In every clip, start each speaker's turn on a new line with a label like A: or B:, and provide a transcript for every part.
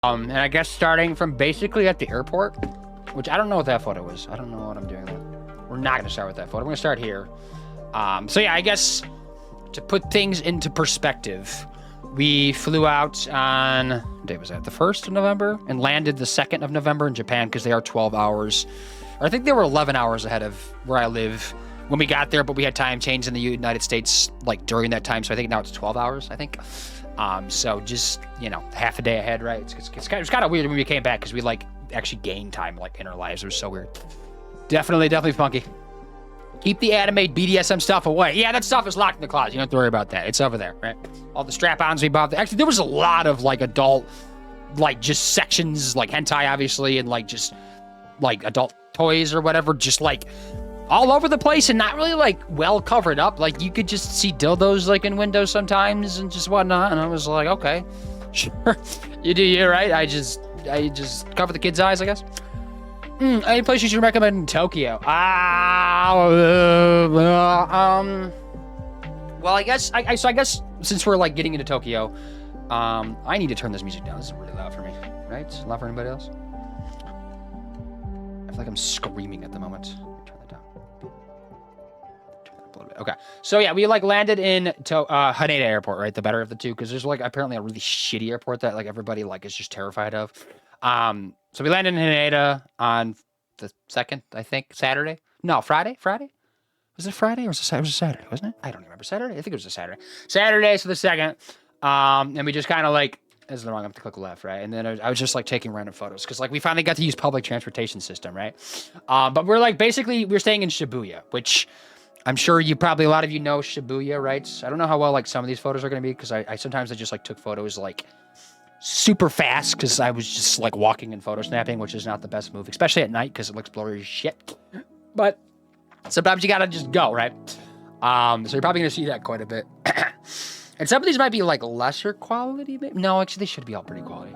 A: And I guess starting from basically at the airport, which I don't know what that photo was. I don't know what I'm doing there. We're not going to start with that photo. We're going to start here. So yeah, I guess to put things into perspective, we flew out on, what day was that? The 1st of November and landed the 2nd of November in Japan because they are 12 hours. Or I think they were 11 hours ahead of where I live when we got there, but we had time change in the United States like during that time. So I think now it's 12 hours, I think. So just, you know, half a day ahead, right? It's kind of weird when we came back because we like actually gained time like in our lives. It was so weird. Definitely funky. Keep the anime BDSM stuff away. Yeah, that stuff is locked in the closet. You don't have to worry about that. It's over there, right? All the strap-ons we bought. Actually, there was a lot of like adult, like just sections, like hentai, obviously, and like just like adult toys or whatever, just like all over the place and not really like well covered up. Like you could just see dildos like in windows sometimes and just whatnot. And I was like, okay, sure, you do you, right? I just cover the kids' eyes, I guess. Any place you should recommend in Tokyo? Well, I guess since we're like getting into Tokyo, I need to turn this music down. This is really loud for me, right? Loud for anybody else? I feel like I'm screaming at the moment. Turn that down. Turn that up a little bit. Okay. So yeah, we like landed in Haneda Airport, right? The better of the two, because there's like apparently a really shitty airport that like everybody like is just terrified of. So we landed in Haneda on the 2nd, I think, Saturday. No, Friday? Was it Friday or was it Saturday, wasn't it? I don't remember. Saturday? I think it was a Saturday. Saturday, so the 2nd. And we just kind of like, this is the wrong, I have to click left, right? And then I was just like taking random photos because like we finally got to use public transportation system, right? But we're like, basically, we're staying in Shibuya, which I'm sure a lot of you know Shibuya, right? I don't know how well like some of these photos are going to be because I sometimes just like took photos like super fast because I was just like walking and photo snapping, which is not the best move, especially at night because it looks blurry as shit. But sometimes you gotta just go, right? So you're probably gonna see that quite a bit. And some of these might be like lesser quality. No, actually, they should be all pretty quality.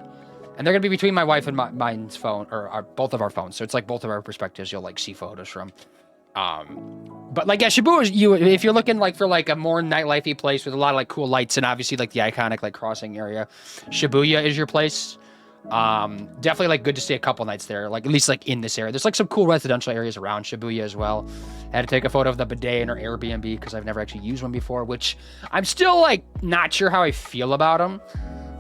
A: And they're gonna be between my wife and mine's phone, or both of our phones. So it's like both of our perspectives. You'll like see photos from. But like, yeah, Shibuya, if you're looking like for like a more nightlifey place with a lot of like cool lights and obviously like the iconic like crossing area, Shibuya is your place. Definitely like good to stay a couple nights there, like at least like in this area. There's like some cool residential areas around Shibuya as well. I had to take a photo of the bidet in our Airbnb because I've never actually used one before, which I'm still like not sure how I feel about them,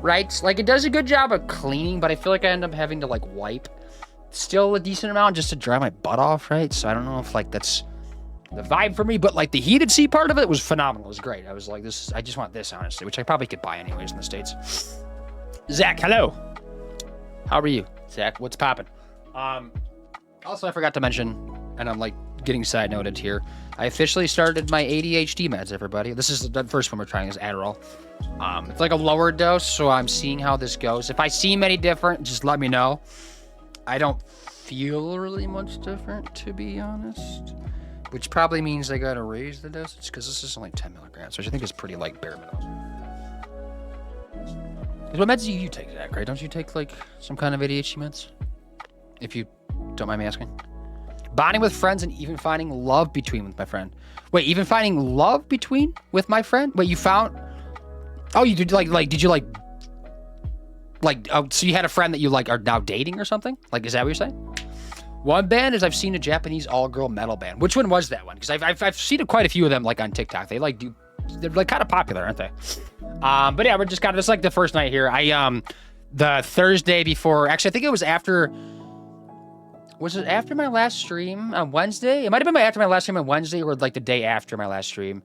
A: right? Like it does a good job of cleaning, but I feel like I end up having to like wipe still a decent amount just to dry my butt off, right? So I don't know if like that's the vibe for me, but like the heated seat part of it was phenomenal. It was great. I was like, I just want this, honestly, which I probably could buy anyways in the States. Zach, hello. How are you? Zach, what's poppin'? Also, I forgot to mention, and I'm like getting side noted here, I officially started my ADHD meds, everybody. This is the first one we're trying is Adderall. It's like a lower dose, so I'm seeing how this goes. If I seem any different, just let me know. I don't feel really much different, to be honest. Which probably means I gotta raise the dosage, because this is only 10 milligrams, which I think is pretty, like, bare minimum. What meds do you take, Zach, right? Don't you take, like, some kind of ADHD meds? If you don't mind me asking. Bonding with friends and even finding love between with my friend. Wait, even finding love between with my friend? Wait, you found... Oh, you did, did you, oh, so you had a friend that you, like, are now dating or something? Like, is that what you're saying? One band is I've seen a Japanese all-girl metal band. Which one was that one? Because I've seen quite a few of them, like, on TikTok. They're, like, kind of popular, aren't they? But yeah, we're just this is, like, the first night here. The Thursday before... Actually, I think it was after... Was it after my last stream on Wednesday? It might have been after my last stream on Wednesday or, like, the day after my last stream.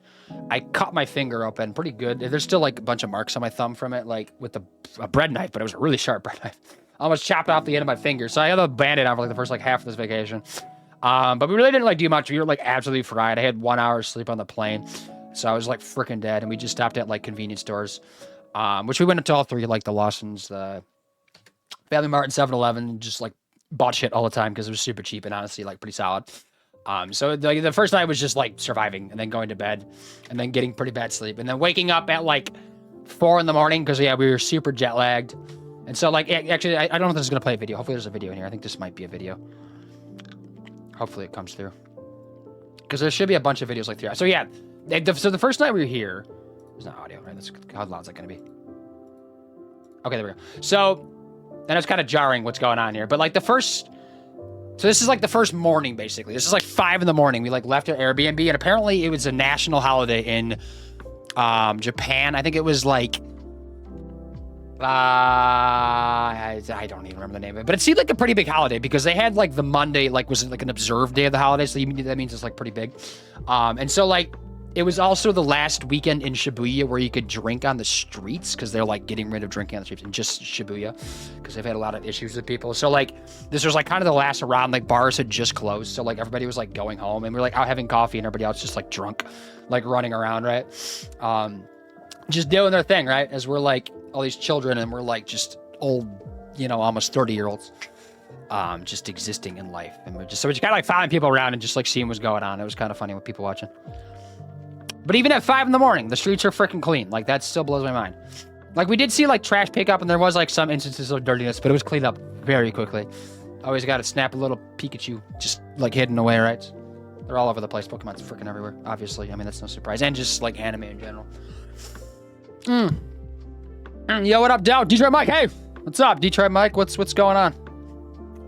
A: I cut my finger open pretty good. There's still, like, a bunch of marks on my thumb from it, like, with a bread knife, but it was a really sharp bread knife. I almost chopped off the end of my finger. So I had a Band-Aid on for, like, the first, like, half of this vacation. But we really didn't, like, do much. We were, like, absolutely fried. I had 1 hour sleep on the plane. So I was, like, freaking dead. And we just stopped at, like, convenience stores, which we went into all three, like, the Lawson's, the Family Mart, and 7-Eleven, just, like, bought shit all the time because it was super cheap and honestly like pretty solid. So the first night was just like surviving and then going to bed and then getting pretty bad sleep and then waking up at like 4 a.m. because yeah, we were super jet lagged. And so like actually I don't know if this is gonna play a video. Hopefully there's a video in here. I think this might be a video. Hopefully it comes through because there should be a bunch of videos like throughout. So yeah, so the first night we were here, there's not audio, right? How loud is that gonna be? Okay, there we go. So And it's kind of jarring what's going on here. But like the first, so this is like the first morning, basically. This is like 5 in the morning. We like left our Airbnb, and apparently it was a national holiday in Japan. I think it was like, I don't even remember the name of it, but it seemed like a pretty big holiday because they had like the Monday, like was like an observed day of the holiday. So that means it's like pretty big. And so like, it was also the last weekend in Shibuya where you could drink on the streets because they're like getting rid of drinking on the streets in just Shibuya because they've had a lot of issues with people. So like this was like kind of the last round, like bars had just closed. So like everybody was like going home and we were like out having coffee and everybody else just like drunk, like running around, right? Just doing their thing, right? As we're like all these children and we're like just old, you know, almost 30-year-olds. Just existing in life. And we're just kind of like following people around and just like seeing what's going on. It was kind of funny with people watching. But even at 5 in the morning, the streets are freaking clean. Like, that still blows my mind. Like, we did see, like, trash pickup, and there was, like, some instances of dirtiness, but it was cleaned up very quickly. Always got to snap a little Pikachu, just, like, hidden away, right? They're all over the place. Pokemon's freaking everywhere, obviously. I mean, that's no surprise. And just, like, anime in general. Yo, what up, Dow? Detroit Mike, hey! What's up, Detroit Mike? What's going on?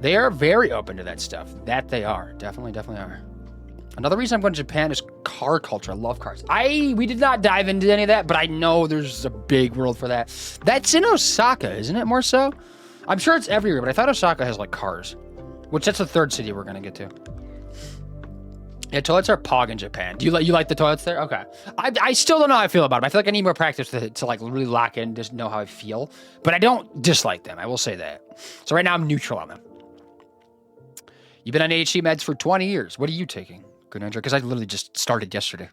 A: They are very open to that stuff. That they are. Definitely are. Another reason I'm going to Japan is car culture. I love cars. We did not dive into any of that, but I know there's a big world for that. That's in Osaka, isn't it, more so? I'm sure it's everywhere, but I thought Osaka has, like, cars. Which, that's the third city we're going to get to. Yeah, toilets are pog in Japan. Do you like the toilets there? Okay. I still don't know how I feel about them. I feel like I need more practice to like, really lock in, just know how I feel. But I don't dislike them. I will say that. So right now, I'm neutral on them. You've been on AHD meds for 20 years. What are you taking? Good answer, because I literally just started yesterday.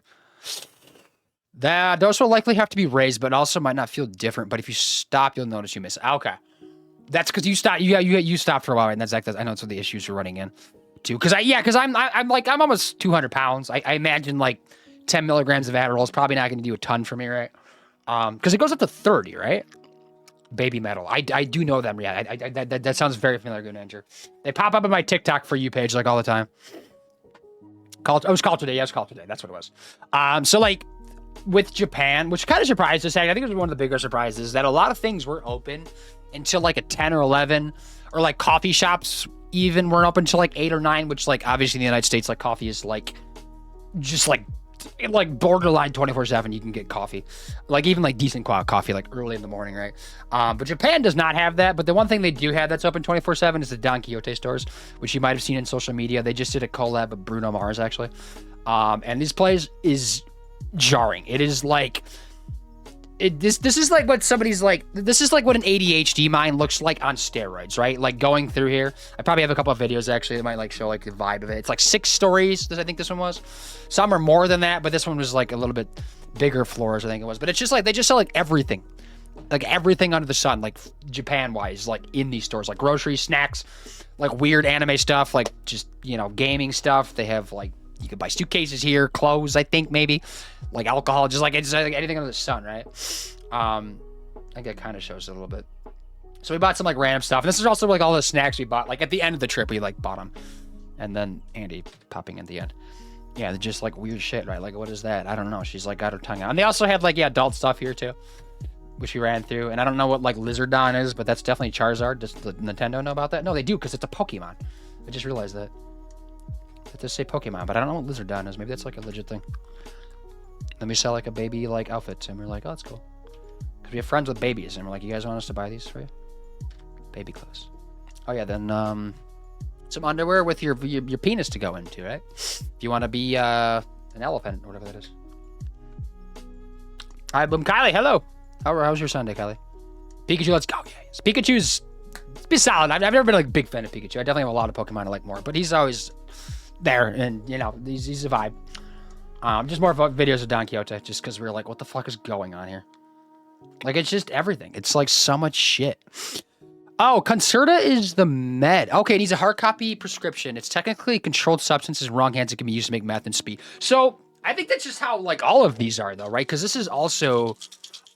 A: Those will likely have to be raised, but also might not feel different. But if you stop, you'll notice you miss. Okay, that's because you stopped. You stopped for a while, right? And that's I know it's one of the issues you're running in, too. Because I'm almost 200 pounds. I imagine like 10 milligrams of Adderall is probably not going to do a ton for me, right? Because it goes up to 30, right? Baby metal. I do know them. Yeah, that sounds very familiar. Good answer. They pop up in my TikTok for you page like all the time. It was Call Today. Yeah, it was Call Today. That's what it was. So like with Japan, which kind of surprised us. I think it was one of the bigger surprises that a lot of things were open until like a 10 or 11, or like coffee shops even weren't open until like 8 or 9, which like obviously in the United States, like coffee is like just like borderline 24/7. You can get coffee, like even like decent coffee, like early in the morning, right? But Japan does not have that. But the one thing they do have that's open 24/7 is the Don Quixote stores, which you might have seen in social media. They just did a collab with Bruno Mars, actually. And this place is jarring. It is like this is like what somebody's like. This is like what an ADHD mind looks like on steroids, right? Like going through here. I probably have a couple of videos actually that might like show like the vibe of it. It's like 6 stories. I think this one was. Some are more than that, but this one was like a little bit bigger floors, I think it was. But it's just like they just sell like everything under the sun, like Japan wise, like in these stores, like groceries, snacks, like weird anime stuff, like just, you know, gaming stuff. They have like, you could buy suitcases here, clothes, I think maybe, like alcohol, just like it's like anything under the sun, right? I think it kind of shows it a little bit. So we bought some like random stuff, and this is also like all the snacks we bought. Like at the end of the trip, we like bought them, and then Andy popping at the end. Yeah, they're just like weird shit, right? Like what is that? I don't know. She's like got her tongue out, and they also had like adult stuff here too, which we ran through. And I don't know what like Lizardon is, but that's definitely Charizard. Does the Nintendo know about that? No, they do because it's a Pokemon. I just realized that. It does say Pokemon, but I don't know what Lizardon is. Maybe that's like a legit thing. Then we sell like a baby like outfit, and we're like, oh, that's cool. Because we have friends with babies, and we're like, you guys want us to buy these for you? Baby clothes. Oh yeah, then some underwear with your penis to go into, right? If you want to be an elephant or whatever that is. All right, boom, Kylie, hello. How's your Sunday, Kylie? Pikachu, let's go. Yes. Pikachu's be solid. I've never been like a big fan of Pikachu. I definitely have a lot of Pokemon I like more, but he's always there, and you know, he's a vibe. Just more videos of Don Quixote, just because we were like, what the fuck is going on here? Like, it's just everything. It's like so much shit. Oh, Concerta is the med. Okay, it needs a hard copy prescription. It's technically a controlled substance. In wrong hands, it can be used to make meth and speed. So I think that's just how like all of these are, though, right? Because this is also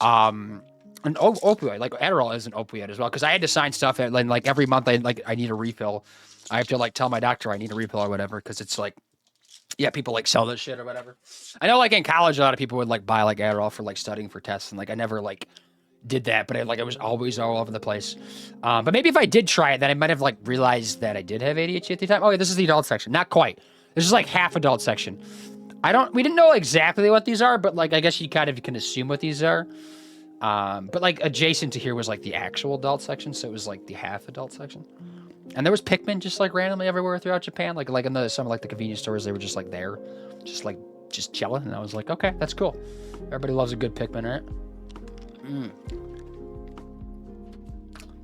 A: an opioid. Like Adderall is an opioid as well. Because I had to sign stuff and like every month I need a refill. I have to like tell my doctor I need a refill or whatever. Because it's like, yeah, people like sell this shit or whatever. I know like in college a lot of people would like buy like Adderall for like studying for tests, and like I never like did that, but it was always all over the place. But maybe if I did try it, then I might have like realized that I did have ADHD at the time. Oh, yeah, this is the adult section. Not quite. This is like half adult section. We didn't know exactly what these are, but like, I guess you kind of can assume what these are. But like adjacent to here was like the actual adult section. So it was like the half adult section. And there was Pikmin just like randomly everywhere throughout Japan. Like in some of like the convenience stores, they were just like there, just chilling. And I was like, okay, that's cool. Everybody loves a good Pikmin, right?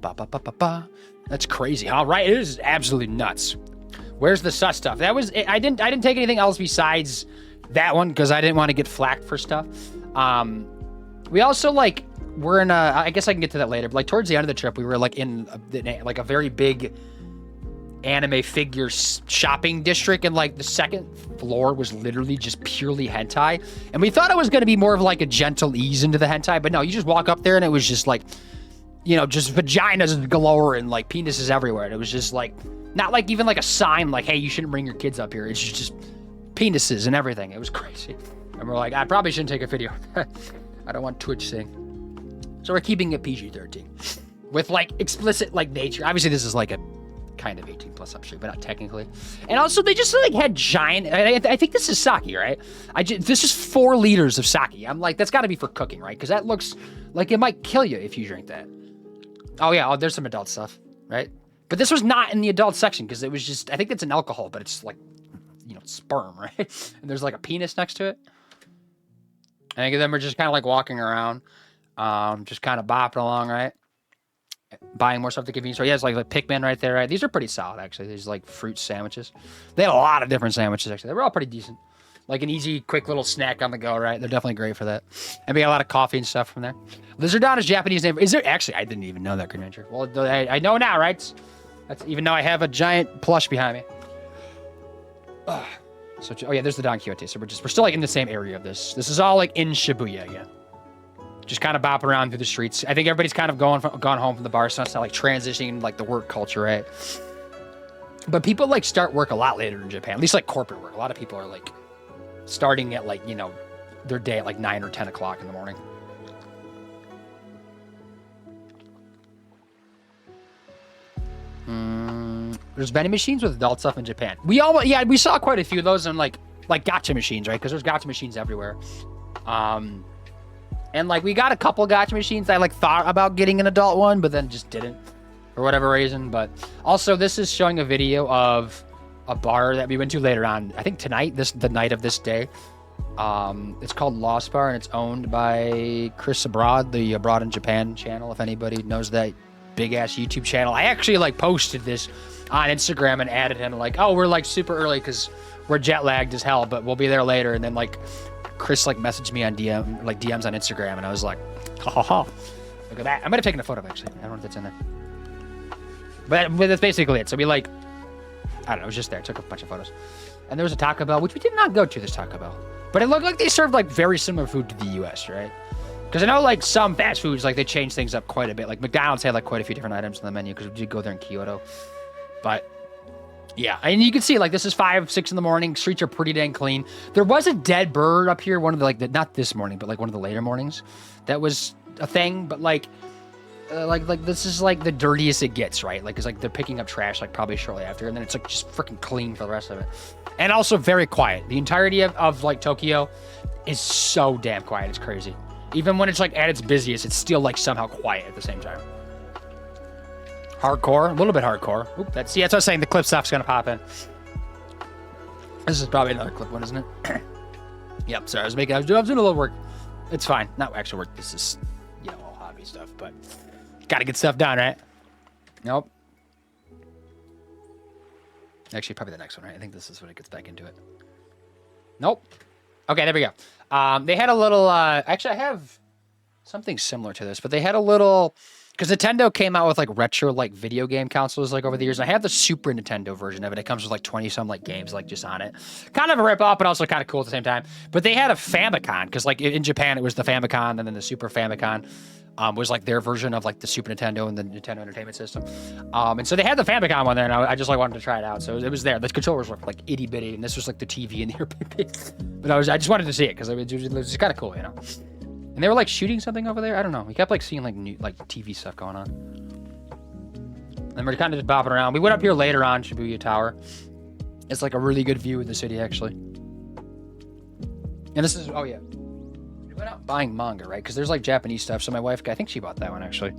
A: Ba, ba, ba, ba, ba. That's crazy. All right, it is absolutely nuts. Where's the sus stuff? That was I didn't take anything else besides that one because I didn't want to get flacked for stuff. We also like we're in a. I guess I can get to that later. But like towards the end of the trip, we were like in like a very big anime figure shopping district, and like the second floor was literally just purely hentai, and we thought it was going to be more of like a gentle ease into the hentai, but no, you just walk up there and it was just like, you know, just vaginas galore and like penises everywhere, and it was just like not like even like a sign like, hey, you shouldn't bring your kids up here. It's just penises and everything. It was crazy, and we're like, I probably shouldn't take a video. I don't want Twitch seeing, so we're keeping it PG-13 with like explicit like nature. Obviously this is like a kind of 18 plus, I'm sure, but not technically. And also they just like had giant, I think this is sake, right? This is 4 liters of sake. I'm like, that's gotta be for cooking, right? Because that looks like it might kill you if you drink that. Oh yeah, there's some adult stuff, right? But this was not in the adult section because it was just, I think it's an alcohol, but it's like, you know, sperm, right? And there's like a penis next to it. I think then we're just kind of like walking around, just kind of bopping along, right? Buying more stuff at the convenience store. Yeah, it's like Pikmin right there, right? These are pretty solid, actually. These like fruit sandwiches. They had a lot of different sandwiches, actually. They were all pretty decent. Like an easy, quick little snack on the go, right? They're definitely great for that. And we got a lot of coffee and stuff from there. Lizardon is Japanese name. Is there actually? I didn't even know that, good nature. Well, I know now, right? That's even though I have a giant plush behind me. So, oh yeah, there's the Don Quixote. So we're still like in the same area of this. This is all like in Shibuya again. Just kind of bopping around through the streets. I think everybody's kind of gone home from the bar, so it's not like transitioning like the work culture, right? But people like start work a lot later in Japan, at least like corporate work. A lot of people are like starting at like, you know, their day at like 9 or 10 o'clock in the morning. There's vending machines with adult stuff in Japan. We saw quite a few of those and like gacha machines, right? Because there's gacha machines everywhere. And like we got a couple gacha machines. I like thought about getting an adult one, but then just didn't for whatever reason. But also this is showing a video of a bar that we went to later on. I think tonight, the night of this day. It's called Lost Bar and it's owned by Chris Abroad, the Abroad in Japan channel. If anybody knows that big ass YouTube channel, I actually like posted this on Instagram and added him like, oh, we're like super early because we're jet lagged as hell, but we'll be there later. And then like Chris like messaged me on DMs on Instagram, and I was like, ha ha ha, look at that. I might have taken a photo actually. I don't know if that's in there, but that's basically it. So we like, I don't know, it was just there. Took a bunch of photos, and there was a Taco Bell, which we did not go to this Taco Bell, but it looked like they served like very similar food to the U.S., right? Because I know like some fast foods like they change things up quite a bit. Like McDonald's had like quite a few different items on the menu because we did go there in Kyoto, but. Yeah, and you can see like this is 5, 6 in the morning. Streets are pretty dang clean. There was a dead bird up here. One of the not this morning, but like one of the later mornings. That was a thing. But like this is like the dirtiest it gets, right? Like it's like they're picking up trash like probably shortly after, and then it's like just freaking clean for the rest of it. And also very quiet. The entirety of like Tokyo is so damn quiet. It's crazy. Even when it's like at its busiest, it's still like somehow quiet at the same time. Hardcore, a little bit hardcore. Oop, that's what I was saying. The clip stuff's gonna pop in. This is probably another clip one, isn't it? Yep. Sorry, I was doing a little work. It's fine. Not actual work. This is, you know, all hobby stuff, but gotta get stuff done, right? Nope. Actually, probably the next one, right? I think this is when it gets back into it. Nope. Okay, there we go. They had a little. Actually, I have something similar to this, but they had a little. Because Nintendo came out with like retro like video game consoles like over the years. I have the Super Nintendo version of it. It comes with like 20 some like games like just on it. Kind of a rip off, but also kind of cool at the same time. But they had a Famicom because like in Japan it was the Famicom, and then the Super Famicom was like their version of like the Super Nintendo and the Nintendo Entertainment System. And so they had the Famicom on there, and I just like wanted to try it out. So it was there. The controllers were like itty bitty, and this was like the TV in here. But I just wanted to see it because it was just kind of cool, you know. And they were like shooting something over there. I don't know. We kept like seeing like new like TV stuff going on. And we're kind of just bopping around. We went up here later on Shibuya Tower. It's like a really good view of the city actually. And this is we went out buying manga, right? Because there's like Japanese stuff. So my wife, I think she bought that one actually.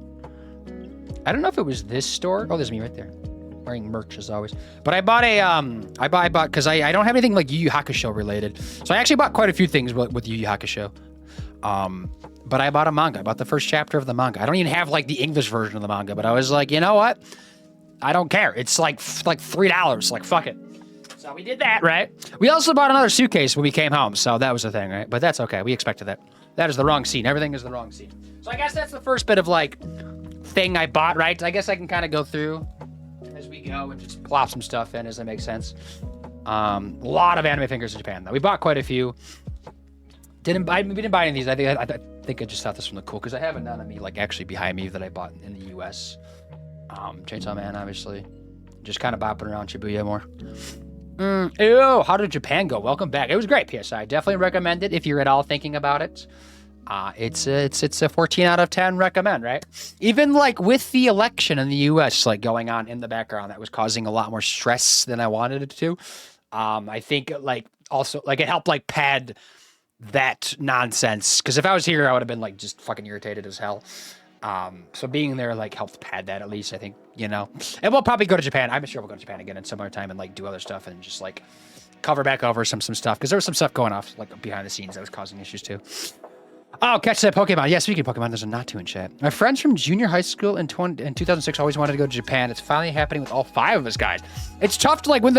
A: I don't know if it was this store. Oh, there's me right there. Wearing merch as always. But I bought a I bought because I don't have anything like Yu Yu Hakusho related. So I actually bought quite a few things with Yu Yu Hakusho. But I bought a manga. I bought the first chapter of the manga. I don't even have like the English version of the manga, but I was like, you know what? I don't care. It's like $3. Like, fuck it. So we did that, right? We also bought another suitcase when we came home. So that was the thing, right? But that's okay. We expected that. That is the wrong scene. Everything is the wrong scene. So I guess that's the first bit of like thing I bought, right? I guess I can kind of go through as we go and just plop some stuff in as that makes sense. A lot of anime figures in Japan though. We bought quite a few. We didn't buy any of these. I think I just thought this one looked cool because I have none of me like actually behind me that I bought in the US. Chainsaw Man, obviously. Just kind of bopping around Shibuya more. Ew, how did Japan go? Welcome back. It was great, PSI. Definitely recommend it if you're at all thinking about it. It's a 14 out of 10 recommend, right? Even like with the election in the US like going on in the background that was causing a lot more stress than I wanted it to. I think like also like it helped like pad that nonsense because if I was here I would have been like just fucking irritated as hell. So being there like helped pad that at least, I think, you know. And we'll probably go to Japan. I'm sure we'll go to Japan again in some other time and like do other stuff and just like cover back over some stuff because there was some stuff going off like behind the scenes that was causing issues too. Oh, catch that Pokemon. Yeah, speaking of Pokemon, there's a Natu in chat. My friends from junior high school in 2006 always wanted to go to Japan. It's finally happening with all 5 of us guys. It's tough to like get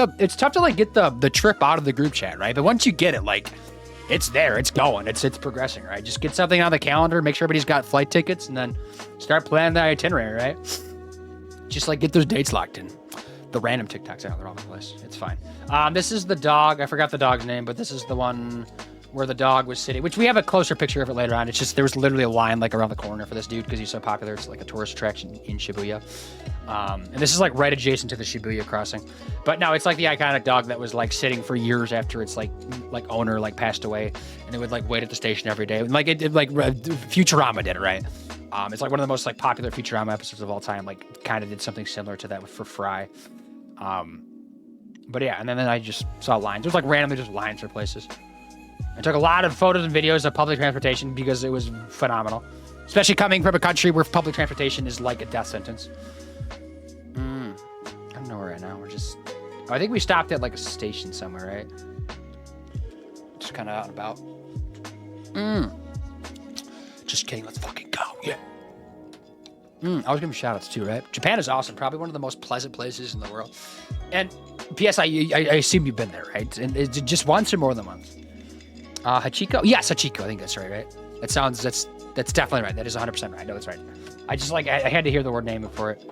A: the trip out of the group chat, right? But once you get it, like it's there, it's going, it's progressing, right? Just get something on the calendar, make sure everybody's got flight tickets, and then start planning the itinerary, right? Just like get those dates locked in. The random TikToks, they're all over the place. It's fine. This is the dog. I forgot the dog's name, but this is the one where the dog was sitting, which we have a closer picture of it later on. It's just, there was literally a line like around the corner for this dude because he's so popular. It's like a tourist attraction in Shibuya. And this is like right adjacent to the Shibuya crossing. But no, it's like the iconic dog that was like sitting for years after its like owner like passed away, and it would like wait at the station every day. And like it like Futurama did it, right? It's like one of the most like popular Futurama episodes of all time. Like kind of did something similar to that for Fry. But yeah, and then I just saw lines. It was like randomly just lines for places. I took a lot of photos and videos of public transportation because it was phenomenal. Especially coming from a country where public transportation is like a death sentence. I don't know where right now. We're just... Oh, I think we stopped at like a station somewhere, right? Just kind of out and about. Just kidding. Let's fucking go. Yeah. I was giving shout outs too, right? Japan is awesome. Probably one of the most pleasant places in the world. And P.S. I assume you've been there, right? And it's just once or more than once. Hachiko? Yes, Hachiko. I think that's right? That sounds, that's definitely right. That is 100% right. No, that's right. I just like, I had to hear the word name before it.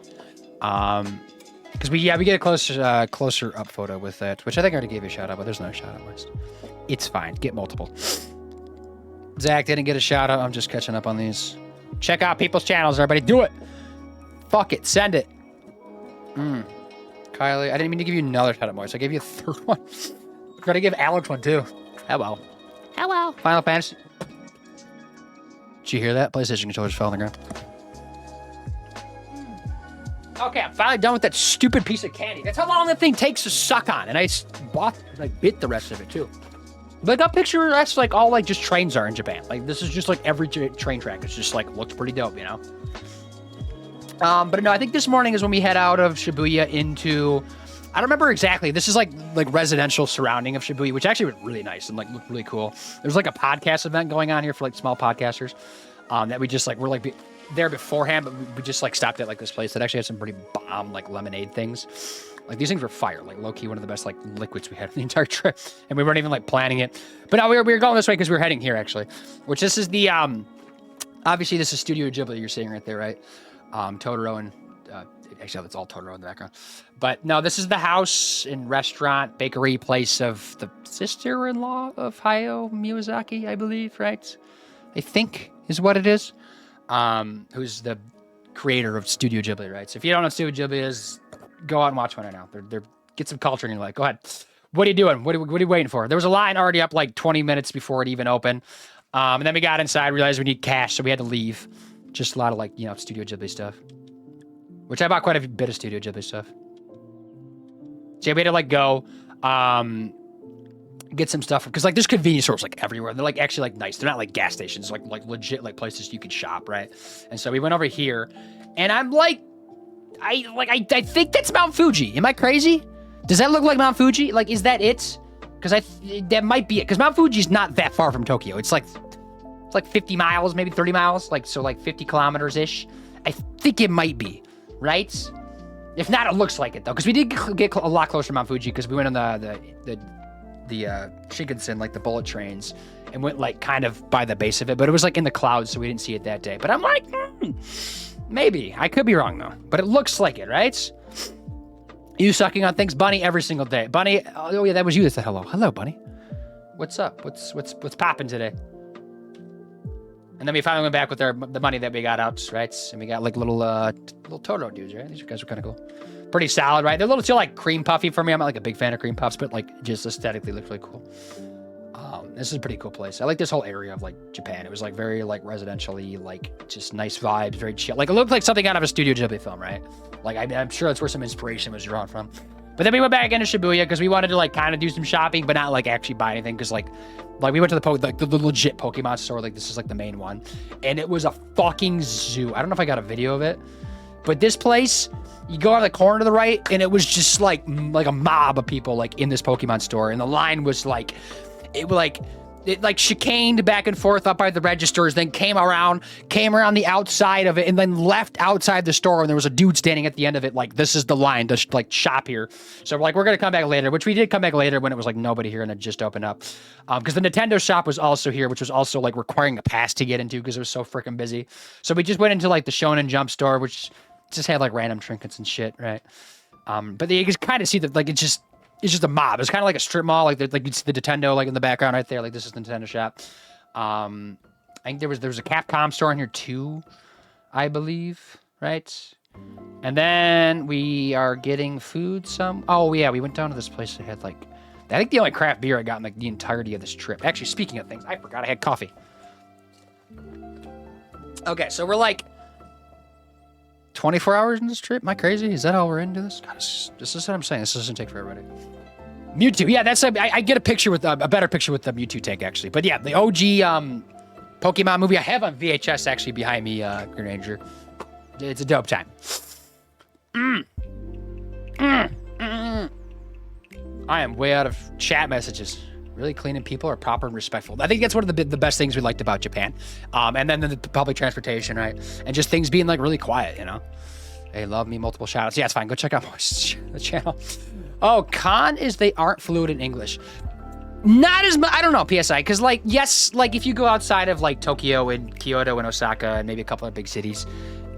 A: Because we get a closer up photo with it, which I think I already gave you a shout out, but there's no shout out list. It's fine. Get multiple. Zach didn't get a shout out. I'm just catching up on these. Check out people's channels, everybody. Do it. Fuck it. Send it. Kylie, I didn't mean to give you another shout out, Moise. I gave you a third one. I'm going to give Alex one too. Hello. Final Fantasy. Did you hear that? PlayStation controller just fell on the ground. Okay, I'm finally done with that stupid piece of candy. That's how long that thing takes to suck on. And I bit the rest of it too. Like that picture, that's like all like just trains are in Japan. Like this is just like every train track. It's just like looks pretty dope, you know? But no, I think this morning is when we head out of Shibuya into, I don't remember exactly. This is like residential surrounding of Shibuya, which actually was really nice and like looked really cool. There's like a podcast event going on here for like small podcasters that we just like, we're like there beforehand, but we just like stopped at like this place that actually had some pretty bomb like lemonade things. Like these things were fire, like low key one of the best like liquids we had the entire trip, and we weren't even like planning it. But no, we were going this way because we were heading here actually, which this is the obviously this is Studio Ghibli you're seeing right there, right? Totoro and actually that's all Totoro in the background. But no, this is the house and restaurant bakery place of the sister-in-law of Hayao Miyazaki, I believe, right? I think is what it is. Who's the creator of Studio Ghibli, right? So if you don't know what Studio Ghibli is, go out and watch one right now. They're get some culture in your life. Go ahead. What are you doing? What are you waiting for? There was a line already up like 20 minutes before it even opened. And then we got inside, realized we need cash, so we had to leave. Just a lot of like, you know, Studio Ghibli stuff. Which I bought quite a bit of Studio Ghibli stuff. So yeah, we had to like go get some stuff because like there's convenience stores like everywhere. They're like actually like nice. They're not like gas stations, like legit like places you could shop, right? And so we went over here, and I'm like, I think that's Mount Fuji. Am I crazy? Does that look like Mount Fuji? Like, is that it? Because that might be it. Because Mount Fuji's not that far from Tokyo. It's like 50 miles, maybe 30 miles, like so like 50 kilometers ish. I think it might be, right? If not, it looks like it though, because we did get a lot closer to Mount Fuji because we went on the Shinkansen, like the bullet trains, and went like kind of by the base of it, but it was like in the clouds, so we didn't see it that day. But I'm like, maybe. I could be wrong though, but it looks like it, right? You sucking on things, Bunny, every single day. Bunny, oh yeah, that was you that said hello. Hello, Bunny. What's up? What's popping today? And then we finally went back with the money that we got out, right? And we got like little Totoro dudes, right? These guys are kind of cool. Pretty solid, right? They're a little too like cream puffy for me. I'm not like a big fan of cream puffs, but like just aesthetically looks really cool. This is a pretty cool place. I like this whole area of like Japan. It was like very like residentially, like just nice vibes, very chill. Like it looked like something out of a Studio Ghibli film, right? Like I'm sure that's where some inspiration was drawn from. But then we went back into Shibuya because we wanted to like kind of do some shopping, but not like actually buy anything. Because like we went to the legit Pokemon store. Like this is like the main one, and it was a fucking zoo. I don't know if I got a video of it, but this place, you go on the corner to the right, and it was just like a mob of people like in this Pokemon store, and the line was like, it chicaned back and forth up by the registers, then came around the outside of it, and then left outside the store, and there was a dude standing at the end of it like, this is the line to like shop here. So we're like, we're gonna come back later, which we did come back later when it was like nobody here and it just opened up. Because the Nintendo shop was also here, which was also like requiring a pass to get into because it was so freaking busy. So we just went into like the Shonen Jump store, which just had like random trinkets and shit, right? But you can kind of see that like it's just a mob. It's kind of like a strip mall, like you see the Nintendo like in the background right there. Like this is the Nintendo shop. I think there was a Capcom store in here too, I believe, right? And then we are getting food. Oh yeah, we went down to this place that had like, I think the only craft beer I got in like the entirety of this trip. Actually, speaking of things, I forgot I had coffee. Okay, so we're like 24 hours in this trip? Am I crazy? Is that all we're into this? God, this is what I'm saying. This doesn't take for everybody. Mewtwo. Yeah, I get a picture with a better picture with the Mewtwo tank actually. But yeah, the OG Pokemon movie I have on VHS actually behind me, Green Ranger. It's a dope time. I am way out of chat messages. Really clean and people are proper and respectful. I think that's one of the best things we liked about Japan. And then the public transportation, right? And just things being like really quiet, you know? Hey, love me, multiple shout outs. Yeah, it's fine. Go check out the channel. Oh, con is they aren't fluent in English. Not as much, I don't know, PSI, because like, yes, like if you go outside of like Tokyo and Kyoto and Osaka and maybe a couple of big cities,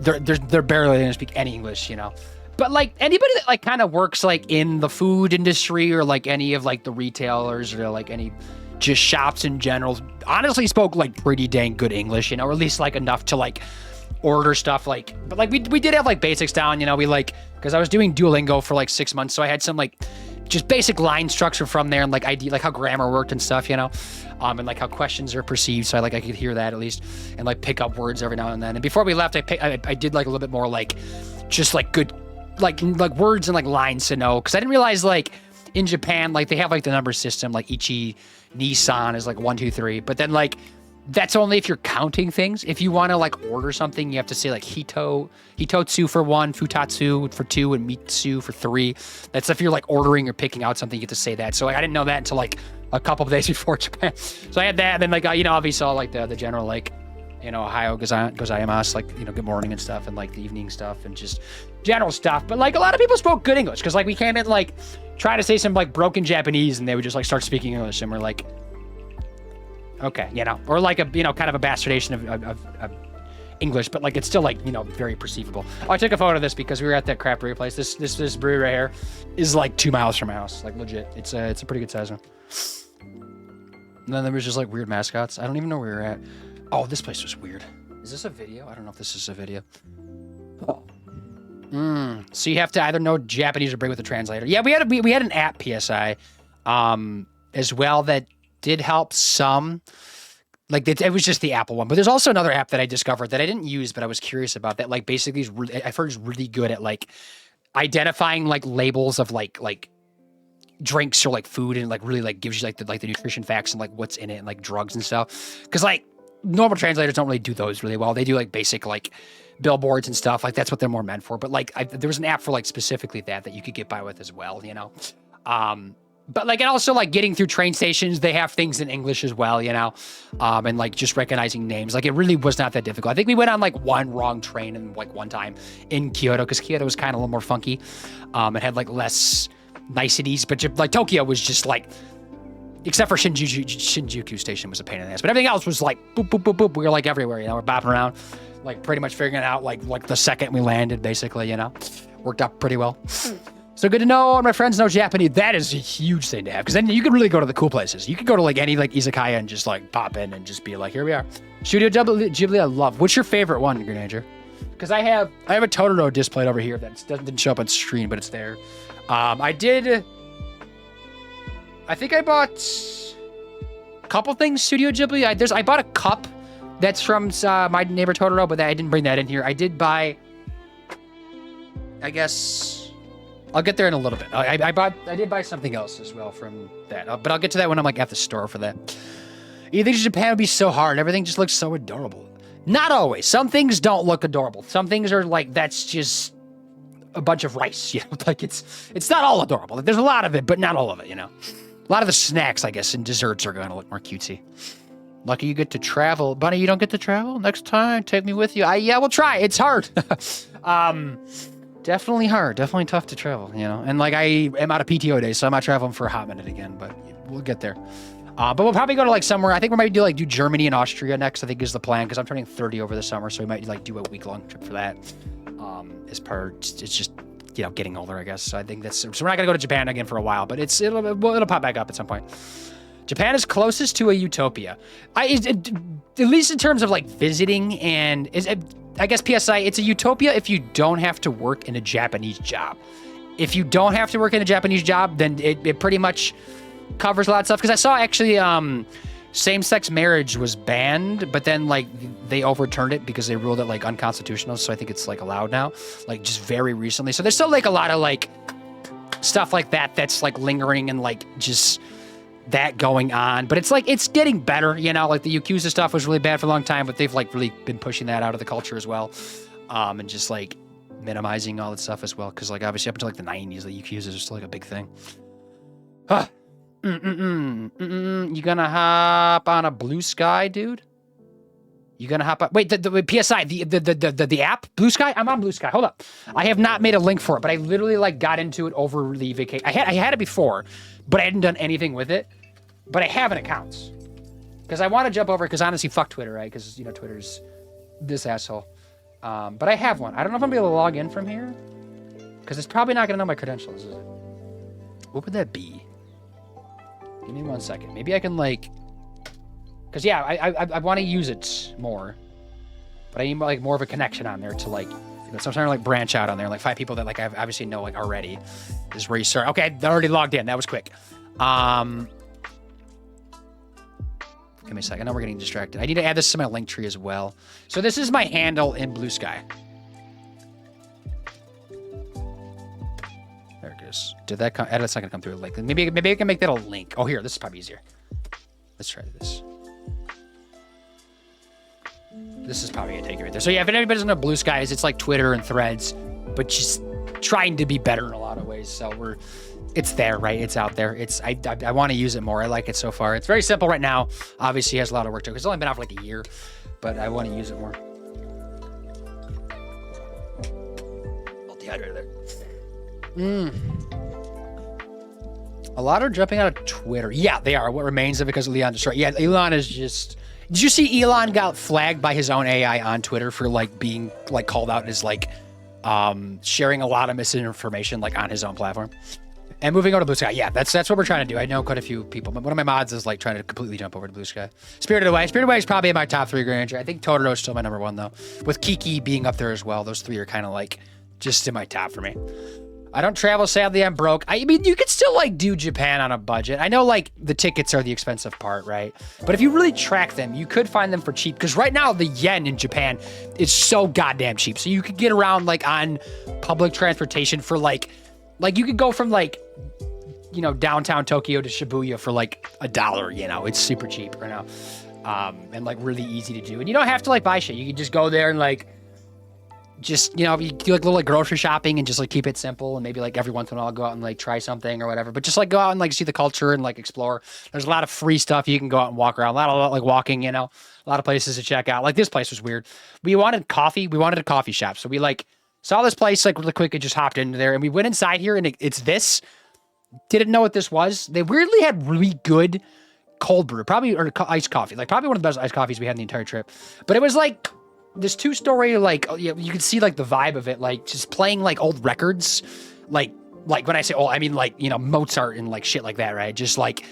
A: they're barely going to speak any English, you know? But like anybody that like kind of works like in the food industry or like any of like the retailers or like any just shops in general, honestly spoke like pretty dang good English, you know, or at least like enough to like order stuff like, but like we did have like basics down, you know, we like, because I was doing Duolingo for like 6 months, so I had some like just basic line structure from there and like ID, like how grammar worked and stuff, you know, and like how questions are perceived, so I could hear that at least and like pick up words every now and then. And before we left, I did like a little bit more like just like good like words and like lines to know, because I didn't realize like in Japan like they have like the number system, like Ichi Nissan is like 1 2 3, but then like that's only if you're counting things. If you want to like order something, you have to say like hitotsu for 1, futatsu for 2, and mitsu for 3. That's if you're like ordering or picking out something, you have to say that. So like I didn't know that until like a couple of days before Japan. So I had that, and then like you know, obviously all like the general like, you know, Ohio gozaimasu, like, you know, good morning and stuff, and like the evening stuff and just general stuff. But like a lot of people spoke good English, because like we came in like trying to say some like broken Japanese and they would just like start speaking English, and we're like, okay, you know, or like a, you know, kind of a bastardization of English, but like it's still like, you know, very perceivable. Oh, I took a photo of this because we were at that craft brewery place. This brewery right here is like 2 miles from my house, like legit. It's a pretty good size one. And then there was just like weird mascots. I don't even know where we were at. Oh, this place was weird. Is this a video? I don't know if this is a video. Oh. So you have to either know Japanese or bring with a translator. Yeah, we had an app, PSI, as well, that did help some. Like it was just the Apple one, but there's also another app that I discovered that I didn't use, but I was curious about that. Like basically, I've heard is really good at like identifying like labels of like drinks or like food, and like really like gives you like the nutrition facts and like what's in it and like drugs and stuff. Because like normal translators don't really do those really well. They do like basic like billboards and stuff. Like that's what they're more meant for. But like there was an app for like specifically that you could get by with as well. You know. But like, and also like getting through train stations, they have things in English as well, you know, and like just recognizing names. Like it really was not that difficult. I think we went on like one wrong train in like one time in Kyoto, because Kyoto was kind of a little more funky. It had like less niceties, but like Tokyo was just like, except for Shinjuku Station was a pain in the ass, but everything else was like boop, boop, boop, boop. We were like everywhere, you know, we're bopping around, like pretty much figuring it out like the second we landed, basically, you know, worked out pretty well. So good to know my friends know Japanese. That is a huge thing to have, because then you can really go to the cool places. You can go to like any like izakaya and just like pop in and just be like, here we are. Studio Ghibli I love. What's your favorite one, Grenager? Because I have a Totoro displayed over here that didn't show up on screen, but it's there. I think I bought a couple things Studio Ghibli. I bought a cup that's from My Neighbor Totoro, but I didn't bring that in here. I did buy, I guess. I'll get there in a little bit. I did buy something else as well from that, but I'll get to that when I'm like at the store for that. You think Japan would be so hard? Everything just looks so adorable. Not always. Some things don't look adorable. Some things are like, that's just a bunch of rice, you know, like it's not all adorable. Like, there's a lot of it, but not all of it, you know. A lot of the snacks, I guess, and desserts are going to look more cutesy. Lucky you get to travel. Bunny, you don't get to travel? Next time, take me with you. Yeah, we'll try. It's hard. Definitely hard. Definitely tough to travel, you know. And like I am out of PTO days, so I'm not traveling for a hot minute again, but we'll get there. But we'll probably go to like somewhere. I think we might do Germany and Austria next, I think is the plan, because I'm turning 30 over the summer, so we might like do a week-long trip for that. As part, it's just, you know, getting older, I guess. So I think that's, so we're not gonna go to Japan again for a while, but it'll pop back up at some point. Japan is closest to a utopia. At least in terms of like visiting, and I guess PSI, it's a utopia if you don't have to work in a Japanese job. If you don't have to work in a Japanese job, then it pretty much covers a lot of stuff. Because I saw actually same-sex marriage was banned, but then like they overturned it because they ruled it like unconstitutional. So I think it's like allowed now, like just very recently. So there's still like a lot of like stuff like that that's like lingering and like just that going on, but it's like it's getting better, you know. Like the Yakuza stuff was really bad for a long time, but they've like really been pushing that out of the culture as well, and just like minimizing all that stuff as well, because like obviously up until like the 90s, the Yakuza is still like a big thing. You gonna hop on a Blue Sky, dude? You gonna hop on? Wait, the PSI, the app Blue Sky. I'm on Blue Sky. Hold up, I have not made a link for it, but I literally like got into it over the vacation. I had it before, but I hadn't done anything with it. But I have an account because I want to jump over, because honestly, fuck Twitter, right? Because, you know, Twitter's this asshole. But I have one. I don't know if I'm going to be able to log in from here, because it's probably not going to know my credentials, is it? What would that be? Give me 1 second. Maybe I can, like... Because, yeah, I want to use it more. But I need, like, more of a connection on there to, like... You know, so I'm trying to, like, branch out on there. Like, 5 people that, like, I obviously know, like, already. This is where you start. Okay, they're already logged in. That was quick. Give me a second. Now we're getting distracted. I need to add this to my link tree as well. So this is my handle in Blue Sky. There it goes. Did that come? That's not gonna come through a link. Maybe I can make that a link. Oh, here. This is probably easier. Let's try this. This is probably gonna take it right there. So yeah, if anybody doesn't know Blue Sky is, it's like Twitter and Threads, but just trying to be better in a lot of ways. So it's there, right? It's out there. I want to use it more. I like it so far. It's very simple right now. Obviously, it has a lot of work to it. It's only been out for like a year, but I want to use it more. I'll dehydrate there. A lot are jumping out of Twitter. Yeah, they are. What remains of it because of Elon destroyed. Yeah, Elon is just... Did you see Elon got flagged by his own AI on Twitter for like being like called out as like sharing a lot of misinformation like on his own platform? And moving on to Blue Sky. Yeah, that's what we're trying to do. I know quite a few people, but one of my mods is like trying to completely jump over to Blue Sky. Spirited Away. Spirited Away is probably in my top 3 Granger. I think Totoro is still my number 1 though. With Kiki being up there as well. Those 3 are kind of like just in my top for me. I don't travel, sadly. I'm broke. I mean, you could still like do Japan on a budget. I know like the tickets are the expensive part, right? But if you really track them, you could find them for cheap. Because right now the yen in Japan is so goddamn cheap. So you could get around like on public transportation for like you could go from like, you know, downtown Tokyo to Shibuya for like $1. You know, it's super cheap right now, and like really easy to do. And you don't have to like buy shit. You can just go there and like. Just, you know, you do like little like grocery shopping and just like keep it simple and maybe like every once in a while go out and like try something or whatever. But just like go out and like see the culture and like explore. There's a lot of free stuff you can go out and walk around. A lot of like walking, you know, a lot of places to check out. Like this place was weird. We wanted coffee. We wanted a coffee shop. So we like saw this place like really quick and just hopped into there and we went inside here and it's this. Didn't know what this was. They weirdly had really good cold brew, probably or iced coffee. Like probably one of the best iced coffees we had in the entire trip. But it was like this 2-story, like, you could see, like, the vibe of it, like, just playing, like, old records, like, when I say old, I mean, like, you know, Mozart and, like, shit like that, right? Just, like,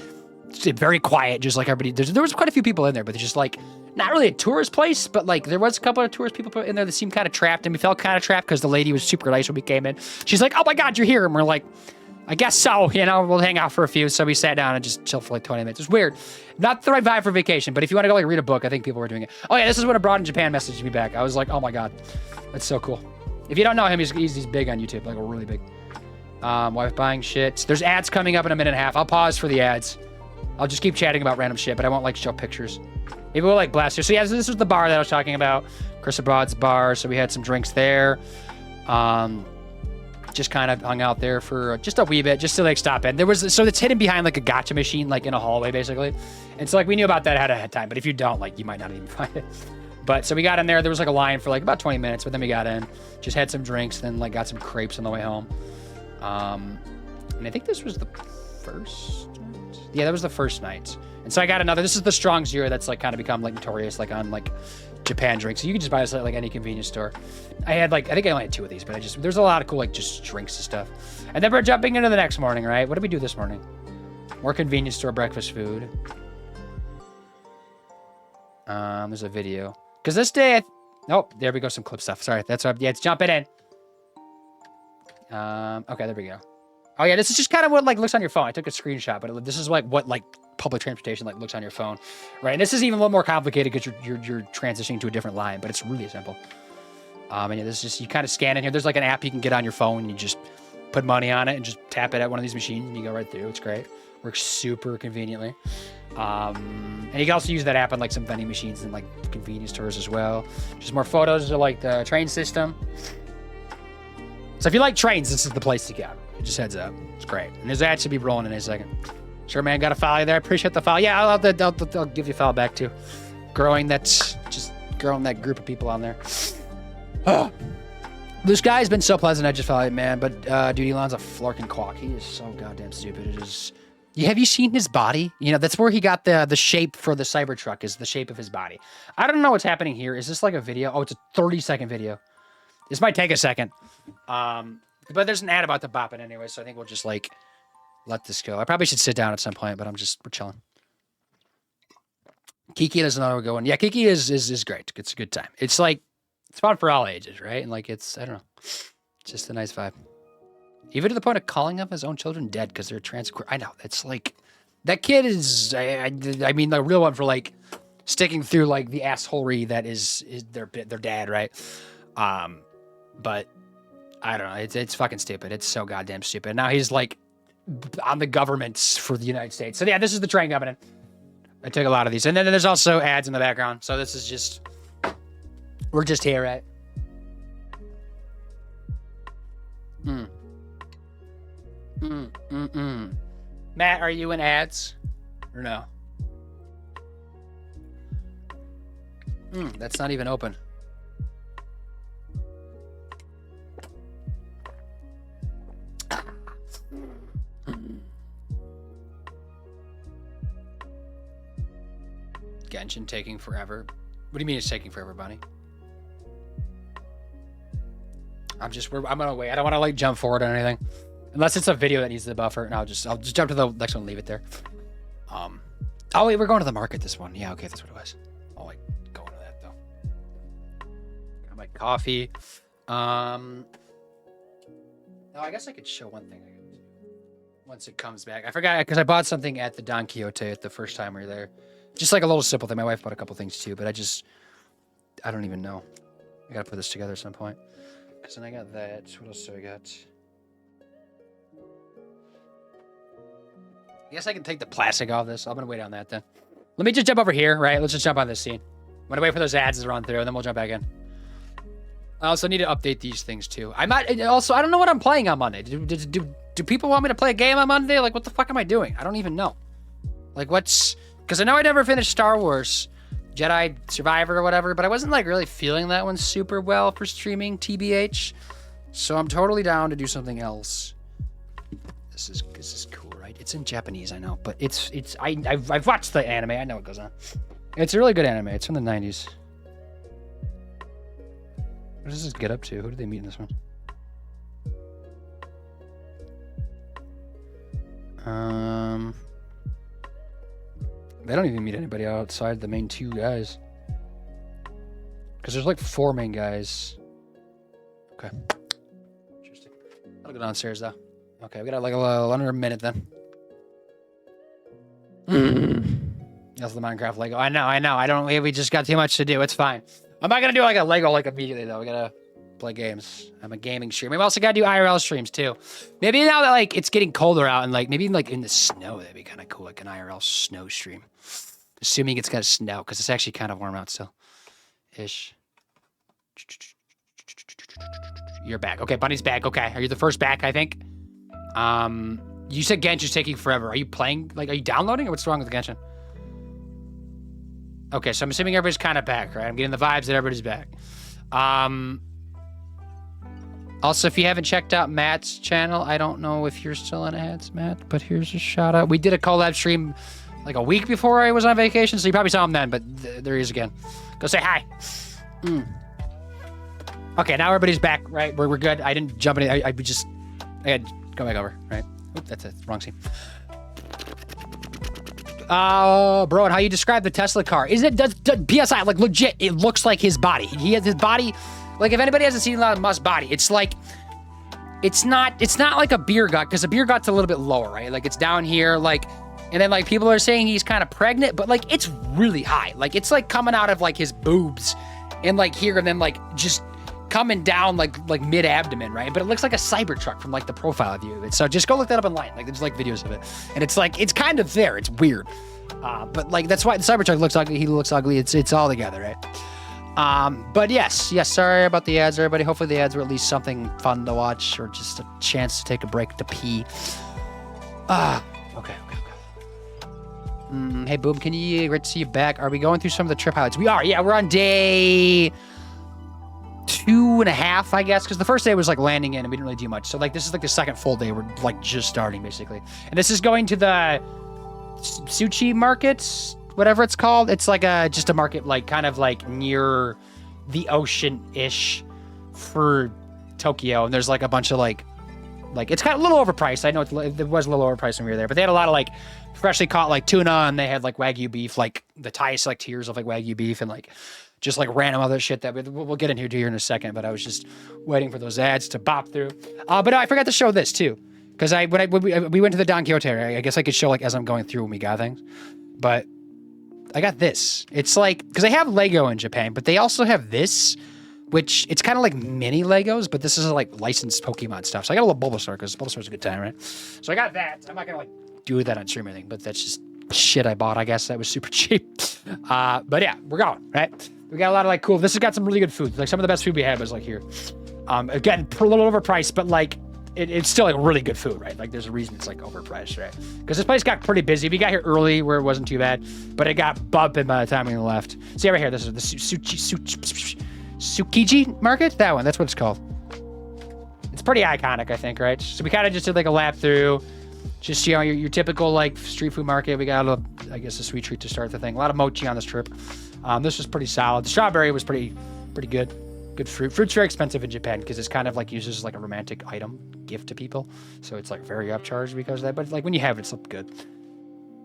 A: very quiet, just, like, everybody, there was quite a few people in there, but they're just, like, not really a tourist place, but, like, there was a couple of tourist people in there that seemed kind of trapped, and we felt kind of trapped because the lady was super nice when we came in. She's like, oh, my God, you're here, and we're like, I guess so, you know, we'll hang out for a few. So we sat down and just chilled for like 20 minutes. It was weird. Not the right vibe for vacation, but if you want to go like read a book, I think people were doing it. Oh yeah, this is when Abroad in Japan messaged me back. I was like, oh my God, that's so cool. If you don't know him, he's big on YouTube, like really big. Wife buying shit. There's ads coming up in a minute and a half. I'll pause for the ads. I'll just keep chatting about random shit, but I won't like show pictures. Maybe we'll like blast you. So yeah, this was the bar that I was talking about. Chris Abroad's bar. So we had some drinks there. Just kind of hung out there for just a wee bit, just to like stop in. So it's hidden behind like a gacha machine, like in a hallway basically. And so like we knew about that ahead of time, but if you don't, like you might not even find it. But so we got in there, there was like a line for like about 20 minutes, but then we got in, just had some drinks, then like got some crepes on the way home. And I think this was the first night. Yeah, that was the first night. And so I got another, this is the Strong Zero that's like kind of become like notorious, like on like Japan drinks. So you can just buy this at like any convenience store. I think I only had 2 of these, but there's a lot of cool like just drinks and stuff. And then we're jumping into the next morning, right? What did we do this morning? More convenience store breakfast food. There's a video. Because this day, oh, there we go, some clip stuff. Sorry, that's what, yeah, it's jumping in. Okay, there we go. Oh yeah, this is just kind of what like looks on your phone. I took a screenshot, but this is like what like public transportation like looks on your phone, right? And this is even a little more complicated because you're transitioning to a different line, but it's really simple. And yeah, this is just, you kind of scan it here. There's like an app you can get on your phone and you just put money on it and just tap it at one of these machines and you go right through. It's great. Works super conveniently. And you can also use that app on like some vending machines and like convenience stores as well. Just more photos of like the train system. So if you like trains, this is the place to go. Just heads up. It's great. And his ad should be rolling in a second. Sure, man. Got a follow there. I appreciate the follow. Yeah, I'll give you a follow back too. Growing that group of people on there. Oh, this guy's been so pleasant. I just followed him, man. But dude, Elon's a florkin' quack. He is so goddamn stupid. It is. Yeah, have you seen his body? You know, that's where he got the shape for the Cybertruck is the shape of his body. I don't know what's happening here. Is this like a video? Oh, it's a 30-second video. This might take a second. But there's an ad about the bopping anyway, so I think we'll just like let this go. I probably should sit down at some point, but we're chilling. Kiki is another good one. Yeah, Kiki is great. It's a good time. It's like, it's fun for all ages, right? And like, it's, I don't know, it's just a nice vibe. Even to the point of calling up his own children dead because they're trans. I know, it's like, that kid is, I mean, the real one for like sticking through like the assholery that is their dad, right? But I don't know, it's fucking stupid. It's so goddamn stupid. Now he's like on the governments for the United States. So yeah, this is the train coming in. I took a lot of these. And then there's also ads in the background. So this is just, we're just here, right? Matt, are you in ads or no? That's not even open. Genshin taking forever. What do you mean it's taking forever, Bunny? I'm gonna wait. I don't want to like jump forward or anything, unless it's a video that needs the buffer. And I'll just jump to the next one and leave it there. Oh wait, we're going to the market this one. Yeah, okay, that's what it was. I'll like go into that though. Got my coffee. No, I guess I could show one thing once it comes back. I forgot because I bought something at the Don Quixote at the first time we were there. Just like a little simple thing. My wife bought a couple things too, but I don't even know. I gotta put this together at some point. Because then I got that. What else do I got? I guess I can take the plastic off this. I'm gonna wait on that then. Let me just jump over here, right? Let's just jump on this scene. I'm gonna wait for those ads to run through, and then we'll jump back in. I also need to update these things too. I don't know what I'm playing on Monday. Do people want me to play a game on Monday? Like, what the fuck am I doing? I don't even know. Like, because I know I never finished Star Wars Jedi Survivor or whatever, but I wasn't like really feeling that one super well for streaming, TBH. So I'm totally down to do something else. This is cool, right? It's in Japanese, I know, but I've watched the anime. I know what goes on. It's a really good anime. It's from the 90s. What does this get up to? Who did they meet in this one? They don't even meet anybody outside the main two guys. Because there's like 4 main guys. Okay. Interesting. I'll go downstairs though. Okay, we got like a little under a minute then. That's the Minecraft Lego. I know. We just got too much to do. It's fine. I'm not gonna do like a Lego like immediately though. We gotta play games. I'm a gaming streamer. We also gotta do IRL streams too. Maybe now that like it's getting colder out and like maybe like in the snow, that'd be kind of cool, like an IRL snow stream. Assuming it's gonna snow because it's actually kind of warm out still, ish. You're back. Okay, Bunny's back. Okay, are you the first back? I think. You said Genshin's taking forever. Are you playing? Like, are you downloading or what's wrong with Genshin? Okay, so I'm assuming everybody's kind of back, right? I'm getting the vibes that everybody's back. Also, if you haven't checked out Matt's channel, I don't know if you're still on ads, Matt, but here's a shout out. We did a collab stream like a week before I was on vacation, so you probably saw him then, but there he is again. Go say hi. Okay, now everybody's back, right? We're good. I didn't jump in. I had to go back over, right? Oop, that's a wrong scene. Bro, and how you describe the Tesla car? Is it does PSI like legit? It looks like his body. He has his body. Like if anybody hasn't seen Elon Musk's body, it's like it's not like a beer gut because a beer gut's a little bit lower, right? Like it's down here, like, and then like people are saying he's kind of pregnant, but like it's really high. Like it's like coming out of like his boobs and like here and then like just coming down like mid abdomen, right? But it looks like a Cybertruck from like the profile view of it. So just go look that up online. Like there's like videos of it, and it's like it's kind of there. It's weird, but like that's why the Cybertruck looks ugly. He looks ugly. It's all together, right? But yes. Sorry about the ads, everybody. Hopefully the ads were at least something fun to watch or just a chance to take a break to pee. Okay. Hey, Boom, great to see you back. Are we going through some of the trip highlights? We are. Yeah, we're on day 2.5, I guess, because the first day was like landing in and we didn't really do much. So like this is like the second full day. We're like just starting basically. And this is going to the sushi markets, whatever it's called. It's like just a market like kind of like near the ocean-ish for Tokyo. And there's like a bunch of like it's kind of a little overpriced. I know it was a little overpriced when we were there, but they had a lot of like freshly caught like tuna and they had like Wagyu beef, like the highest like tiers of like Wagyu beef and like just like random other shit that we'll get into here in a second, but I was just waiting for those ads to bop through. But no, I forgot to show this too, because when we went to the Don Quixote area, I guess I could show like as I'm going through when we got things, but I got this. It's like, because they have Lego in Japan, but they also have this, which it's kind of like mini Legos, but this is like licensed Pokemon stuff. So I got a little Bulbasaur because Bulbasaur's a good time, right? So I got that. I'm not gonna like do that on stream or anything, but that's just shit I bought. I guess that was super cheap. But yeah, we're going, right? We got a lot of like cool. This has got some really good food. Like some of the best food we had was like here. Again, a little overpriced, but like it's still like really good food, right? Like there's a reason it's like overpriced, right? Because this place got pretty busy. We got here early where it wasn't too bad, but it got bumping by the time we left. See right here, this is the Tsukiji market. That one, that's what it's called. It's pretty iconic, I think, right? So we kind of just did like a lap through. Just, you know, your typical like street food market. We got I guess a sweet treat to start the thing. A lot of mochi on this trip. This was pretty solid. The strawberry was pretty good. Good fruit. Fruit's very expensive in Japan because it's kind of like used as like a romantic item gift to people. So it's like very upcharged because of that. But like when you have it, it's good.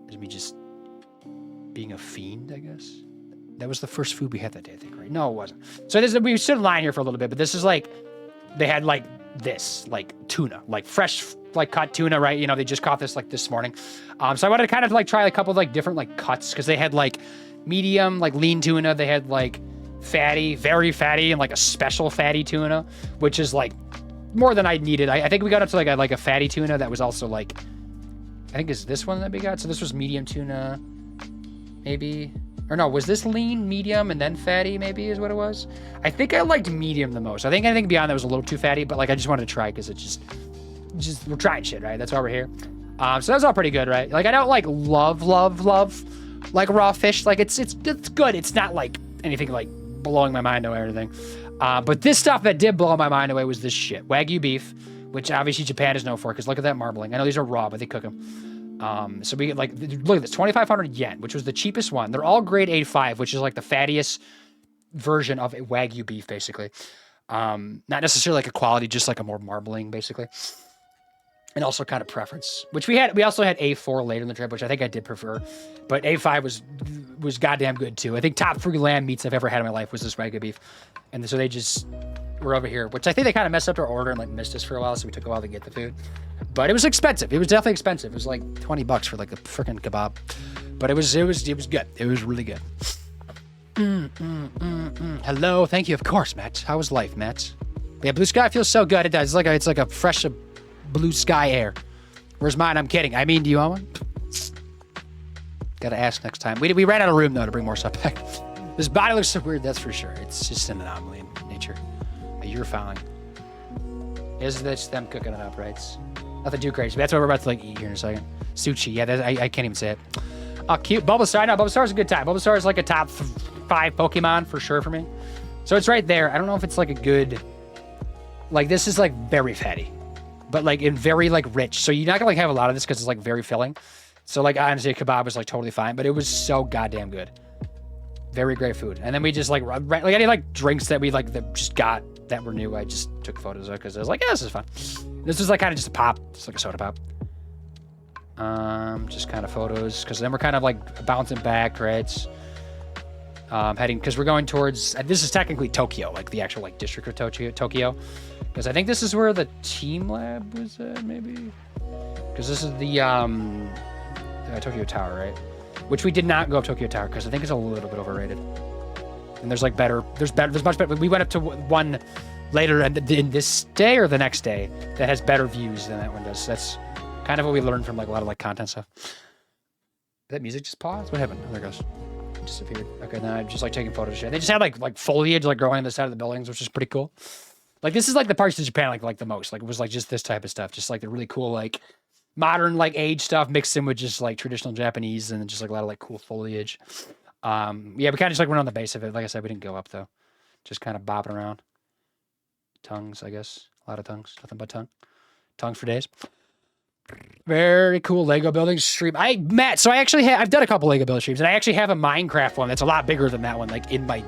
A: It's me just being a fiend, I guess. That was the first food we had that day, I think, right? No, it wasn't. So we stood in line here for a little bit, but this is like, they had like this, like tuna, like fresh, like cut tuna, right? You know, they just caught this like this morning. So I wanted to kind of like try a couple of like different like cuts because they had like medium, like lean tuna. They had like fatty, very fatty, and like a special fatty tuna, which is like more than I needed. I think we got up to like a fatty tuna that was also like, I think is this one that we got. So this was medium tuna, maybe. Or no, was this lean, medium, and then fatty maybe is what it was? I think I liked medium the most. I think anything beyond that was a little too fatty, but like I just wanted to try because it's just we're trying shit, right? That's why we're here. So that's all pretty good, right? Like I don't like love like raw fish. Like it's good. It's not like anything like blowing my mind away or anything. But this stuff that did blow my mind away was this shit. Wagyu beef, which obviously Japan is known for because look at that marbling. I know these are raw, but they cook them. So we get like, look at this, 2,500 yen, which was the cheapest one. They're all grade A5, which is like the fattiest version of a Wagyu beef, basically. Not necessarily like a quality, just like a more marbling, basically. And also kind of preference, which we also had A4 later in the trip, which I think I did prefer, but A5 was goddamn good too. I think top 3 lamb meats I've ever had in my life was this Wagyu beef. And so they just were over here, which I think they kind of messed up our order and like missed us for a while. So we took a while to get the food. But it was expensive. It was definitely expensive. It was like $20 for like a freaking kebab. But it was good. It was really good. Hello. Thank you. Of course, Matt. How was life, Matt? Yeah, blue sky feels so good. It does. It's like a fresh blue sky air. Where's mine? I'm kidding. I mean, do you want one? Gotta ask next time. We ran out of room though to bring more stuff back. This body looks so weird, that's for sure. It's just an anomaly in nature. You're fouling. Is this them cooking it up, right? Nothing too crazy. That's what we're about to like eat here in a second. Sushi. Yeah, I can't even say it. Oh, cute. Bulbasaur. No, Bulbasaur's a good time. Bulbasaur is like a top 5 Pokemon for sure for me. So it's right there. I don't know if it's like a good... Like, this is like very fatty. But like, in very like rich. So you're not gonna like have a lot of this because it's like very filling. So like, honestly, a kebab was like totally fine. But it was so goddamn good. Very great food. And then we just like any like drinks that we like that just got that were new. I just took photos of because I was like, yeah, this is fun. This was like kind of just a pop, just like a soda pop. Just kind of photos because then we're kind of like bouncing back, right? Heading because we're going towards. This is technically Tokyo, like the actual like district of Tokyo, because I think this is where the team lab was at, maybe. Because this is the Tokyo Tower, right? Which we did not go up Tokyo Tower because I think it's a little bit overrated. And there's like there's much better. We went up to one later in this day or the next day that has better views than that one does. That's kind of what we learned from like a lot of like content stuff. Did that music just pause? What happened? Oh, there it goes. It disappeared. Okay, now I'm just like taking photos of shit. They just had like foliage like growing on the side of the buildings, which is pretty cool. Like this is like the parts of Japan like the most. Like it was like just this type of stuff, just like the really cool like modern like age stuff mixed in with just like traditional Japanese and just like a lot of like cool foliage. Yeah, we kind of just like went on the base of it. Like I said, we didn't go up though. Just kind of bopping around. Tongues, I guess. A lot of tongues. Nothing but tongue. Tongues for days. Very cool Lego building stream. So I actually I've done a couple Lego building streams and I actually have a Minecraft one that's a lot bigger than that one, like in my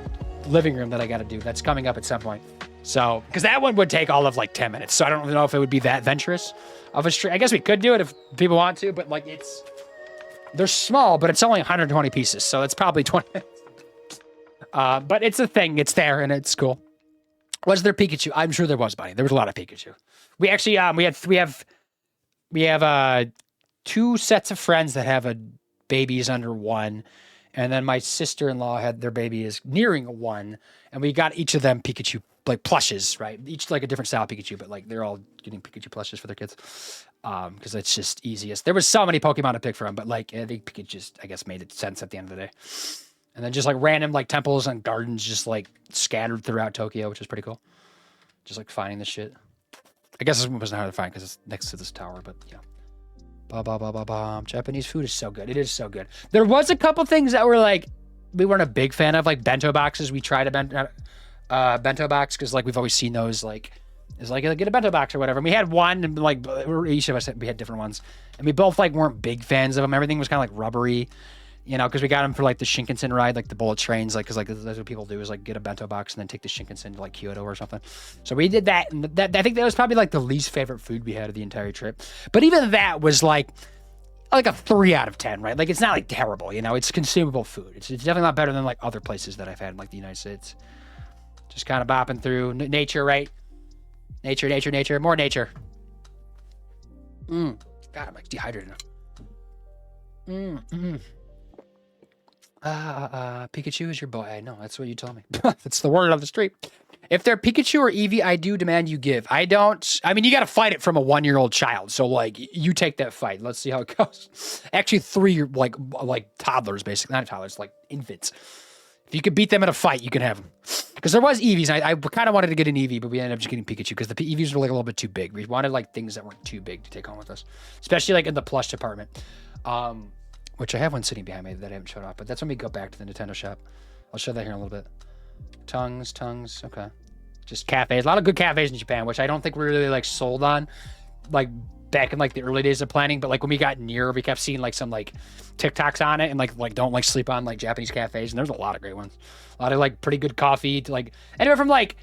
A: living room that I got to do. That's coming up at some point. So, because that one would take all of like 10 minutes. So I don't know if it would be that venturous of a stream. I guess we could do it if people want to, but like they're small, but it's only 120 pieces. So it's probably 20 minutes. But it's a thing. It's there and it's cool. Was there Pikachu? I'm sure there was, buddy. There was a lot of Pikachu. We actually, we have 2 sets of friends that have babies under 1. And then my sister-in-law had their baby is nearing 1. And we got each of them Pikachu, like plushes, right? Each like a different style of Pikachu, but like they're all getting Pikachu plushes for their kids. Because it's just easiest. There was so many Pokemon to pick from, but like I think Pikachu just, I guess, made it sense at the end of the day. And then just like random like temples and gardens just like scattered throughout Tokyo, which is pretty cool. Just like finding this shit. I guess this one wasn't hard to find because it's next to this tower, but yeah. Japanese food is so good. It is so good. There was a couple things that were like, we weren't a big fan of, like bento boxes. We tried a bento box because like we've always seen those like, it's like get a bento box or whatever. And we had one and like each of us, we had different ones. And we both like weren't big fans of them. Everything was kind of like rubbery. You know, because we got them for like the Shinkansen ride, like the bullet trains, like because like that's what people do is like get a bento box and then take the Shinkansen to like Kyoto or something. So we did that, and I think that was probably like the least favorite food we had of the entire trip. But even that was like a 3 out of 10, right? Like it's not like terrible, you know. It's consumable food. It's definitely not better than like other places that I've had in like the United States. Just kind of bopping through nature, right? Nature, nature, nature. More nature. God, I'm like dehydrated now. Pikachu is your boy. I know, that's what you told me. That's the word of the street. If they're Pikachu or Eevee, I do demand you give. I mean, you got to fight it from a 1-year-old child. So, like, you take that fight. Let's see how it goes. Actually, 3 like toddlers, basically. Not toddlers, like infants. If you could beat them in a fight, you can have them. Because there was Eevees. And I kind of wanted to get an Eevee, but we ended up just getting Pikachu because the Eevees were like a little bit too big. We wanted like things that weren't too big to take home with us, especially like in the plush department. Which I have one sitting behind me that I haven't showed off, but that's when we go back to the Nintendo shop. I'll show that here in a little bit. Tongues, okay. Just cafes. A lot of good cafes in Japan, which I don't think we're really like sold on, like back in like the early days of planning. But like when we got near, we kept seeing like some like TikToks on it and like don't like sleep on like Japanese cafes. And there's a lot of great ones. A lot of like pretty good coffee to like anywhere from like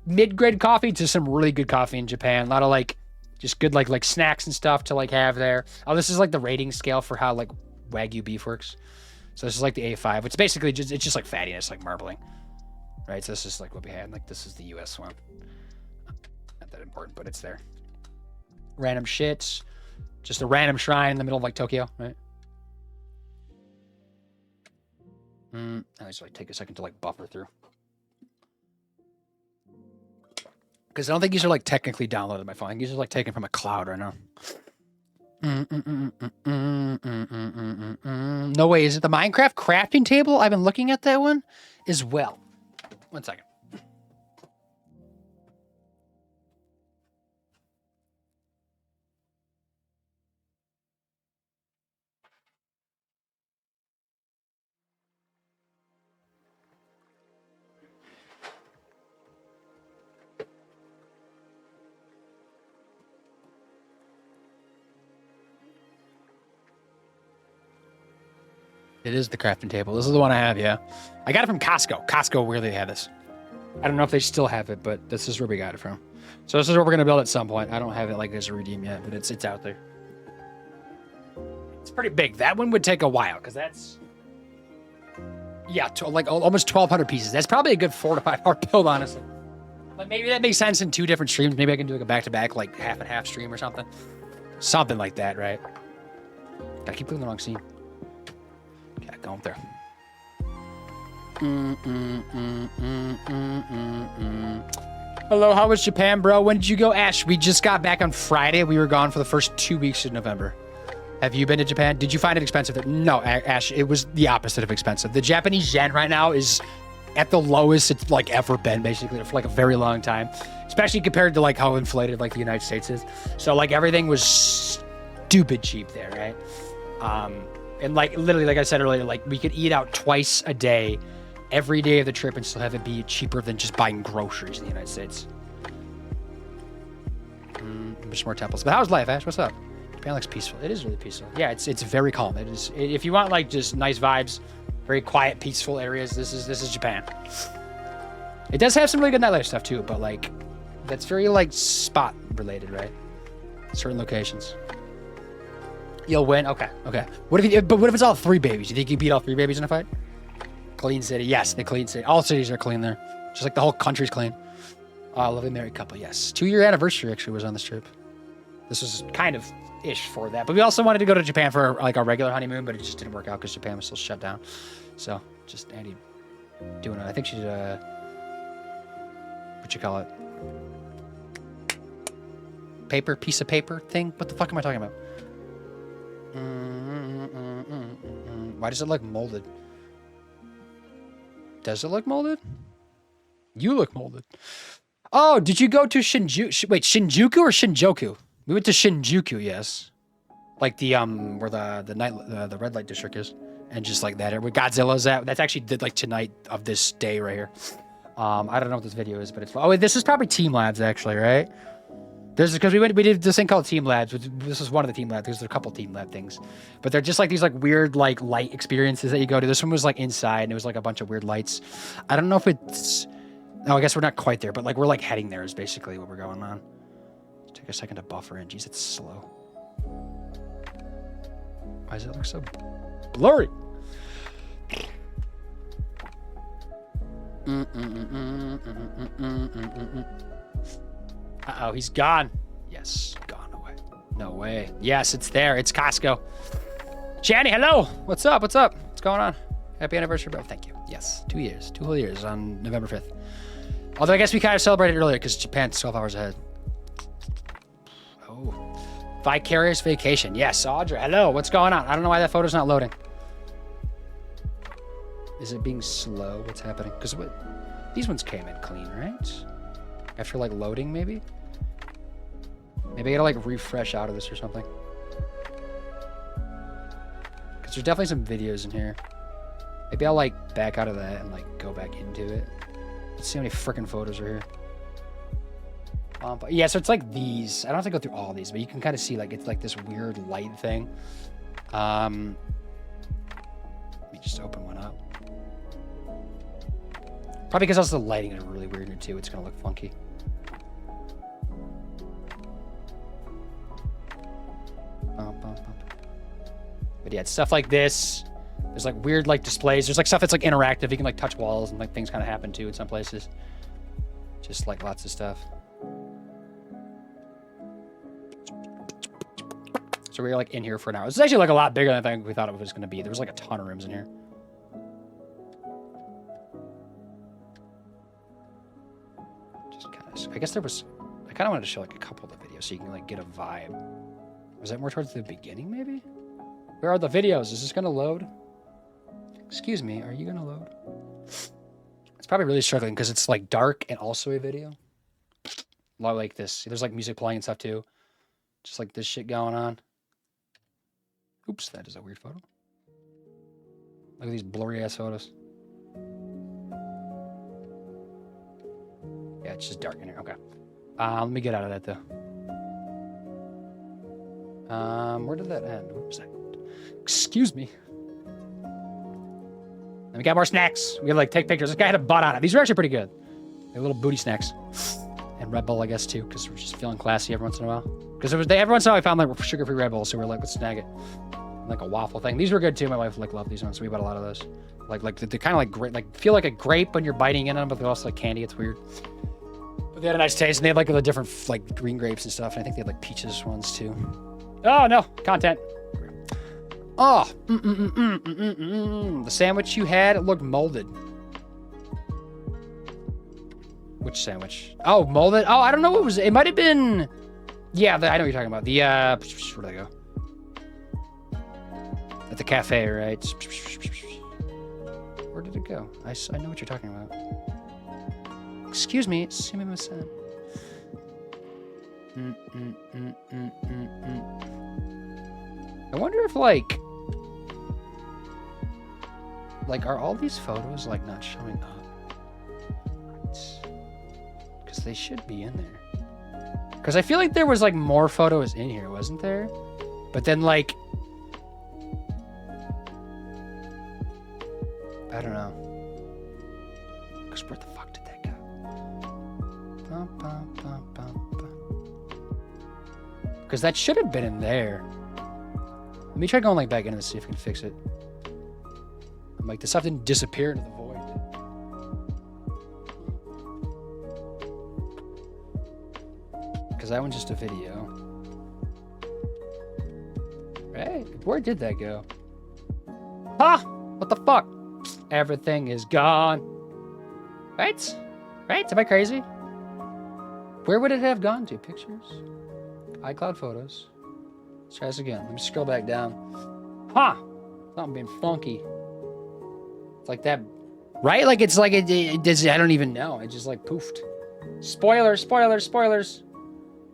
A: mid-grade coffee to some really good coffee in Japan. A lot of like just good like snacks and stuff to like have there. Oh, this is like the rating scale for how like Wagyu beef works. So this is like the A5, which basically it's just like fattiness, like marbling. Right, so this is like what we had. Like this is the US one. Not that important, but it's there. Random shits. Just a random shrine in the middle of like Tokyo, right? I just like take a second to like buffer through. Because I don't think these are like technically downloaded on my phone. I think these are like taken from a cloud right now. No way. Is it the Minecraft crafting table? I've been looking at that one as well. 1 second. It is the crafting table. This is the one I have, yeah. I got it from Costco. Costco weirdly had this. I don't know if they still have it, but this is where we got it from. So this is what we're gonna build at some point. I don't have it like as a redeem yet, but it's out there. It's pretty big. That one would take a while because that's like almost 1,200 pieces. That's probably a good 4 to 5 hour build, honestly. Like maybe that makes sense in 2 different streams. Maybe I can do like a back-to-back, like half and half stream or something. Something like that, right? I keep clicking the wrong scene. Okay, go up there. Hello, how was Japan, bro? When did you go? Ash, we just got back on Friday. We were gone for the first 2 weeks of November. Have you been to Japan? Did you find it expensive there? No, Ash, it was the opposite of expensive. The Japanese yen right now is at the lowest it's like ever been, basically, for like a very long time, especially compared to like how inflated like the United States is. So like everything was stupid cheap there, right? And like literally, like I said earlier, like we could eat out twice a day, every day of the trip, and still have it be cheaper than just buying groceries in the United States. Much more temples. But how's life, Ash? What's up? Japan looks peaceful. It is really peaceful. Yeah, it's very calm. It is. If you want like just nice vibes, very quiet, peaceful areas, this is Japan. It does have some really good nightlife stuff too, but like that's very like spot related, right? Certain locations. You'll win. Okay. What if it's all 3 babies? You think you beat all 3 babies in a fight? Clean city. Yes, the clean city. All cities are clean there. Just like the whole country's clean. Lovely married couple. Yes. 2-year anniversary actually was on this trip. This was kind of ish for that. But we also wanted to go to Japan for like our regular honeymoon, but it just didn't work out because Japan was still shut down. So just Andy doing it. I think she's what you call it? Piece of paper thing? What the fuck am I talking about? Why does it look molded? Does it look molded? You look molded. Oh, did you go to Shinjuku? Wait, Shinjuku or Shinjuku? We went to Shinjuku, yes. Like the where the red light district is, and just like that, where Godzilla's at. That's actually like tonight of this day right here. I don't know what this video is, but it's. Oh, wait, this is probably Team Labs actually, right? This is because we did this thing called Team Labs. This is one of the Team Labs. There's a couple Team Lab things, but they're just like these like weird like light experiences that you go to. This one was like inside, and it was like a bunch of weird lights. I don't know if it's. No, I guess we're not quite there, but like we're like heading there is basically what we're going on. Take a second to buffer in. Jeez, it's slow. Why does it look so blurry? Uh-oh, he's gone. Yes, gone away. No way. Yes, it's there. It's Costco. Channy, hello. What's up? What's up? What's going on? Happy anniversary, bro. Thank you. Yes, 2 years. 2 whole years on November 5th. Although I guess we kind of celebrated earlier because Japan's 12 hours ahead. Oh. Vicarious vacation. Yes, Audra. Hello. What's going on? I don't know why that photo's not loading. Is it being slow? What's happening? Because these ones came in clean, right? After like loading, maybe? Maybe I gotta like refresh out of this or something. Because there's definitely some videos in here. Maybe I'll like back out of that and like go back into it. Let's see how many freaking photos are here. Yeah, so it's like these. I don't have to go through all these, but you can kind of see like it's like this weird light thing. Let me just open one up. Probably because also the lighting is really weird here too. It's gonna look funky. But yeah, it's stuff like this. There's like weird like displays. There's like stuff that's like interactive. You can like touch walls and like things kind of happen too in some places. Just like lots of stuff. So we were like in here for an hour. This is actually like a lot bigger than I think we thought it was going to be. There was like a ton of rooms in here. Just kind of, I guess there was, I kind of wanted to show like a couple of the videos so you can like get a vibe. Was that more towards the beginning maybe? Where are the videos? Is this going to load? Excuse me, are you going to load? It's probably really struggling because it's like dark and also a video. A lot like this. There's like music playing and stuff too. Just like this shit going on. Oops, that is a weird photo. Look at these blurry ass photos. Yeah, it's just dark in here. Okay. Let me get out of that though. Where did that end? What was that? Excuse me. And we got more snacks. We gotta like take pictures. This guy had a butt on it. These are actually pretty good. They're little booty snacks. And Red Bull, I guess, too, because we're just feeling classy every once in a while. Because every once in a while I found like sugar-free Red Bull, so we're like, let's snag it. Like a waffle thing. These were good too. My wife like loved these ones, so we bought a lot of those. Like they're kind of like great, like feel like a grape when you're biting in them, but they're also like candy. It's weird. But they had a nice taste, and they had like the different like green grapes and stuff. And I think they had like peaches ones too. Oh no, content. Oh, the sandwich you had, it looked molded. Which sandwich? Oh, molded. Oh, I don't know what was. It might have been. Yeah, I know what you're talking about. The where did I go? At the cafe, right? Where did it go? I know what you're talking about. Excuse me, sumimasen. I wonder if like are all these photos like not showing up? Because they should be in there. Because I feel like there was like more photos in here, wasn't there? But then like, I don't know. Because where the fuck did that go? Because that should have been in there. Let me try going like back into this, see if we can fix it. I'm like, this stuff didn't disappear into the void. Because that one's just a video. Right? Where did that go? Huh? What the fuck? Everything is gone. Right? Right? Am I crazy? Where would it have gone to? Pictures? iCloud photos. Let's try this again. Let me scroll back down. Huh? Something being funky. It's like that. Right? Like it's like it does. I don't even know. It just like poofed. Spoilers, spoilers, spoilers.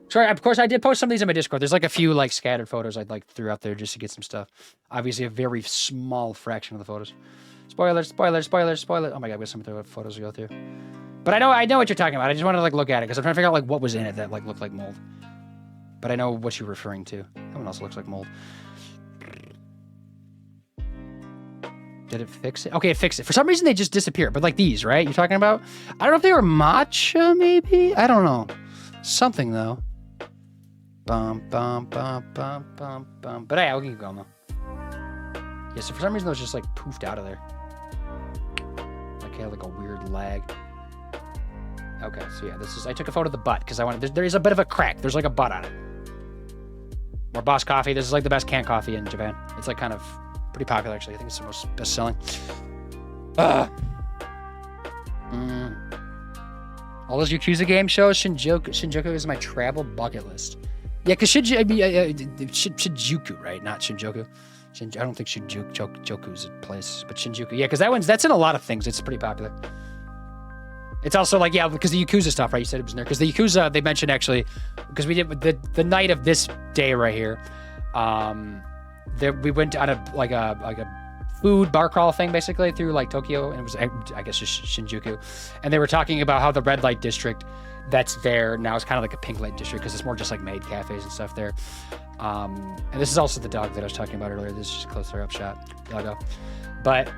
A: Sorry, of course I did post some of these in my Discord. There's like a few like scattered photos I'd like threw out there just to get some stuff. Obviously a very small fraction of the photos. Spoilers, spoilers, spoilers, spoilers. Oh my god, we have some other photos to go through. But I know what you're talking about. I just wanted to like look at it because I'm trying to figure out like what was in it that like looked like mold. But I know what you're referring to. That one also looks like mold. Did it fix it? Okay, it fixed it. For some reason they just disappeared. But like these, right? You're talking about? I don't know if they were matcha, maybe? I don't know. Something though. Bum, bum, bum, bum, bum, bum. But yeah, we can keep going though. Yeah, so for some reason those just like poofed out of there. Like had like a weird lag. Okay, so yeah, this is. I took a photo of the butt because I wanted. There is a bit of a crack. There's like a butt on it. More Boss coffee. This is like the best canned coffee in Japan. It's like kind of pretty popular actually. I think it's the most best selling. All those Yakuza game shows. Shinjuku is my travel bucket list. Yeah, because Shinjuku, right? Not Shinjuku. I don't think Shinjuku is a place, but Shinjuku. Yeah, because that's in a lot of things. It's pretty popular. It's also like, yeah, because the Yakuza stuff, right? You said it was in there. Because the Yakuza, they mentioned actually, because we did the night of this day right here, we went on a food bar crawl thing basically through like Tokyo, and it was, I guess, just Shinjuku. And they were talking about how the red light district that's there now is kind of like a pink light district because it's more just like maid cafes and stuff there. And this is also the dog that I was talking about earlier. This is just a closer up shot. Doggo. But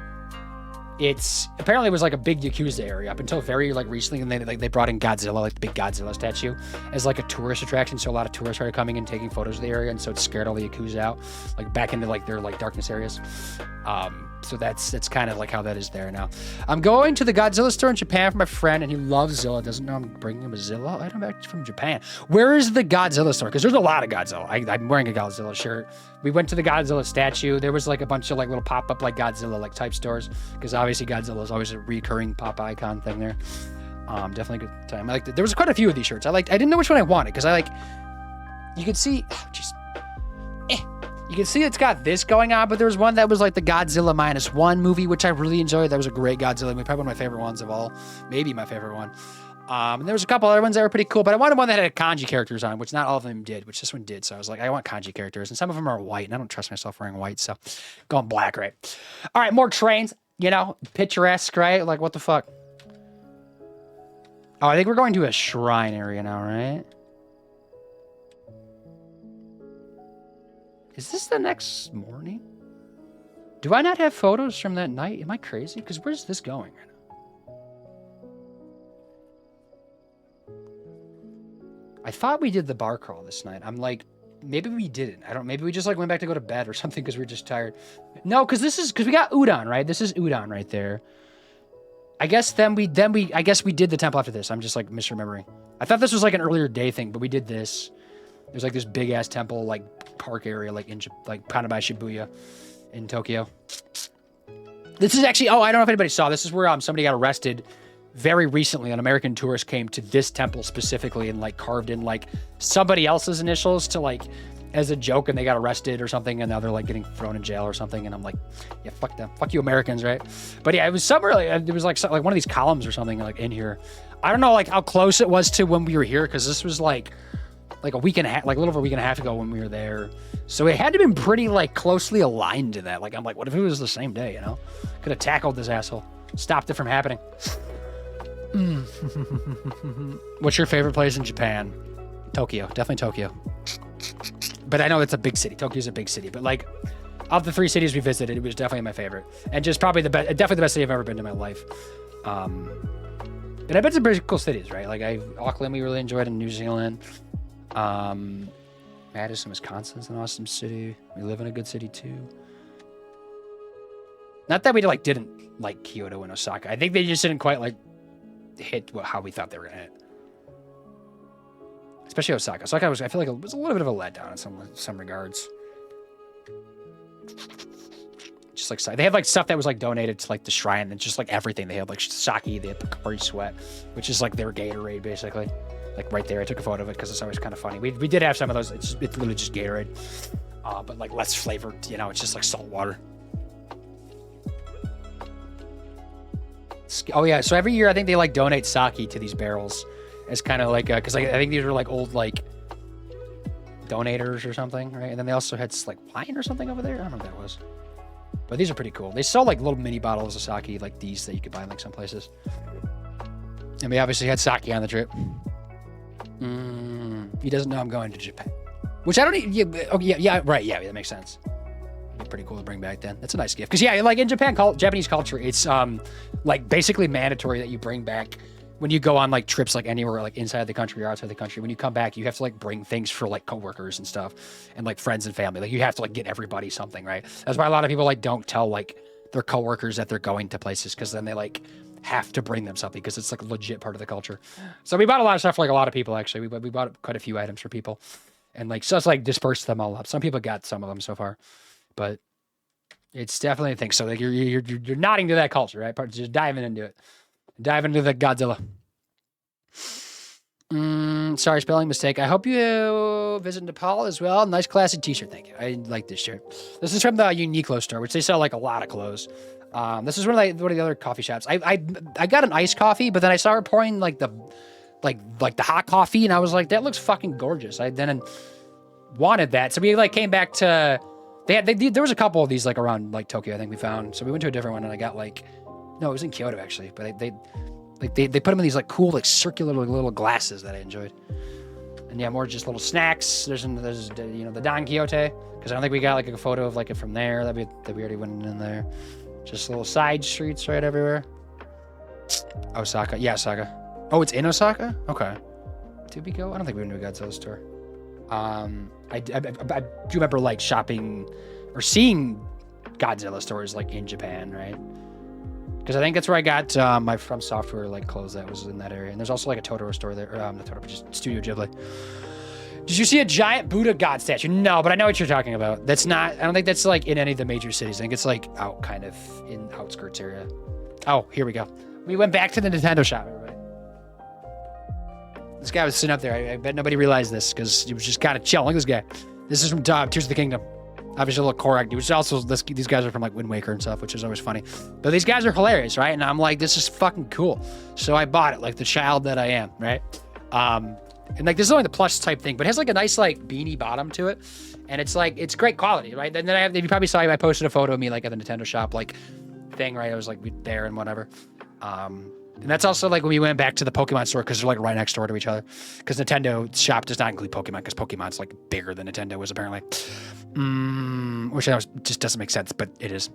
A: it's apparently it was like a big Yakuza area up until very like recently, and they brought in Godzilla, like the big Godzilla statue, as like a tourist attraction. So a lot of tourists started coming and taking photos of the area, and so it scared all the Yakuza out, like back into like their like darkness areas. So that's kind of like how that is there now. I'm going to the Godzilla store in Japan for my friend, and he loves Zilla. Doesn't know I'm bringing him a Zilla item back from Japan. Where is the Godzilla store? Because there's a lot of Godzilla. I'm wearing a Godzilla shirt. We went to the Godzilla statue. There was like a bunch of like little pop-up like Godzilla like type stores, because obviously Godzilla is always a recurring pop icon thing there. Definitely a good time. I liked it. There was quite a few of these shirts. I didn't know which one I wanted because you could see, you can see it's got this going on, but there was one that was like the Godzilla -1 movie, which I really enjoyed. That was a great Godzilla movie, probably one of my favorite ones of all, maybe my favorite one. And there was a couple other ones that were pretty cool, but I wanted one that had kanji characters on, which not all of them did, which this one did. So I was like, I want kanji characters, and some of them are white, and I don't trust myself wearing white, so going black, right? All right, more trains, picturesque, right? Like, what the fuck? Oh, I think we're going to a shrine area now, right? Is this the next morning? Do I not have photos from that night? Am I crazy? Because where's this going right now? I thought we did the bar crawl this night. I'm like, maybe we didn't. Maybe we just like went back to go to bed or something because we were just tired. No, because we got udon, right? This is udon right there. I guess we did the temple after this. I'm just like misremembering. I thought this was like an earlier day thing, but we did this. There's like this big ass temple, like park area, like kind of by Shibuya in Tokyo. This is actually, I don't know if anybody saw, this is where somebody got arrested very recently. An American tourist came to this temple specifically and like carved in like somebody else's initials to like as a joke, and they got arrested or something, and now they're like getting thrown in jail or something. And I'm like, yeah, fuck them, fuck you Americans, right? But yeah, it was somewhere like it was like one of these columns or something like in here. I don't know like how close it was to when we were here, because this was like a week and a half, like a little over a week and a half ago when we were there. So it had to have been pretty like closely aligned to that. Like, I'm like, what if it was the same day, Could have tackled this asshole. Stopped it from happening. What's your favorite place in Japan? Tokyo. Definitely Tokyo. But I know it's a big city. Tokyo's a big city. But like, of the 3 cities we visited, it was definitely my favorite. And just probably definitely the best city I've ever been to in my life. And I've been to pretty cool cities, right? Like Auckland we really enjoyed, in New Zealand. Madison, Wisconsin's an awesome city. We live in a good city too. Not that we didn't like Kyoto and Osaka. I think they just didn't quite like hit how we thought they were gonna hit. Especially Osaka. Osaka I feel like it was a little bit of a letdown in some regards. Just like they had like stuff that was like donated to like the shrine, and just like everything. They had like sake, they had Pocari Sweat, which is like their Gatorade basically. Like right there, I took a photo of it because it's always kind of funny. We did have some of those. It's literally just Gatorade, but like less flavored. It's just like salt water. Oh yeah, so every year I think they like donate sake to these barrels as kind of like because I think these were like old like donators or something, right? And then they also had like wine or something over there. I don't know what that was, but these are pretty cool. They sell like little mini bottles of sake like these that you could buy in like some places. And we obviously had sake on the trip. He doesn't know I'm going to Japan, which I don't even, right. Yeah, that makes sense. It'd be pretty cool to bring back then. That's a nice gift. Because yeah, like in Japanese culture, it's like basically mandatory that you bring back when you go on like trips like anywhere like inside the country or outside the country. When you come back, you have to like bring things for like coworkers and stuff and like friends and family. Like you have to like get everybody something, right? That's why a lot of people like don't tell like their coworkers that they're going to places, because then they like have to bring them something because it's like a legit part of the culture. So we bought a lot of stuff for like a lot of people actually. We bought quite a few items for people, and like so it's like dispersed them all up. Some people got some of them so far, but it's definitely a thing. So like you're nodding to that culture, right? Just diving into it, dive into the Godzilla. Sorry, spelling mistake. I hope you visit Nepal as well. Nice classic t-shirt. Thank you. I like this shirt. This is from the Uniqlo store, which they sell like a lot of clothes. This is one of the other coffee shops. I got an iced coffee, but then I saw her pouring like the hot coffee, and I was like, that looks fucking gorgeous. I then wanted that, so we like came back to. There was a couple of these like around like Tokyo, I think we found. So we went to a different one, and I got like, no, it was in Kyoto actually, but they put them in these like cool like circular little glasses that I enjoyed. And yeah, more just little snacks. There's the Don Quixote, because I don't think we got like a photo of like it from there that we already went in there. Just little side streets right everywhere. Osaka, yeah, Osaka. Oh, it's in Osaka. Okay. Did we go? I don't think we went to a Godzilla store. I do remember like shopping or seeing Godzilla stores like in Japan, right? Because I think that's where I got my From Software like clothes that was in that area. And there's also like a Totoro store there, not Totoro, but just Studio Ghibli. Did you see a giant Buddha god statue? No, but I know what you're talking about. That's not, I don't think that's like in any of the major cities. I think it's like out kind of in outskirts area. Oh, here we go. We went back to the Nintendo shop, everybody. This guy was sitting up there. I bet nobody realized this because he was just kind of chilling. Look at this guy. This is from Tears of the Kingdom. Obviously a little Korok, which also, these guys are from like Wind Waker and stuff, which is always funny. But these guys are hilarious, right? And I'm like, this is fucking cool. So I bought it like the child that I am, right? And like this is only the plush type thing, but it has like a nice like beanie bottom to it. And it's like, it's great quality, right? And then you probably saw I posted a photo of me like at the Nintendo shop like thing, right? I was like there and whatever. And that's also like when we went back to the Pokemon store because they're like right next door to each other. Because Nintendo shop does not include Pokemon because Pokemon's like bigger than Nintendo was apparently. Which I know just doesn't make sense, but it is.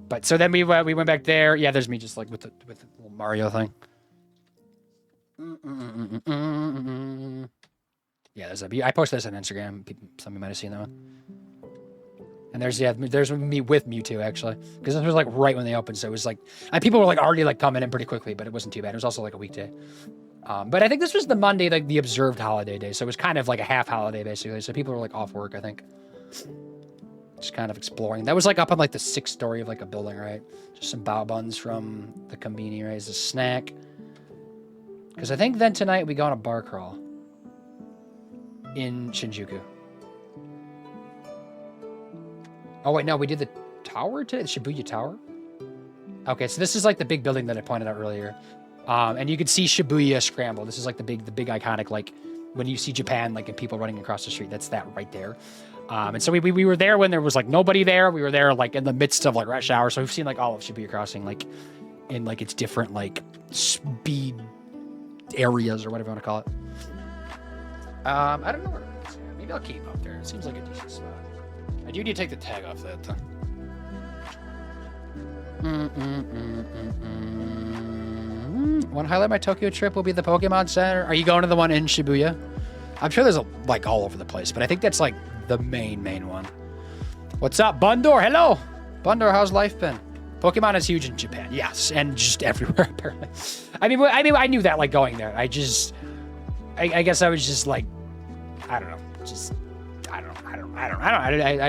A: But so then we went back there. Yeah, there's me just like with the little Mario thing. Yeah, I posted this on Instagram. Some of you might have seen that one. And there's me with Mewtwo actually, because this was like right when they opened, so it was like, and people were like already like coming in pretty quickly, but it wasn't too bad. It was also like a weekday. But I think this was the Monday, like the observed holiday day, so it was kind of like a half holiday basically. So people were like off work, I think, just kind of exploring. That was like up on like the 6th story of like a building, right? Just some bao buns from the Kombini, right? As a snack. Because I think then tonight we go on a bar crawl in Shinjuku. Oh, wait, no, we did the tower today? The Shibuya Tower? Okay, so this is like the big building that I pointed out earlier. And you could see Shibuya Scramble. This is like the big iconic, like when you see Japan, like and people running across the street, that's that right there. And so we were there when there was like nobody there. We were there like in the midst of like rush hour. So we've seen like all of Shibuya Crossing, like in like its different like speed areas or whatever you want to call it. I don't know where it is. Maybe I'll keep up there. It seems like a decent spot. I do need to take the tag off that though. One highlight of my Tokyo trip will be the Pokemon Center. Are you going to the one in Shibuya? I'm sure there's like all over the place, but I think that's like the main one. What's up, Bundor? Hello, Bundor. How's life been? Pokemon is huge in Japan, yes, and just everywhere apparently. I mean, I knew that like going there. I guess I was just like, I don't know, just. I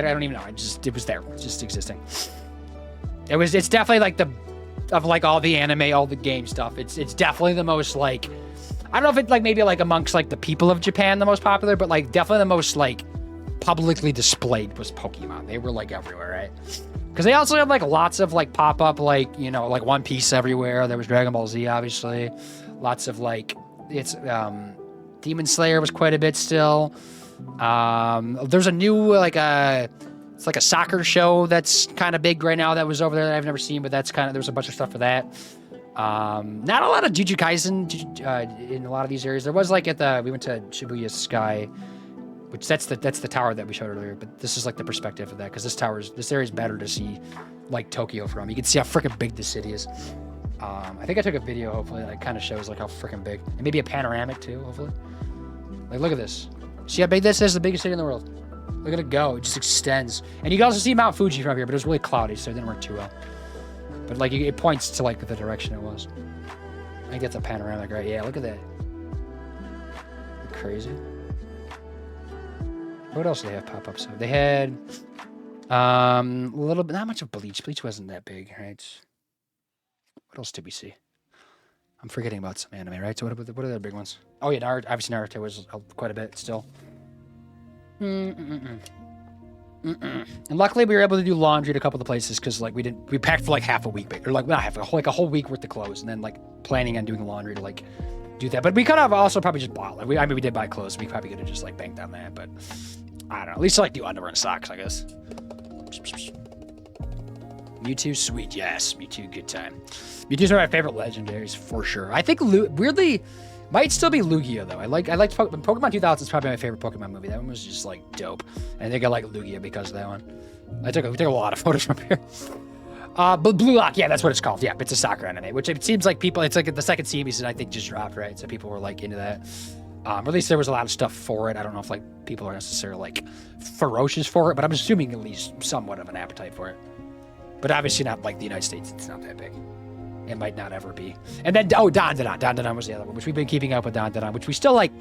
A: don't even know. It was there, just existing. It's definitely like of like all the anime, all the game stuff. It's definitely the most like, I don't know if it's like maybe like amongst like the people of Japan, the most popular, but like definitely the most like publicly displayed was Pokemon. They were like everywhere, right? Because they also have like lots of like pop-up, like, you know, like One Piece everywhere. There was Dragon Ball Z, obviously. Lots of like, it's Demon Slayer was quite a bit still. There's a new it's like a soccer show that's kind of big right now that was over there that I've never seen, but that's kind of, there's a bunch of stuff for that. Not a lot of Jujutsu Kaisen in a lot of these areas. There was like we went to Shibuya Sky, which that's the tower that we showed earlier, but this is like the perspective of that, because this area is better to see like Tokyo from. You can see how freaking big the city is. I think I took a video hopefully that kind of shows like how freaking big, and maybe a panoramic too, hopefully. Like look at this. See how big this is? The biggest city in the world. Look at it go. It just extends. And you can also see Mount Fuji from here, but it was really cloudy, so it didn't work too well. But like it points to like the direction it was. I think that's a panoramic, right? Yeah, look at that. Crazy. What else do they have pop-ups of? They had a little bit, not much of Bleach. Bleach wasn't that big, right? What else did we see? I'm forgetting about some anime, right? So what are the big ones? Oh yeah, Naruto, obviously Naruto was quite a bit still. And luckily we were able to do laundry at a couple of places because like we packed for like half a week, or like not half, like a whole week worth of clothes, and then like planning on doing laundry to like do that. But we could have also probably just bought, like we did buy clothes. We probably could have just like banked on that, but I don't know. At least like do underwear and socks, I guess. Mewtwo, sweet, yes. Mewtwo, good time. Mewtwo's one of my favorite legendaries for sure. I think weirdly might still be Lugia though. I like Pokemon 2000 is probably my favorite Pokemon movie. That one was just like dope. And I think I like Lugia because of that one. We took a lot of photos from here. But Blue Lock, yeah, that's what it's called. Yeah, it's a soccer anime, which it seems like people, it's like the second season I think just dropped, right? So people were like into that. Or at least there was a lot of stuff for it. I don't know if like people are necessarily like ferocious for it, but I'm assuming at least somewhat of an appetite for it. But obviously not like the United States. It's not that big. It might not ever be. And then, Dandadan. Dandadan was the other one, which we've been keeping up with Dandadan, which we still like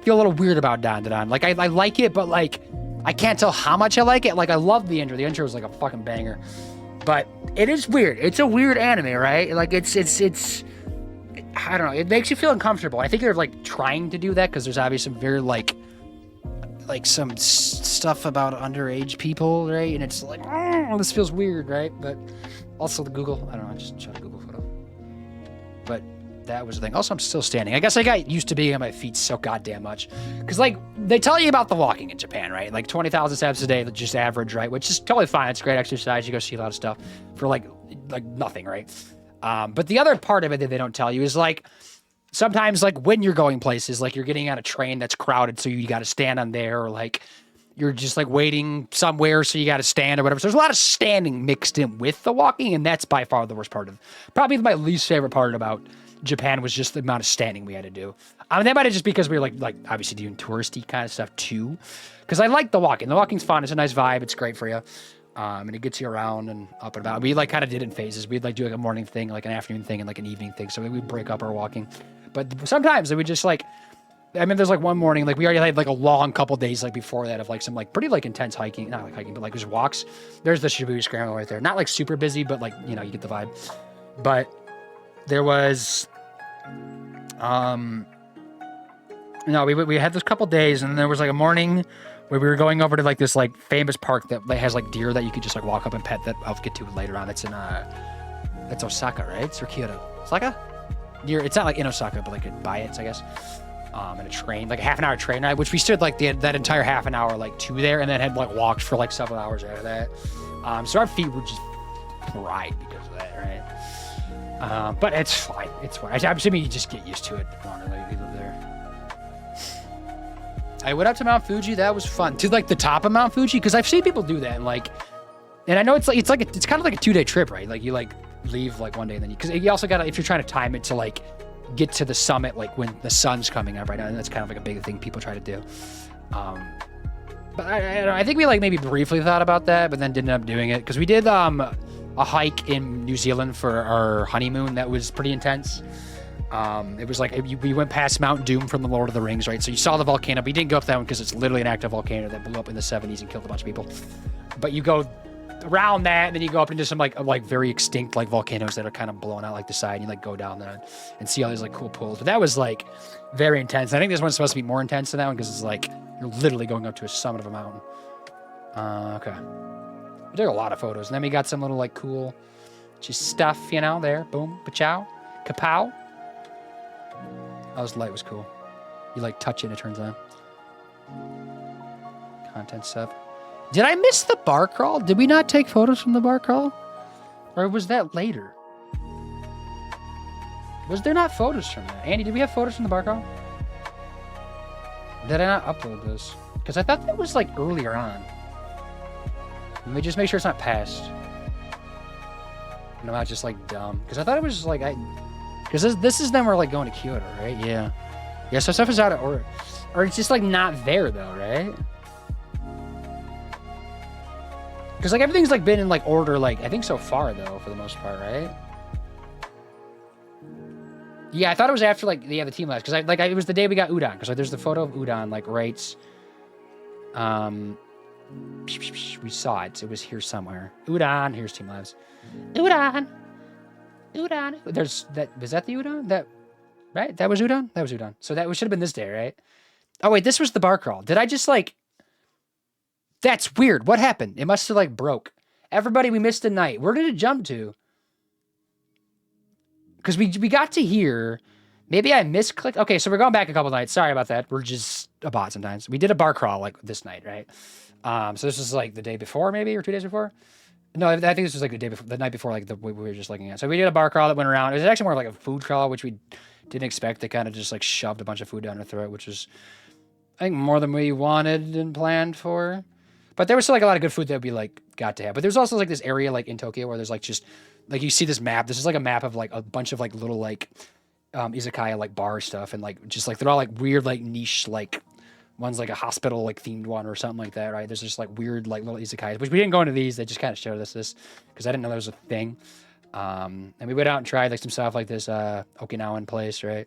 A: feel a little weird about Dandadan. Like I like it, but like I can't tell how much I like it. Like I love the intro. The intro was like a fucking banger. But it is weird. It's a weird anime, right? Like it's I don't know. It makes you feel uncomfortable. I think they're like trying to do that because there's obviously some very like some stuff about underage people, right? And it's like, oh, this feels weird, right? But also the Google, I don't know, I just shot a Google photo. But that was the thing. Also, I'm still standing. I guess I got used to being on my feet so goddamn much. Because, like, they tell you about the walking in Japan, right? Like, 20,000 steps a day, just average, right? Which is totally fine. It's great exercise. You go see a lot of stuff for, like nothing, right? But the other part of it that they don't tell you is, like, sometimes, like, when you're going places, like, you're getting on a train that's crowded, so you got to stand on there, or, like, you're just, like, waiting somewhere, so you got to stand or whatever. So there's a lot of standing mixed in with the walking, and that's by far the worst part of it. Probably my least favorite part about Japan was just the amount of standing we had to do. That might have just because we were, like obviously doing touristy kind of stuff, too. Because I like the walking. The walking's fun. It's a nice vibe. It's great for you. And it gets you around and up and about. We, like, kind of did it in phases. We'd, like, do, like, a morning thing, like, an afternoon thing, and, like, an evening thing. So we'd break up our walking. But sometimes it would just, like, I mean, there's, like, one morning, like, we already had, like, a long couple days, like, before that of, like, some, like, pretty, like, intense hiking. Not, like, hiking, but, like, just walks. There's the Shibuya Scramble right there. Not, like, super busy, but, like, you know, you get the vibe. But there was, no, we had this couple days, and then there was, like, a morning where we were going over to, like, this, like, famous park that has, like, deer that you could just, like, walk up and pet that I'll get to later on. It's in, that's Osaka, right? It's or Kyoto. Osaka? It's not, like, in Osaka, but, like, by it, I guess. In a train, like a half an hour train ride, which we stood, like, that entire half an hour, like, to there, and then had, like, walked for, like, several hours after that. So our feet were just fried because of that, right? But it's fine. It's fine. I'm assuming you just get used to it longer if you live there. I went up to Mount Fuji. That was fun. To, like, the top of Mount Fuji, because I've seen people do that, and, like, and I know it's kind of like a 2-day trip, right? Like, you, like, leave, like, one day, and then because you also gotta, if you're trying to time it to, like, get to the summit, like, when the sun's coming up right now, and that's kind of like a big thing people try to do. But I think we, like, maybe briefly thought about that, but then didn't end up doing it, because we did a hike in New Zealand for our honeymoon that was pretty intense. It was like we went past Mount Doom from the Lord of the Rings, right? So you saw the volcano, but you didn't go up that one because it's literally an active volcano that blew up in the 70s and killed a bunch of people. But you go around that, and then you go up into some like very extinct, like, volcanoes that are kind of blown out, like, the side, and you, like, go down there and see all these, like, cool pools. But that was, like, very intense. And I think this one's supposed to be more intense than that one because it's like you're literally going up to a summit of a mountain. Okay. We took a lot of photos, and then we got some little, like, cool just stuff, you know, there. Boom, pachow, kapow. Oh, this light was cool. You, like, touch it and it turns on. Content stuff. Did I miss the bar crawl? Did we not take photos from the bar crawl? Or was that later? Was there not photos from that? Andy, did we have photos from the bar crawl? Did I not upload those? Because I thought that was, like, earlier on. Let me just make sure it's not past. And I'm not just, like, dumb. Because I thought it was, like, because this is then we're, like, going to Kyoto, right? Yeah. Yeah, so stuff is out of order. Or it's just, like, not there, though, right? Because like everything's like been in like order, like I think so far though, for the most part, right? Yeah, I thought it was after like the team last, because it was the day we got udon, because like there's the photo of udon like right. We saw it. It was here somewhere. Udon. Here's Team Labs. Udon. Udon. There's that. Was that the udon? That right? That was udon. That was udon. So that should have been this day, right? Oh wait, this was the bar crawl. Did I just like? That's weird. What happened? It must have like broke. Everybody, we missed a night. Where did it jump to? Because we got to here. Maybe I misclicked. Okay, so we're going back a couple nights. Sorry about that. We're just a bot sometimes. We did a bar crawl like this night, right? So this was like the day before, maybe, or 2 days before. No, I think this was like the day before, the night before, like we were just looking at. So we did a bar crawl that went around. It was actually more like a food crawl, which we didn't expect. They kind of just like shoved a bunch of food down our throat, which was, I think, more than we wanted and planned for. But there was still like a lot of good food that we like got to have. But there's also like this area like in Tokyo where there's like just like you see this map. This is like a map of like a bunch of like little like izakaya like bar stuff, and like just like they're all like weird like niche like one's like a hospital like themed one or something like that, right? There's just like weird like little izakayas, which we didn't go into these. They just kind of showed us this because I didn't know there was a thing. And we went out and tried like some stuff like this Okinawan place, right?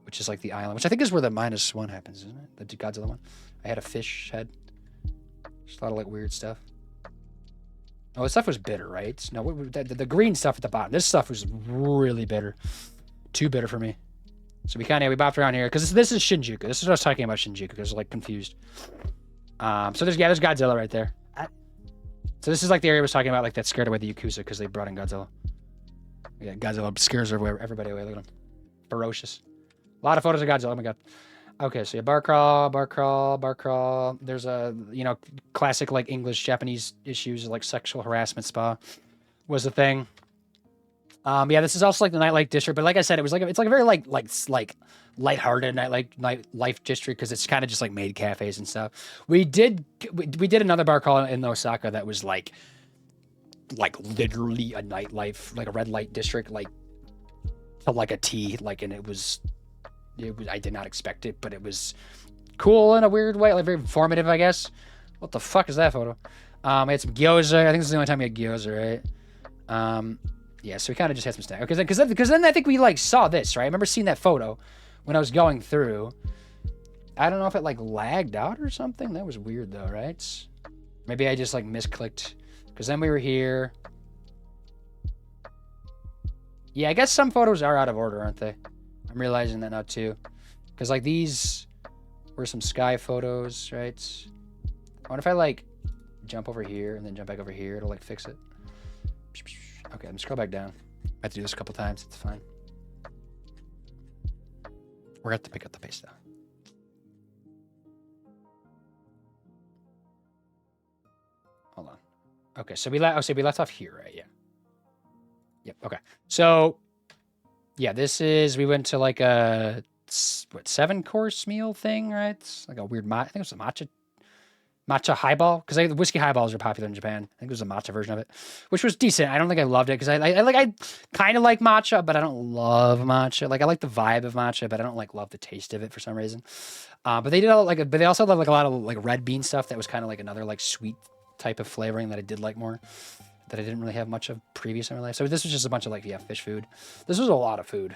A: Which is like the island, which I think is where the -1 happens, isn't it? The Godzilla one. I had a fish head. Just a lot of like weird stuff. Oh, this stuff was bitter, right? No, the green stuff at the bottom. This stuff was really bitter. Too bitter for me. So we bopped around here because this is Shinjuku. This is what I was talking about, Shinjuku, because I was like confused. So there's Godzilla right there. So this is like the area I was talking about, like that scared away the Yakuza because they brought in Godzilla. Yeah, Godzilla scares everybody away. Look at him, ferocious. A lot of photos of Godzilla. Oh my god. Okay, so yeah, bar crawl. There's a classic like English Japanese issues like sexual harassment spa was the thing. Yeah, this is also like the nightlife district, but like I said, it's like a very like lighthearted nightlife district because it's kind of just like maid cafes and stuff. We did another bar crawl in Osaka that was like literally a nightlife, like a red light district, like to like a T, like, and it was I did not expect it, but it was cool in a weird way, like very informative, I guess. What the fuck is that photo? I had some gyoza. I think this is the only time we had gyoza, right? Yeah, so we kind of just had some snack. Because then I think we like saw this, right? I remember seeing that photo when I was going through. I don't know if it like lagged out or something. That was weird though, right? Maybe I just like misclicked. Because then we were here. Yeah, I guess some photos are out of order, aren't they? I'm realizing that now too. Because like these were some sky photos, right? I wonder if I like jump over here and then jump back over here, it'll like fix it. Okay, let me scroll back down. I have to do this a couple times. It's fine. We're going to have to pick up the pace, though. Hold on. Okay, so we left off here, right? Yeah. Yep, okay. So, yeah, we went to like a, 7-course meal thing, right? It's like a weird, I think it was a matcha highball, because whiskey highballs are popular in Japan. I think it was a matcha version of it, which was decent. I don't think I loved it because I kind of like matcha, but I don't love matcha. Like I like the vibe of matcha, but I don't like love the taste of it for some reason. But they did but they also had like a lot of like red bean stuff that was kind of like another like sweet type of flavoring that I did like more, that I didn't really have much of previous in my life. So this was just a bunch of like fish food. This was a lot of food.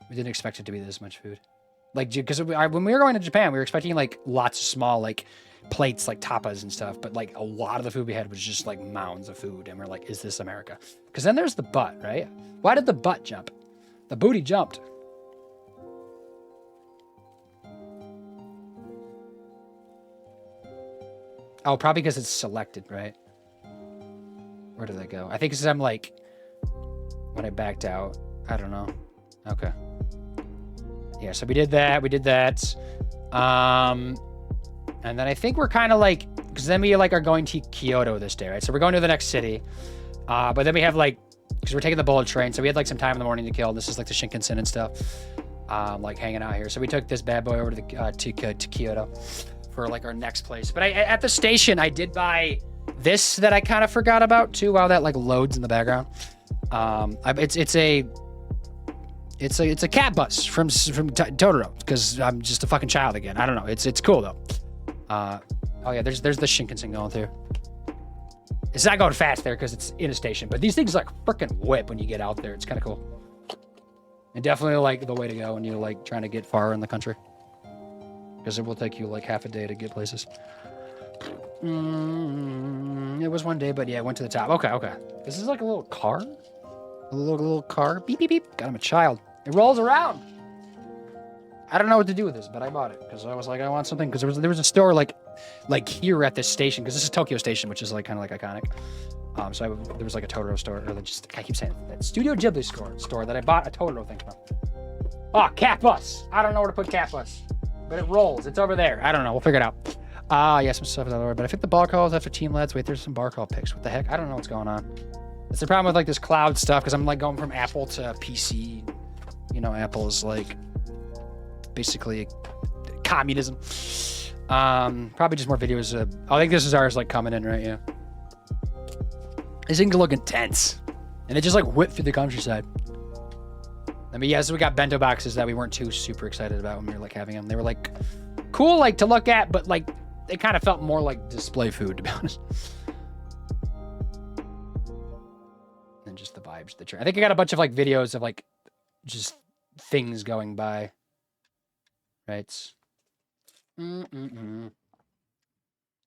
A: We didn't expect it to be this much food. Like because when we were going to Japan, we were expecting like lots of small like plates like tapas and stuff, but like a lot of the food we had was just like mounds of food, and we're like, is this America? Because then there's the butt, right? Why did the butt jump? The booty jumped. Oh, probably because it's selected, right? Where did that go? I think because I'm like when I backed out. I don't know. Okay. Yeah, so we did that. And then I think we're kind of like, because then we like are going to Kyoto this day, right? So we're going to the next city. But then we have like, because we're taking the bullet train, so we had like some time in the morning to kill. This is like the Shinkansen and stuff, like hanging out here. So we took this bad boy over to Kyoto for like our next place. But at the station, I did buy this that I kind of forgot about too. While that like loads in the background. It's a cat bus from Totoro, because I'm just a fucking child again. I don't know. It's cool though. Oh yeah, there's the Shinkansen going through. It's not going fast there because it's in a station, but these things like freaking whip when you get out there. It's kind of cool. And definitely like the way to go when you're like trying to get far in the country. Because it will take you like half a day to get places. It was one day, but yeah, it went to the top. Okay, okay. This is like a little car. A little car. Beep, beep, beep. Got him a child. It rolls around. I don't know what to do with this, but I bought it because I was like, I want something. Because there was a store like here at this station, because this is Tokyo Station, which is like kind of like iconic. So there was like a Totoro store, or I keep saying that Studio Ghibli store that I bought a Totoro thing from. Oh, cat bus. I don't know where to put cat bus, but it rolls. It's over there. I don't know. We'll figure it out. Yeah, some stuff is out of the way, but I think the bar calls after Team Lads. Wait, there's some bar call picks. What the heck? I don't know what's going on. It's the problem with like this cloud stuff because I'm like going from Apple to PC. You know, Apple is like basically communism. Probably just more videos. I think this is ours like coming in, right? Yeah. These things look intense. And they just like whip through the countryside. I mean, yeah, so we got bento boxes that we weren't too super excited about when we were like having them. They were like cool like to look at, but like they kind of felt more like display food, to be honest. And just the vibes. I think I got a bunch of like videos of like just things going by. Right.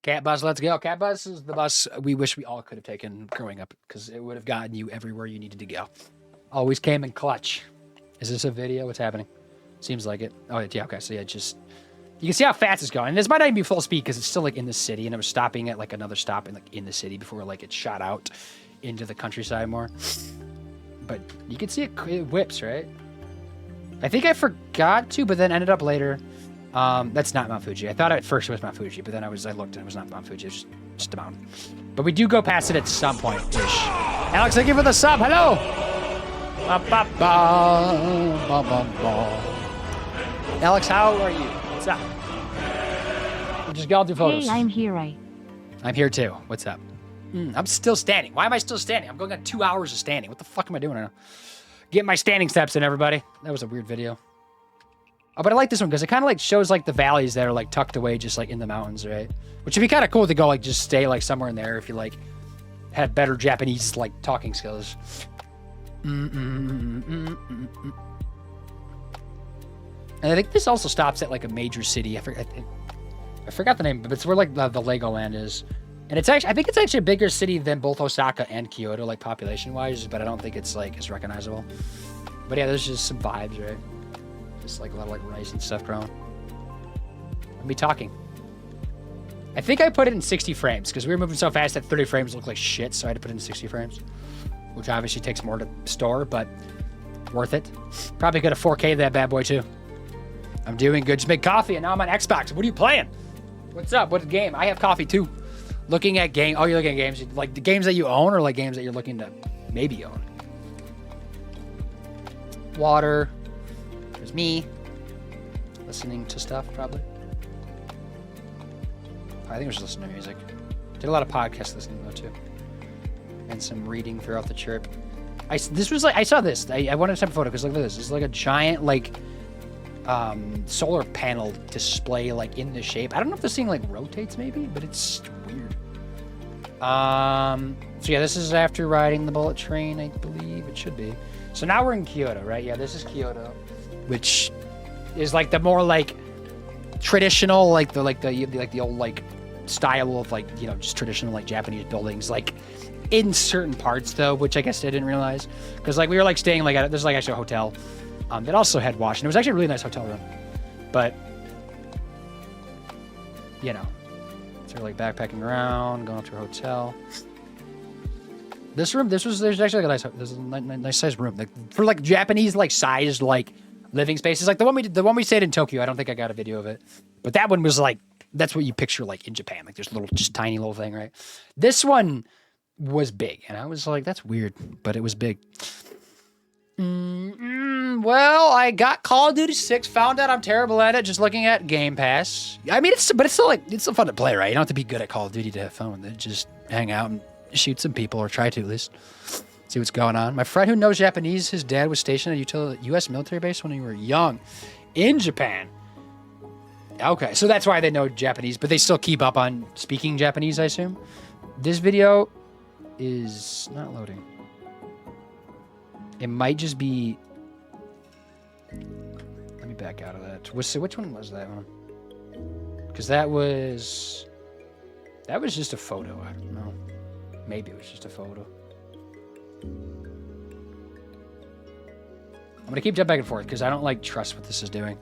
A: Cat bus, let's go. Cat bus is the bus we wish we all could have taken growing up because it would have gotten you everywhere you needed to go. Always came in clutch. Is this a video? What's happening? Seems like it. Oh, yeah, okay. So, yeah, just... You can see how fast it's going. And this might not even be full speed because it's still, like, in the city. And it was stopping at, like, another stop in the city before, like, it shot out into the countryside more. But you can see it whips, right? I think I forgot to, but then ended up later... that's not Mount Fuji. I thought at first it was Mount Fuji, but then I looked and it was not Mount Fuji. It was just a mountain. But we do go past it at some point-ish. Alex, thank you for the sub. Hello. Alex, how are you? What's up? We're just going through photos.
B: Hey, I'm here.
A: I'm here too. What's up? I'm still standing. Why am I still standing? I'm going on 2 hours of standing. What the fuck am I doing right now? Get my standing steps in, everybody. That was a weird video. Oh, but I like this one because it kind of like shows like the valleys that are like tucked away just like in the mountains, right? Which would be kind of cool to go like just stay like somewhere in there if you like had better Japanese like talking skills. And I think this also stops at like a major city. I forgot the name, but it's where like the Legoland is. And it's actually, I think it's actually a bigger city than both Osaka and Kyoto, like population wise, but I don't think it's like as recognizable. But yeah, there's just some vibes, right? Just like a lot of like rice and stuff growing. I'll be talking. I think I put it in 60 frames because we were moving so fast that 30 frames looked like shit, so I had to put it in 60 frames, which obviously takes more to store, but worth it. Probably could have 4K that bad boy too. I'm doing good. Just made coffee and now I'm on Xbox. What are you playing? What's up? What game? I have coffee too. Looking at game. Oh, you're looking at games. Like the games that you own or like games that you're looking to maybe own? Water. There's me listening to stuff, probably. I think I was just listening to music. Did a lot of podcast listening though too, and some reading throughout the trip. I saw this. I wanted to take a photo because look at this. It's like a giant like solar panel display like in the shape. I don't know if this thing like rotates maybe, but it's weird. So yeah, this is after riding the bullet train. I believe it should be. So now we're in Kyoto, right? Yeah, this is Kyoto. Which is like the more like traditional, like the old like style of like, you know, just traditional like Japanese buildings, like in certain parts though, which I guess I didn't realize because like we were like staying like there's like actually a hotel that also had wash, and it was actually a really nice hotel room, but you know, so we're like backpacking around, going up to a hotel. There's actually like there's a nice sized room like for like Japanese like sized like living spaces, like the one we stayed in Tokyo. I don't think I got a video of it, but that one was like that's what you picture like in Japan, like there's a little just tiny little thing, right? This one was big, and I was like, that's weird, but it was big. Well, I got Call of Duty 6, found out I'm terrible at it just looking at Game Pass. I mean, it's still fun to play, right? You don't have to be good at Call of Duty to have fun with it. Just hang out and shoot some people, or try to at least. See what's going on. My friend who knows Japanese, his dad was stationed at a U.S. military base when he were young in Japan. Okay, so that's why they know Japanese, but they still keep up on speaking Japanese, I assume. This video is not loading. It might just be... Let me back out of that. Which one was that one? Because that was just a photo. I don't know. Maybe it was just a photo. I'm going to keep jumping back and forth because I don't, like, trust what this is doing.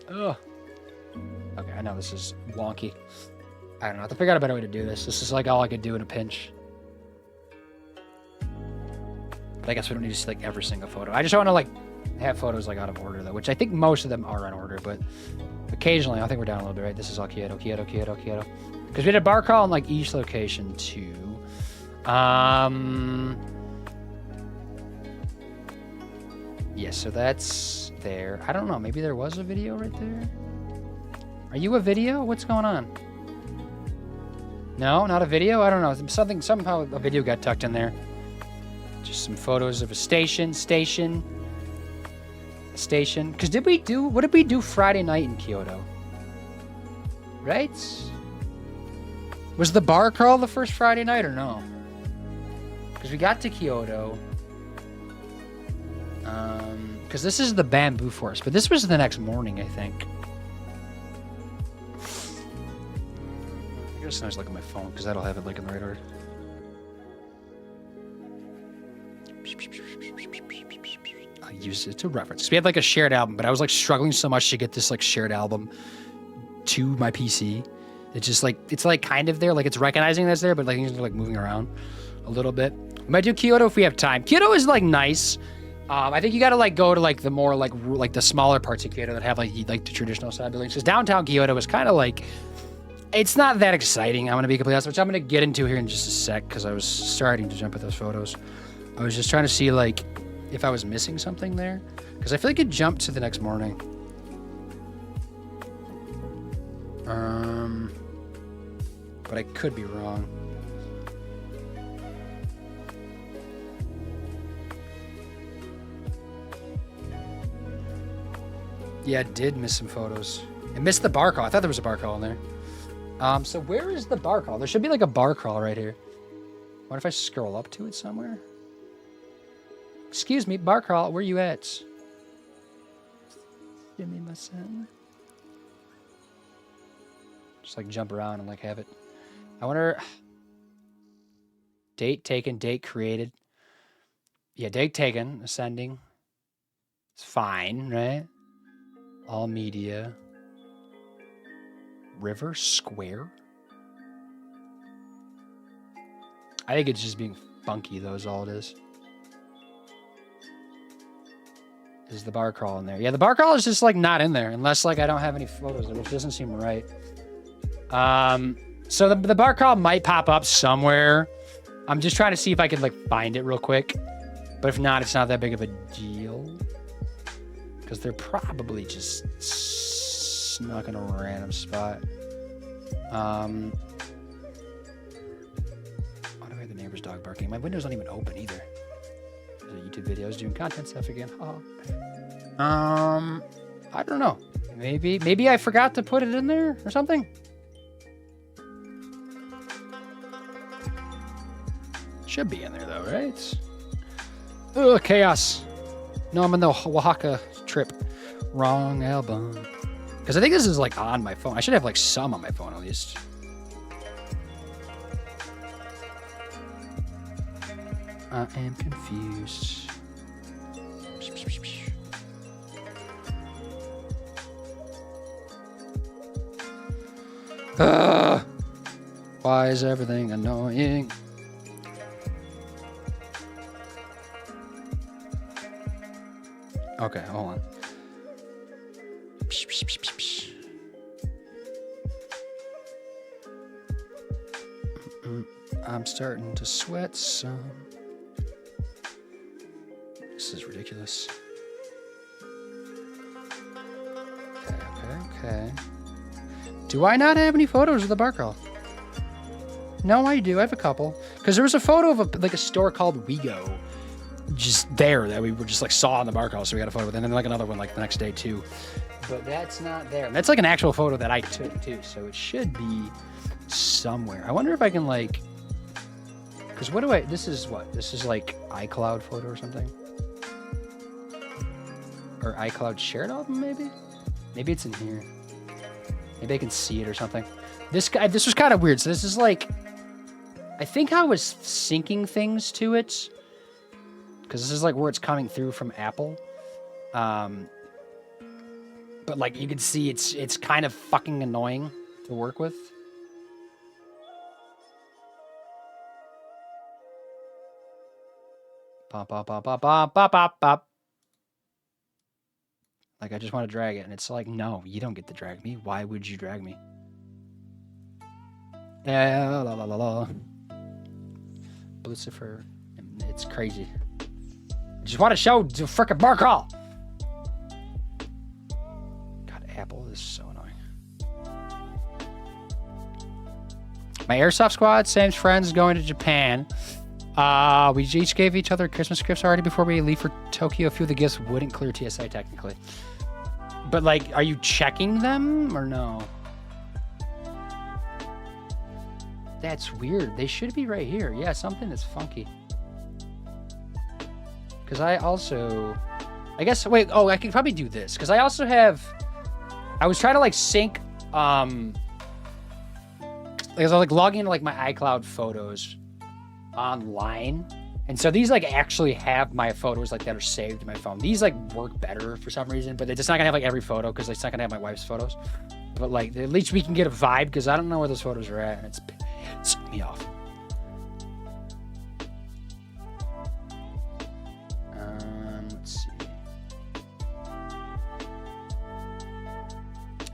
A: Ugh. Okay, I know this is wonky. I don't know. I have to figure out a better way to do this. This is, like, all I could do in a pinch. But I guess we don't need to see, like, every single photo. I just want to, like, have photos, like, out of order, though, which I think most of them are in order, but occasionally, I think we're down a little bit, right? This is all Kyoto. Because we did a bar crawl in, like, each location, too. Yeah, so that's there. I don't know. Maybe there was a video right there. Are you a video? What's going on? No, not a video? I don't know. Somehow a video got tucked in there. Just some photos of a station. Because what did we do Friday night in Kyoto? Right? Was the bar crawl the first Friday night or no? Because we got to Kyoto. Because this is the bamboo forest, but this was the next morning, I think. I guess I just look at my phone because that'll have it like in the right order. I'll use it to reference. We had like a shared album, but I was like struggling so much to get this like shared album to my PC. It's just like, it's like kind of there, like it's recognizing that's there, but like things are like moving around a little bit. We might do Kyoto if we have time. Kyoto is like nice. I think you got to like go to like the more like the smaller parts of Kyoto that have like the traditional side buildings. Because downtown Kyoto is kind of like, it's not that exciting. I'm going to be completely honest, which I'm going to get into here in just a sec because I was starting to jump at those photos. I was just trying to see like if I was missing something there because I feel like it jumped to the next morning. But I could be wrong. Yeah, I did miss some photos. I missed the bar crawl. I thought there was a bar crawl in there. So where is the bar crawl? There should be like a bar crawl right here. What if I scroll up to it somewhere? Excuse me, bar crawl, where you at? Give me my son. Just like jump around and like have it. I wonder. Date taken, date created. Yeah, date taken, ascending. It's fine, right? All media. River Square? I think it's just being funky, though, is all it is. Is the bar crawl in there? Yeah, the bar crawl is just, like, not in there. Unless, like, I don't have any photos, which doesn't seem right. So the bar crawl might pop up somewhere. I'm just trying to see if I can, like, find it real quick. But if not, it's not that big of a deal. Because they're probably just snuck in a random spot. Why do I have the neighbor's dog barking? My window's not even open either. There's a YouTube videos doing content stuff again. Oh. I don't know. Maybe I forgot to put it in there or something. Should be in there though, right? Ugh, chaos. No, I'm in the Oaxaca trip. Wrong album. Because I think this is like on my phone. I should have like some on my phone at least. I am confused. Why is everything annoying? Okay, hold on. I'm starting to sweat some. This is ridiculous. Okay. Do I not have any photos of the bar crawl? No, I do. I have a couple. Because there was a photo of like a store called just there that we were just like saw on the bar crawl, so we got a photo with it. And then like another one like the next day too. But that's not there. And that's like an actual photo that I took too, so it should be somewhere. I wonder if I can like, because what do I, this is what? This is like iCloud photo or something? Or iCloud shared album maybe? Maybe it's in here. Maybe I can see it or something. This was kind of weird. So this is like, I think I was syncing things to it, because this is like where it's coming through from Apple. But like you can see it's kind of fucking annoying to work with. Pop, pop, pop, pop, pop, pop, pop, pop. Like, I just want to drag it, and it's like, no, you don't get to drag me. Why would you drag me? La la la la. Lucifer, it's crazy. I just want to show the frickin' bar crawl. God, Apple is so annoying. My airsoft squad, Sam's friends, going to Japan. We each gave each other Christmas gifts already before we leave for Tokyo. A few of the gifts wouldn't clear TSA technically. But like, are you checking them or no? That's weird. They should be right here. Yeah, something is funky. Because I also, I guess, wait, oh, I could probably do this. Because I also have, I was trying to like sync, like I was like logging into like my iCloud photos online. And so these like actually have my photos like that are saved to my phone. These like work better for some reason, but it's not gonna have like every photo because it's not gonna have my wife's photos. But like at least we can get a vibe because I don't know where those photos are at, and it's pissing me off. Let's see.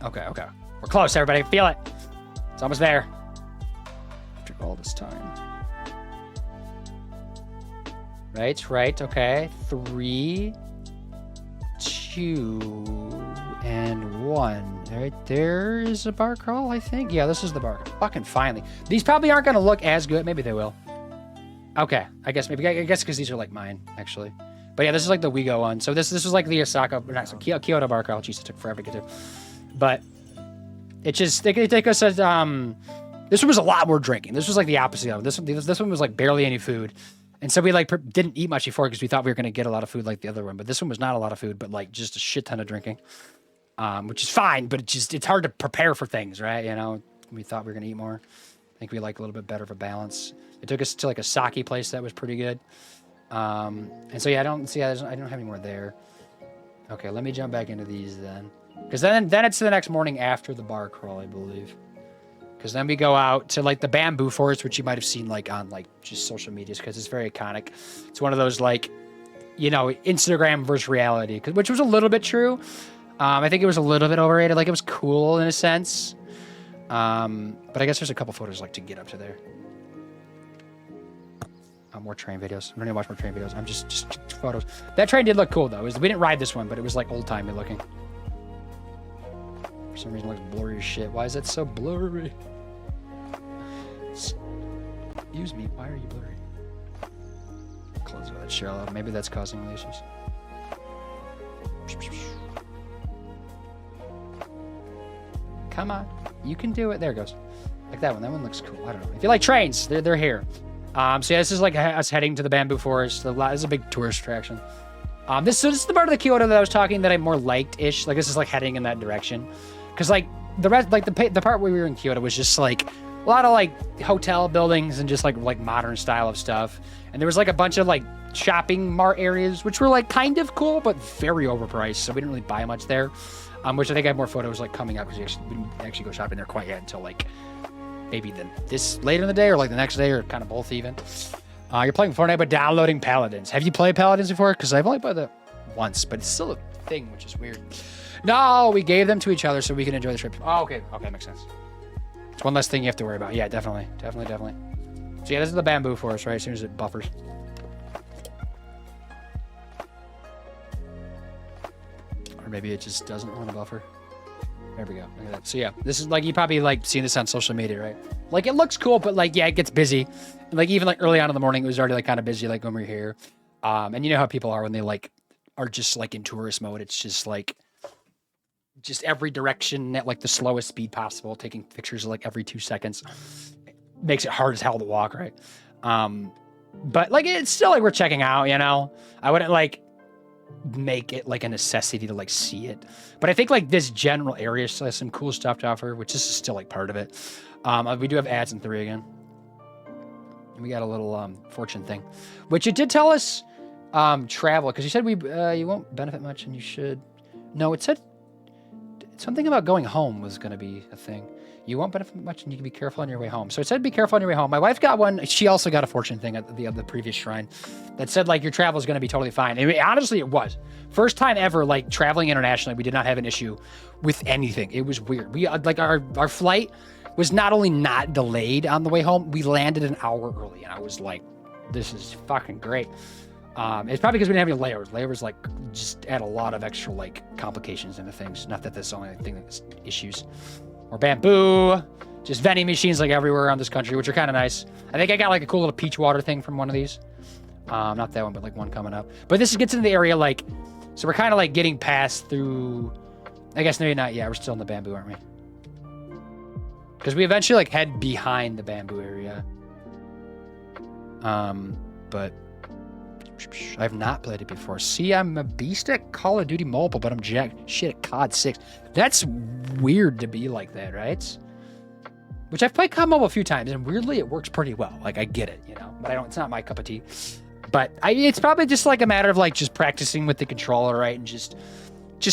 A: Okay, we're close, everybody. Feel it. It's almost there. After all this time. Right, okay. 3, 2, and 1. Right there is a bar crawl, I think. Yeah, this is the bar. Fucking finally. These probably aren't gonna look as good. Maybe they will. Okay, I guess because these are like mine, actually. But yeah, this is like the Wego one. So this is like the Osaka, not so Kyoto bar crawl. Jeez, it took forever to get to. But it just, they take us as, this one was a lot more drinking. This was like the opposite of it. This one was like barely any food. And so we like didn't eat much before because we thought we were going to get a lot of food like the other one. But this one was not a lot of food, but like just a shit ton of drinking, which is fine. But it's hard to prepare for things, right? You know, we thought we were going to eat more. I think we like a little bit better of a balance. It took us to like a sake place that was pretty good. And so yeah, I don't have any more there. Okay, let me jump back into these then, because then it's the next morning after the bar crawl, I believe. Because then we go out to like the bamboo forest, which you might have seen like on like just social medias, because it's very iconic. It's one of those like, you know, Instagram versus reality, which was a little bit true. I think it was a little bit overrated. Like it was cool in a sense. But I guess there's a couple photos like to get up to there. More train videos. I'm gonna watch more train videos. I'm just photos. That train did look cool though. We didn't ride this one, but it was like old timey looking. For some reason it looks blurry as shit. Why is it so blurry? Excuse me, why are you blurry? Close that shell up. Maybe that's causing the issues. Come on. You can do it. There it goes. Like that one. That one looks cool. I don't know. If you like trains, they're here. So yeah, this is like us heading to the bamboo forest. This is a big tourist attraction. This is the part of the Kyoto that I was talking that I more liked-ish. Like this is like heading in that direction. Because like the rest, like the part where we were in Kyoto was just like a lot of like hotel buildings and just like modern style of stuff. And there was like a bunch of like shopping mart areas, which were like kind of cool, but very overpriced. So we didn't really buy much there. Which I think I have more photos like coming up because we didn't actually go shopping there quite yet until like maybe this later in the day or like the next day or kind of both even. You're playing Fortnite but downloading Paladins. Have you played Paladins before? Because I've only played that once, but it's still a thing, which is weird. No, we gave them to each other so we can enjoy the trip. Oh, okay, makes sense. It's one less thing you have to worry about. Yeah, definitely. So yeah, this is the bamboo forest, right? As soon as it buffers. Or maybe it just doesn't want to buffer. There we go. Look at that. So yeah, this is like, you probably like seen this on social media, right? Like it looks cool, but like, yeah, it gets busy. And like even like early on in the morning, it was already like kind of busy, like when we were here. And you know how people are when they like are just like in tourist mode. It's just like just every direction at like the slowest speed possible, taking pictures like every 2 seconds. Makes it hard as hell to walk, right? But like it's still like we're checking out, you know. I wouldn't like make it like a necessity to like see it, but I think like this general area still has some cool stuff to offer, which this is still like part of it. We do have ads in 3 again. And we got a little fortune thing, which it did tell us travel, because you said you won't benefit much and you should. No, it said something about going home was going to be a thing. You won't benefit much and you can be careful on your way home. So it said be careful on your way home. My wife got one. She also got a fortune thing at the previous shrine that said like your travel is going to be totally fine. And honestly, it was. First time ever like traveling internationally, we did not have an issue with anything. It was weird. We like our flight was not only not delayed on the way home, we landed an hour early. And I was like, this is fucking great. It's probably because we didn't have any layovers. Layovers like just add a lot of extra like complications into things. Not that that's the only thing that's issues. Or bamboo, just vending machines like everywhere around this country, which are kind of nice. I think I got like a cool little peach water thing from one of these. Not that one, but like one coming up. But this gets into the area like, so we're kind of like getting past through, I guess maybe not yet. We're still in the bamboo, aren't we? Because we eventually like head behind the bamboo area. But I've not played it before. See, I'm a beast at Call of Duty Mobile, but I'm jack shit at COD 6. That's weird to be like that, right? Which I've played COD Mobile a few times, and weirdly it works pretty well. Like I get it, you know, but it's not my cup of tea. But it's probably just like a matter of like just practicing with the controller, right? And just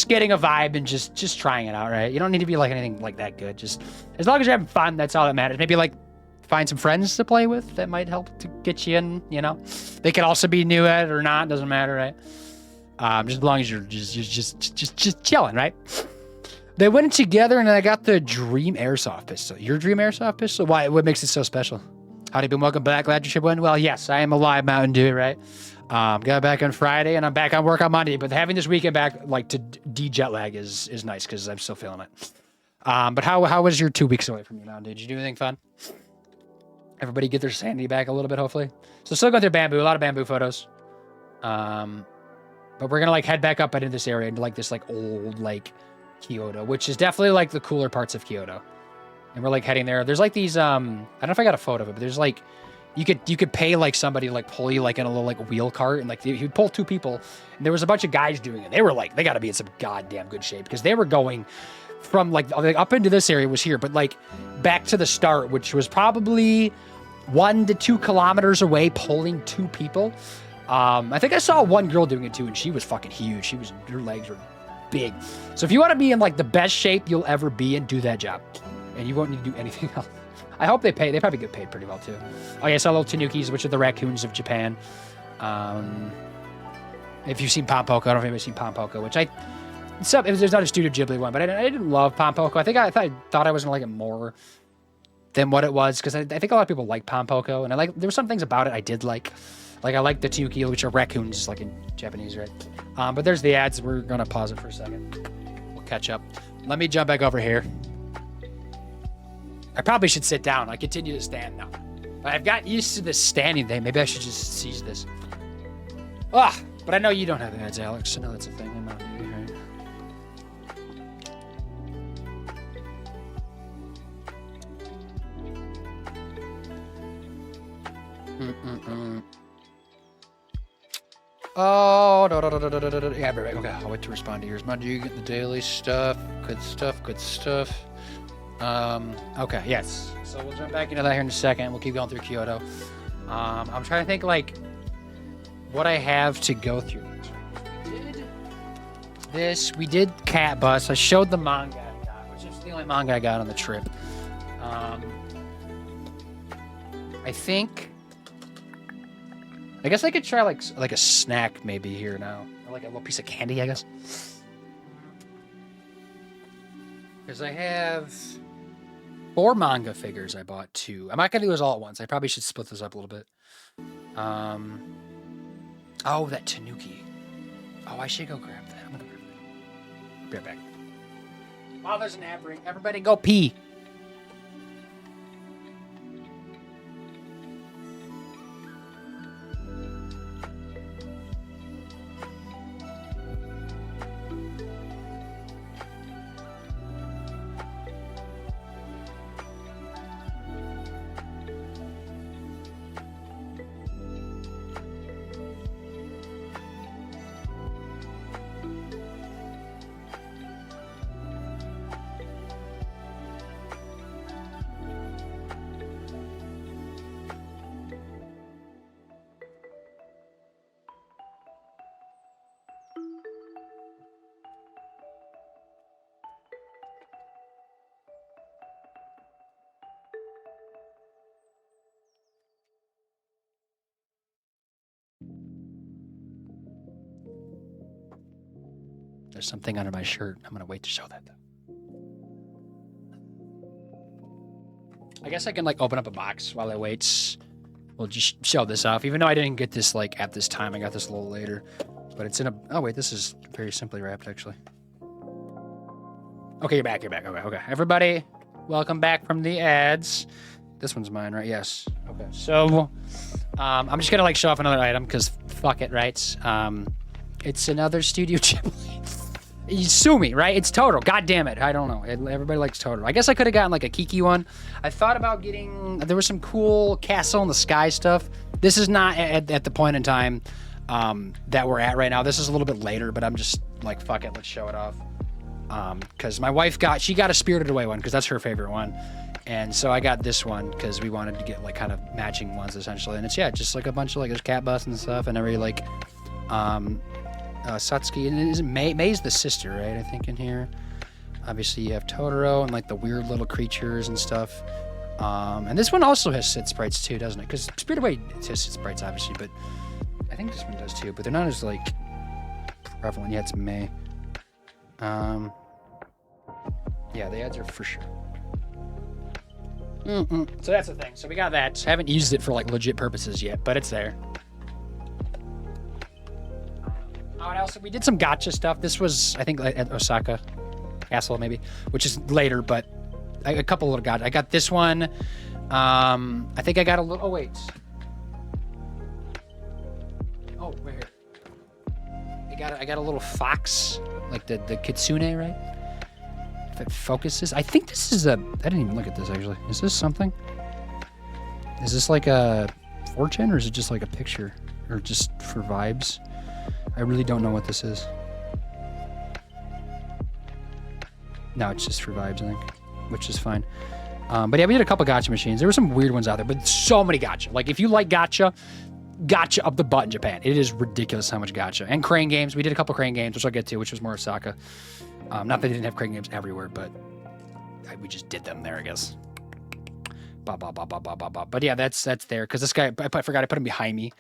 A: getting a vibe and just trying it out, right? You don't need to be like anything like that good. Just as long as you're having fun, that's all that matters. Maybe like find some friends to play with that might help to get you in, you know. They could also be new at it or not, doesn't matter, right? Just as long as you're just chilling, right? They went together and I got the Dream Airsoft pistol. Your Dream Airsoft pistol? Why? What makes it so special? Howdy, boom, welcome back. Glad you should win. Well, yes, I am alive, Mountain Dew, right? Got back on Friday and I'm back on work on Monday, but having this weekend back like to de-jet lag is nice because I'm still feeling it. But how was your 2 weeks away from you, Mountain Dew? Did you do anything fun? Everybody get their sanity back a little bit, hopefully. So still going through bamboo, a lot of bamboo photos. But we're gonna like head back up into this area into like this like old like Kyoto, which is definitely like the cooler parts of Kyoto. And we're like heading there. There's like these I don't know if I got a photo of it, but there's like you could pay like somebody to like pull you like in a little like wheel cart, and like he would pull 2 people, and there was a bunch of guys doing it. They were like, they got to be in some goddamn good shape because they were going from like up into this area was here, but like back to the start, which was probably 1 to 2 kilometers away, pulling 2 people. I think I saw one girl doing it too, and she was fucking huge. Her legs were big. So if you want to be in like the best shape you'll ever be in, do that job, and you won't need to do anything else. I hope they pay. They probably get paid pretty well too. Oh yeah, I saw little tanukis, which are the raccoons of Japan. If you've seen Pompoko, I don't know if anybody's seen Pompoko, which there's not a Studio Ghibli one, but I didn't love Pompoko. I thought I was gonna like it more than what it was, because I think a lot of people like Pompoko, and there were some things about it I did like. Like I like the tanuki, which are raccoons, like in Japanese, right? But there's the ads. We're gonna pause it for a second. We'll catch up. Let me jump back over here. I probably should sit down. I continue to stand now. But I've gotten used to this standing thing. Maybe I should just seize this. But I know you don't have ads, Alex. I know that's a thing. I'm not doing right. Oh, no. Yeah, right. Okay, I'll wait to respond to yours. Monday, you get the daily stuff. Good stuff. Okay, yes. So we'll jump back into that here in a second. We'll keep going through Kyoto. I'm trying to think, like, what I have to go through. We did Cat Bus. I showed the manga I got, which is the only manga I got on the trip. I guess I could try like a snack maybe here now, or like a little piece of candy, I guess. Because I have 4 manga figures I bought 2. I'm not gonna do this all at once. I probably should split this up a little bit. Oh, that tanuki. Oh, I should go grab that. I'm gonna grab that. Be right back. Wow, there's an ad break. Everybody go pee. There's something under my shirt. I'm gonna wait to show that though. I guess I can like open up a box while I wait. We'll just show this off, even though I didn't get this like at this time. I got this a little later, but it's in a. Oh wait, this is very simply wrapped actually. Okay, you're back. You're back. Okay. Everybody, welcome back from the ads. This one's mine, right? Yes. Okay. So, I'm just gonna like show off another item because fuck it, right? It's another Studio Ghibli. You sue me, right? It's Totoro. God damn it. I don't know. Everybody likes Totoro. I guess I could have gotten like a Kiki one. I thought about getting... There was some cool Castle in the Sky stuff. This is not at the point in time that we're at right now. This is a little bit later, but I'm just like, fuck it. Let's show it off. Because my wife got a Spirited Away one because that's her favorite one. And so I got this one because we wanted to get like kind of matching ones essentially. And it's, yeah, just like a bunch of like, there's cat bus and stuff and every like... Satsuki, and is May's the sister, right? I think in here. Obviously, you have Totoro and like the weird little creatures and stuff. And this one also has Sid sprites too, doesn't it? Because Spirited Away has Sid sprites, obviously, but I think this one does too. But they're not as like prevalent. Yeah, it's May. Yeah, the ads are for sure. So that's the thing. So we got that. Haven't used it for like legit purposes yet, but it's there. Oh, and also we did some gacha stuff. This was, I think, at Osaka Castle, maybe, which is later, but a couple little gacha. I got this one. I think I got a little. Oh wait. Oh, right here. I got a little fox, like the kitsune, right? If it focuses, I think this is a. I didn't even look at this actually. Is this something? Is this like a fortune, or is it just like a picture, or just for vibes? I really don't know what this is. No, it's just for vibes, I think, which is fine. But yeah, we did a couple gacha machines. There were some weird ones out there, but so many gacha. Like, if you like gacha up the butt in Japan. It is ridiculous how much gacha. And crane games. We did a couple crane games, which I'll get to, which was more Osaka. Not that they didn't have crane games everywhere, but we just did them there, I guess. But yeah, that's there. Because this guy, I forgot I put him behind me.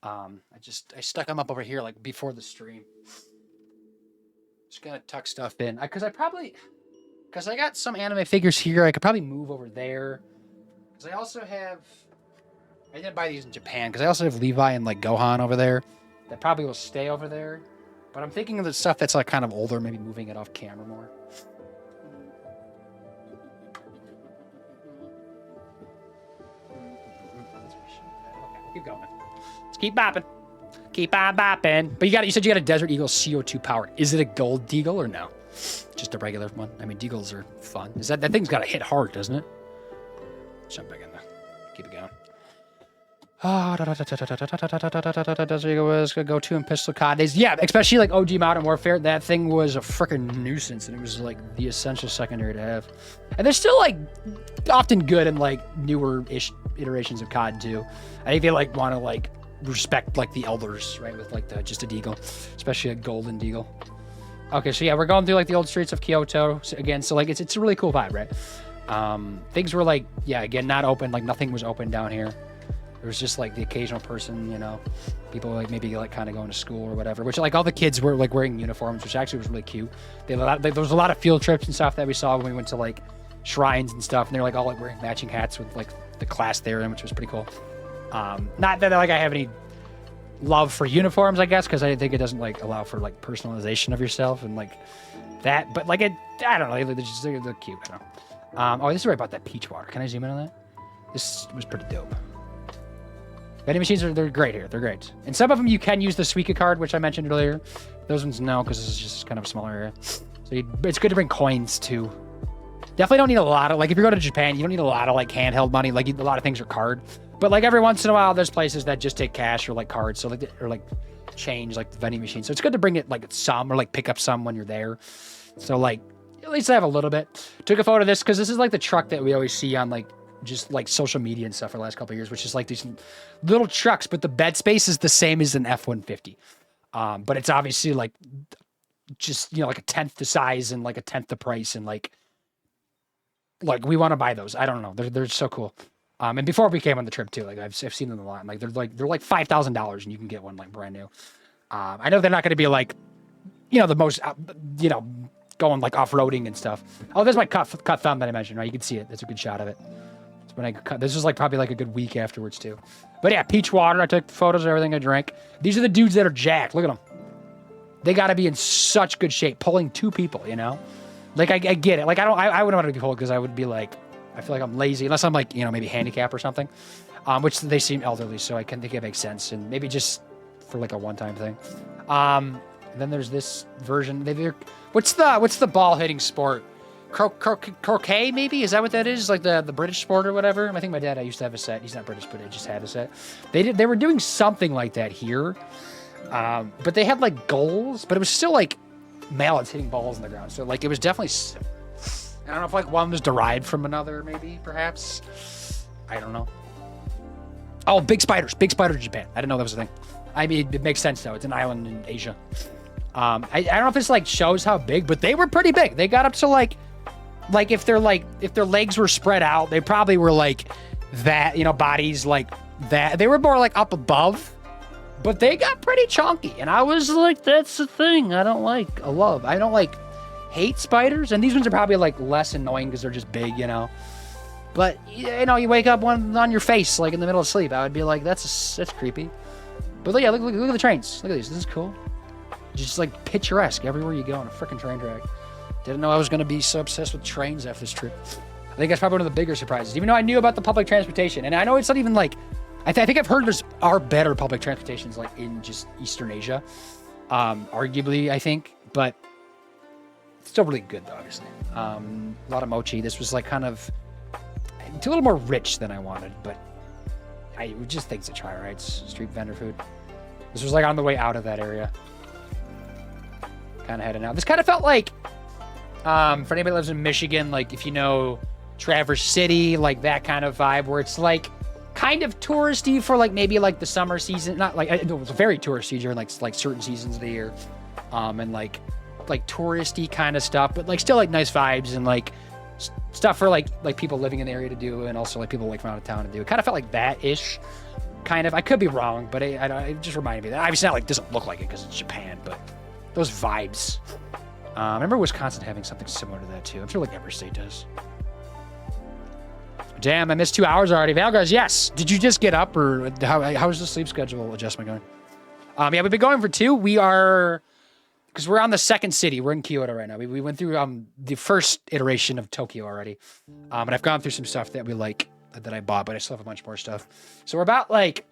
A: I stuck them up over here like before the stream. Just gonna tuck stuff in because I got some anime figures here. I could probably move over there because I didn't buy these in Japan because I also have Levi and like Gohan over there that probably will stay over there. But I'm thinking of the stuff that's like kind of older, maybe moving it off camera more. Okay, keep going. Let's keep bopping. Keep on bopping. But you said you got a Desert Eagle CO2 powered. Is it a gold Deagle or no? Just a regular one? I mean, Deagles are fun. That thing's got to hit hard, doesn't it? Jump back in there. Keep it going. Desert Eagle was gonna go to in Pistol COD days. Yeah, especially like OG Modern Warfare. That thing was a freaking nuisance, and it was like the essential secondary to have. And they're still like often good in like newer-ish iterations of COD too. I think they like want to like respect like the elders, right? With like just a Deagle, especially a golden Deagle. Okay, so yeah, we're going through like the old streets of Kyoto again. So like it's a really cool vibe, right? Things were like, yeah, again, not open. Like nothing was open down here. There was just like the occasional person, you know, people like maybe like kind of going to school or whatever, which like all the kids were like wearing uniforms, which actually was really cute. There was a lot of field trips and stuff that we saw when we went to like shrines and stuff. And they're like all like wearing matching hats with like the class they were in, which was pretty cool. Not that like I have any love for uniforms, I guess, because I think it doesn't like allow for like personalization of yourself and like that. But like I don't know, they're cute. I don't know. Oh, this is where I bought that peach water. Can I zoom in on that? This was pretty dope. Vending machines they're great here. They're great. And some of them you can use the Suica card, which I mentioned earlier. Those ones no, because this is just kind of a smaller area. So it's good to bring coins too. Definitely don't need a lot of like if you're going to Japan, you don't need a lot of like handheld money. Like a lot of things are card. But like every once in a while, there's places that just take cash or like cards, so like or like change like the vending machine. So it's good to bring it like some or like pick up some when you're there. So like at least I have a little bit. Took a photo of this because this is like the truck that we always see on like just like social media and stuff for the last couple of years, which is like these little trucks, but the bed space is the same as an F-150. But it's obviously like just, you know, like a 10th the size and like a 10th the price. And like we want to buy those. I don't know. They're so cool. And before we came on the trip too, like I've seen them a lot. And like they're like $5,000 and you can get one like brand new. I know they're not going to be like you know, the most, you know, going like off-roading and stuff. Oh, there's my cut thumb that I mentioned, right? You can see it. That's a good shot of it. It's when I cut. This was like probably like a good week afterwards too. But yeah, peach water. I took photos of everything I drank. These are the dudes that are jacked. Look at them. They got to be in such good shape, pulling 2 people, you know? Like, I get it. Like, I wouldn't want to be pulled because I would be like, I feel like I'm lazy, unless I'm like, you know, maybe handicapped or something, which they seem elderly, so I can think it makes sense, and maybe just for like a one-time thing. Then there's this version. What's the ball-hitting sport? Croquet, maybe? Is that what that is? Like the British sport or whatever? I think my dad, I used to have a set. He's not British, but I just had a set. They were doing something like that here. But they had like goals, but it was still like mallets hitting balls in the ground. So like it was definitely, I don't know if like one was derived from another, maybe, perhaps. I don't know. Oh, big spiders in Japan. I didn't know that was a thing. I mean, it makes sense though. It's an island in Asia. I don't know if this like shows how big, but they were pretty big. They got up to like if their legs were spread out, they probably were like that, you know, bodies like that. They were more like up above. But they got pretty chunky, and I was like, that's the thing I don't hate spiders, and these ones are probably like less annoying because they're just big, you know. But, you know, you wake up one on your face, like in the middle of sleep, I would be like, that's creepy. But yeah, look at the trains. Look at these. This is cool. Just like picturesque everywhere you go on a freaking train track. Didn't know I was going to be so obsessed with trains after this trip. I think that's probably one of the bigger surprises, even though I knew about the public transportation. And I know it's not even like, I think I've heard there's better public transportations like in just Eastern Asia, arguably, I think, but it's still really good though, obviously. A lot of mochi. This was like kind of, it's a little more rich than I wanted, but I just things to try, right? It's street vendor food. This was like on the way out of that area. Kind of heading out. This kind of felt like, for anybody that lives in Michigan, like if you know Traverse City, like that kind of vibe where it's like, kind of touristy for like maybe like the summer season, not like it was very touristy during like certain seasons of the year, and like touristy kind of stuff, but like still like nice vibes and like stuff for like people living in the area to do, and also like people like from out of town to do. It kind of felt like that ish, kind of. I could be wrong, but it just reminded me of that. Obviously, not like doesn't look like it because it's Japan, but those vibes. I remember Wisconsin having something similar to that too. I'm sure like every state does. Damn, I missed 2 hours already. Valgars, yes. Did you just get up, or how's the sleep schedule adjustment going? Yeah, we've been going for 2. We are, because we're on the second city. We're in Kyoto right now. We went through the first iteration of Tokyo already. And I've gone through some stuff that that I bought, but I still have a bunch more stuff. So we're about like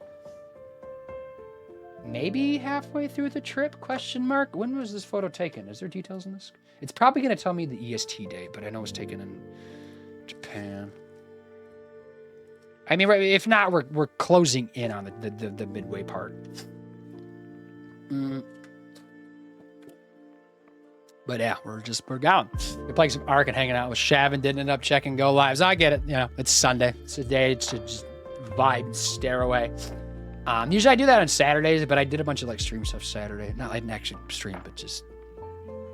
A: maybe halfway through the trip, question mark. When was this photo taken? Is there details in this? It's probably going to tell me the EST date, but I know it's taken in Japan. I mean, right, if not, we're closing in on the midway part. But yeah, we're going. We're playing some Ark and hanging out with Shav and didn't end up checking go lives. I get it. You know, it's Sunday. It's a day to just vibe and stare away. Usually I do that on Saturdays, but I did a bunch of like stream stuff Saturday. Not like an actual stream, but just,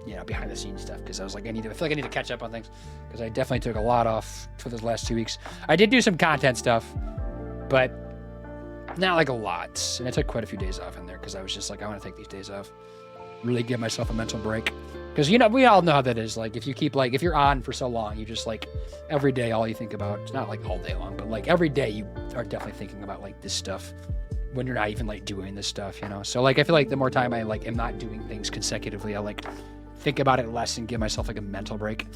A: you know, behind the scenes stuff. Because I was like, I feel like I need to catch up on things. Because I definitely took a lot off for those last 2 weeks. I did do some content stuff, but not like a lot. And I took quite a few days off in there because I was just like, I want to take these days off. Really give myself a mental break. Because, you know, we all know how that is. Like, if you keep, like, if you're on for so long, you just, like, every day, all you think about, it's not, like, all day long, but, like, every day you are definitely thinking about, like, this stuff when you're not even, like, doing this stuff, you know? So, like, I feel like the more time I, like, am not doing things consecutively, I, like, think about it less and give myself, like, a mental break.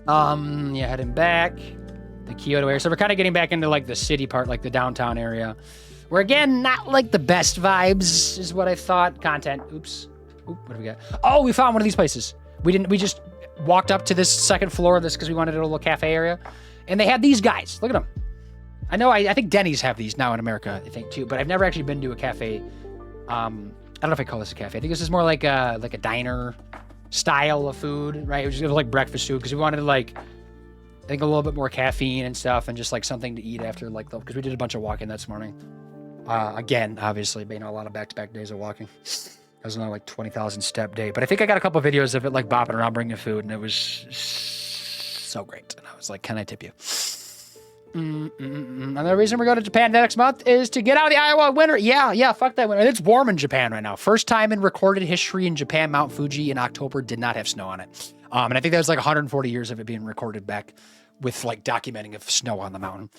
A: Yeah, heading back. The Kyoto area. So we're kind of getting back into, like, the city part, like, the downtown area. Where, again, not, like, the best vibes is what I thought. Content. Oops. Oop, what do we got? Oh, we found one of these places. We just walked up to this second floor of this because we wanted a little cafe area. And they had these guys. Look at them. I know, I think Denny's have these now in America, I think, too. But I've never actually been to a cafe. I don't know if I call this a cafe. I think this is more like a diner style of food, right? It was just like breakfast food because we wanted, like, I think a little bit more caffeine and stuff and just, like, something to eat after, like, because we did a bunch of walking this morning. Again, obviously, but, you know, a lot of back-to-back days of walking. It was another like 20,000 step day, but I think I got a couple of videos of it like bopping around bringing food, and it was so great. And I was like, "Can I tip you?" Another reason we're going to Japan next month is to get out of the Iowa winter. Yeah, fuck that winter. It's warm in Japan right now. First time in recorded history in Japan, Mount Fuji in October did not have snow on it. And I think that was like 140 years of it being recorded back with like documenting of snow on the mountain.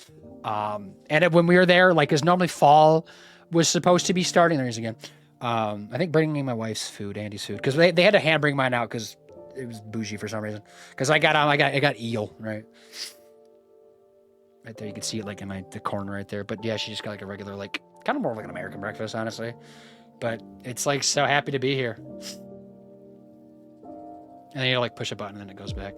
A: When we were there, like, as normally fall was supposed to be starting. There he is again. I think bringing my wife's food, Andy's food, because they had to hand bring mine out because it was bougie for some reason. Because I got eel, right? Right there, you can see it like in the corner right there. But yeah, she just got like a regular, like, kind of more like an American breakfast, honestly. But it's like so happy to be here. And then you like push a button and then it goes back.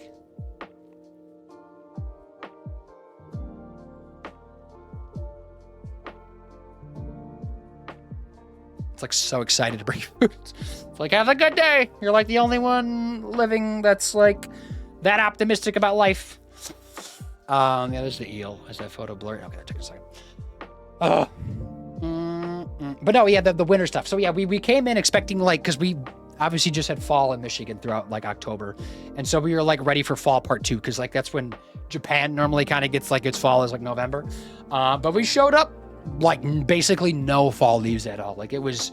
A: It's like so excited to bring food. It's like, have a good day. You're like the only one living that's like that optimistic about life. Yeah, there's the eel. Is that photo blurry? Okay, that took a second. But no, yeah, the winter stuff. So yeah, we came in expecting like, because we obviously just had fall in Michigan throughout like October. And so we were like ready for fall part 2. Cause like that's when Japan normally kind of gets like its fall is like November. But we showed up like basically no fall leaves at all. Like it was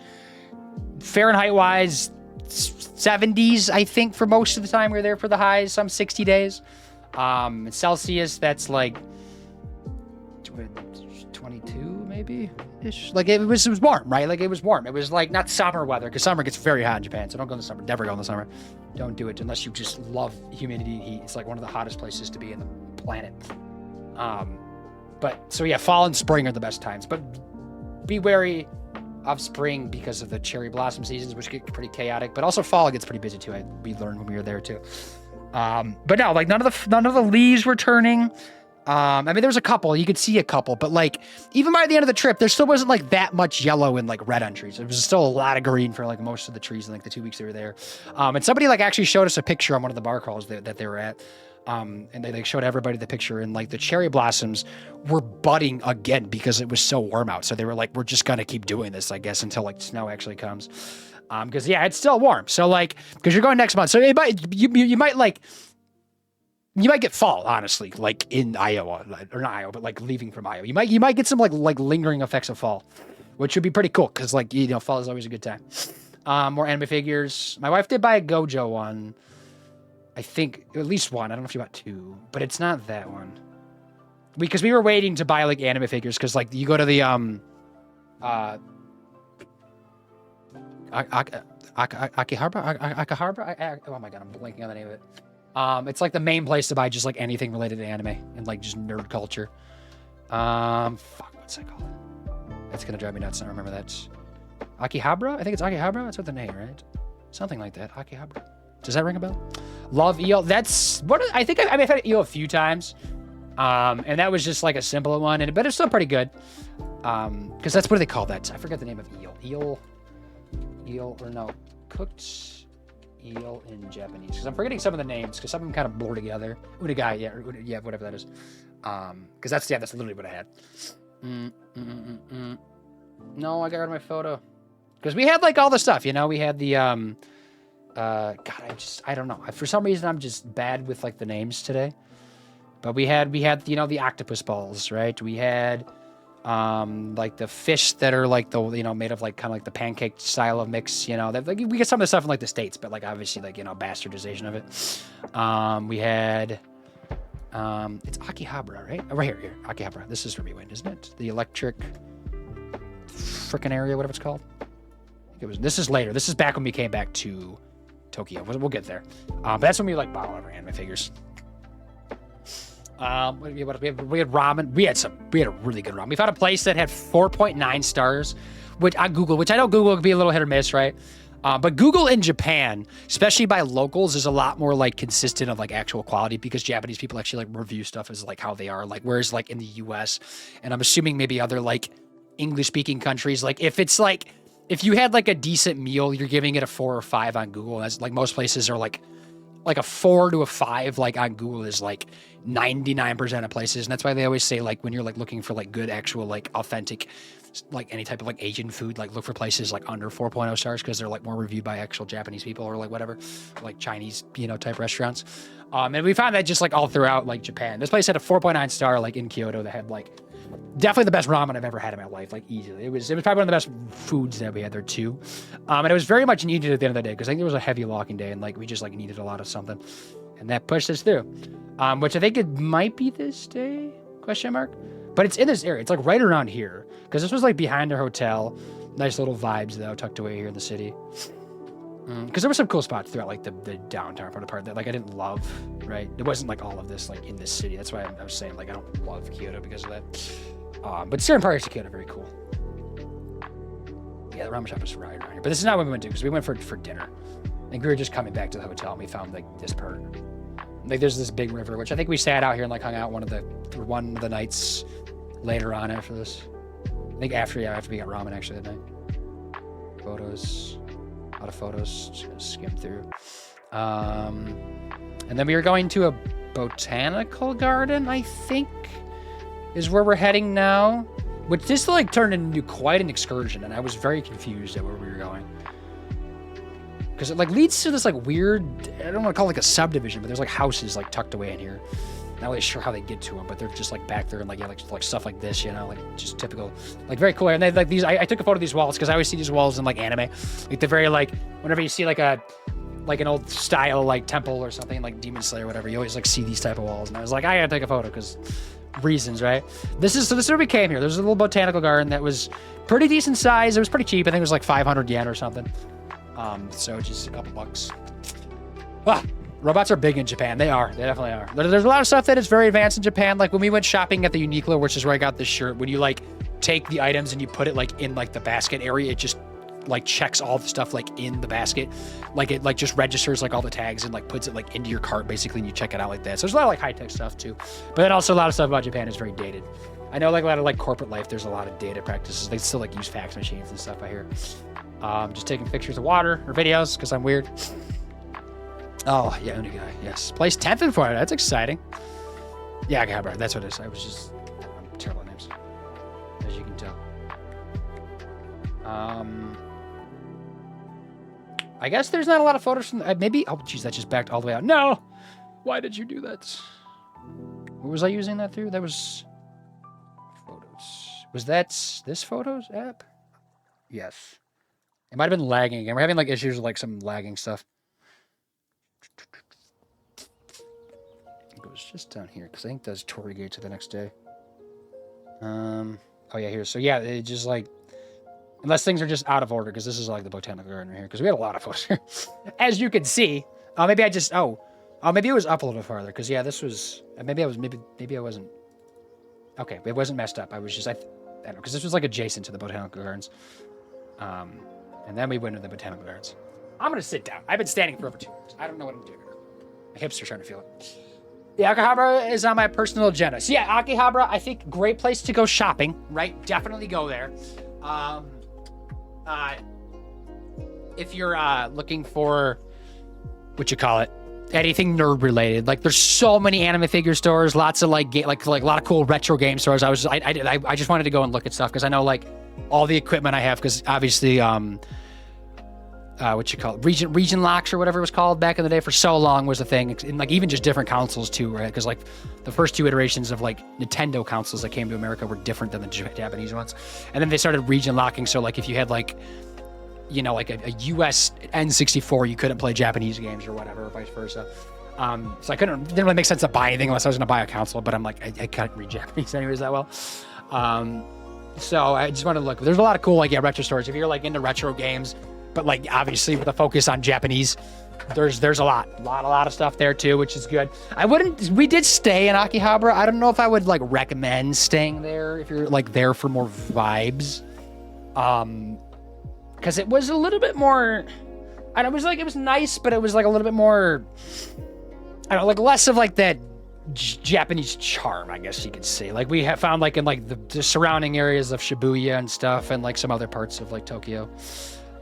A: Fahrenheit wise 70s, I think, for most of the time we were there for the highs, some 60 days. Celsius, that's like 22 maybe ish. Like it was warm, right? Like it was warm. It was like not summer weather, because summer gets very hot in Japan. So don't go in the summer. Never go in the summer. Don't do it unless you just love humidity and heat. It's like one of the hottest places to be in the planet. But so yeah, fall and spring are the best times. But be wary of spring because of the cherry blossom seasons, which get pretty chaotic. But also fall gets pretty busy too. We learned when we were there too. But no, like none of the leaves were turning. I mean, there was a couple, you could see a couple, but like even by the end of the trip, there still wasn't like that much yellow and like red on trees. There was still a lot of green for like most of the trees in like the 2 weeks they were there. And somebody like actually showed us a picture on one of the bar crawls that they were at. And they like showed everybody the picture, and like the cherry blossoms were budding again because it was so warm out. So they were like, we're just going to keep doing this, I guess, until like snow actually comes. Cause yeah, it's still warm. So like, cause you're going next month. So you might get fall, honestly, like in Iowa, or not Iowa, but like leaving from Iowa. You might get some like lingering effects of fall, which would be pretty cool. Cause like, you know, fall is always a good time. More anime figures. My wife did buy a Gojo one. I think at least one. I don't know if she bought 2, but it's not that one. Because we were waiting to buy like anime figures. Cause like you go to the, Akihabara? Oh my god, I'm blanking on the name of it. It's like the main place to buy just like anything related to anime and like just nerd culture. Fuck, what's that called? That's gonna drive me nuts. I don't remember that. Akihabara? I think it's Akihabara. That's what the name, right? Something like that. Akihabara. Does that ring a bell? Love eel. That's what I think. I've had eel a few times, and that was just like a simple one, but it's still pretty good. Because that's what they call that. I forget the name of eel. Eel or no, cooked eel in Japanese. Because I'm forgetting some of the names because some of them kind of blur together. Unagai, yeah, whatever that is. Because that's literally what I had. No, I got rid of my photo. Because we had like all the stuff, you know. We had the God, I don't know. For some reason, I'm just bad with like the names today. But we had you know, the octopus balls, right? We had like the fish that are like the, you know, made of like kind of like the pancake style of mix, you know. Like we get some of the stuff in like the States, but like obviously like, you know, bastardization of it. We had it's Akihabara, right? Oh, right here, Akihabara. This is Ruby-Wind, isn't it? The electric frickin' area, whatever it's called. This is later. This is back when we came back to Tokyo. We'll get there. But that's when we like bought all of our anime figures. We had ramen. We had a really good ramen. We found a place that had 4.9 stars, which I know Google can be a little hit or miss, right? But Google in Japan, especially by locals, is a lot more like consistent of like actual quality because Japanese people actually like review stuff as like how they are. Like whereas like in the US, and I'm assuming maybe other like English speaking countries, like if you had like a decent meal, you're giving it a 4 or 5 on Google. That's like most places are like like a 4 to a 5, like on Google is like 99% of places. And that's why they always say, like, when you're like looking for like good, actual, like authentic, like any type of like Asian food, like look for places like under 4.0 stars because they're like more reviewed by actual Japanese people or like whatever, like Chinese, you know, type restaurants. And we found that just like all throughout like Japan. This place had a 4.9 star like in Kyoto that had like definitely the best ramen I've ever had in my life, like easily. It was probably one of the best foods that we had there too. And it was very much needed at the end of the day because I think it was a heavy walking day and like we just like needed a lot of something. And that pushed us through. Which I think it might be this day, question mark. But it's in this area. It's like right around here. Because this was like behind our hotel. Nice little vibes though, tucked away here in the city. Because there were some cool spots throughout like the downtown part that like I didn't love, right? It wasn't like all of this like in this city. That's why I was saying like I don't love Kyoto because of that. But certain parts of Kyoto are very cool. Yeah, the ramen shop is right around here. But this is not what we went to because we went for dinner. I think we were just coming back to the hotel and we found like this part. Like there's this big river, which I think we sat out here and like hung out one of the nights later on after this. I think after we got ramen actually that night. Photos, a lot of photos, just gonna skim through. And then we were going to a botanical garden, I think, is where we're heading now. Which this like turned into quite an excursion, and I was very confused at where we were going. Because it like leads to this like weird, I don't want to call it like a subdivision, but there's like houses like tucked away in here. Not really sure how they get to them, but they're just like back there and like, yeah, like stuff like this, you know, like just typical, like very cool. And they like these, I took a photo of these walls because I always see these walls in like anime. Like the very like, whenever you see like an old style like temple or something like Demon Slayer or whatever, you always like see these type of walls. And I was like, I gotta take a photo because reasons, right? This is where we came here. There's a little botanical garden that was pretty decent size. It was pretty cheap. I think it was like 500 yen or something. So just a couple bucks. Robots are big in Japan. They are. They definitely are. There's a lot of stuff that is very advanced in Japan. Like when we went shopping at the Uniqlo, which is where I got this shirt, when you like take the items and you put it like in like the basket area, it just like checks all the stuff like in the basket. Like it like just registers like all the tags and like puts it like into your cart basically and you check it out like that. So there's a lot of like high-tech stuff too. But then also a lot of stuff about Japan is very dated. I know like a lot of like corporate life, there's a lot of data practices. They still like use fax machines and stuff I hear. Just taking pictures of water or videos because I'm weird. Oh, yeah, Unigai, yes. Placed 10th in Florida. That's exciting. Yeah, Gabber, that's what it is. I'm terrible at names, as you can tell. I guess there's not a lot of photos from, maybe, oh, geez, that just backed all the way out. No! Why did you do that? What was I using that through? That was photos. Was that this photos app? Yes. It might have been lagging again. We're having like issues with like some lagging stuff. It goes just down here because I think that's Torii Gate to the next day. Oh yeah, here. So yeah, it just like unless things are just out of order because this is like the botanical garden right here because we had a lot of photos here, as you can see. Maybe I just maybe it was up a little farther because yeah, this was maybe I wasn't. Okay, it wasn't messed up. I was just I don't know because this was like adjacent to the botanical gardens. And then we went to the botanical gardens. I'm gonna sit down. I've been standing for over 2 hours. I don't know what I'm doing. My hips are starting to feel it. Yeah, Akihabara is on my personal agenda. So yeah, Akihabara, I think great place to go shopping, right? Definitely go there. If you're looking for anything nerd related, like there's so many anime figure stores, lots of like a lot of cool retro game stores. I just wanted to go and look at stuff because I know like all the equipment I have because obviously region locks or whatever it was called back in the day for so long was a thing, and like even just different consoles too, right? Because like the first 2 iterations of like Nintendo consoles that came to America were different than the Japanese ones, and then they started region locking. So like if you had like like a US N64, you couldn't play Japanese games or whatever, or vice versa. So didn't really make sense to buy anything unless I was gonna buy a console. But I'm like I can't read Japanese anyways that well. So I just wanted to look. There's a lot of cool retro stores if you're like into retro games. But like obviously with a focus on Japanese, there's a lot of stuff there too, which is good. We did stay in Akihabara. I don't know if I would like recommend staying there if you're like there for more vibes. Because it was a little bit more, and it was nice, but it was like a little bit more, I don't know, like less of like that Japanese charm, I guess you could say. Like we have found like in like the surrounding areas of Shibuya and stuff and like some other parts of like Tokyo.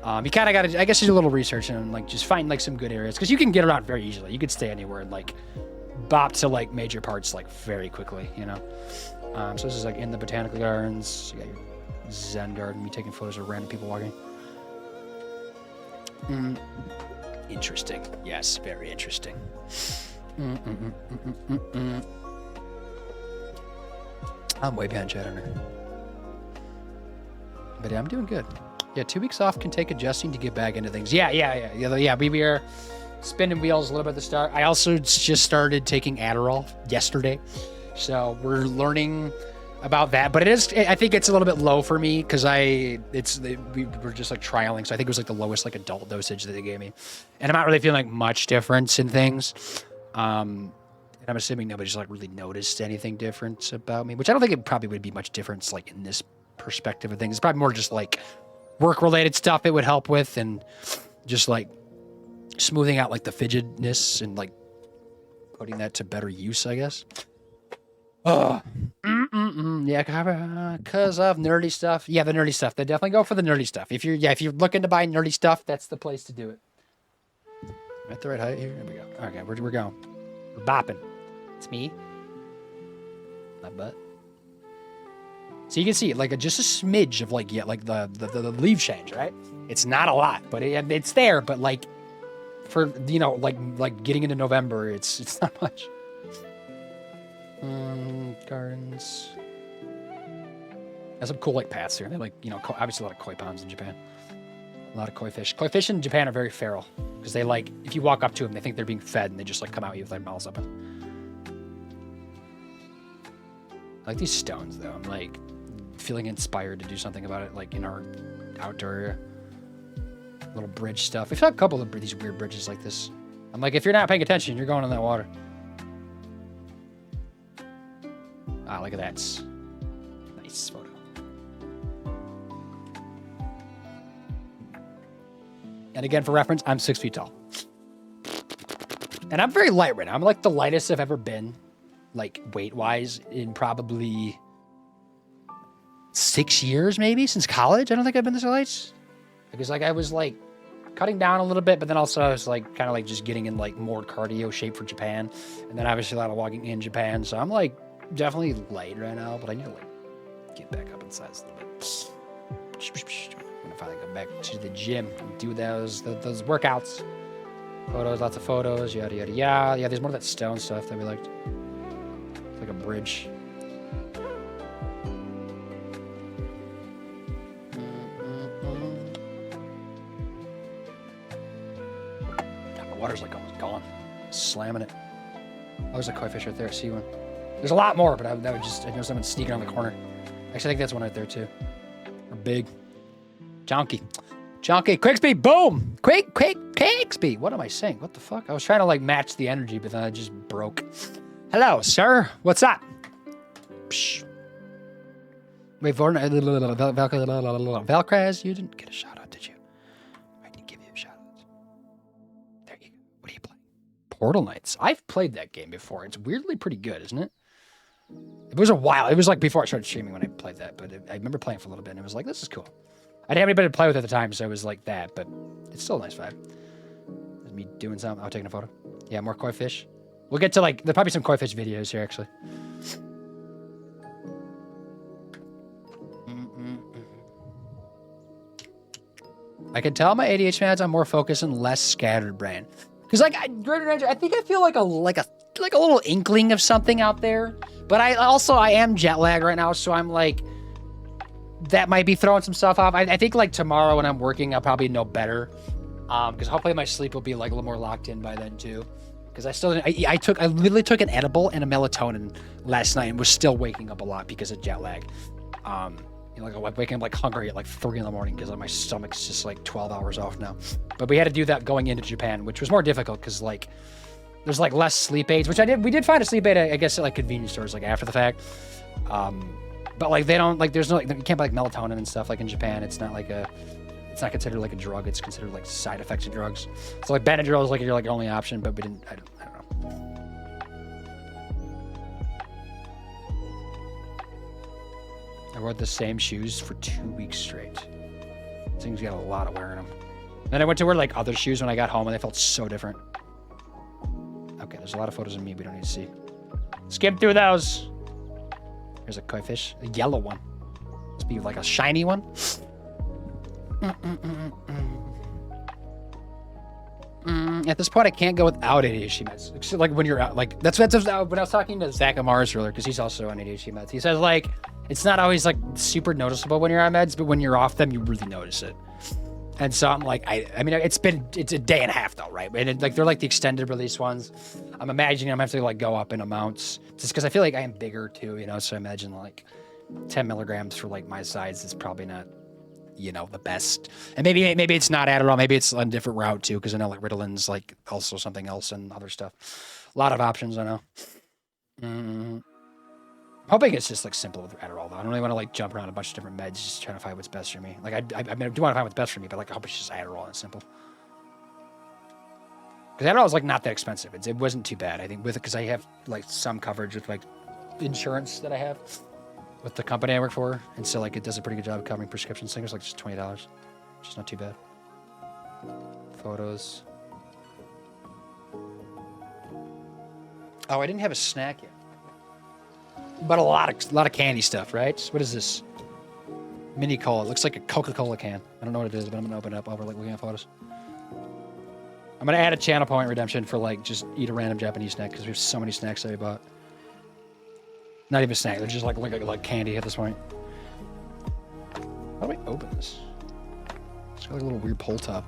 A: You kind of got to, I guess, do a little research and like just find like some good areas because you can get around very easily. You could stay anywhere and like bop to like major parts like very quickly, you know. So this is like in the botanical gardens. You got your Zen garden. Me taking photos of random people walking. Interesting. Yes, very interesting. I'm way behind chat on her. But yeah, I'm doing good. Yeah, 2 weeks off can take adjusting to get back into things. Yeah. We are spinning wheels a little bit at the start. I also just started taking Adderall yesterday. So we're learning about that. But I think it's a little bit low for me because we were just like trialing. So I think it was like the lowest like adult dosage that they gave me. And I'm not really feeling like much difference in things. And I'm assuming nobody's like really noticed anything different about me, which I don't think it probably would be much difference like in this perspective of things. It's probably more just like work-related stuff it would help with and just like smoothing out like the fidgetness and like putting that to better use, I guess. Yeah, because of nerdy stuff. Yeah, the nerdy stuff. They definitely go for the nerdy stuff. If you're looking to buy nerdy stuff, that's the place to do it. Am I at the right height here? There we go. Okay, we're going. We're bopping. It's me. My butt. So you can see like just a smidge of like the leaf change, right? It's not a lot, but it's there. But like for like getting into November, it's not much. Gardens. There's some cool like paths here. They like obviously a lot of koi ponds in Japan. A lot of koi fish. Koi fish in Japan are very feral because they like if you walk up to them, they think they're being fed and they just like come out at you with their mouths open. I like these stones though. I'm like feeling inspired to do something about it, like in our outdoor area. Little bridge stuff. We've had a couple of these weird bridges like this. I'm like, if you're not paying attention, you're going in that water. Ah, look at that. Nice photo. And again, for reference, I'm 6 feet tall. And I'm very light right now. I'm like the lightest I've ever been, like weight-wise, in probably 6 years, maybe, since college. I don't think I've been this light. Because like I was like cutting down a little bit, but then also I was like kind of like just getting in like more cardio shape for Japan. And then obviously a lot of walking in Japan. So I'm like definitely light right now, but I need to like get back up in size a little bit. I'm gonna finally go back to the gym and do those workouts. Photos, lots of photos, yada yada yada. Yeah, there's more of that stone stuff that we liked. It's like a bridge. God, the water's like almost gone. Slamming it. Oh, there's a koi fish right there. I see one. There's a lot more, but I know someone sneaking on the corner. Actually, I think that's one right there too. Or big. Chonky. Quickspeed, boom! Quickspeed. What am I saying? What the fuck? I was trying to like match the energy, but then I just broke. Hello, sir. What's up? Psh. Wait, Valkraz, you didn't get a shout out, did you? I didn't give you a shout out. There you go. What are you playing? Portal Knights. I've played that game before. It's weirdly pretty good, isn't it? It was a while. It was like before I started streaming when I played that, but I remember playing for a little bit and it was like, this is cool. I didn't have anybody to play with at the time, so it was like that, but it's still a nice vibe. There's me doing something. Oh, taking a photo. Yeah, more koi fish. We'll get to like, there'll probably some koi fish videos here, actually. I can tell my ADHD meds I'm more focused and less scattered brain. Because like, I think I feel like a little inkling of something out there. But I am jet lag right now, so I'm like, that might be throwing some stuff off. I think like tomorrow when I'm working, I'll probably know better. Because hopefully my sleep will be like a little more locked in by then too. Because I literally took an edible and a melatonin last night and was still waking up a lot because of jet lag. I'm waking up like hungry at like 3 in the morning because my stomach's just like 12 hours off now. But we had to do that going into Japan, which was more difficult because like there's like less sleep aids, which we did find a sleep aid, I guess, at like convenience stores like after the fact. But like they don't like there's no like, you can't buy like melatonin and stuff like in Japan. It's not considered like a drug. It's considered like side effects of drugs. So like Benadryl is like your like only option, but we didn't. I don't know. I wore the same shoes for 2 weeks straight. Things got a lot of wear in them. Then I went to wear like other shoes when I got home, and they felt so different. Okay, there's a lot of photos of me we don't need to see. Skip through those. Here's a koi fish, a yellow one. Must be like a shiny one. At this point, I can't go without ADHD meds. Like when you're out, like that's when I was talking to Zach Amars earlier, because he's also on ADHD meds. He says like it's not always like super noticeable when you're on meds, but when you're off them, you really notice it. And so I'm like, I mean, it's a day and a half though, right? And like they're like the extended release ones. I'm imagining I'm gonna have to like go up in amounts, just because I feel like I am bigger too, you know. So I imagine like 10 milligrams for like my size is probably not, you know, the best. And maybe it's not Adderall, maybe it's on a different route too, because I know like Ritalin's like also something else and other stuff. A lot of options, I know. Hoping it's just like simple with Adderall though. I don't really want to like jump around a bunch of different meds just trying to find what's best for me. Like I mean, I do want to find what's best for me, but like I hope it's just Adderall and simple. Because Adderall is like not that expensive. It wasn't too bad, I think, with it, because I have like some coverage with like insurance that I have with the company I work for, and so like it does a pretty good job of covering prescriptions. I think it's like just $20, which is not too bad. Photos. Oh, I didn't have a snack yet. But a lot of candy stuff, right? What is this? Mini cola. It looks like a Coca-Cola can. I don't know what it is, but I'm gonna open it up while we're like looking at photos. I'm gonna add a channel point redemption for like just eat a random Japanese snack, because we have so many snacks that we bought. Not even a snack. They're just like candy at this point. How do we open this? It's got like a little weird pull top.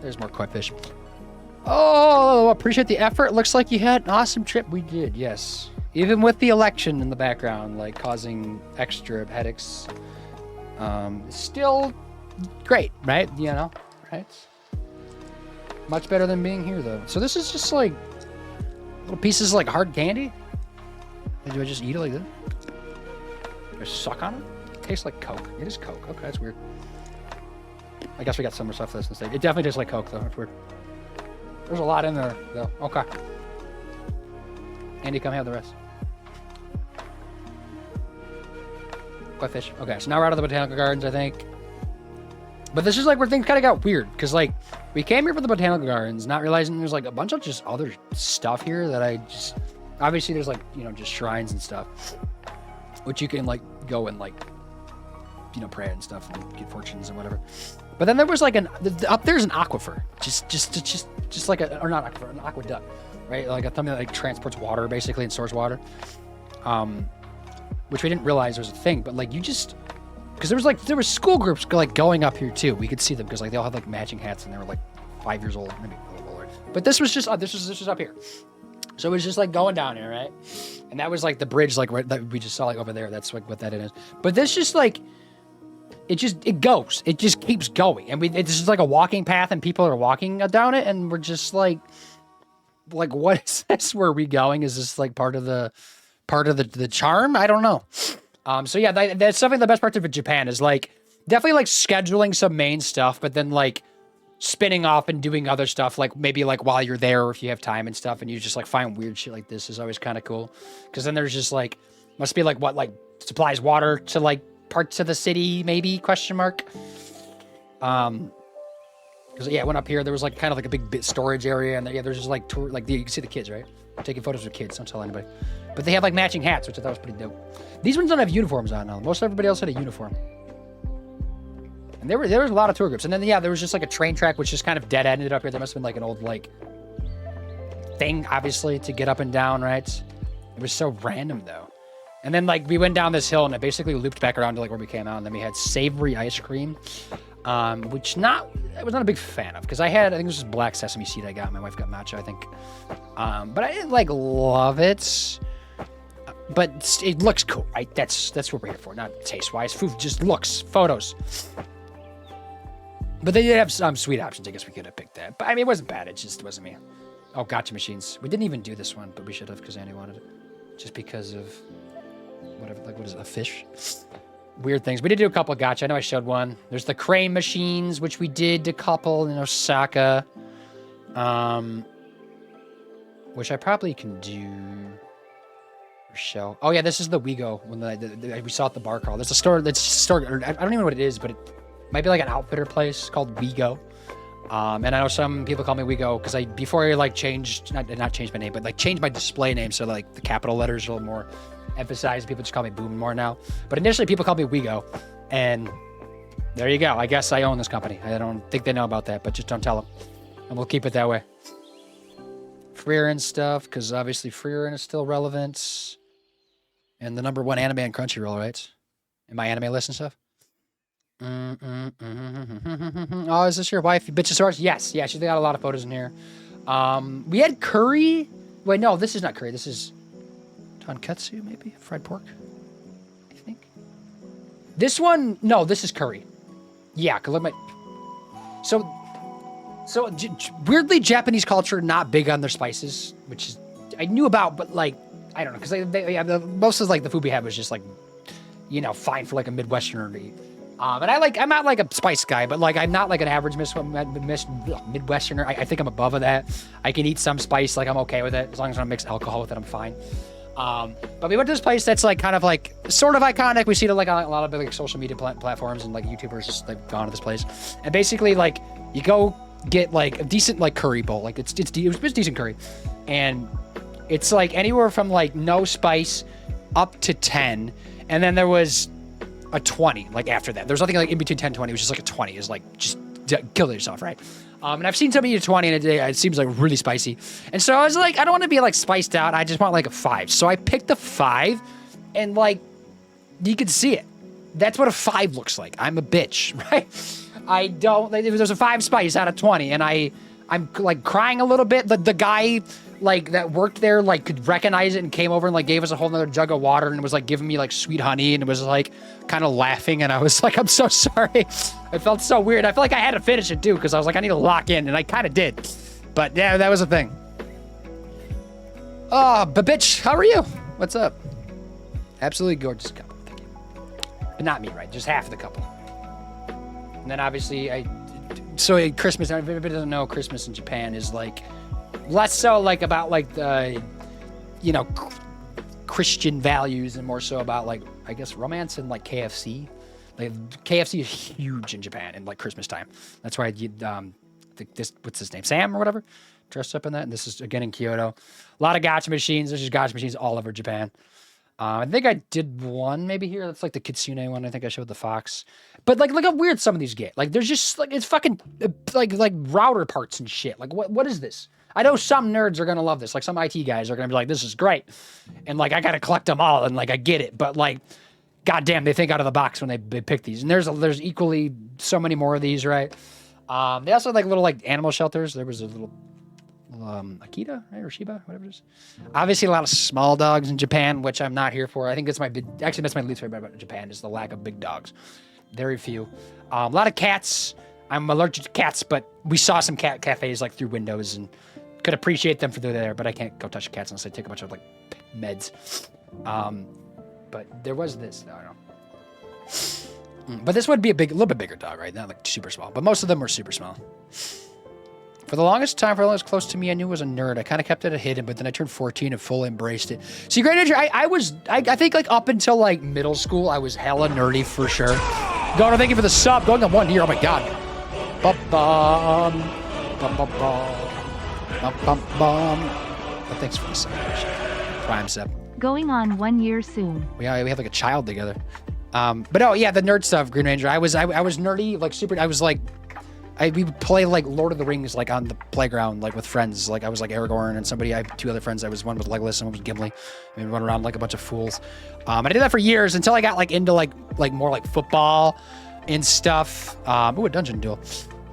A: There's more koi fish. Oh, appreciate the effort. Looks like you had an awesome trip. We did, yes. Even with the election in the background, like causing extra headaches. Still great, right? You know, right? Much better than being here, though. So this is just like little pieces of like hard candy. And do I just eat it like this? Do I suck on it? It tastes like Coke. It is Coke. Okay, that's weird. I guess we got some more stuff for this instead. It definitely tastes like Coke, though. It's weird. There's a lot in there, though. Okay. Andy, come have the rest. Koi fish. Okay, so now we're out of the botanical gardens, I think. But this is like where things kind of got weird, because like we came here for the botanical gardens, not realizing there's like a bunch of just other stuff here that I just obviously there's like, you know, just shrines and stuff, which you can like go and like, you know, pray and stuff and get fortunes and whatever. But then there was like up there's an aquifer, just like or not aquifer, an aqueduct, right? Like something that like transports water basically and stores water, which we didn't realize was a thing. But like you just, because there was school groups like going up here too. We could see them because like they all had like matching hats and they were like 5 years old, maybe a little older. But this was just this was up here, so it was just like going down here, right? And that was like the bridge, like right, that we just saw like over there. That's like what that is. But this just like. It just keeps going, and it's just like a walking path, and people are walking down it, and we're just like what is this? Where are we going? Is this like part of the charm? I don't know. So yeah, that's definitely the best part of Japan is like definitely like scheduling some main stuff, but then like spinning off and doing other stuff, like maybe like while you're there, or if you have time and stuff, and you just like find weird shit like this is always kind of cool, because then there's just like must be like what like supplies water to like parts of the city, maybe, question mark. Because yeah, I went up here, there was like kind of like a big storage area, and yeah, there's just like tour, like you can see the kids, right? I'm taking photos with kids, don't tell anybody. But they have like matching hats, which I thought was pretty dope. These ones don't have uniforms on now. Most everybody else had a uniform. And there was a lot of tour groups. And then yeah, there was just like a train track which just kind of dead ended up here. There must have been like an old like thing, obviously, to get up and down, right? It was so random though. And then like we went down this hill and it basically looped back around to like where we came out, and then we had savory ice cream, which I was not a big fan of, because I think it was just black sesame seed I got. My wife got matcha, I think. But I didn't like love it. But it looks cool, right? That's what we're here for, not taste-wise. Food just looks, photos. But they did have some sweet options. I guess we could have picked that. But I mean, it wasn't bad. It just wasn't me. Oh, gotcha machines. We didn't even do this one, but we should have, because Andy wanted it. Just because of whatever, like, what is it, a fish? Weird things. We did do a couple of gotcha. I know I showed one. There's the crane machines, which we did a couple in Osaka. which I probably can do. Show. Oh yeah, this is the WeGo when we saw at the bar crawl. There's a store. That's a store. I don't even know what it is, but it might be like an outfitter place called WeGo. And I know some people call me WeGo because before I like changed, not changed my name, but like changed my display name so like the capital letters are a little more emphasized. People just call me Boom more now. But initially people called me WeGo, and there you go. I guess I own this company. I don't think they know about that, but just don't tell them, and we'll keep it that way. Freerin stuff, because obviously Freerin is still relevant. And the #1 anime on Crunchyroll, right? In my anime list and stuff. Oh, is this your wife? You bitch of ours? Yes. Yeah, she's got a lot of photos in here. We had curry. Wait, no, this is not curry. This is tonkatsu, maybe? Fried pork, I think. This one, no, this is curry. Yeah, because look So weirdly, Japanese culture, not big on their spices, which is, I knew about, but like, I don't know, because most of like the food we had was just like, you know, fine for like a Midwesterner to eat. And I'm not like a spice guy, but like I'm not like an average Midwesterner. I think I'm above that. I can eat some spice, like I'm okay with it as long as I don't mix alcohol with it. I'm fine. But we went to this place that's like kind of like sort of iconic. We see it like on a lot of like social media platforms, and like YouTubers just like gone to this place. And basically like you go get like a decent like curry bowl, like it's decent curry, and it's like anywhere from like no spice up to 10, and then there was a 20 like after that. There's nothing like in between 10 and 20. It was just like a 20 is like just kill yourself, right? And I've seen somebody eat a 20 in a day. It seems like really spicy, and so I was like, I don't want to be like spiced out. I just want like a 5. So I picked a 5, and like you can see it. That's what a 5 looks like. I'm a bitch, right? There's a 5 spice out of 20, and I'm like crying a little bit. The guy like that worked there like could recognize it and came over and like gave us a whole nother jug of water and was like giving me like sweet honey and was like kind of laughing, and I was like, I'm so sorry. I felt so weird. I felt like I had to finish it too because I was like, I need to lock in, and I kind of did. But yeah, that was a thing. Oh, but bitch, how are you? What's up? Absolutely gorgeous couple. Thank you. But not me, right? Just half of the couple. And then obviously Christmas, if anybody doesn't know, Christmas in Japan is like less so like about like the, you know, Christian values and more so about like, I guess, romance and like KFC. Like KFC is huge in Japan in like Christmas time. That's why what's his name? Sam or whatever, dressed up in that. And this is again in Kyoto. A lot of gacha machines. There's just gacha machines all over Japan. I think I did one maybe here. That's like the Kitsune one. I think I showed the fox. But like, look how weird some of these get. Like, there's just like, it's fucking like router parts and shit. Like, what is this? I know some nerds are gonna love this. Like, some IT guys are gonna be like, this is great, and like, I gotta collect them all, and like, I get it. But like, goddamn, they think out of the box when they pick these. And there's equally so many more of these, right? They also have like little like animal shelters. There was a little Akita, right? Or Shiba, whatever it is. Obviously a lot of small dogs in Japan, which I'm not here for. I think that's my least favorite about Japan is the lack of big dogs. Very few. A lot of cats. I'm allergic to cats, but we saw some cat cafes like through windows and could appreciate them for there, but I can't go touch cats unless I take a bunch of like meds. But there was this, I don't know. But this would be a little bit bigger dog, right? Not like super small, but most of them were super small. For the longest time, for all those close to me, I knew I was a nerd. I kind of kept it hidden, but then I turned 14 and fully embraced it. See, Great Ninja, I think like up until like middle school, I was hella nerdy for sure. Gono, thank you for the sub. Going on 1 year, oh my god. Bum-bum. Bum-bum-bum. Bum-bum-bum. Oh, thanks for the sub. Prime sub.
B: Going on 1 year soon.
A: We have like a child together. But no, yeah, the nerd stuff, Green Ranger. I was nerdy, like super. I was like, we would play like Lord of the Rings like on the playground, like with friends. Like I was like Aragorn and I had 2 other friends. I was one with Legolas and one was Gimli. And we'd run around like a bunch of fools. I did that for years until I got like into like more like football and stuff. Ooh, a dungeon duel.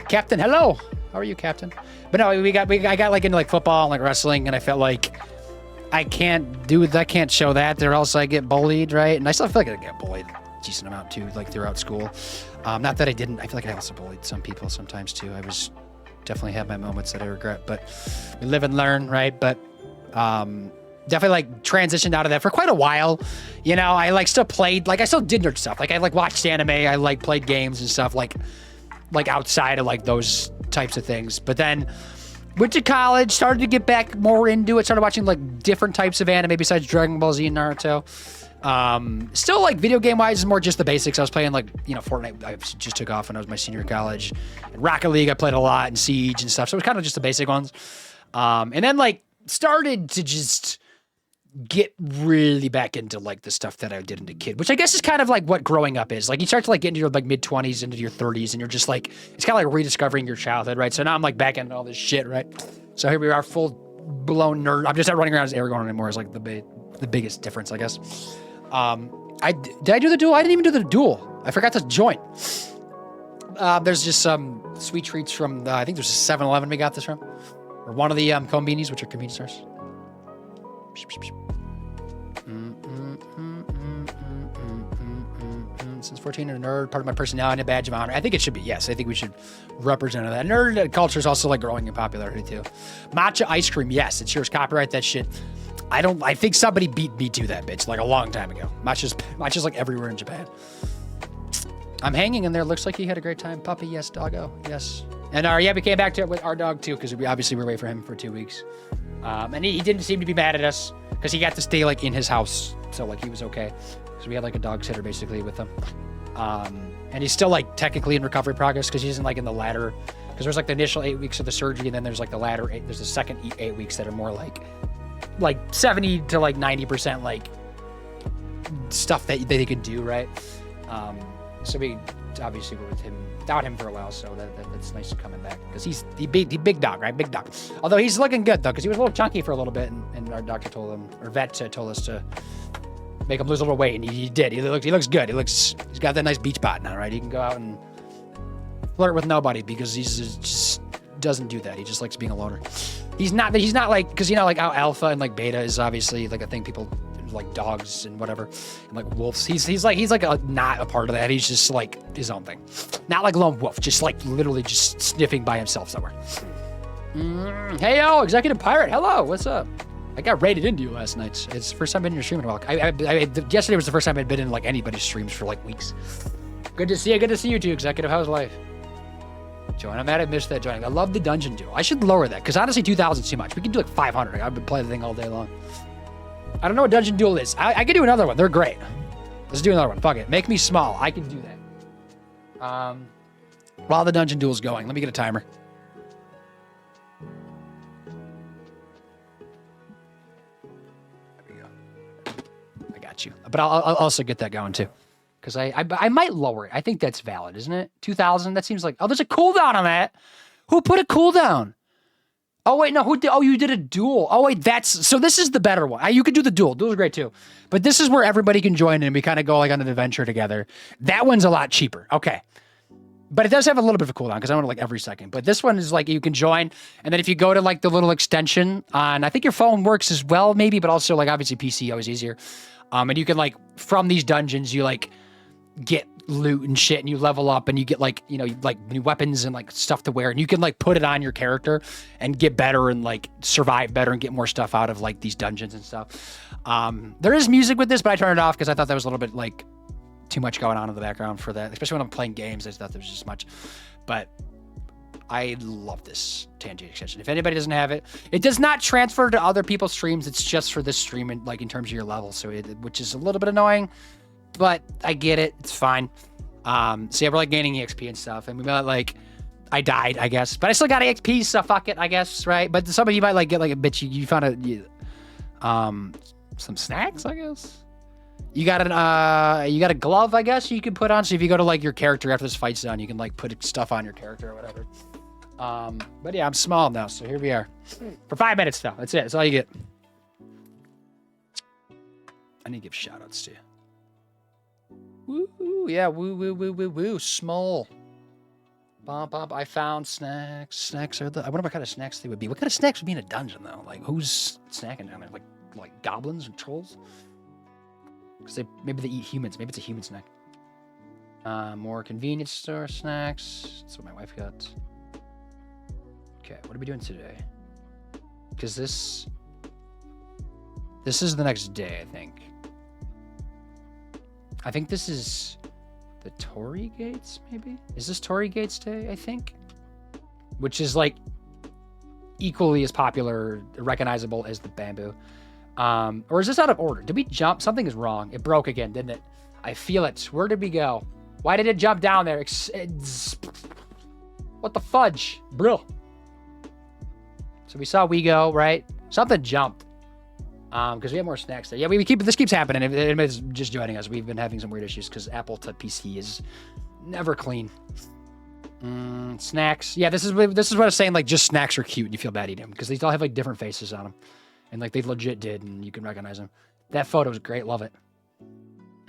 A: Captain, hello. How are you, Captain? But no, I got like into like football and like wrestling, and I felt like I can't show that, or else I get bullied, right? And I still feel like I get bullied a decent amount too, like throughout school. Not that I didn't. I feel like I also bullied some people sometimes too. I was definitely had my moments that I regret, but we live and learn, right? But definitely like transitioned out of that for quite a while. You know, I like still played, like I still did nerd stuff. Like I like watched anime. I like played games and stuff like outside of like those types of things. But then Went to college, started to get back more into it, started watching like different types of anime besides Dragon Ball Z and Naruto. Still like video game wise is more just the basics. I was playing like, you know, Fortnite. I just took off when I was my senior in college. And Rocket League I played a lot, and Siege and stuff. So it was kind of just the basic ones. And then like started to just get really back into like the stuff that I did as a kid, which I guess is kind of like what growing up is. Like you start to like get into your like mid-20s into your 30s, and you're just like, it's kind of like rediscovering your childhood, right? So now I'm like back into all this shit, right? So here we are, full blown nerd. I'm just not running around as Aragorn anymore. Is like the biggest difference, I guess. Did I do the duel? I didn't even do the duel. I forgot to join. There's just some sweet treats from I think there's a 7-Eleven we got this from, or one of the Combinis, which are convenience stores. Since 14, a nerd, part of my personality, a badge of honor. I think it should be, yes. I think we should represent that. Nerd culture is also like growing in popularity too. Matcha ice cream, yes. It's yours. Copyright that shit. I think somebody beat me to that bitch like a long time ago. Matcha's like everywhere in Japan. I'm hanging in there. Looks like he had a great time. Puppy, yes. Doggo, yes. And we came back to it with our dog too, because we obviously were away from him for 2 weeks. And he didn't seem to be mad at us because he got to stay like in his house. So like he was okay. So we had like a dog sitter basically with him. And he's still like technically in recovery progress because he's in like in the latter, because there's like the initial 8 weeks of the surgery, and then there's like the latter there's the second 8 weeks that are more like 70 to like 90% like stuff that they could do, right? So we obviously were without him for a while, so that's nice coming back because he's the big dog, right? Big dog. Although he's looking good though, because he was a little chunky for a little bit, and our doctor told him, or vet told us to make him lose a little weight, and he did. He looks good. He's got that nice beach bod now, right? He can go out and flirt with nobody because he's just doesn't do that. He just likes being a loner. He's not like, because you know like how alpha and like beta is obviously like a thing people like dogs and whatever, and like wolves. He's like not a part of that. He's just like his own thing, not like lone wolf, just like literally just sniffing by himself somewhere. Hey yo, Executive Pirate, hello, what's up? I got raided into you last night. It's the first time I've been in your stream in a while. Yesterday was the first time I'd been in like anybody's streams for like weeks. Good to see you. Good to see you too, Executive. How's life? Join. I'm mad I missed that joining. I love the dungeon duel. I should lower that because honestly, 2,000 is too much. We can do like 500. I've been playing the thing all day long. I don't know what dungeon duel is. I could do another one. They're great. Let's do another one. Fuck it. Make me small. I can do that. While the dungeon duel's going, let me get a timer. You, but I'll also get that going too, because I might lower it. I think that's valid, isn't it? 2,000. That seems like, oh, there's a cooldown on that. Who put a cooldown? Oh wait, no. Who did? Oh, you did a duel. Oh wait, so this is the better one. You could do the duel. Duel's great too, but this is where everybody can join in and we kind of go like on an adventure together. That one's a lot cheaper. Okay. But it does have a little bit of a cooldown because I want it like every second. But this one is like you can join, and then if you go to like the little extension on, I think your phone works as well, maybe, but also like obviously PC always easier. And you can like from these dungeons you like get loot and shit, and you level up, and you get like, you know, like new weapons and like stuff to wear, and you can like put it on your character and get better and like survive better and get more stuff out of like these dungeons and stuff. There is music with this, but I turned it off because I thought that was a little bit like too much going on in the background for that, especially when I'm playing games. I just thought there was just much. But I love this Tangent extension. If anybody doesn't have it, it does not transfer to other people's streams. It's just for this stream, and like in terms of your level, so which is a little bit annoying, but I get it. It's fine. So yeah, we're like gaining EXP and stuff, and we might like, I died, I guess, but I still got EXP, so fuck it, I guess, right? But some of you might like get like a bitch. You found some snacks, I guess. You got a glove, I guess, you can put on. So if you go to like your character after this fight's done, you can like put stuff on your character or whatever. But yeah, I'm small now, so here we are. For 5 minutes though. That's it. That's all you get. I need to give shout outs to you. Woo, yeah, woo. Small. Bump. I found snacks. Snacks are I wonder what kind of snacks they would be. What kind of snacks would be in a dungeon though? Like who's snacking down there? Like goblins and trolls? Because maybe they eat humans. Maybe it's a human snack. More convenience store snacks. That's what my wife got. Okay, what are we doing today? Because this is the next day, I think. I think this is the Torii Gates, maybe? Is this Torii Gates Day, I think? Which is like equally as popular, recognizable as the bamboo. Or is this out of order? Did we jump? Something is wrong. It broke again, didn't it? I feel it. Where did we go? Why did it jump down there? What the fudge? Bro. So we saw Wego, right? Something jumped. Because we have more snacks there. Yeah, this keeps happening. If anybody's just joining us, we've been having some weird issues because Apple to PC is never clean. Snacks. Yeah, this is what I was saying. Like, just snacks are cute and you feel bad eating them because they all have like different faces on them, and like they legit did, and you can recognize them. That photo is great. Love it.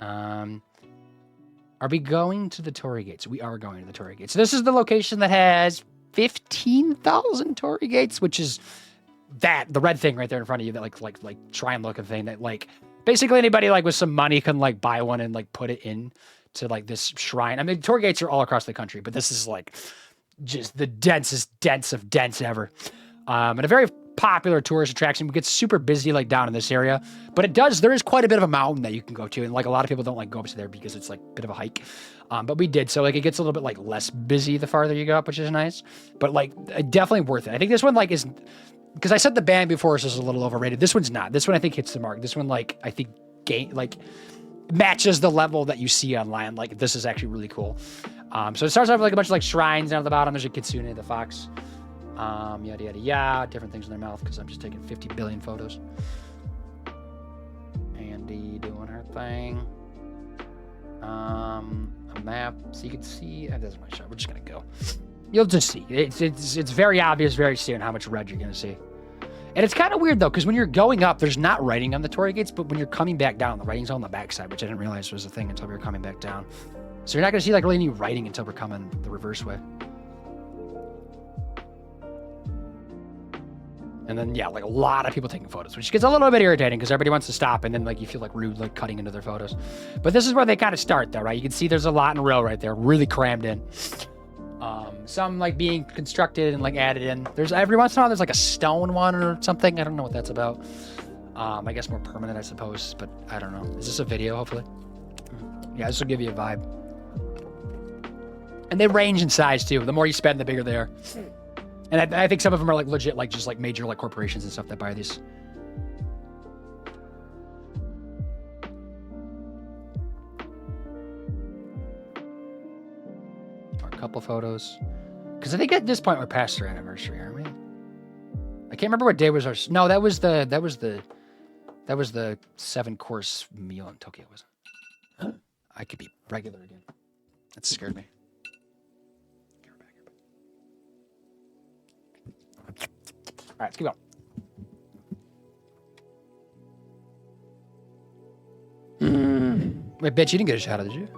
A: Are we going to the Torii Gates? We are going to the Torii Gates. So this is the location that has 15,000 Torii Gates, which is the red thing right there in front of you, that like shrine looking thing that like basically anybody like with some money can like buy one and like put it in to like this shrine. I mean, Torii Gates are all across the country, but this is like just the densest dense of dense ever. And a very popular tourist attraction. We get super busy like down in this area, but there is quite a bit of a mountain that you can go to, and like a lot of people don't like go up to there because it's like a bit of a hike. But we did, so like it gets a little bit like less busy the farther you go up, which is nice. But like definitely worth it. I think this one like is, because I said the bamboo forest is a little overrated. This one's not. This one I think hits the mark. This one like I think matches the level that you see online. Like this is actually really cool. So it starts off with like a bunch of like shrines down at the bottom. There's a kitsune, the fox. Yada yada yada, different things in their mouth because I'm just taking 50 billion photos. Andy doing her thing. A map so you can see. That doesn't my shot. We're just gonna go. You'll just see. It's very obvious very soon how much red you're gonna see. And it's kind of weird though, because when you're going up, there's not writing on the Torii Gates, but when you're coming back down, the writing's on the backside, which I didn't realize was a thing until we were coming back down. So you're not gonna see like really any writing until we're coming the reverse way. And then, yeah, like a lot of people taking photos, which gets a little bit irritating because everybody wants to stop and then like you feel like rude, like cutting into their photos. But this is where they kind of start though, right? You can see there's a lot in a row right there, really crammed in. Some like being constructed and like added in. There's every once in a while there's like a stone one or something. I don't know what that's about. I guess more permanent, I suppose, but I don't know. Is this a video, hopefully? Yeah, this will give you a vibe. And they range in size too. The more you spend, the bigger they are. And I think some of them are like legit, like just like major like corporations and stuff that buy these. Or a couple photos. Because I think at this point we're past our anniversary, aren't we? I can't remember what day was ours. No, that was the 7-course meal in Tokyo, wasn't it? I could be regular again. That scared me. All right, let's keep going. Wait, bitch, you didn't get a shout out, did you?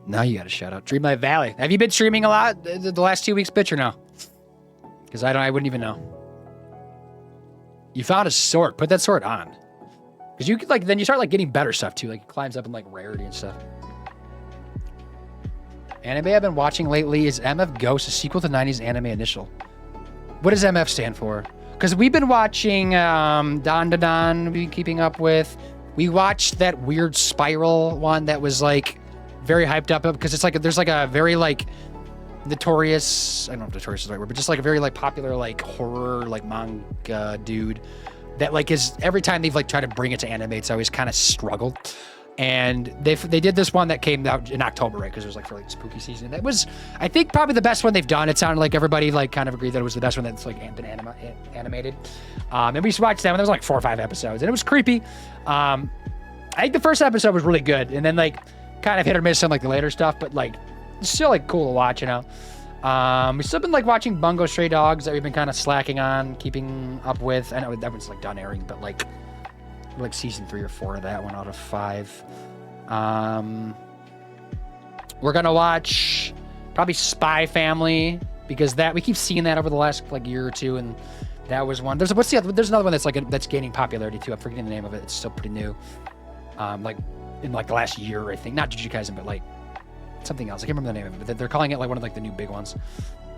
A: Now you got a shout out. Dreamlight Valley. Have you been streaming a lot the last 2 weeks, bitch, or no? Because I wouldn't even know. You found a sword. Put that sword on. Because you could like, then you start like getting better stuff too. Like it climbs up in like rarity and stuff. Anime I've been watching lately is MF Ghost, a sequel to 90s anime Initial. What does MF stand for? Because we've been watching Don Da Don, we've been keeping up with. We watched that weird Spiral one that was like very hyped up because it's like there's like a very like notorious, I don't know if notorious is the right word, but just like a very like popular like horror like manga dude that like is every time they've like tried to bring it to anime, it's always kind of struggled. And they did this one that came out in October, right? Because it was like for like spooky season. That was, I think, probably the best one they've done. It sounded like everybody like kind of agreed that it was the best one that's like been animated. And we just watched that one. There was like 4 or 5 episodes, and it was creepy. I think the first episode was really good, and then like kind of hit or miss on like the later stuff, but like it's still like cool to watch, you know. We've still been like watching Bungo Stray Dogs that we've been kind of slacking on, keeping up with. I know that one's like done airing, but like season 3 or 4 of that one out of 5. We're gonna watch probably Spy Family because that we keep seeing that over the last like year or two, and that was one. There's another one that's like that's gaining popularity too. I'm forgetting the name of it. It's still pretty new. Like in like the last year, I think. Not Jujutsu Kaisen, but like something else. I can't remember the name of it, but they're calling it like one of like the new big ones.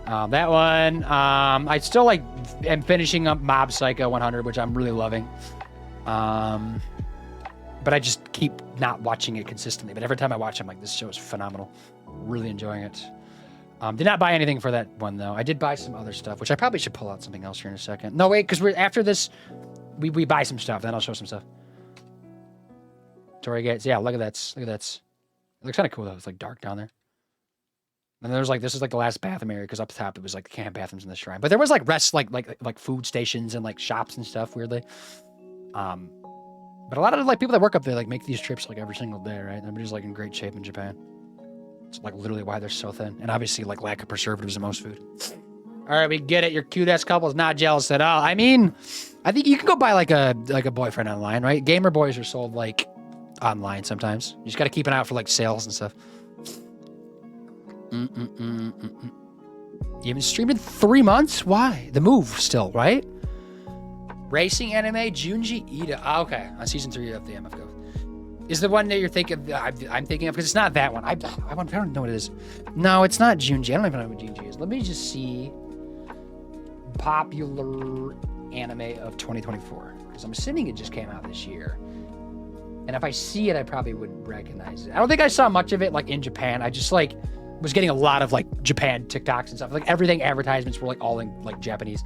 A: That one. I still like am finishing up Mob Psycho 100, which I'm really loving. But I just keep not watching it consistently. But every time I watch it, I'm like, this show is phenomenal. Really enjoying it. Did not buy anything for that one though. I did buy some other stuff, which I probably should pull out something else here in a second. No, wait, because we're after this, we buy some stuff. Then I'll show some stuff. Torii Gates, yeah, look at that. Look at that. It looks kind of cool though. It's like dark down there. And there's like this is like the last bathroom area because up top it was like the camp bathrooms in the shrine. But there was like rest, like food stations and like shops and stuff. Weirdly, but a lot of like people that work up there like make these trips like every single day, right? And everybody's like in great shape in Japan. It's like literally why they're so thin, and obviously like lack of preservatives in most food. All right, we get it. Your cute ass couple is not jealous at all. I mean, I think you can go buy like a boyfriend online, right? Gamer boys are sold like online sometimes. You just got to keep an eye out for like sales and stuff. You haven't streamed in 3 months? Why? The move still, right? Racing anime, Junji Ito. Oh, okay, on season 3 of the MFGO. Is the one that you're thinking of, I'm thinking of, because it's not that one. I don't know what it is. No, it's not Junji. I don't even know what Junji is. Let me just see popular anime of 2024, because I'm assuming it just came out this year. And if I see it, I probably would recognize it. I don't think I saw much of it like in Japan. I just like was getting a lot of like Japan TikToks and stuff. Like everything advertisements were like all in like Japanese,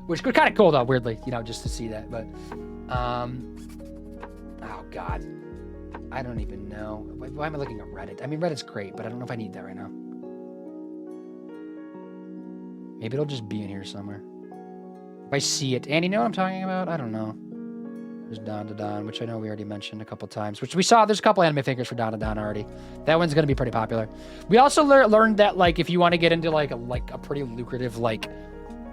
A: which was kind of cool though, weirdly, you know, just to see that. But, oh God, I don't even know. Why am I looking at Reddit? I mean, Reddit's great, but I don't know if I need that right now. Maybe it'll just be in here somewhere. If I see it, and you know what I'm talking about? I don't know. There's Don to Don, which I know we already mentioned a couple times, which we saw. There's a couple anime figures for Don to Don already. That one's going to be pretty popular. We also learned that, like, if you want to get into, like a pretty lucrative, like,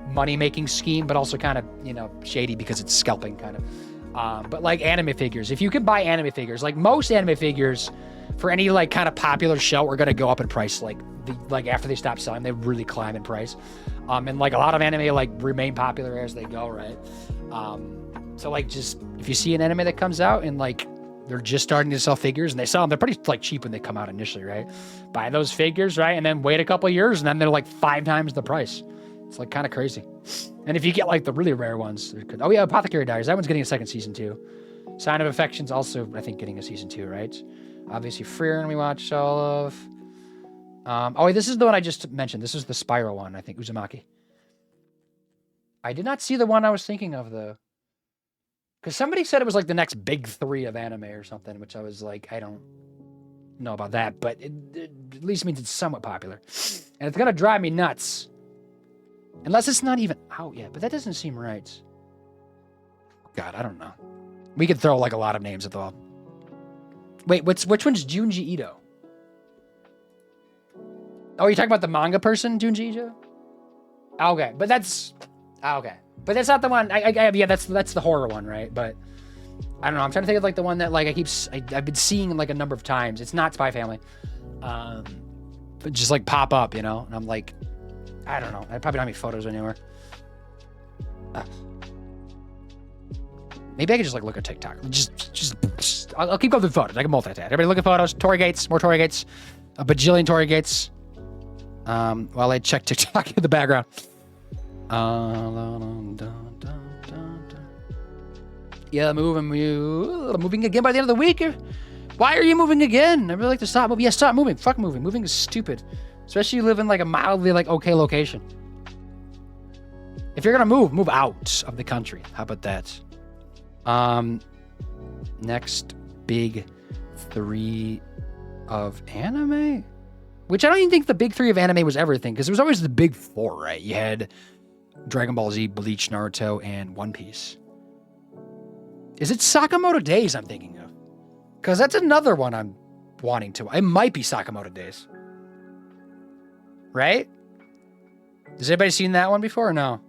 A: money-making scheme, but also kind of, you know, shady because it's scalping, kind of. But, like, anime figures. If you can buy anime figures, like, most anime figures for any, like, kind of popular show are going to go up in price. Like, after they stop selling, they really climb in price. And, like, a lot of anime, like, remain popular as they go, right? So, like, just, if you see an anime that comes out and, like, they're just starting to sell figures and they sell them, they're pretty, like, cheap when they come out initially, right? Buy those figures, right? And then wait a couple of years and then they're, like, 5 times the price. It's, like, kind of crazy. And if you get, like, the really rare ones, oh, yeah, Apothecary Diaries. That one's getting a second season, too. Sign of Affection's also, I think, getting a season 2, right? Obviously, Freer, we watched all of. Oh, wait, this is the one I just mentioned. This is the Spiral one, I think, Uzumaki. I did not see the one I was thinking of, though. Because somebody said it was like the next big 3 of anime or something, which I was like, I don't know about that, but it at least means it's somewhat popular. And it's going to drive me nuts. Unless it's not even out yet, but that doesn't seem right. God, I don't know. We could throw like a lot of names at the wall. Wait, which one's Junji Ito? Oh, you're talking about the manga person, Junji Ito? Okay, but that's... okay. But that's not the one. Yeah, that's the horror one, right? But I don't know. I'm trying to think of like the one that like I've been seeing like a number of times. It's not Spy Family, but just like pop up, you know. And I'm like, I don't know. I probably don't have any photos anywhere. Maybe I could just like look at TikTok. I'll keep going through photos. I can multitask. Everybody look at photos. Torii Gates, more Torii Gates, a bajillion Torii Gates. While I check TikTok in the background. Yeah, moving again by the end of the week. Why are you moving again? I really like to stop moving. Yeah, stop moving. Fuck moving. Moving is stupid, especially you live in like a mildly like okay location. If you're gonna move out of the country. How about that? Next big 3 of anime, which I don't even think the big 3 of anime was everything, because it was always the big 4, right? You had Dragon Ball Z, Bleach, Naruto, and One Piece. Is it Sakamoto Days I'm thinking of? Because that's another one I'm wanting to. It might be Sakamoto Days. Right? Has anybody seen that one before or no?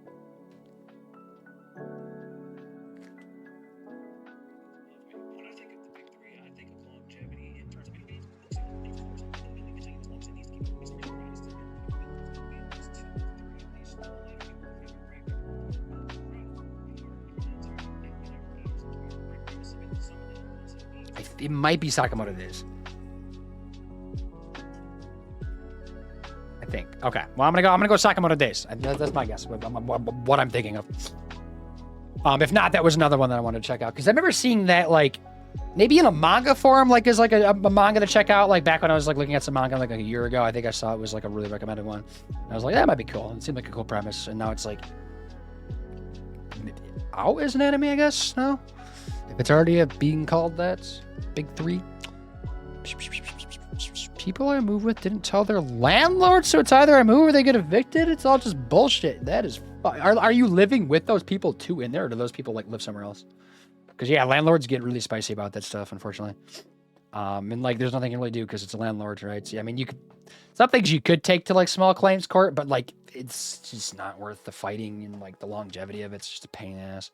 A: It might be Sakamoto Days. I think. Okay. Well, I'm gonna go Sakamoto Days. That's my guess. What I'm thinking of. If not, that was another one that I wanted to check out, because I remember seeing that like maybe in a manga form, like as like a manga to check out. Like back when I was like looking at some manga like a year ago, I think I saw it was like a really recommended one. And I was like, that might be cool. It seemed like a cool premise. And now it's like out as an anime, I guess. No, if it's already being called that, big three. People I move with didn't tell their landlord, so it's either I move or they get evicted. It's all just bullshit. That is. Are you living with those people too in there, or do those people like live somewhere else? Because yeah, landlords get really spicy about that stuff, unfortunately. And like, there's nothing you can really do because it's a landlord, right? So, I mean, you could some things you could take to like small claims court, but like it's just not worth the fighting and like the longevity of it. It's just a pain in the ass.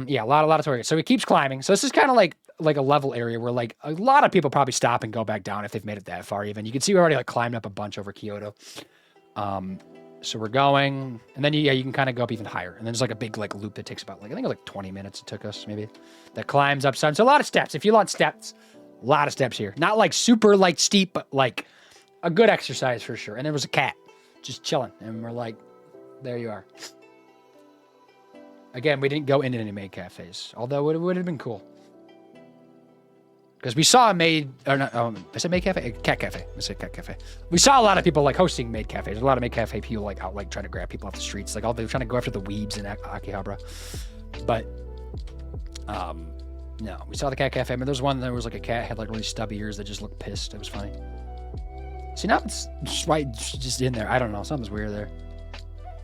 A: Yeah, a lot of targets. So it keeps climbing. So this is kind of like a level area where like a lot of people probably stop and go back down if they've made it that far. Even you can see we already like climbed up a bunch over Kyoto. So we're going, and then you can kind of go up even higher. And then there's like a big like loop that takes about like I think like 20 minutes it took us maybe. That climbs up some. So a lot of steps. If you want steps, a lot of steps here. Not like super like steep, but like a good exercise for sure. And there was a cat just chilling, and we're like, there you are. Again, we didn't go into any maid cafes, although it would have been cool. Because we saw a maid, or not, I said maid cafe? Cat cafe. I said cat cafe. We saw a lot of people like hosting maid cafes. A lot of maid cafe people like out like trying to grab people off the streets. Like all they were trying to go after the weebs in Akihabara. But, no, we saw the cat cafe. I mean, there was one that was like a cat had like really stubby ears that just looked pissed. It was funny. See, now it's just in there. I don't know. Something's weird there.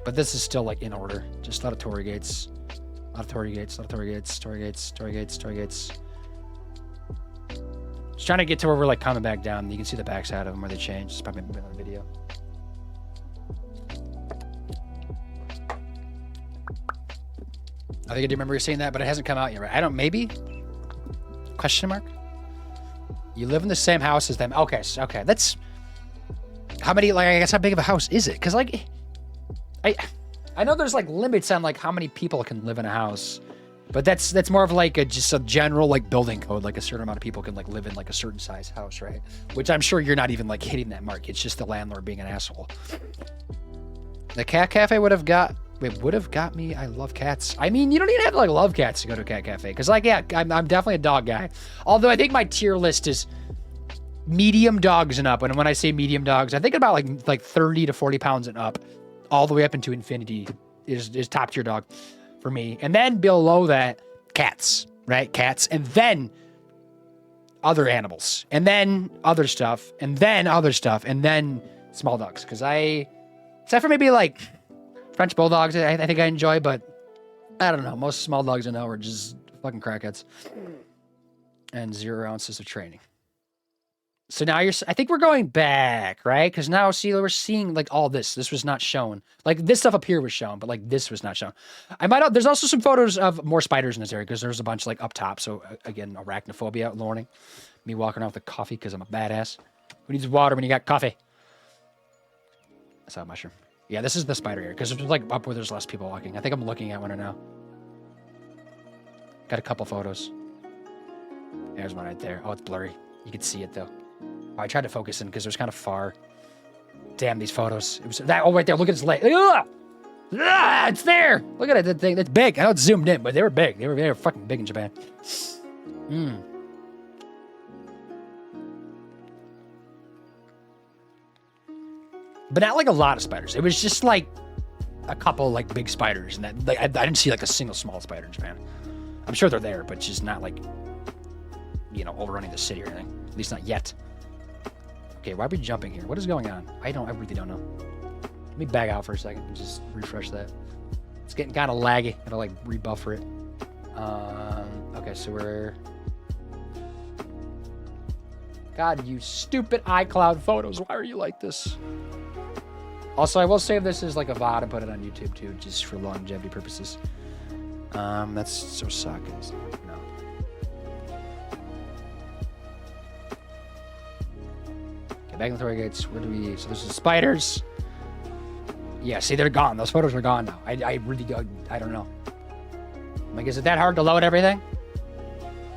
A: But this is still like in order. Just a lot of torii gates. A lot of torii gates, a lot of torii gates, torii gates, torii gates, torii gates. Just trying to get to where we're like coming back down. You can see the backside of them where they change. It's probably another video. I think I do remember you saying that, but it hasn't come out yet, right? I don't, maybe? Question mark? You live in the same house as them. Okay, so, okay. That's, how many, like, I guess how big of a house is it? Because like, I know there's like limits on like how many people can live in a house. But that's more of like just a general like building code. Like a certain amount of people can like live in like a certain size house, right? Which I'm sure you're not even like hitting that mark. It's just the landlord being an asshole. The cat cafe would have got me. I love cats. I mean, you don't even have to like love cats to go to a cat cafe. Cause like, yeah, I'm definitely a dog guy. Although I think my tier list is medium dogs and up. And when I say medium dogs, I think about like 30 to 40 pounds and up, all the way up into infinity is top tier dog. For me. And then below that, cats, right? Cats. And then other animals. And then other stuff. And then other stuff. And then small dogs. Because except for maybe like French bulldogs, I think I enjoy. But I don't know. Most small dogs I know are just fucking crackheads. And 0 ounces of training. So now I think we're going back, right? Because now, see, we're seeing like all this. This was not shown. Like this stuff up here was shown, but like this was not shown. There's also some photos of more spiders in this area because there's a bunch like up top. So again, arachnophobia warning. Me walking around with a coffee because I'm a badass. Who needs water when you got coffee? I saw a mushroom. Yeah, this is the spider area because it's like up where there's less people walking. I think I'm looking at one right now. Got a couple photos. There's one right there. Oh, it's blurry. You can see it though. I tried to focus in because it was kind of far. Damn, these photos. It was that. Oh, right there. Look at his leg. It's there. Look at it. That thing. That's big. I know it's zoomed in, but they were big. They were fucking big in Japan. But not like a lot of spiders. It was just like a couple like big spiders, and that like I didn't see like a single small spider in Japan. I'm sure they're there, but just not like overrunning the city or anything. At least not yet. Okay, why are we jumping here? What is going on? I really don't know. Let me back out for a second and just refresh that. It's getting kind of laggy. Gotta like rebuffer it. Okay, so we're... God, you stupid iCloud photos. Why are you like this? Also, I will save this as like a VOD and put it on YouTube too, just for longevity purposes. That's so sucking. No. Back in the torii gates. Where do we... So there's the spiders. Yeah, see, they're gone. Those photos are gone now. I really don't... I don't know. Like, is it that hard to load everything?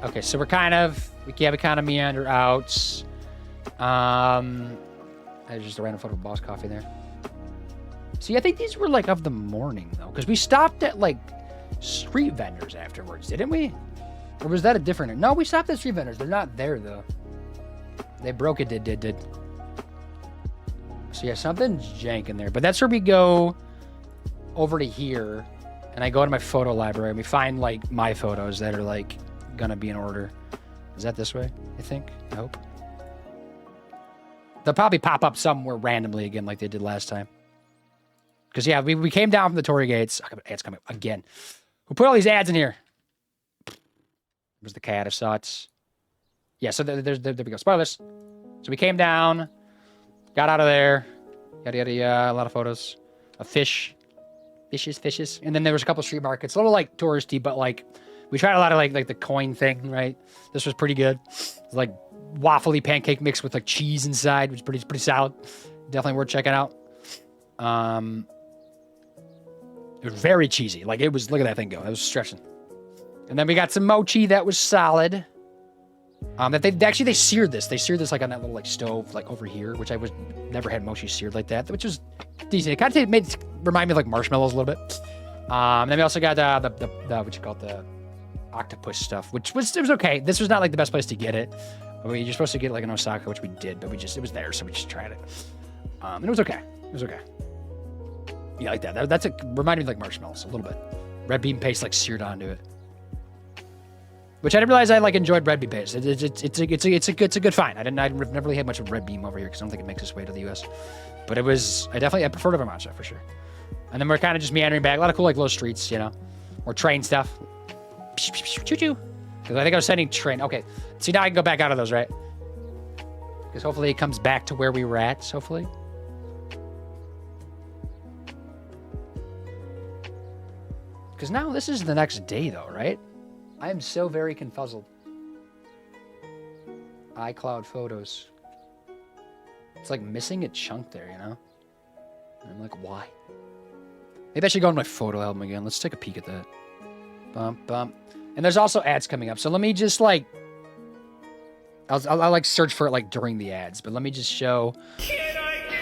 A: Okay, so we're kind of... we kind of meander out. There's just a random photo of Boss Coffee there. See, I think these were, like, of the morning, though. Because we stopped at, like, street vendors afterwards, didn't we? Or was that a different... No, we stopped at street vendors. They're not there, though. They broke it, did. So, yeah, something's jank in there. But that's where we go over to here. And I go to my photo library. And we find, like, my photos that are, like, gonna be in order. Is that this way, I think? I hope. They'll probably pop up somewhere randomly again like they did last time. Because, yeah, we came down from the Tory gates. Oh, ads coming again. Who put all these ads in here? Was the cat, I saw it. Yeah, so there we go. Spoilers. So we came down, got out of there, yada, yada, yada. A lot of photos of fishes. And then there was a couple street markets, a little, like, touristy, but, like, we tried a lot of, like the coin thing, right? This was pretty good. It was, like, waffly pancake mix with, like, cheese inside, which is pretty solid. Definitely worth checking out. It was very cheesy. Like, it was, look at that thing go. It was stretching. And then we got some mochi that was solid. That they seared this. They seared this like on that little like stove like over here, which I was never had mochi seared like that, which was decent. It kind of remind me of like marshmallows a little bit. And then we also got the what you call it, the octopus stuff, it was okay. This was not like the best place to get it. I mean, you're supposed to get it like in Osaka, which we did, but it was there, so we just tried it. And it was okay. It was okay. Yeah, like that. That's reminded me of like marshmallows a little bit. Red bean paste like seared onto it. Which I didn't realize I like enjoyed red bean paste. It's a good find. I've never really had much of red bean over here because I don't think it makes its way to the U.S. But I preferred it over matcha for sure. And then we're kind of just meandering back. A lot of cool like little streets, you know, or train stuff. Choo choo. Because I think I was sending train. Okay, see now I can go back out of those, right? Because hopefully it comes back to where we were at. Hopefully. Because now this is the next day though, right? I am so very confuzzled. iCloud photos. It's like missing a chunk there, you know? And I'm like, why? Maybe I should go in my photo album again. Let's take a peek at that. Bump, bump. And there's also ads coming up. So let me just like... I'll like search for it like during the ads. But let me just show...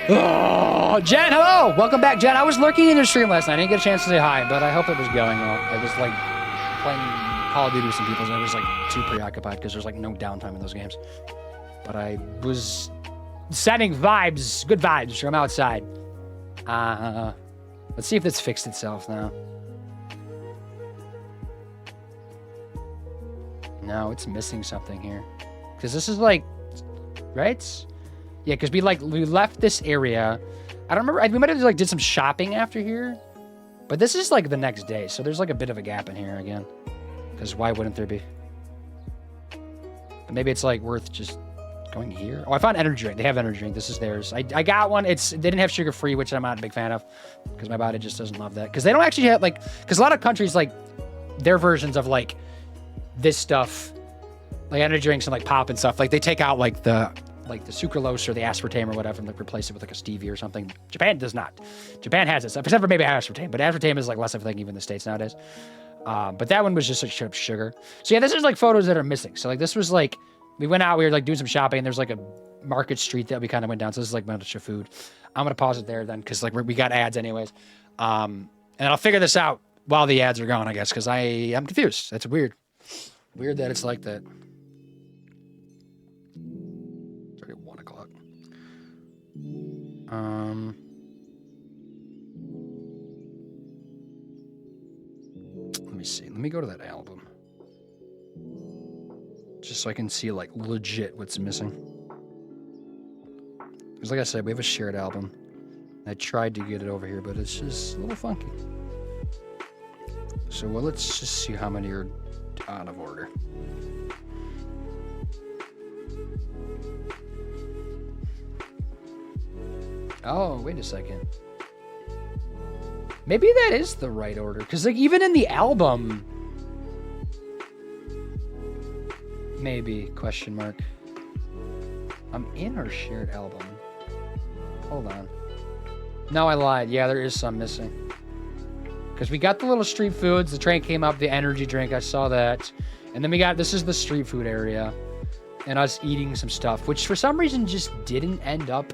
A: Oh, Jen, hello! Welcome back, Jen. I was lurking in your stream last night. I didn't get a chance to say hi, but I hope it was going well. I was like playing Call of Duty with some people, and I was like too preoccupied because there's like no downtime in those games. But I was sending vibes, good vibes from outside. Let's see if this fixed itself now. No, it's missing something here. Because this is like, right? Yeah, because we left this area. I don't remember. We might have like did some shopping after here. But this is like the next day. So there's like a bit of a gap in here again. Because why wouldn't there be? But maybe it's like worth just going here. Oh, I found energy drink. They have energy drink. This is theirs. I got one. They didn't have sugar free, which I'm not a big fan of. Because my body just doesn't love that. Because they don't actually have like, because a lot of countries like their versions of like this stuff, like energy drinks and like pop and stuff, like they take out like the sucralose or the aspartame or whatever and like replace it with like a stevia or something. Japan does not. Japan has it stuff, except for maybe aspartame, but aspartame is like less of a thing even in the States nowadays. But that one was just like sugar. So yeah, this is like photos that are missing. So like this was like, we went out, we were like doing some shopping, and there's like a market street that we kind of went down. So this is like a bunch of food. I'm going to pause it there then because like we got ads anyways. And I'll figure this out while the ads are gone, I guess, because I'm confused. That's weird. Weird that it's like that. It's already 1 o'clock. Let me see. Let me go to that album. Just so I can see, like, legit what's missing. Because, like I said, we have a shared album. I tried to get it over here, but it's just a little funky. So, well, let's just see how many are out of order. Oh, wait a second. Maybe that is the right order. Because, like, even in the album... Maybe, question mark. I'm in our shared album. Hold on. No, I lied. Yeah, there is some missing. Because we got the little street foods. The train came up, the energy drink. I saw that. And then we got, this is the street food area. And us eating some stuff, which for some reason just didn't end up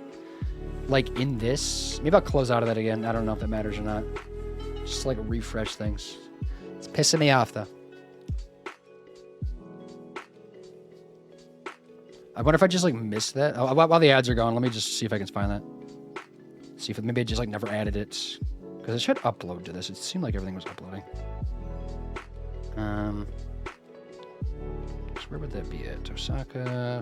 A: like in this. Maybe I'll close out of that again. I don't know if that matters or not. Just like refresh things. It's pissing me off though. I wonder if I just like missed that. Oh, while the ads are going, let me just see if I can find that. See if maybe I just like never added it. Because it should upload to this. It seemed like everything was uploading. So where would that be at? Osaka.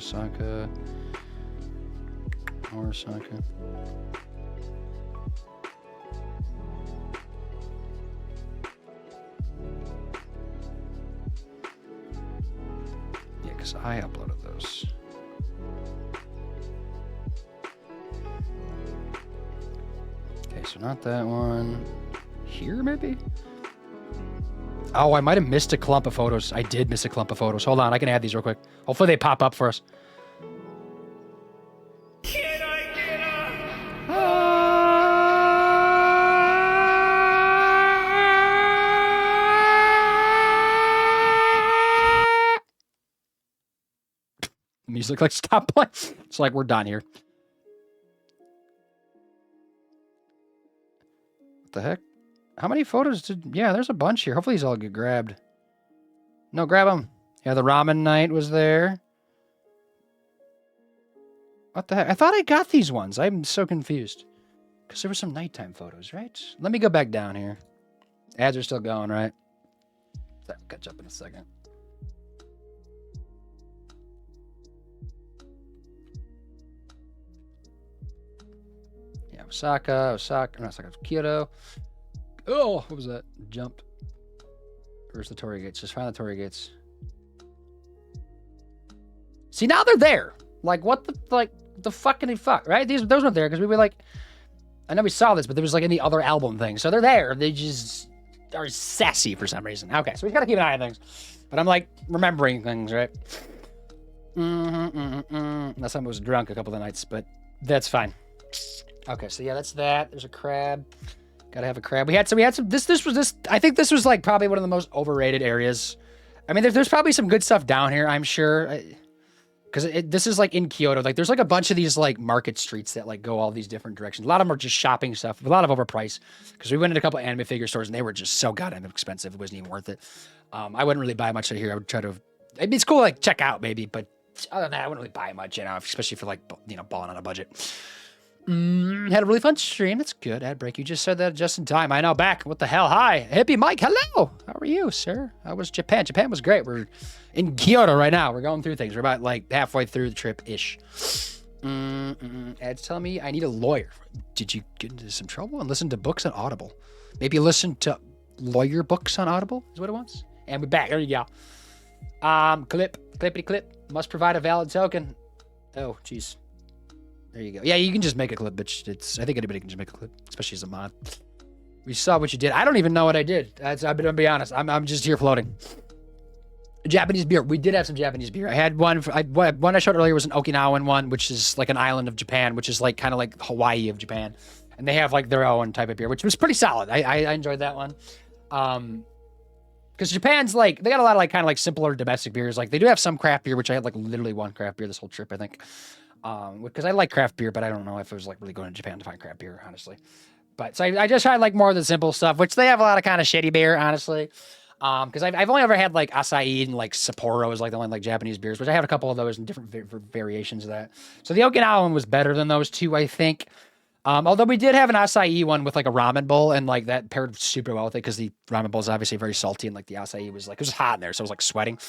A: Yeah, because I uploaded those. Okay, so not that one. Here, maybe? Oh, I might have missed a clump of photos. I did miss a clump of photos. Hold on, I can add these real quick. Hopefully they pop up for us.
C: Can I get up?
A: Music like stop playing. It's like we're done here. What the heck? How many photos did... Yeah, there's a bunch here. Hopefully these all get grabbed. No, grab them. Yeah, the ramen night was there. What the heck? I thought I got these ones. I'm so confused. Because there were some nighttime photos, right? Let me go back down here. Ads are still going, right? I'll catch up in a second. Yeah, Osaka, Kyoto. Oh, what was that? Jumped. Where's the Torii Gates? Just find the Torii Gates. See, now they're there. Like, what the fucking fuck, right? Those weren't there because we were like, I know we saw this, but there was like any other album thing. So they're there. They just are sassy for some reason. Okay, so we gotta keep an eye on things. But I'm like remembering things, right? Last time I was drunk a couple of nights, but that's fine. Okay, so yeah, that's that. There's a crab. Gotta have a crab. We had some. This. I think this was like probably one of the most overrated areas. I mean, there's probably some good stuff down here, I'm sure. Because this is like in Kyoto. Like, there's like a bunch of these like market streets that like go all these different directions. A lot of them are just shopping stuff. A lot of overpriced. Because we went into a couple of anime figure stores and they were just so goddamn expensive. It wasn't even worth it. I wouldn't really buy much out here. I would try to. I mean, it's cool like check out maybe, but other than that, I wouldn't really buy much. You know, especially for like balling on a budget. Had a really fun stream. That's good. Ad break. You just said that just in time. I know. Back. What the hell? Hi. Hippie Mike. Hello. How are you, sir? How was Japan? Japan was great. We're in Kyoto right now. We're going through things. We're about like halfway through the trip-ish. Ad's telling me I need a lawyer. Did you get into some trouble and listen to books on Audible? Maybe listen to lawyer books on Audible is what it wants. And we're back. There you go. Clippity clip. Must provide a valid token. Oh, jeez. There you go. Yeah, you can just make a clip, bitch. I think anybody can just make a clip, especially as a mod. We saw what you did. I don't even know what I did. I'm gonna be honest. I'm just here floating. Japanese beer. We did have some Japanese beer. I had one. One I showed earlier was an Okinawan one, which is like an island of Japan, which is like kind of like Hawaii of Japan, and they have like their own type of beer, which was pretty solid. I enjoyed that one. Because Japan's like they got a lot of like kind of like simpler domestic beers. Like they do have some craft beer, which I had like literally one craft beer this whole trip, I think. Because I like craft beer, but I don't know if it was like really going to Japan to find craft beer, honestly. But so I just tried like more of the simple stuff, which they have a lot of kind of shitty beer, honestly. Because I've only ever had like acai and like Sapporo is like the only like Japanese beers, which I have a couple of those and different variations of that. So the Okinawa one was better than those two, I think. Although we did have an acai one with like a ramen bowl, and like that paired super well with it because the ramen bowl is obviously very salty, and like the acai was like it was hot in there, so it was like sweating.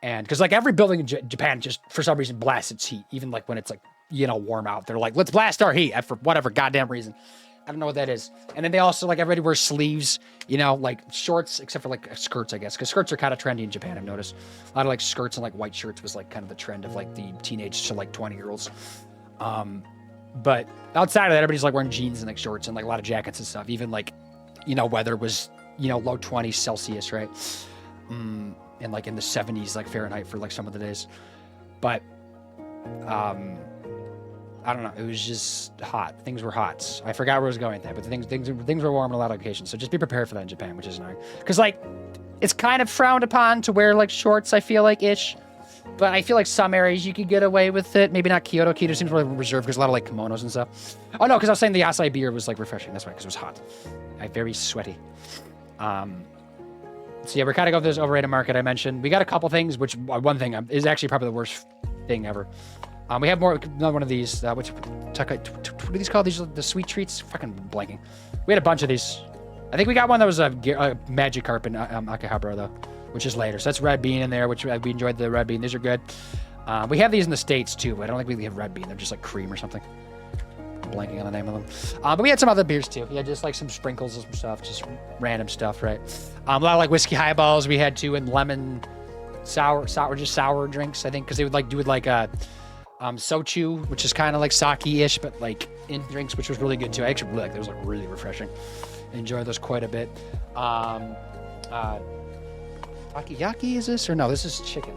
A: And because like every building in Japan just for some reason blasts its heat, even like when it's like warm out, they're like, let's blast our heat for whatever goddamn reason. I don't know what that is. And then they also like everybody wears sleeves, like shorts, except for like skirts, I guess, because skirts are kind of trendy in Japan. I've noticed a lot of like skirts and like white shirts was like kind of the trend of like the teenage to like 20-year-olds. But outside of that, everybody's like wearing jeans and like shorts and like a lot of jackets and stuff. Even like, weather was low 20s Celsius, right? And like in the 70s like Fahrenheit for like some of the days. But I don't know, it was just hot. Things were hot. I forgot where I was going with that, but things were warm in a lot of locations, so just be prepared for that in Japan, which is annoying, because like it's kind of frowned upon to wear like shorts, I feel like ish, but I feel like some areas you could get away with it. Maybe not Kyoto. Kyoto seems really reserved because a lot of like kimonos and stuff. Oh no, because I was saying the acai beer was like refreshing. That's right, because it was hot. Very sweaty. So yeah, we're kind of going through this overrated market I mentioned. We got a couple things, which one thing is actually probably the worst thing ever. We have another one of these. What are these called? These are the sweet treats. Fucking blanking. We had a bunch of these. I think we got one that was a Magikarp and Akihabara though, which is later. So that's red bean in there, which we enjoyed the red bean. These are good. We have these in the States too, but I don't think we have red bean. They're just like cream or something. I'm blanking on the name of them. But we had some other beers too. Yeah, just like some sprinkles and some stuff, just random stuff, right? A lot of like whiskey highballs we had too, and lemon sour drinks. I think because they would like do it like a sochu, which is kind of like sake-ish, but like in drinks, which was really good too. I actually really like those, like really refreshing. Enjoy those quite a bit. Takoyaki is this or no? This is chicken.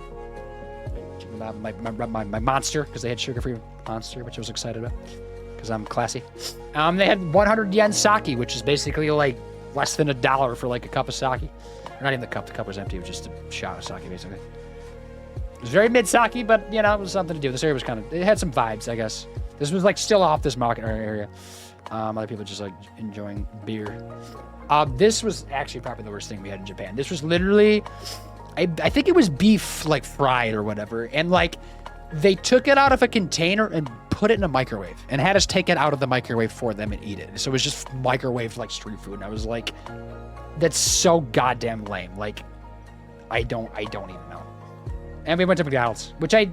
A: My monster, because they had sugar-free monster, which I was excited about because I'm classy. They had 100 yen sake, which is basically like less than $1 for like a cup of sake. Or not even the cup was empty. It was just a shot of sake, basically. It was very mid sake, but you know, it was something to do. This area was it had some vibes, I guess. This was like still off this market area. Other people just like enjoying beer. This was actually probably the worst thing we had in Japan. This was literally, I think it was beef like fried or whatever. And like they took it out of a container and put it in a microwave and had us take it out of the microwave for them and eat it. So it was just microwaved like street food. And I was like, that's so goddamn lame. Like, I don't even know. And we went to McDonald's, which I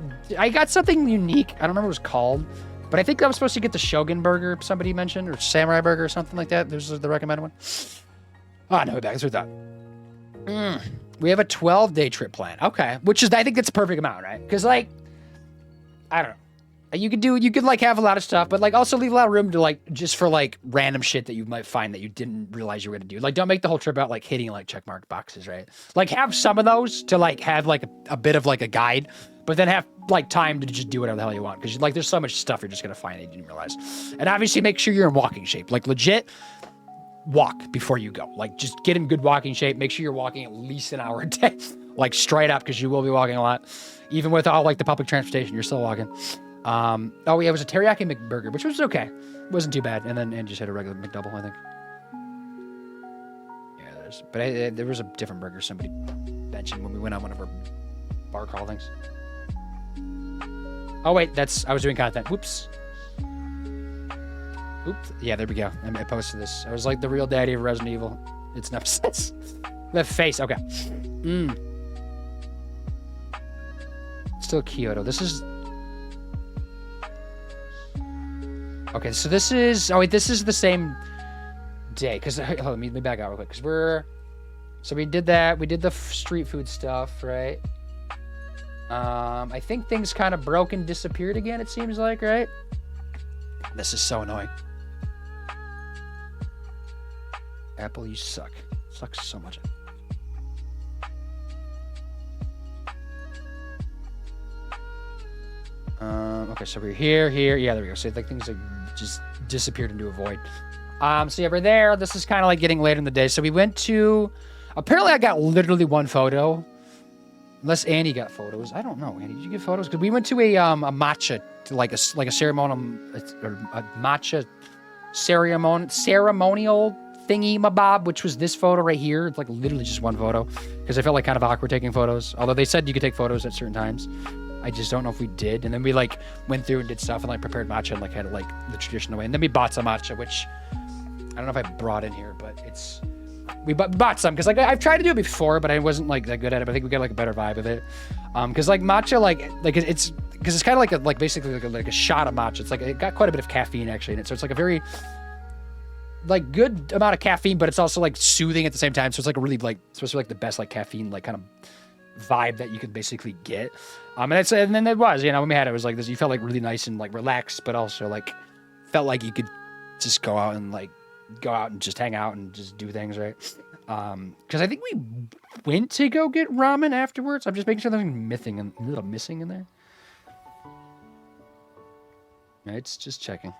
A: got something unique. I don't remember what it was called. But I think I was supposed to get the Shogun burger, somebody mentioned, or Samurai burger or something like that. This is the recommended one. Oh, no, back. Let's read that. We have a 12-day trip plan. Okay. Which is, I think that's the perfect amount, right? Because, like, I don't know. You could, like, have a lot of stuff, but, like, also leave a lot of room to, like, just for, like, random shit that you might find that you didn't realize you were going to do. Like, don't make the whole trip about, like, hitting, like, checkmark boxes, right? Like, have some of those to, like, have, like, a bit of, like, a guide, but then have, like, time to just do whatever the hell you want. Because, like, there's so much stuff you're just going to find that you didn't realize. And obviously, make sure you're in walking shape. Like, legit, walk before you go. Like, just get in good walking shape. Make sure you're walking at least an hour a day. Like, straight up, because you will be walking a lot. Even with all, like, the public transportation, you're still walking. Oh yeah, it was a teriyaki McBurger, which was okay. It wasn't too bad. And then just had a regular McDouble, I think. Yeah, there was a different burger somebody mentioned when we went on one of our bar crawl things. Oh wait, I was doing content. Whoops. Oops. Yeah, there we go. I posted this. I was like the real daddy of Resident Evil. It's enough sense. The face. Okay. Still Kyoto. This is. Okay, so this is. Oh wait, this is the same day. Cause let me back out real quick. Cause so we did that. We did the street food stuff, right? I think things kind of broke and disappeared again. It seems like, right? This is so annoying. Apple, you suck. Sucks so much. Okay, so we're here. Yeah, there we go. So like things like just disappeared into a void. So yeah, we're there. This is kind of like getting later in the day. So we went to. Apparently, I got literally one photo. Unless Andy got photos. I don't know. Andy, did you get photos? Because we went to a matcha, like a ceremonial, or a matcha ceremonial thingy mabob, which was this photo right here. It's like literally just one photo. Because I felt like kind of awkward taking photos. Although they said you could take photos at certain times. I just don't know if we did. And then we like went through and did stuff and like prepared matcha and like had it like the traditional way. And then we bought some matcha, which I don't know if I brought in here, but it's. We bought some because like I've tried to do it before, but I wasn't like that good at it. But I think we got like a better vibe of it. Because like matcha, like it's because it's kind of like basically like a shot of matcha. It's like it got quite a bit of caffeine actually in it, so it's like a very like good amount of caffeine, but it's also like soothing at the same time. So it's like a really like supposed to be like the best like caffeine like kind of vibe that you could basically get. And then it was, you know, when we had it was like this. You felt like really nice and like relaxed, but also like felt like you could just go out and just hang out and just do things, right? Because I think we went to go get ramen afterwards. I'm just making sure there's nothing a little missing in there. It's just checking.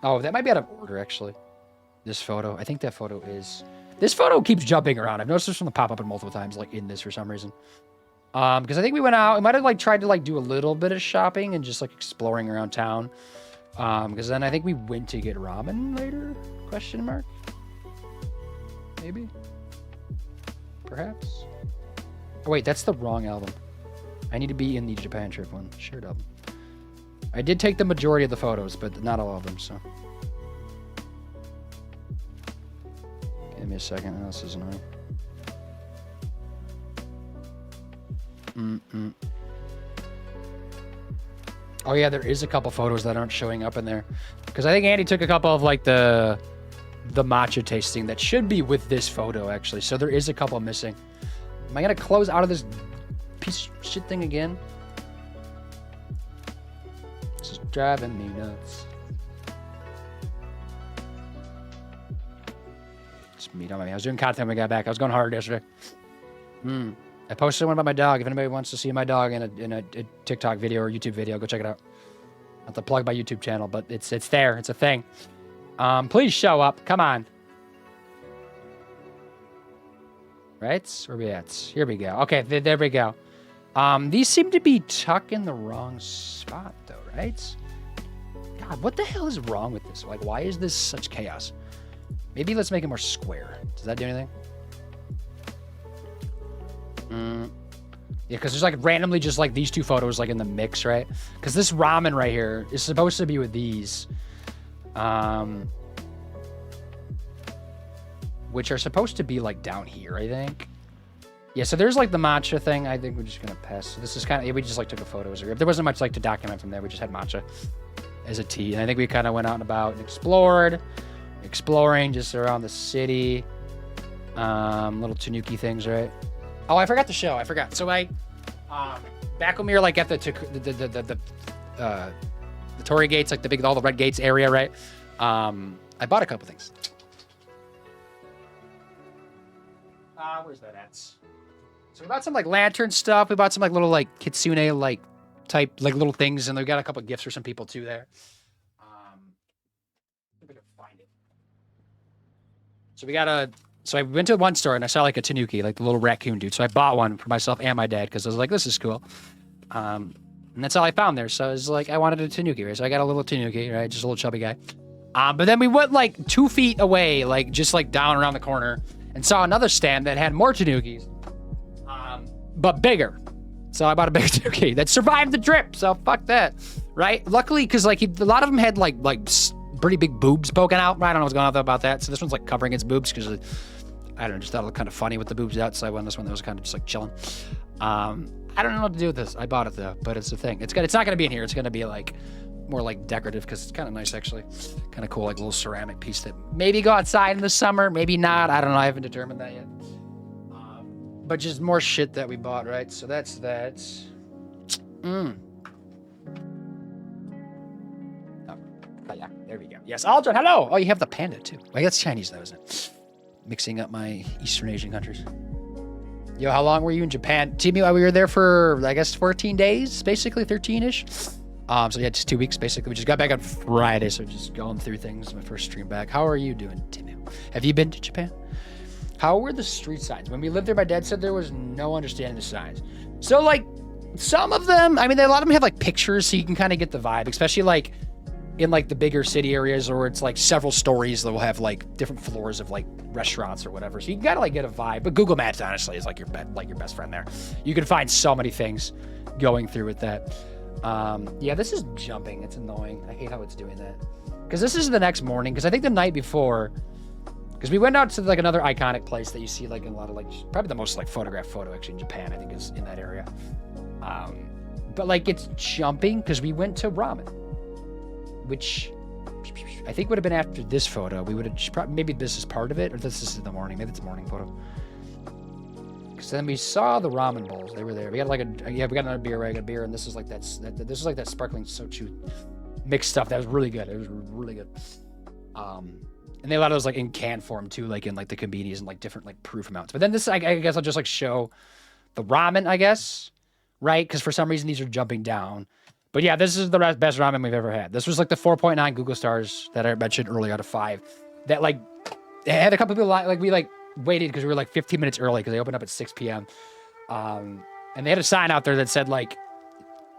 A: Oh, that might be out of order, actually. This photo. I think that photo is... This photo keeps jumping around. I've noticed this from the pop-up multiple times, like in this for some reason. Because I think we went out. We might have like tried to like do a little bit of shopping and just like exploring around town. Because then I think we went to get ramen later? Question mark? Maybe? Perhaps? Oh wait, that's the wrong album. I need to be in the Japan trip one. Sure, Dub. I did take the majority of the photos, but not all of them, so. Give me a second. Oh, this is annoying. Oh yeah, there is a couple photos that aren't showing up in there. Because I think Andy took a couple of like the matcha tasting that should be with this photo actually. So there is a couple missing. Am I gonna close out of this piece of shit thing again? This is driving me nuts. It's me, don't mind me. I was doing content when I got back. I was going hard yesterday. I posted one about my dog. If anybody wants to see my dog in a TikTok video or YouTube video, go check it out. Not to plug my YouTube channel, but it's there. It's a thing. Please show up. Come on. Right? Where we at? Here we go. Okay, there we go. These seem to be tucked in the wrong spot, though, right? God, what the hell is wrong with this? Like, why is this such chaos? Maybe let's make it more square. Does that do anything? Yeah, because there's like randomly just like these two photos like in the mix, right? Because this ramen right here is supposed to be with these. Which are supposed to be like down here, I think. Yeah, so there's like the matcha thing. I think we're just gonna pass. So this is kind of, yeah, we just like took a photo. There wasn't much like to document from there. We just had matcha as a tea. And I think we kind of went out and about and exploring just around the city. Little tanuki things, right? Oh, I forgot to show. I forgot. So back when we were like at the Torii gates, like all the red gates area, right? I bought a couple things. Where's that at? So we bought some like lantern stuff. We bought some like little like kitsune like type like little things, and we got a couple gifts for some people too there. If I can find it. So I went to one store and I saw like a tanuki, like the little raccoon dude. So I bought one for myself and my dad because I was like, this is cool. And that's all I found there. So I was like, I wanted a tanuki, right? So I got a little tanuki, right? Just a little chubby guy. But then we went like 2 feet away, like just like down around the corner, and saw another stand that had more tanukis, but bigger. So I bought a big tanuki that survived the trip. So fuck that, right? Luckily, because like a lot of them had like pretty big boobs poking out. I don't know what's going on about that. So this one's like covering its boobs because I don't know, just thought it looked kind of funny with the boobs out. So I went this one that was kind of just like chilling. I don't know what to do with this. I bought it though, but it's a thing. It's not gonna be in here. It's gonna be like more like decorative because it's kind of nice actually. Kind of cool, like a little ceramic piece that maybe go outside in the summer, maybe not. I don't know. I haven't determined that yet. But just more shit that we bought, right? So that's that. Oh, yeah, there we go. Yes, Aldrin, hello. Oh, you have the panda too. Well, that's Chinese though, isn't it? Mixing up my Eastern Asian countries. Yo, how long were you in Japan? Timmy, we were there for, I guess, 14 days, basically 13-ish. So yeah, just 2 weeks, basically. We just got back on Friday, so just going through things. My first stream back. How are you doing, Timmy? Have you been to Japan? How were the street signs? When we lived there, my dad said there was no understanding the signs. So, like, some of them, I mean, a lot of them have, like, pictures, so you can kind of get the vibe, especially, like, in, like, the bigger city areas where it's, like, several stories that will have, like, different floors of, like, restaurants or whatever. So you gotta, like, get a vibe. But Google Maps, honestly, is, like, your best friend there. You can find so many things going through with that. Yeah, this is jumping. It's annoying. I hate how it's doing that. Because this is the next morning. Because I think the night before... Because we went out to, like, another iconic place that you see, like, in a lot of, like, probably the most, like, photographed photo, actually, in Japan, I think, is in that area. But, like, it's jumping because we went to ramen. Which I think would have been after this photo. We would have probably, maybe this is part of it, or this is the morning. Maybe it's a morning photo. Because then we saw the ramen bowls. They were there. We got like we got another beer. Right? I got a beer, and this is like this is like that sparkling soju mixed stuff. That was really good. It was really good. And they had a lot of those like in can form too, like in like the convenience and like different like proof amounts. But then this, I guess I'll just like show the ramen, I guess, right? Because for some reason these are jumping down. But yeah, this is the best ramen we've ever had. This was like the 4.9 Google stars that I mentioned earlier out of 5. That like had a couple people like we like waited because we were like 15 minutes early because they opened up at 6 p.m. And they had a sign out there that said like,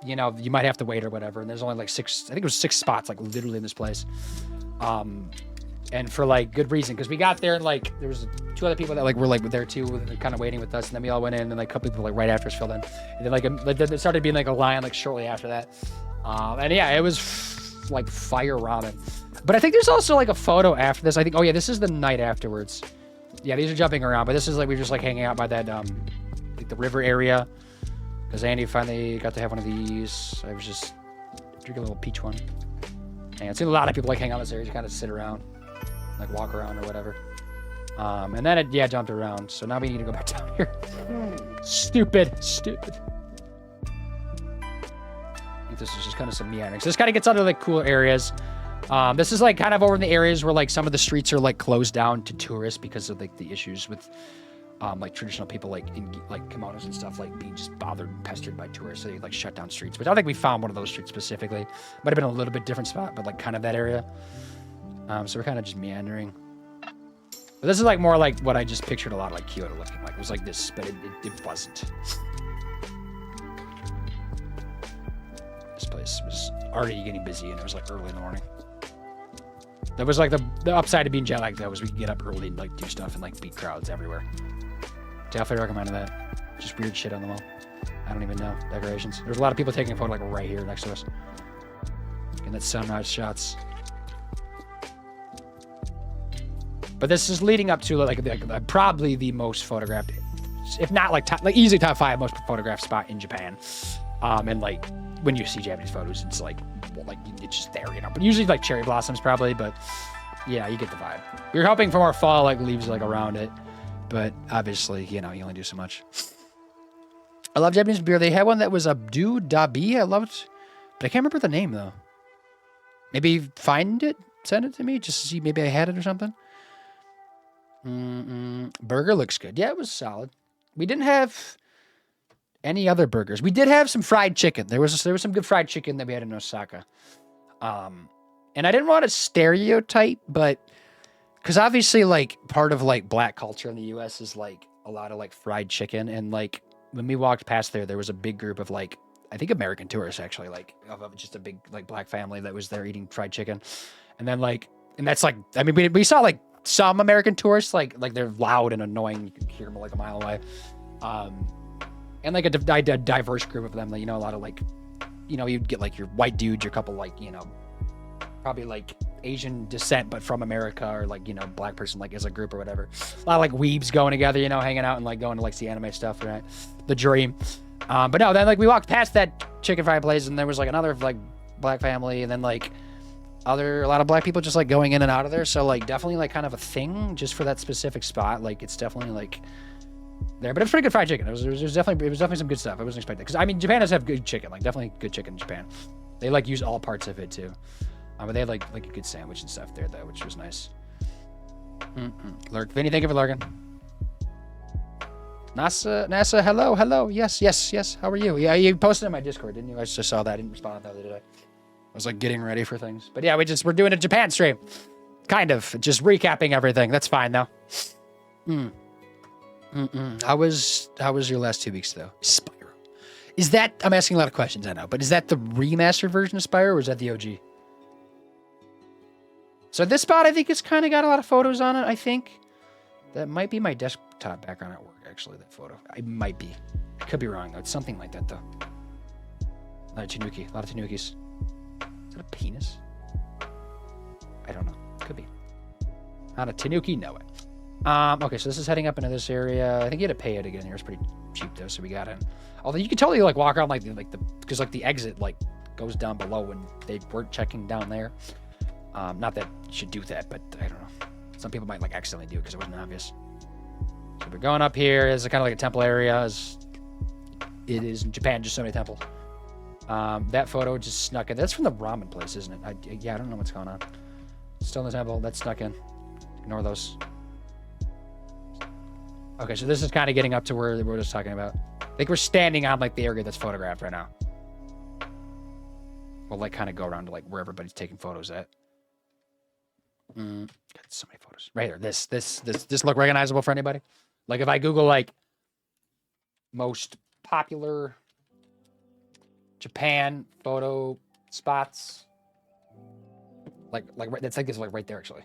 A: you know, you might have to wait or whatever. And there's only like 6, I think it was 6 spots like literally in this place. So and for like good reason, because we got there and like there was 2 other people that like were like there too, kind of waiting with us, and then we all went in, and like a couple people like right after us filled in, and then like there started being like a line like shortly after that, and yeah, it was like fire ramen. But I think there's also like a photo after this. I think, oh yeah, this is the night afterwards. Yeah, these are jumping around, but this is like we were just like hanging out by that like the river area, because Andy finally got to have one of these. I was just drinking a little peach one. And I've seen a lot of people like hang out in this area, just kind of sit around, like walk around or whatever. And then it, yeah, jumped around. So now we need to go back down here. Stupid. I think this is just kind of some meandering. So this kind of gets under like cool areas. This is like kind of over in the areas where like some of the streets are like closed down to tourists because of like the issues with like traditional people like in like kimonos and stuff like being just bothered and pestered by tourists. So they like shut down streets, which I don't think we found one of those streets specifically. Might have been a little bit different spot, but like kind of that area. So we're kind of just meandering. But this is like more like what I just pictured a lot of like Kyoto looking like. It was like this, but it wasn't. This place was already getting busy and it was like early in the morning. That was like the upside of being jet lagged though, was we could get up early and like do stuff and like beat crowds everywhere. Definitely recommend that. Just weird shit on the wall. I don't even know. Decorations. There's a lot of people taking a photo like right here next to us. And that's sunrise shots. But this is leading up to like probably the most photographed, if not like top, like easily top 5 most photographed spot in Japan. And like when you see Japanese photos, it's like, well, like it's just there, you know. But usually like cherry blossoms probably, but yeah, you get the vibe. We were hoping for more fall like leaves like around it, but obviously, you know, you only do so much. I love Japanese beer. They had one that was a Do Dabi. I loved, but I can't remember the name though. Maybe find it, send it to me just to see. Maybe I had it or something. Burger looks good. Yeah, it was solid. We didn't have any other burgers. We did have some fried chicken. There was some good fried chicken that we had in Osaka. And I didn't want to stereotype, but because obviously like part of like black culture in the US is like a lot of like fried chicken. And like when we walked past there was a big group of like, I think American tourists actually, like of just a big like black family that was there eating fried chicken. And then like, and that's like, I mean, we saw like some American tourists, like they're loud and annoying. You can hear them like a mile away. And like a diverse group of them, like, you know, a lot of like, you know, you'd get like your white dudes, your couple like, you know, probably like Asian descent, but from America, or like, you know, black person like as a group or whatever. A lot of like weebs going together, you know, hanging out and like going to like see anime stuff, right? The dream. But no, then like we walked past that chicken fried place and there was like another like black family, and then like a lot of black people just like going in and out of there. So like definitely like kind of a thing just for that specific spot. Like it's definitely like there, but it's pretty good fried chicken. It was definitely some good stuff. I wasn't expecting, because I mean Japan does have good chicken, like definitely good chicken in Japan. They like use all parts of it too. But they had like a good sandwich and stuff there though, which was nice. Lurk, Vinny, thank you for lurking. NASA, hello, yes. How are you? Yeah, you posted in my Discord, didn't you? I just saw that. I didn't respond the other day. I was like getting ready for things, but yeah, we're doing a Japan stream, kind of just recapping everything. That's fine though. How was your last 2 weeks though? Spyro, is that, I'm asking a lot of questions, I know, but is that the remastered version of Spyro, or is that the OG? So this spot, I think it's kind of got a lot of photos on it. I think that might be my desktop background at work. Actually, that photo, I might be. I could be wrong though. It's something like that though. A lot of tanukis. Is that a penis? I don't know. Could be. Not a tanuki, no way. Okay, so this is heading up into this area. I think you had to pay it again here. It's pretty cheap though, so we got in. Although you could totally like walk around because like the exit like goes down below when they weren't checking down there. Not that you should do that, but I don't know. Some people might like accidentally do it because it wasn't obvious. So we're going up here. It's kind of like a temple area, as it is in Japan. Just so many temples. That photo just snuck in. That's from the ramen place, isn't it? I don't know what's going on. Still in the temple. That snuck in. Ignore those. Okay, so this is kind of getting up to where we're just talking about. I think we're standing on like the area that's photographed right now. We'll like kind of go around to like where everybody's taking photos at. Got so many photos right here. This look recognizable for anybody? Like if I Google like most popular Japan photo spots, like it's like right there actually.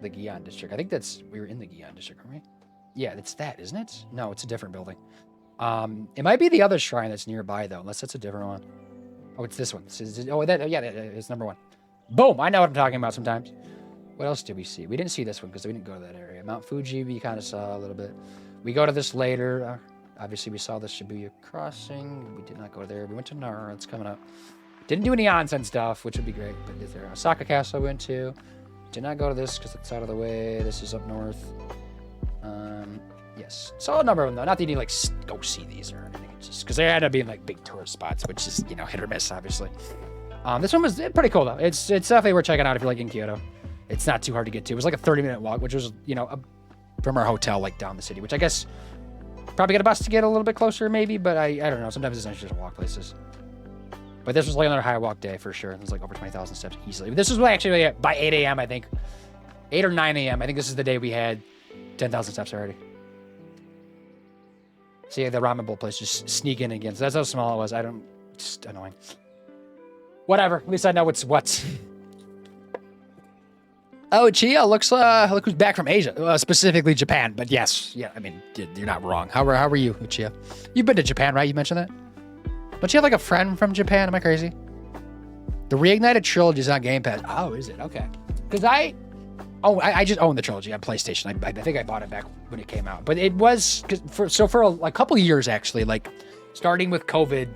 A: The Gion district. I think we were in the Gion district, weren't we? Yeah, it's that, isn't it? No, it's a different building. It might be the other shrine that's nearby though, unless that's a different one. Oh, it's this one. It's number 1. Boom! I know what I'm talking about sometimes. What else did we see? We didn't see this one because we didn't go to that area. Mount Fuji, we kind of saw a little bit. We go to this later. Obviously, we saw the Shibuya crossing. We did not go there. We went to Nara. It's coming up. Didn't do any onsen stuff, which would be great. But is there Osaka Castle? I went to. Did not go to this because it's out of the way. This is up north. Yes, saw a number of them though. Not that you need like go see these or anything. It's just because they end up being like big tourist spots, which is hit or miss, obviously. This one was pretty cool though. It's definitely worth checking out if you're like in Kyoto. It's not too hard to get to. It was like a 30-minute walk, which was from our hotel like down the city, which I guess probably get a bus to get a little bit closer maybe, but I don't know. Sometimes it's nice just to walk places. But this was like another high walk day for sure. It was like over 20,000 steps easily. This was actually by 8 a.m. I think, 8 or 9 a.m. I think this is the day we had 10,000 steps already. See, the ramen bowl place just sneak in again. So that's how small it was. Just annoying. Whatever. At least I know what's what. Oh, Chia, look who's back from Asia, specifically Japan. But yes, yeah, I mean, you're not wrong. How are you, Chia? You've been to Japan, right? You mentioned that. Don't you have like a friend from Japan? Am I crazy? The Reignited trilogy is on Game Pass. Oh, is it? Okay. Because I just own the trilogy on PlayStation. I think I bought it back when it came out. But it was for a couple of years actually, like starting with COVID.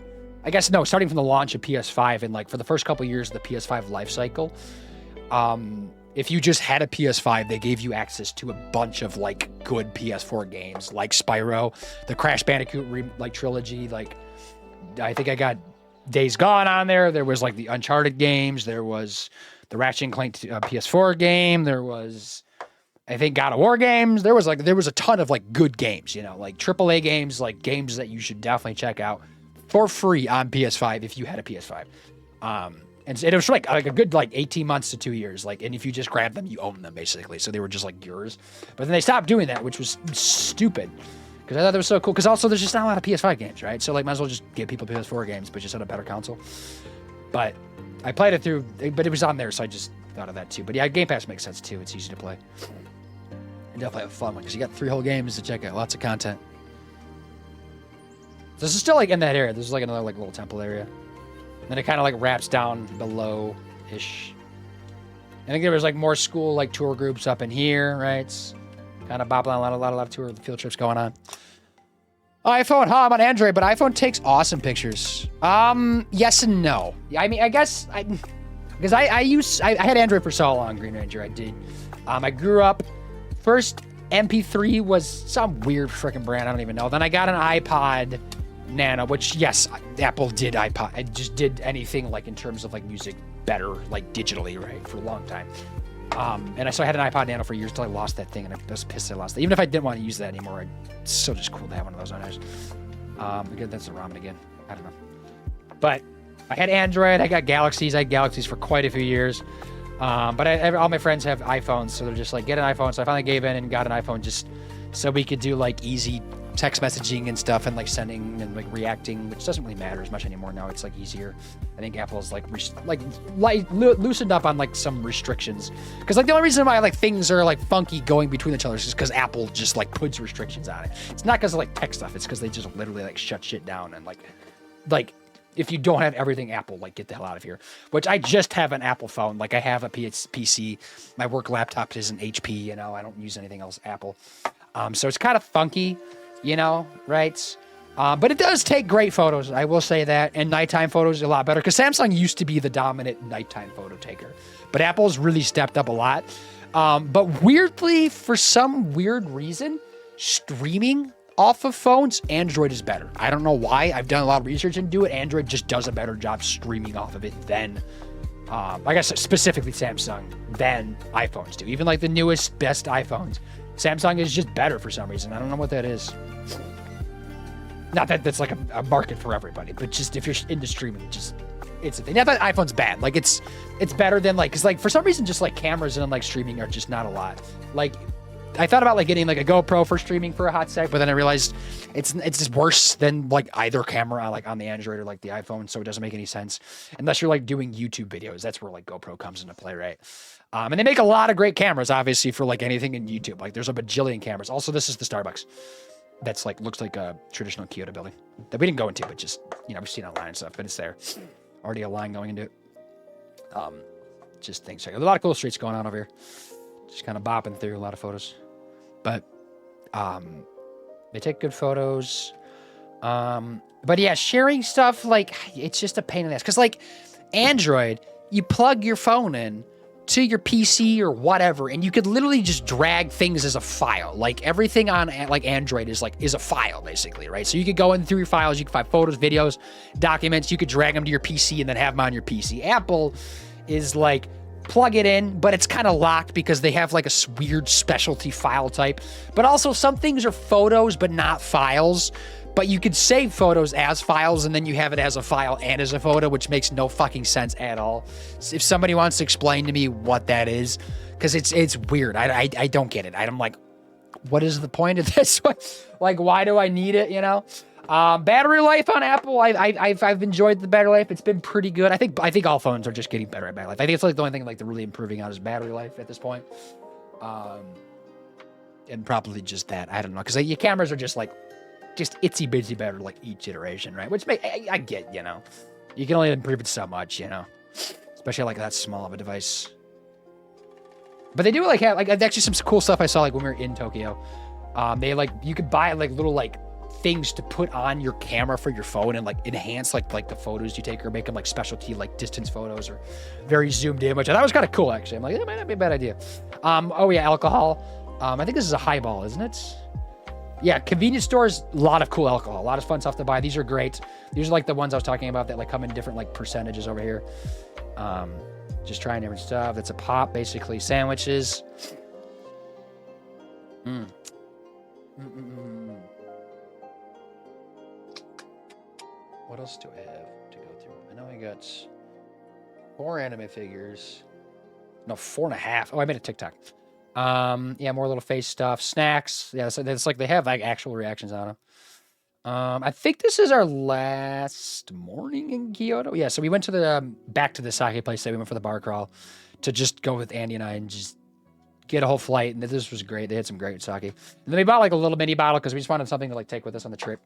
A: I guess no, starting from the launch of PS5 and like for the first couple of years of the PS5 life cycle. If you just had a PS5, they gave you access to a bunch of like good PS4 games, like Spyro, the Crash Bandicoot trilogy. Like I think I got Days Gone on there. There was like the Uncharted games. There was the Ratchet and Clank PS4 game. There was, I think, God of War games. There was a ton of like good games, like AAA games, like games that you should definitely check out for free on PS5 if you had a PS5. And it was like a good 18 months to 2 years. And if you just grabbed them, you own them basically. So they were just like yours. But then they stopped doing that, which was stupid. Because I thought that was so cool. Because also there's just not a lot of PS5 games, right? So might as well just give people PS4 games, but just on a better console. But I played it through, but it was on there, so I just thought of that too. But yeah, Game Pass makes sense too. It's easy to play. And definitely a fun one because you got 3 whole games to check out. Lots of content. This is still in that area. This is another little temple area. And then it kind of wraps down below-ish. I think there was more school tour groups up in here, right? It's kind of bobbling on a lot of tour field trips going on. iPhone, I'm on Android, but iPhone takes awesome pictures. Yes and no. I mean, I guess because I had Android for so long, Green Ranger. I did. I grew up. First MP3 was some weird freaking brand. I don't even know. Then I got an iPod Nano, which yes, Apple did iPod. It just did anything in terms of music better, digitally, right, for a long time. And so I had an iPod Nano for years until I lost that thing, and I was pissed I lost it. Even if I didn't want to use that anymore, it's still just cool to have one of those on ours. Again, that's the ramen again. I don't know. But I had Android. I got Galaxies. I had Galaxies for quite a few years. But all my friends have iPhones, so they're just get an iPhone. So I finally gave in and got an iPhone just so we could do easy text messaging and stuff and sending and reacting, which doesn't really matter as much anymore now. It's easier. I think Apple's loosened up on some restrictions, because the only reason why things are funky going between each other is just because Apple just puts restrictions on it. It's not because of tech stuff. It's because they just literally shut shit down and if you don't have everything Apple, get the hell out of here. Which I just have an Apple phone. I have a PC. My work laptop is an HP. I don't use anything else Apple. So it's kind of funky. Right? But it does take great photos. I will say that. And nighttime photos are a lot better, because Samsung used to be the dominant nighttime photo taker. But Apple's really stepped up a lot. But weirdly, for some weird reason, streaming off of phones, Android is better. I don't know why. I've done a lot of research into it. Android just does a better job streaming off of it than, I guess specifically Samsung, than iPhones do. Even the newest, best iPhones. Samsung is just better for some reason. I don't know what that is. Not that that's a market for everybody, but just if you're into streaming, it's a thing. Not that iPhone's bad. It's better than because for some reason just cameras and streaming are just not a lot. I thought about like getting like a GoPro for streaming for a hot sec, but then I realized it's just worse than like either camera like on the Android or like the iPhone, so it doesn't make any sense unless you're like doing YouTube videos. That's where like GoPro comes into play, right? And they make a lot of great cameras, obviously, for like anything in YouTube. Like there's a bajillion cameras. Also, this is the Starbucks. That's like looks like a traditional Kyoto building that we didn't go into, but just we've seen online and stuff. But it's there, already a line going into it. Just things. There's a lot of cool streets going on over here. Just kind of bopping through a lot of photos, but they take good photos. But yeah, sharing stuff like it's just a pain in the ass because like Android, you plug your phone in to your PC or whatever, and you could literally just drag things as a file. Like everything on like Android is a file basically, right? So you could go in through your files, you can find photos, videos, documents, you could drag them to your PC and then have them on your PC. Apple is like plug it in, but it's kind of locked because they have like a weird specialty file type. But also some things are photos but not files. But you could save photos as files, and then you have it as a file and as a photo, which makes no fucking sense at all. If somebody wants to explain to me what that is, because it's weird. I don't get it. I'm like, what is the point of this? Like, why do I need it? Battery life on Apple, I've enjoyed the battery life. It's been pretty good. I think all phones are just getting better at battery life. I think it's like the only thing like they're really improving on is battery life at this point. And probably just that. I don't know, because your cameras are just itsy bitsy better like each iteration, right? Which I get, you can only improve it so much, especially like that small of a device. But they do have actually some cool stuff I saw like when we were in Tokyo. They you could buy like little things to put on your camera for your phone and like enhance like the photos you take or make them like specialty like distance photos or very zoomed in, which I thought was kind of cool actually. I'm like, it might not be a bad idea. Oh yeah, alcohol. I think this is a highball, isn't it? Yeah, convenience stores, a lot of cool alcohol, a lot of fun stuff to buy. These are great. These are like the ones I was talking about that like come in different like percentages over here. Just trying different stuff. That's a pop, basically. Sandwiches. What else do I have to go through? I know I got 4 anime figures. No, 4.5. Oh, I made a TikTok. Yeah, more little face stuff, snacks. Yeah, so it's like they have like actual reactions on them. I think this is our last morning in Kyoto. Yeah, so we went to the back to the sake place. We went for the bar crawl to just go with Andy and I and just get a whole flight. And this was great. They had some great sake. And then we bought like a little mini bottle because we just wanted something to like take with us on the trip.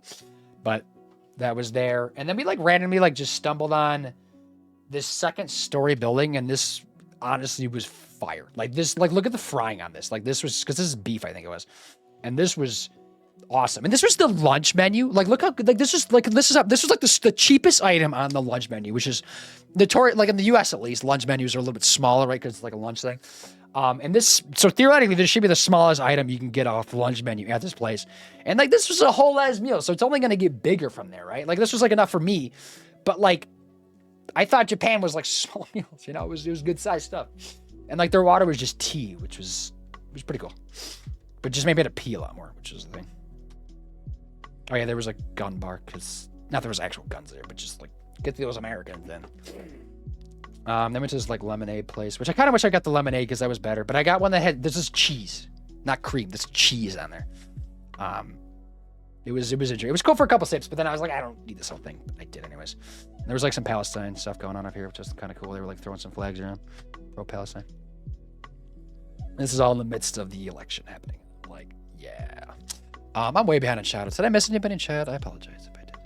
A: But that was there. And then we like randomly like just stumbled on this second story building, and this honestly was fire. Like this, like look at the frying on this. Like this was, because this is beef, I think it was, and this was awesome. And this was the lunch menu. Like look how like this was like the cheapest item on the lunch menu, which is notorious. Like in the U.S. at least, lunch menus are a little bit smaller, right? Because it's like a lunch thing. And this, so theoretically, this should be the smallest item you can get off the lunch menu at this place. And like this was a whole ass meal, so it's only going to get bigger from there, right? Like this was like enough for me, but like I thought Japan was like small meals, it was good sized stuff. And like their water was just tea, which was pretty cool. But just maybe had to pee a lot more, which was the thing. Oh yeah, there was a gun bar, because not there was actual guns there, but just like get those Americans then. Then went to this like lemonade place, which I kind of wish I got the lemonade because that was better. But I got one that had, this is cheese, not cream. This cheese on there. It was interesting. It was cool for a couple sips, but then I was like, I don't need this whole thing. But I did anyways. And there was like some Palestine stuff going on up here, which was kind of cool. They were like throwing some flags around, pro Palestine. This is all in the midst of the election happening. Like, yeah. I'm way behind on shoutouts. Did I miss anybody in chat? I apologize if I did.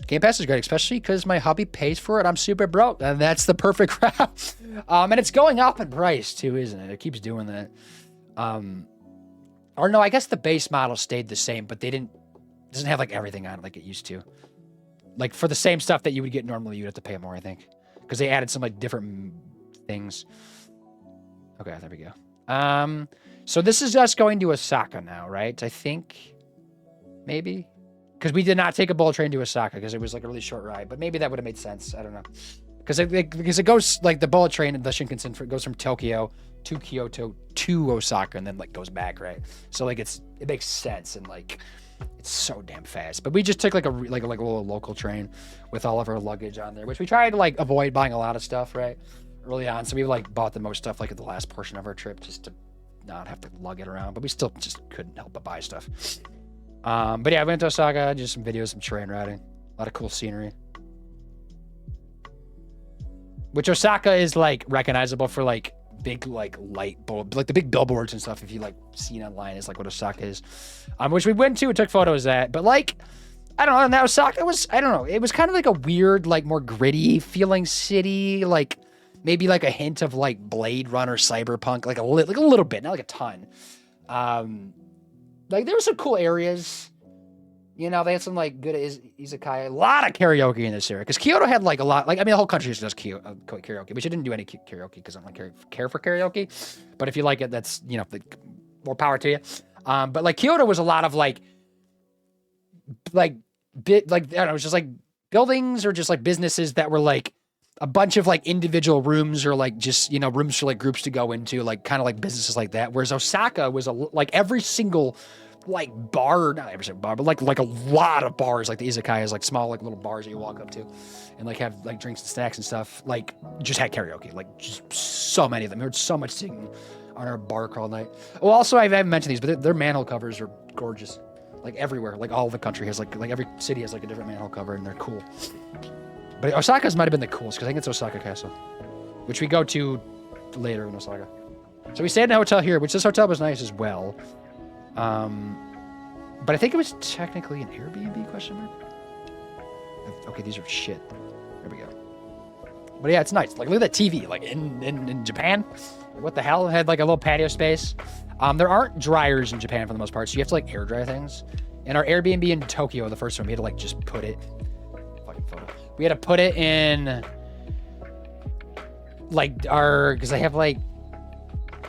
A: Game Pass is great, especially because my hubby pays for it. I'm super broke, and that's the perfect route. And it's going up in price too, isn't it? It keeps doing that. Or no, I guess the base model stayed the same, but doesn't have like everything on it like it used to. Like for the same stuff that you would get normally, you'd have to pay more, I think, because they added some like different things. Okay, there we go. So this is us going to Osaka now, right? I think maybe. Because we did not take a bullet train to Osaka because it was like a really short ride. But maybe that would have made sense. I don't know. Because it goes like the bullet train and the Shinkansen goes from Tokyo to Kyoto to Osaka and then like goes back, right? So like it makes sense and like it's so damn fast. But we just took like a little local train with all of our luggage on there, which we tried to like avoid buying a lot of stuff, right? Early on. So we like bought the most stuff like at the last portion of our trip just to not have to lug it around, but we still just couldn't help but buy stuff. But yeah, I went to Osaka, just some videos, some train riding, a lot of cool scenery. Which Osaka is like recognizable for like big like light bulb, like the big billboards and stuff. If you like seen online, is like what Osaka is. Which we went to and took photos at, but like I don't know. And that Osaka was, I don't know, it was kind of like a weird, like more gritty feeling city, like maybe like a hint of like Blade Runner, Cyberpunk, like a little bit, not like a ton. Like there were some cool areas. You know, they had some like good izakaya, a lot of karaoke in this area. Because Kyoto had like a lot, like, I mean, the whole country does karaoke, but you didn't do any karaoke because I don't like care for karaoke. But if you like it, that's, you know, more power to you. But like Kyoto was a lot of like I don't know, it was just like buildings or just like businesses that were like a bunch of like individual rooms or like just, you know, rooms for like groups to go into, like kind of like businesses like that. Whereas Osaka was like every single like bar, not every single bar, but like a lot of bars, like the izakayas, like small, like little bars that you walk up to and like have like drinks and snacks and stuff, like just had karaoke, like just so many of them. We heard so much singing on our bar crawl night. Well, also I haven't mentioned these, but their manhole covers are gorgeous. Like everywhere, like all the country has like every city has like a different manhole cover and they're cool. But Osaka's might have been the coolest because I think it's Osaka Castle, which we go to later in Osaka. So we stayed in a hotel here, which this hotel was nice as well. But I think it was technically an Airbnb question mark. Okay, these are shit. There we go. But yeah, it's nice. Like look at that TV. Like in Japan, what the hell? It had like a little patio space. There aren't dryers in Japan for the most part, so you have to like air dry things. In our Airbnb in Tokyo, the first one, we had to like just put it. Fucking photo. We had to put it in like because I have like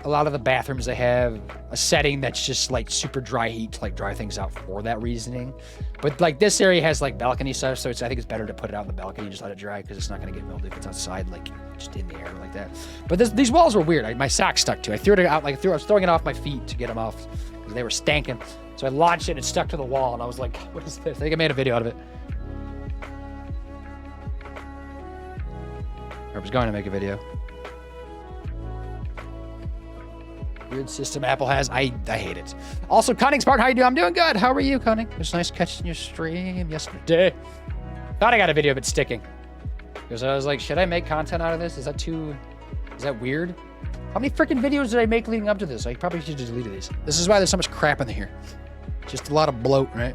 A: a lot of the bathrooms, they have a setting that's just like super dry heat to like dry things out for that reasoning. But like this area has like balcony stuff, so I think it's better to put it out in the balcony and just let it dry because it's not going to get mildew if it's outside, like just in the air like that. But these walls were weird. My socks stuck to it. I threw it out, like I was throwing it off my feet to get them off because they were stanking. So I launched it and it stuck to the wall and I was like, what is this? I think I made a video out of it. I was going to make a video. Weird system Apple has. I hate it. Also, Cunning Smart, how you doing? I'm doing good. How are you, Cunning? It was nice catching your stream yesterday. Thought I got a video of it sticking. Because I was like, should I make content out of this? Is that weird? How many freaking videos did I make leading up to this? I probably should have deleted these. This is why there's so much crap in here. Just a lot of bloat, right?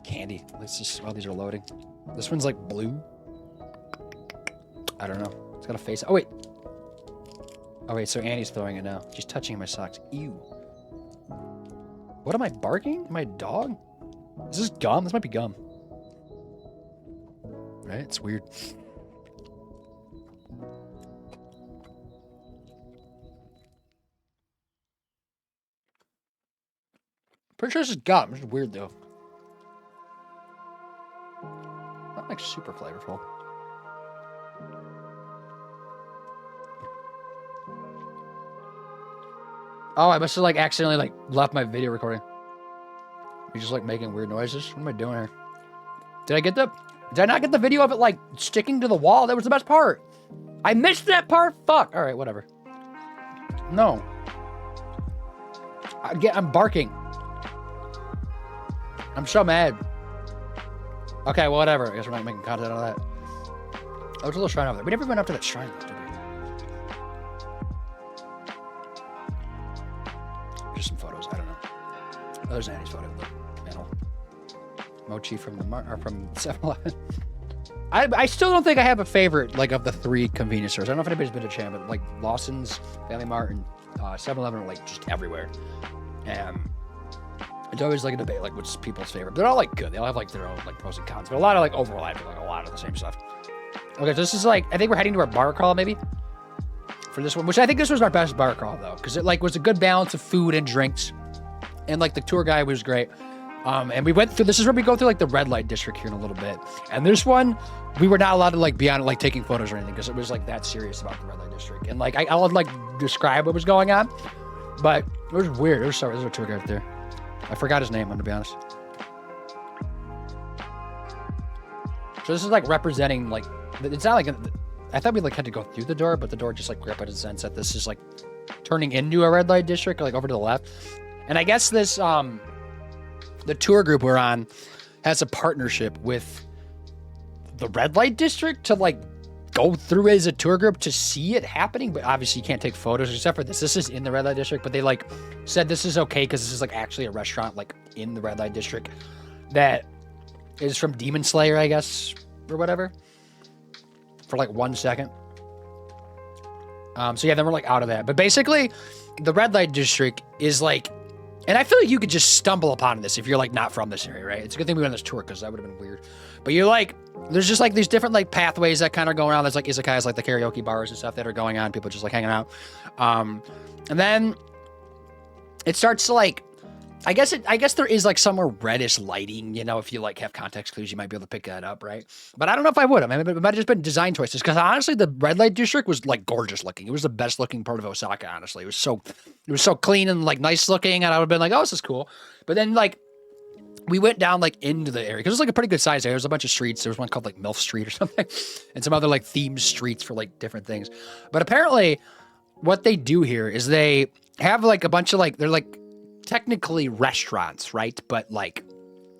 A: Candy. Let's just while these are loading. This one's like blue. I don't know. It's got a face. Oh wait. Oh wait. So Annie's throwing it now. She's touching my socks. Ew. What am I barking? Am I a dog? Is this gum? This might be gum. Right? It's weird. Pretty sure this is gum. This is weird though. Not like super flavorful. Oh, I must have like accidentally like left my video recording. You're just like making weird noises. What am I doing here? Did I not get the video of it like sticking to the wall? That was the best part. I missed that part. Fuck. All right, whatever. No. I'm barking. I'm so mad. Okay, well, whatever. I guess we're not making content out of that. Oh, there's a little shrine over there. We never went up to that shrine, did we? Just some photos. I don't know. Oh, there's Annie's photo of the manhole. Mochi from the from 7-Eleven. I still don't think I have a favorite, like, of the 3 convenience stores. I don't know if anybody's been to Japan, but, like, Lawson's, Family Mart, and 7-Eleven are, like, just everywhere. It's always like a debate, like what's people's favorite. They're all like good. They all have like their own like pros and cons, but a lot of like overlap with like a lot of the same stuff. Okay, so this is like, I think we're heading to our bar crawl maybe for this one, which I think this was our best bar crawl though, because it like was a good balance of food and drinks, and like the tour guide was great. And we went through. This is where we go through like the red light district here in a little bit. And this one, we were not allowed to like be on it, like taking photos or anything, because it was like that serious about the red light district. And like I'll like describe what was going on, but it was weird. There's a tour guide there. I forgot his name, I'm gonna be honest. So this is like representing like, it's not like, I thought we like had to go through the door, but the door just like represents that this is like turning into a red light district, like over to the left. And I guess this, the tour group we're on has a partnership with the red light district to like go through as a tour group to see it happening. But obviously you can't take photos except for this. This is in the red light district, but they like said this is okay because this is like actually a restaurant like in the red light district that is from Demon Slayer, I guess, or whatever, for like 1 second. So yeah, then we're like out of that. But basically, the red light district is like, and I feel like you could just stumble upon this if you're like not from this area, right? It's a good thing we went on this tour because that would have been weird. But you're like, there's just like these different like pathways that kind of go around. There's like izakayas, like the karaoke bars and stuff that are going on. People just like hanging out. And then it starts to like, I guess there is like somewhere reddish lighting, you know, if you like have context clues, you might be able to pick that up, right? But I don't know if I would have. I mean, it might have just been design choices because honestly, the red light district was like gorgeous looking. It was the best looking part of Osaka, honestly. It was so clean and like nice looking, and I would have been like, oh, this is cool. But then like we went down like into the area because it was like a pretty good size area. There was a bunch of streets. There was one called like MILF Street or something, and some other like themed streets for like different things. But apparently, what they do here is they have like a bunch of like, they're like technically restaurants, right? But like,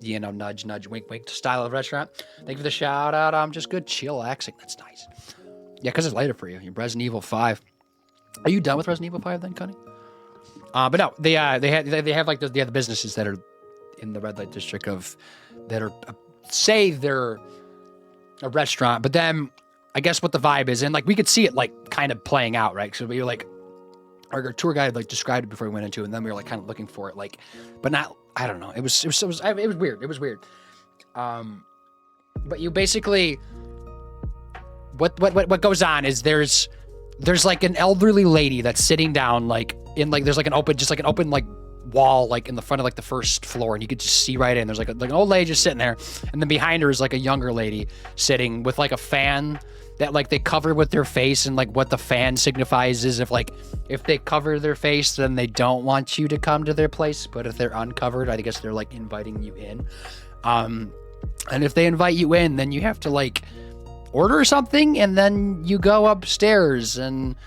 A: you know, nudge, nudge, wink, wink style of restaurant. Thank you for the shout out. I'm just good, chillaxing. That's nice. Yeah, because it's later for you. You're Resident Evil 5. Are you done with Resident Evil 5 then, Connie? But no, they have like the businesses that are in the red light district that are say they're a restaurant, but then I guess what the vibe is, and like we could see it like kind of playing out, right? So we were like, our tour guide like described it before we went into it, and then we were like kind of looking for it, like, but not, I don't know. It was weird. It was weird. But you basically, what goes on is there's like an elderly lady that's sitting down, like in like, there's like an open like wall, like in the front of like the first floor, and you could just see right in. There's like an old lady just sitting there, and then behind her is like a younger lady sitting with like a fan that like they cover with their face, and like what the fan signifies is if they cover their face, then they don't want you to come to their place, but if they're uncovered, I guess they're like inviting you in. And if they invite you in, then you have to like order something, and then you go upstairs and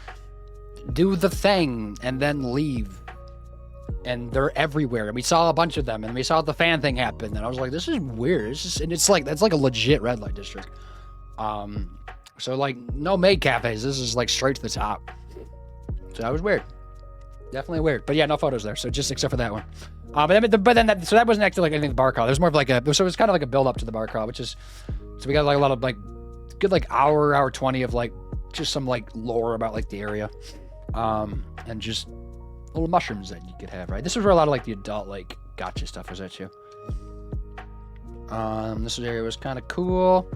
A: do the thing and then leave. And they're everywhere, and we saw a bunch of them, and we saw the fan thing happen, and I was like, this is weird. And it's like, that's like a legit red light district. So like no maid cafes. This is like straight to the top. So that was weird. Definitely weird. But yeah, no photos there. So just except for that one. So that wasn't actually like anything the bar crawl. There's more of like so it was kind of like a build up to the bar crawl, which is, so we got like a lot of like good like hour 20 of like just some like lore about like the area. And just little mushrooms that you could have, right? This is where a lot of like the adult like gotcha stuff was at too. This area was kind of cool.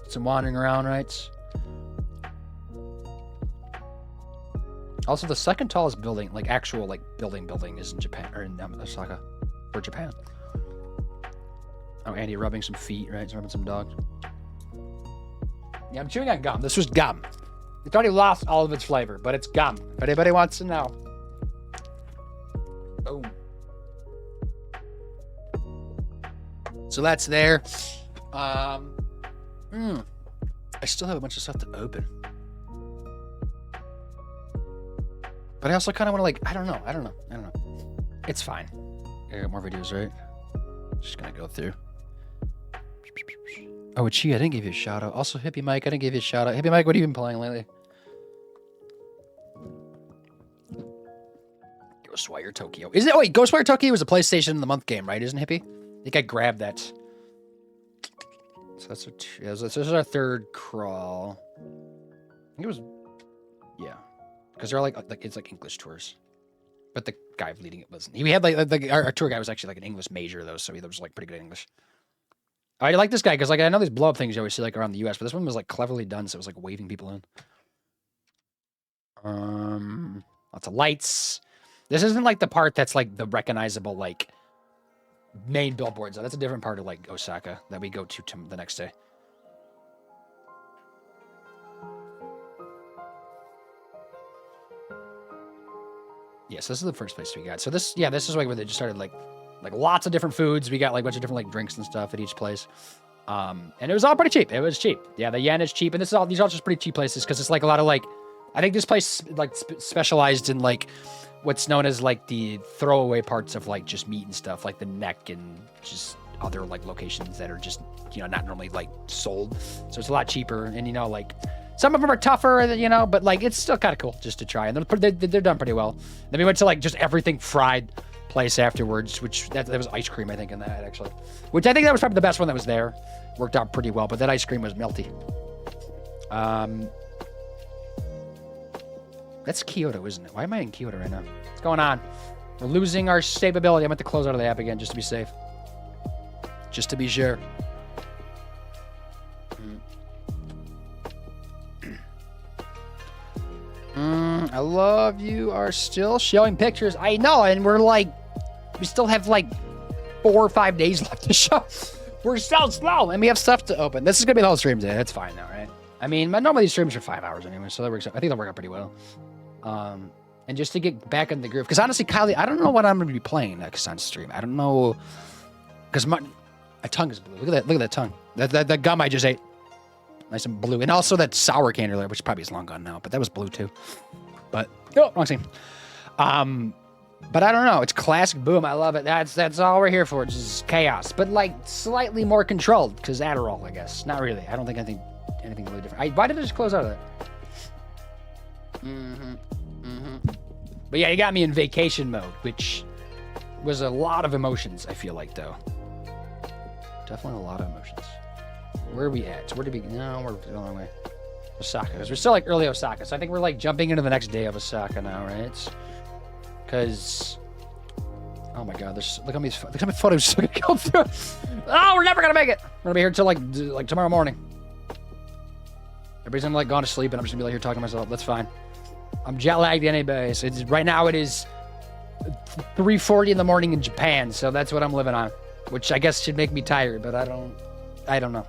A: Some wandering around, right? Also, the second tallest building, like actual like building is in Japan, or in Osaka, or Japan. Oh, Andy rubbing some feet, right? He's rubbing some dogs. Yeah, I'm chewing on gum. This was gum. It's already lost all of its flavor, but it's gum. If anybody wants to know. Boom. So that's there. I still have a bunch of stuff to open. But I also kind of want to like, I don't know. It's fine. I got more videos, right? Just gonna go through. Oh, it's she. I didn't give you a shout out. Also, Hippie Mike. I didn't give you a shout out. Hippie Mike, what have you been playing lately? Ghostwire Tokyo. Is it? Oh, wait, Ghostwire Tokyo was a PlayStation in the month game, right? Isn't Hippie? I think I grabbed that. So that's this is our third crawl. I think it was, yeah, because they're like it's like English tours, but the guy leading it wasn't. We had like our tour guy was actually like an English major though, so he was like pretty good at English. I like this guy because like I know these blow up things you always see like around the U.S., but this one was like cleverly done, so it was like waving people in. Lots of lights. This isn't like the part that's like the recognizable like main billboards. That's a different part of like Osaka that we go to the next day. Yes, this is the first place we got. So this is like where they just started like lots of different foods. We got like a bunch of different like drinks and stuff at each place. And it was all pretty cheap. It was cheap. Yeah, the yen is cheap, and these are all just pretty cheap places because it's like a lot of like, I think this place like specialized in like what's known as like the throwaway parts of like just meat and stuff, like the neck and just other like locations that are just, you know, not normally like sold. So it's a lot cheaper, and you know, like some of them are tougher, you know, but like it's still kind of cool just to try, and they're done pretty well. Then we went to like just everything fried place afterwards, which that was ice cream, I think, in that actually, which I think that was probably the best one that was there. Worked out pretty well, but that ice cream was melty. That's Kyoto, isn't it? Why am I in Kyoto right now? What's going on? We're losing our stability. I meant to close out of the app again just to be safe. Just to be sure. I love you are still showing pictures. I know, and we're like, we still have like 4 or 5 days left to show. We're so slow, and we have stuff to open. This is gonna be the whole stream today. That's fine now, right? I mean, normally these streams are 5 hours anyway, so that works out. I think that worked out pretty well. And just to get back in the groove, because honestly, Kylie, I don't know what I'm gonna be playing next on stream. I don't know, because my tongue is blue. Look at that! Look at that tongue. That gum I just ate, nice and blue, and also that sour candy there, which probably is long gone now, but that was blue too. But no, wrong scene. But I don't know. It's classic boom. I love it. That's all we're here for. Just chaos, but like slightly more controlled because Adderall, I guess. Not really. I don't think anything really different. Why did I just close out of that? But yeah, you got me in vacation mode, which was a lot of emotions. I feel like though, definitely a lot of emotions. Where are we at? So where did we? No, we're the wrong way. Osaka, because we're still like early Osaka, so I think we're like jumping into the next day of Osaka now, right? Because, oh my God, look how many photos are gonna go through. Oh, we're never gonna make it. We're gonna be here till like tomorrow morning. Everybody's gonna like gone to sleep, and I'm just gonna be like here talking to myself. That's fine. I'm jet lagged anyway. So right now it is 3:40 in the morning in Japan, so that's what I'm living on, which I guess should make me tired, but I don't know.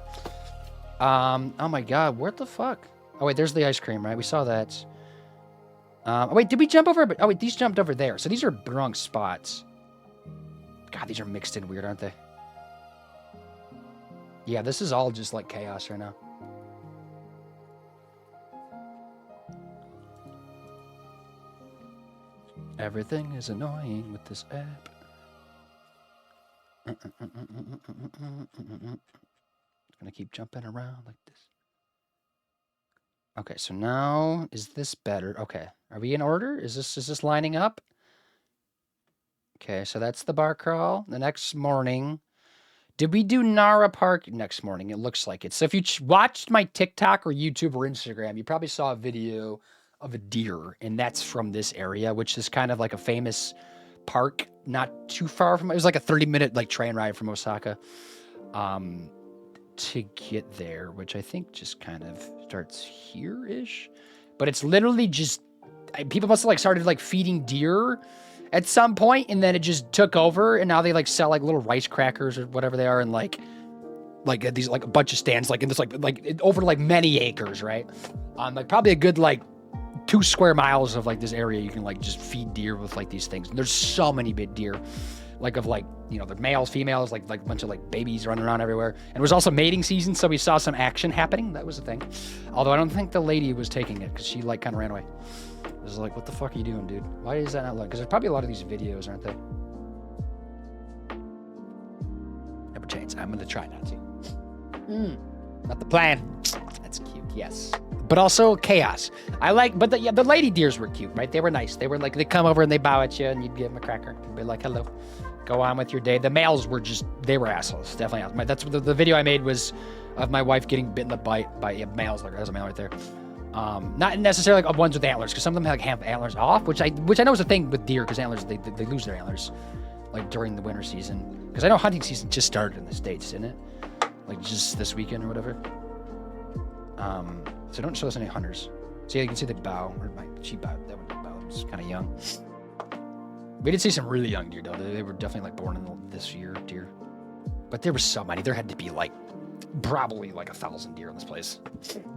A: Oh my God, what the fuck? Oh wait, there's the ice cream, right? We saw that. Oh wait, did we jump over? Oh wait, these jumped over there. So these are wrong spots. God, these are mixed in weird, aren't they? Yeah, this is all just like chaos right now. Everything is annoying with this app. It's gonna keep jumping around like this. Okay, so now is this better? Okay, are we in order? Is this lining up? Okay, so that's the bar crawl. The next morning, did we do Nara Park next morning? It looks like it. So if you watched my TikTok or YouTube or Instagram, you probably saw a video of a deer, and that's from this area, which is kind of like a famous park, not too far from. It was like a 30-minute like train ride from Osaka. To get there, which I think just kind of starts here-ish, but it's literally just people must have like started like feeding deer at some point, and then it just took over, and now they like sell like little rice crackers or whatever they are, and like these like a bunch of stands like in this like over like many acres, right? Like probably a good like 2 square miles of like this area you can like just feed deer with like these things. And there's so many big deer. Like of like, you know, the males, females, like a bunch of like babies running around everywhere. And it was also mating season, so we saw some action happening. That was the thing. Although I don't think the lady was taking it because she like kind of ran away. It was like, what the fuck are you doing, dude? Why is that not look? Because there's probably a lot of these videos, aren't they? Never change. I'm gonna try not to. Not the plan. That's cute. Yes. But also chaos. I like, but the lady deers were cute, right? They were nice. They were like, they come over and they bow at you, and you'd give them a cracker. You'd be like, hello. Go on with your day. The males were just, they were assholes. Definitely assholes. That's what the video I made was of my wife getting bit in the butt by males. Like, there's a male right there. Not necessarily like ones with antlers, because some of them like have antlers off, which I know is a thing with deer, because antlers, they lose their antlers like during the winter season. Because I know hunting season just started in the States, didn't it? Like just this weekend or whatever. So don't show us any hunters. See, you can see the bow, or my sheep bow. That one bow was kind of young. We did see some really young deer, though. They were definitely like born in this year, deer. But there were so many. There had to be like probably like 1,000 deer in this place,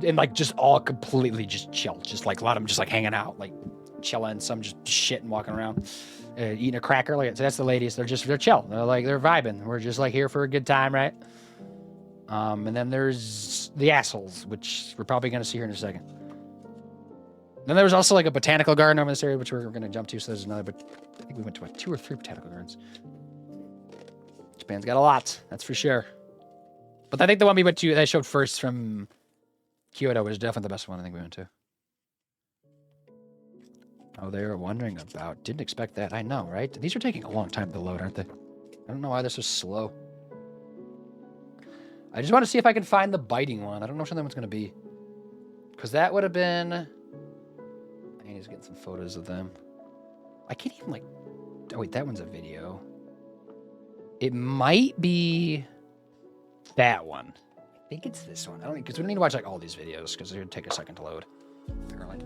A: and like just all completely just chill. Just like a lot of them just like hanging out, like chilling. Some just shitting, walking around, eating a cracker. Like so that's the ladies. They're chill. They're vibing. We're just like here for a good time, right? And then there's the assholes, which we're probably going to see here in a second. Then there was also like a botanical garden over this area, which we're going to jump to. So there's another, but I think we went to what, 2 or 3 botanical gardens. Japan's got a lot, that's for sure. But I think the one we went to, that I showed first from Kyoto, was definitely the best one I think we went to. Oh, they were wondering about. Didn't expect that. I know, right? These are taking a long time to load, aren't they? I don't know why they're so slow. I just want to see if I can find the biting one. I don't know which one that one's going to be. Because that would have been... I need to get some photos of them. I can't even, like... Oh, wait, that one's a video. It might be that one. I think it's this one. I don't because we don't need to watch, like, all these videos because they're going to take a second to load. Apparently.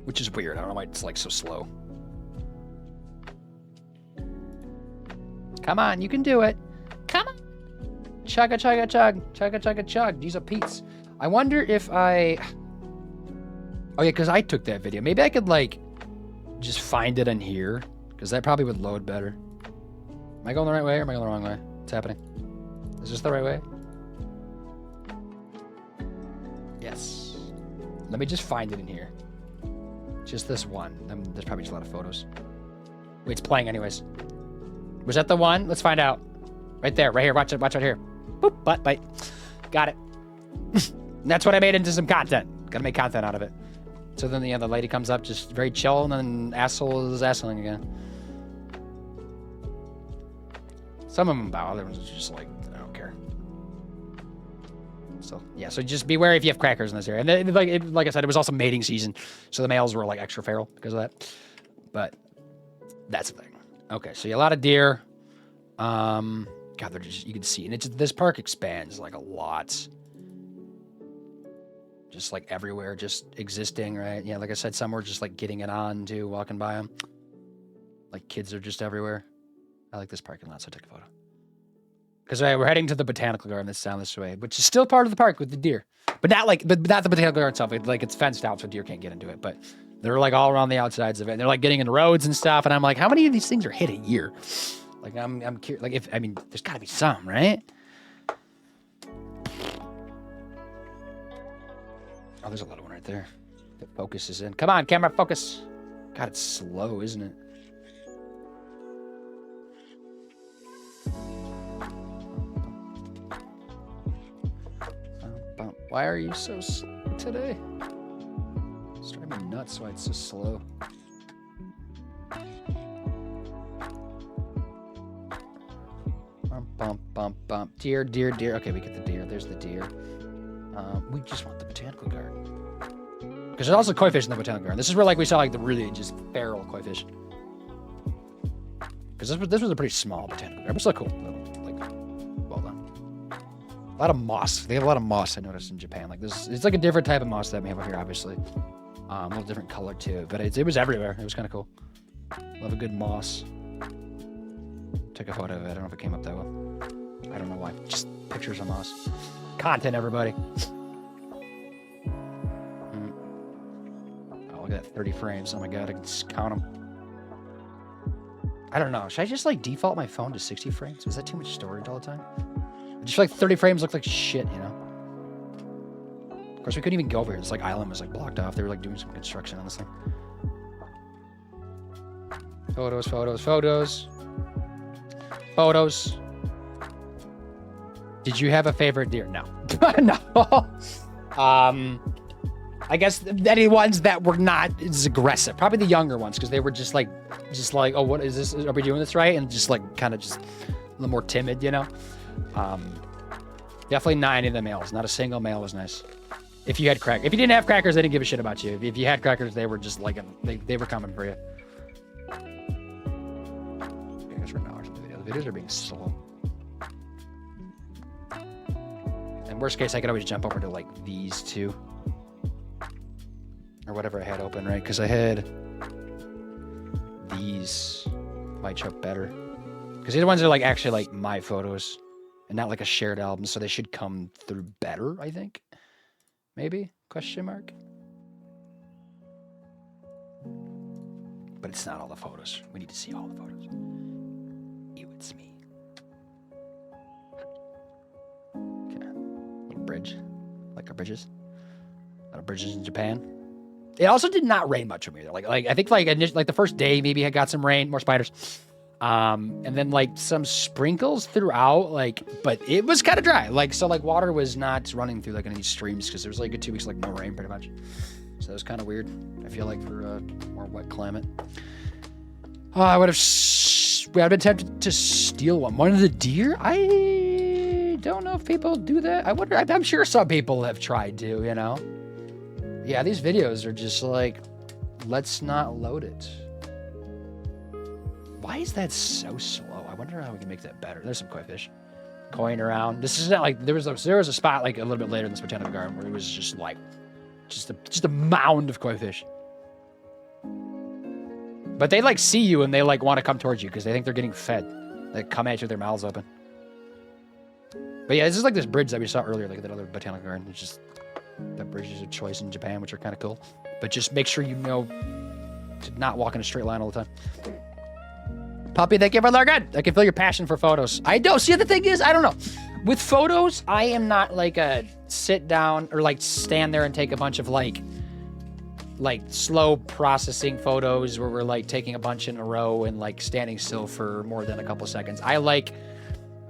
A: Which is weird. I don't know why it's, like, so slow. Come on, you can do it. Come on. Chugga, chugga, chug. Chugga, chugga, chug. These are Pete's. I wonder if I... Oh, yeah, because I took that video. Maybe I could, like, just find it in here. Because that probably would load better. Am I going the right way or am I going the wrong way? What's happening? Is this the right way? Yes. Let me just find it in here. Just this one. There's probably just a lot of photos. Wait, it's playing anyways. Was that the one? Let's find out. Right there, right here. Watch it. Watch right here. Boop, butt bite. Got it. That's what I made into some content. Gotta make content out of it. So then the other lady comes up, just very chill, and then asshole is assholing again. Some of them bow, other ones are just like, I don't care. So yeah, so just be wary if you have crackers in this area. And then, like I said, it was also mating season, so the males were like extra feral because of that. But that's the thing. Okay, so yeah, a lot of deer. God, they're just, you can see, and it's this park expands like a lot. Just like everywhere, just existing, right? Yeah, like I said, some were just like getting it on too, walking by them. Like kids are just everywhere. I like this parking lot, so I took a photo. Because we're heading to the botanical garden that's down this way, which is still part of the park with the deer, but not not the botanical garden itself. It's fenced out, so deer can't get into it. But they're like all around the outsides of it, and they're like getting in roads and stuff. And I'm like, how many of these things are hit a year? Like I'm curious. Like there's got to be some, right? Oh, there's a little one right there. The focus is in. Come on, camera, focus. God, it's slow, isn't it? Why are you so slow today? It's driving me nuts why it's so slow. Bump. Deer. Okay, we get the deer. There's the deer. We just want the botanical garden. Because there's also koi fish in the botanical garden. This is where like we saw like the really just feral koi fish. Because this was a pretty small botanical garden, but still cool. Like, well done. A lot of moss. They have a lot of moss I noticed in Japan. Like this, it's like a different type of moss that we have over here, obviously. A little different color too, but it was everywhere. It was kind of cool. Love a good moss. Took a photo of it. I don't know if it came up that well. I don't know why. Just pictures of moss. Content, everybody. Oh, look at that, 30 frames. Oh my god, I can just count them. I don't know. Should I just like default my phone to 60 frames? Is that too much storage all the time? I just feel like 30 frames look like shit, you know? Of course, we couldn't even go over here. This like island was like blocked off. They were like doing some construction on this thing. Photos. Did you have a favorite deer? No. No. I guess any ones that were not as aggressive. Probably the younger ones, because they were just like, oh, what is this? Are we doing this right? And just like kind of just a little more timid, you know? Definitely not any of the males. Not a single male was nice. If you didn't have crackers, they didn't give a shit about you. If you had crackers, they were just like, they were coming for you. I guess we're not watching the video. The videos are being slow. In worst case, I could always jump over to like these two. Or whatever I had open, right? Because I had these might show up better. Because these ones are like actually like my photos and not like a shared album, so they should come through better, I think. Maybe? Question mark? But it's not all the photos. We need to see all the photos. Ew, it's me. bridges. A lot of bridges in Japan. It also did not rain much from here. Like I think like the first day maybe had got some rain, more spiders. And then like some sprinkles throughout, like, but it was kind of dry. Like, so like water was not running through like any streams because there was like a good 2 weeks like no rain pretty much. So that was kind of weird. I feel like for a more wet climate. I would have been tempted to steal one of the deer. I don't know if people do that. I wonder. I'm sure some people have tried to. You know. Yeah, these videos are just like, let's not load it. Why is that so slow? I wonder how we can make that better. There's some koi fish coin around. This is not like there was a spot like a little bit later in this botanical garden where it was just like just a mound of koi fish. But they like see you and they like want to come towards you because they think they're getting fed. They come at you with their mouths open. But yeah, this is like this bridge that we saw earlier, like that other botanical garden. It's just the bridges of choice in Japan, which are kind of cool. But just make sure you know to not walk in a straight line all the time. Puppy, thank you for lurking. I can feel your passion for photos. I don't. See, the thing is, I don't know. With photos, I am not like a sit down or like stand there and take a bunch of like slow processing photos where we're like taking a bunch in a row and like standing still for more than a couple seconds. I like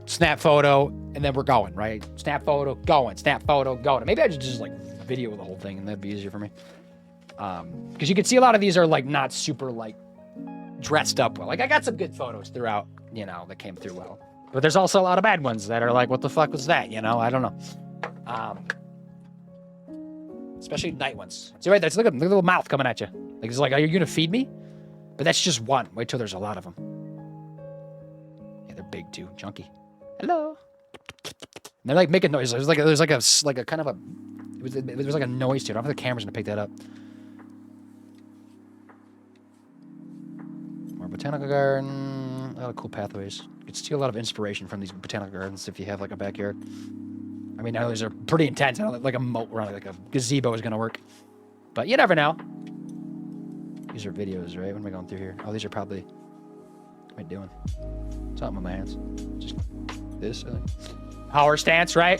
A: snap photo and then we're going, right? Snap photo, going, snap photo, going. Maybe I should just like video the whole thing and that'd be easier for me. Because you can see a lot of these are like not super like dressed up well. Like I got some good photos throughout, you know, that came through well. But there's also a lot of bad ones that are like, what the fuck was that? You know, I don't know. Especially night ones. See right there, look at the little mouth coming at you. Like it's like, are you gonna feed me? But that's just one. Wait till there's a lot of them. Yeah, they're big too, chunky. Hello. And they're like making noise. There's like a kind of a. It was like a noise to it. I don't know if the camera's gonna pick that up. More botanical garden. A lot of cool pathways. You can steal a lot of inspiration from these botanical gardens if you have like a backyard. I mean, I know these are pretty intense. I don't like a moat around like a gazebo is gonna work, but you never know. These are videos, right? What am I going through here? Oh, these are probably. What am I doing? Something with my hands. Just this. Power stance, right?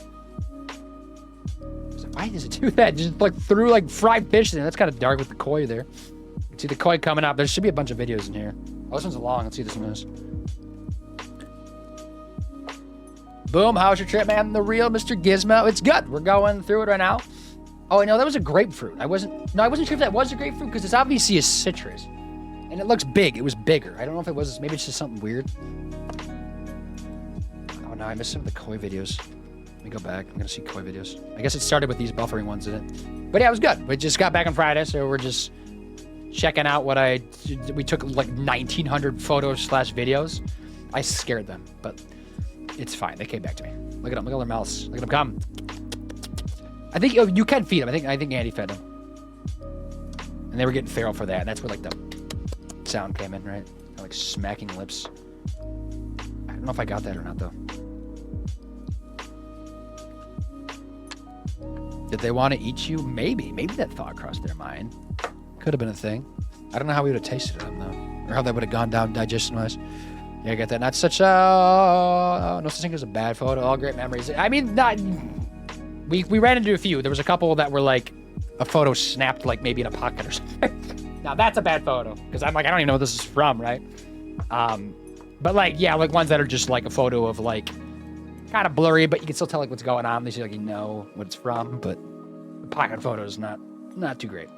A: Why does it do that? Just like threw like fried fish in there. That's kind of dark with the koi there. You can see the koi coming up. There should be a bunch of videos in here. Oh, this one's long. Let's see this one is. Boom, how's your trip, man? The real Mr. Gizmo. It's good. We're going through it right now. Oh, I know that was a grapefruit. I wasn't sure if that was a grapefruit because it's obviously a citrus. And it looks big. It was bigger. I don't know if it was, maybe it's just something weird. Oh no, I missed some of the koi videos. Let me go back. I'm gonna see koi videos. I guess it started with these buffering ones in it. But yeah, it was good. We just got back on Friday, so we're just checking out what we took like 1,900 photos / videos. I scared them, but it's fine. They came back to me. Look at them. Look at their mouths. Look at them come. I think you can feed them. I think Andy fed them. And they were getting feral for that. And that's where like the sound came in, right? Like smacking lips. I don't know if I got that or not though. Did they want to eat you? Maybe. Maybe that thought crossed their mind. Could have been a thing. I don't know how we would have tasted them though. Or how that would have gone down digestion-wise. Yeah, I get that. Not such a... no such thing as a bad photo. All great memories. I mean, not... We ran into a few. There was a couple that were like a photo snapped like maybe in a pocket or something. Now that's a bad photo. Because I'm like, I don't even know what this is from, right? But like, yeah, like ones that are just like a photo of like... kind of blurry, but you can still tell like what's going on. At least like you know what it's from. But the pocket photo is not too great.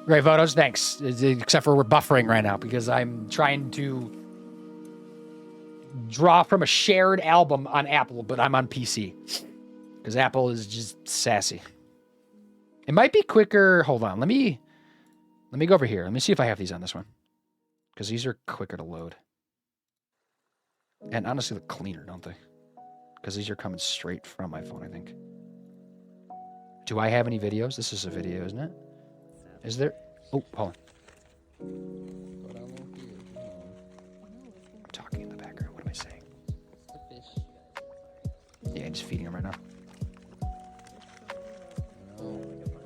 A: Great photos, thanks. Except for we're buffering right now because I'm trying to draw from a shared album on Apple, but I'm on PC because Apple is just sassy. It might be quicker. Hold on, let me go over here. Let me see if I have these on this one because these are quicker to load and honestly look cleaner, don't they? Because these are coming straight from my phone, I think. Do I have any videos? This is a video, isn't it? Is there? Oh, hold on. I'm talking in the background. What am I saying? Yeah, I'm just feeding them right now.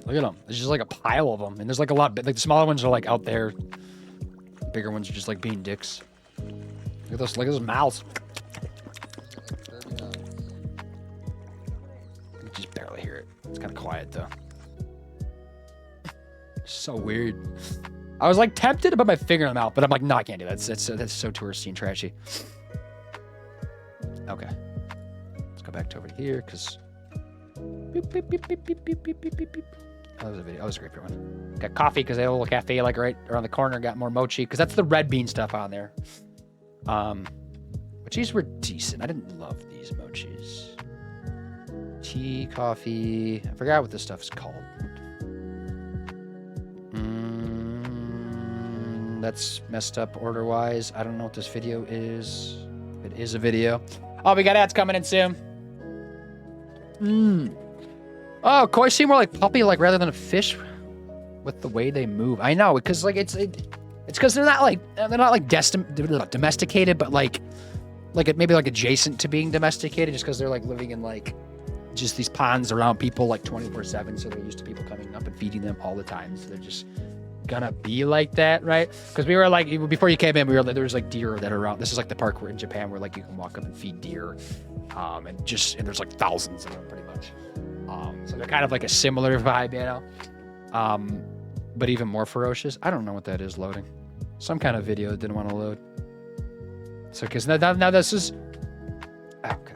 A: Look at them. There's just like a pile of them. And there's like a lot. Like the smaller ones are like out there. The bigger ones are just like being dicks. Look at those mouths. You can just barely hear it. It's kind of quiet though. So weird. I was like tempted to put my finger in the mouth, but I'm like, no, I can't do that. That's so touristy and trashy. Okay. Let's go back to over here because. Beep, beep, beep, beep, beep, beep, beep, beep, beep. Oh, that was a video. That was a great one. Got coffee because they have a little cafe like right around the corner. Got more mochi because that's the red bean stuff on there. Mochis were decent. I didn't love these mochis. Tea, coffee. I forgot what this stuff is called. That's messed up order-wise. I don't know what this video is. It is a video. Oh, we got ads coming in soon. Oh, koi seem more like puppy, like rather than a fish, with the way they move. I know, because like it's because they're not like domesticated, but like maybe like adjacent to being domesticated, just because they're like living in like just these ponds around people like 24/7. So they're used to people coming up and feeding them all the time. So they're just gonna be like that, right? Because we were like, before you came in, we were like, there was like deer that are around. This is like the park we're in Japan where like you can walk up and feed deer, and there's like thousands of them pretty much. So they're kind of like a similar vibe, you know, but even more ferocious. I don't know what that is loading. Some kind of video that didn't want to load. So because now this is okay.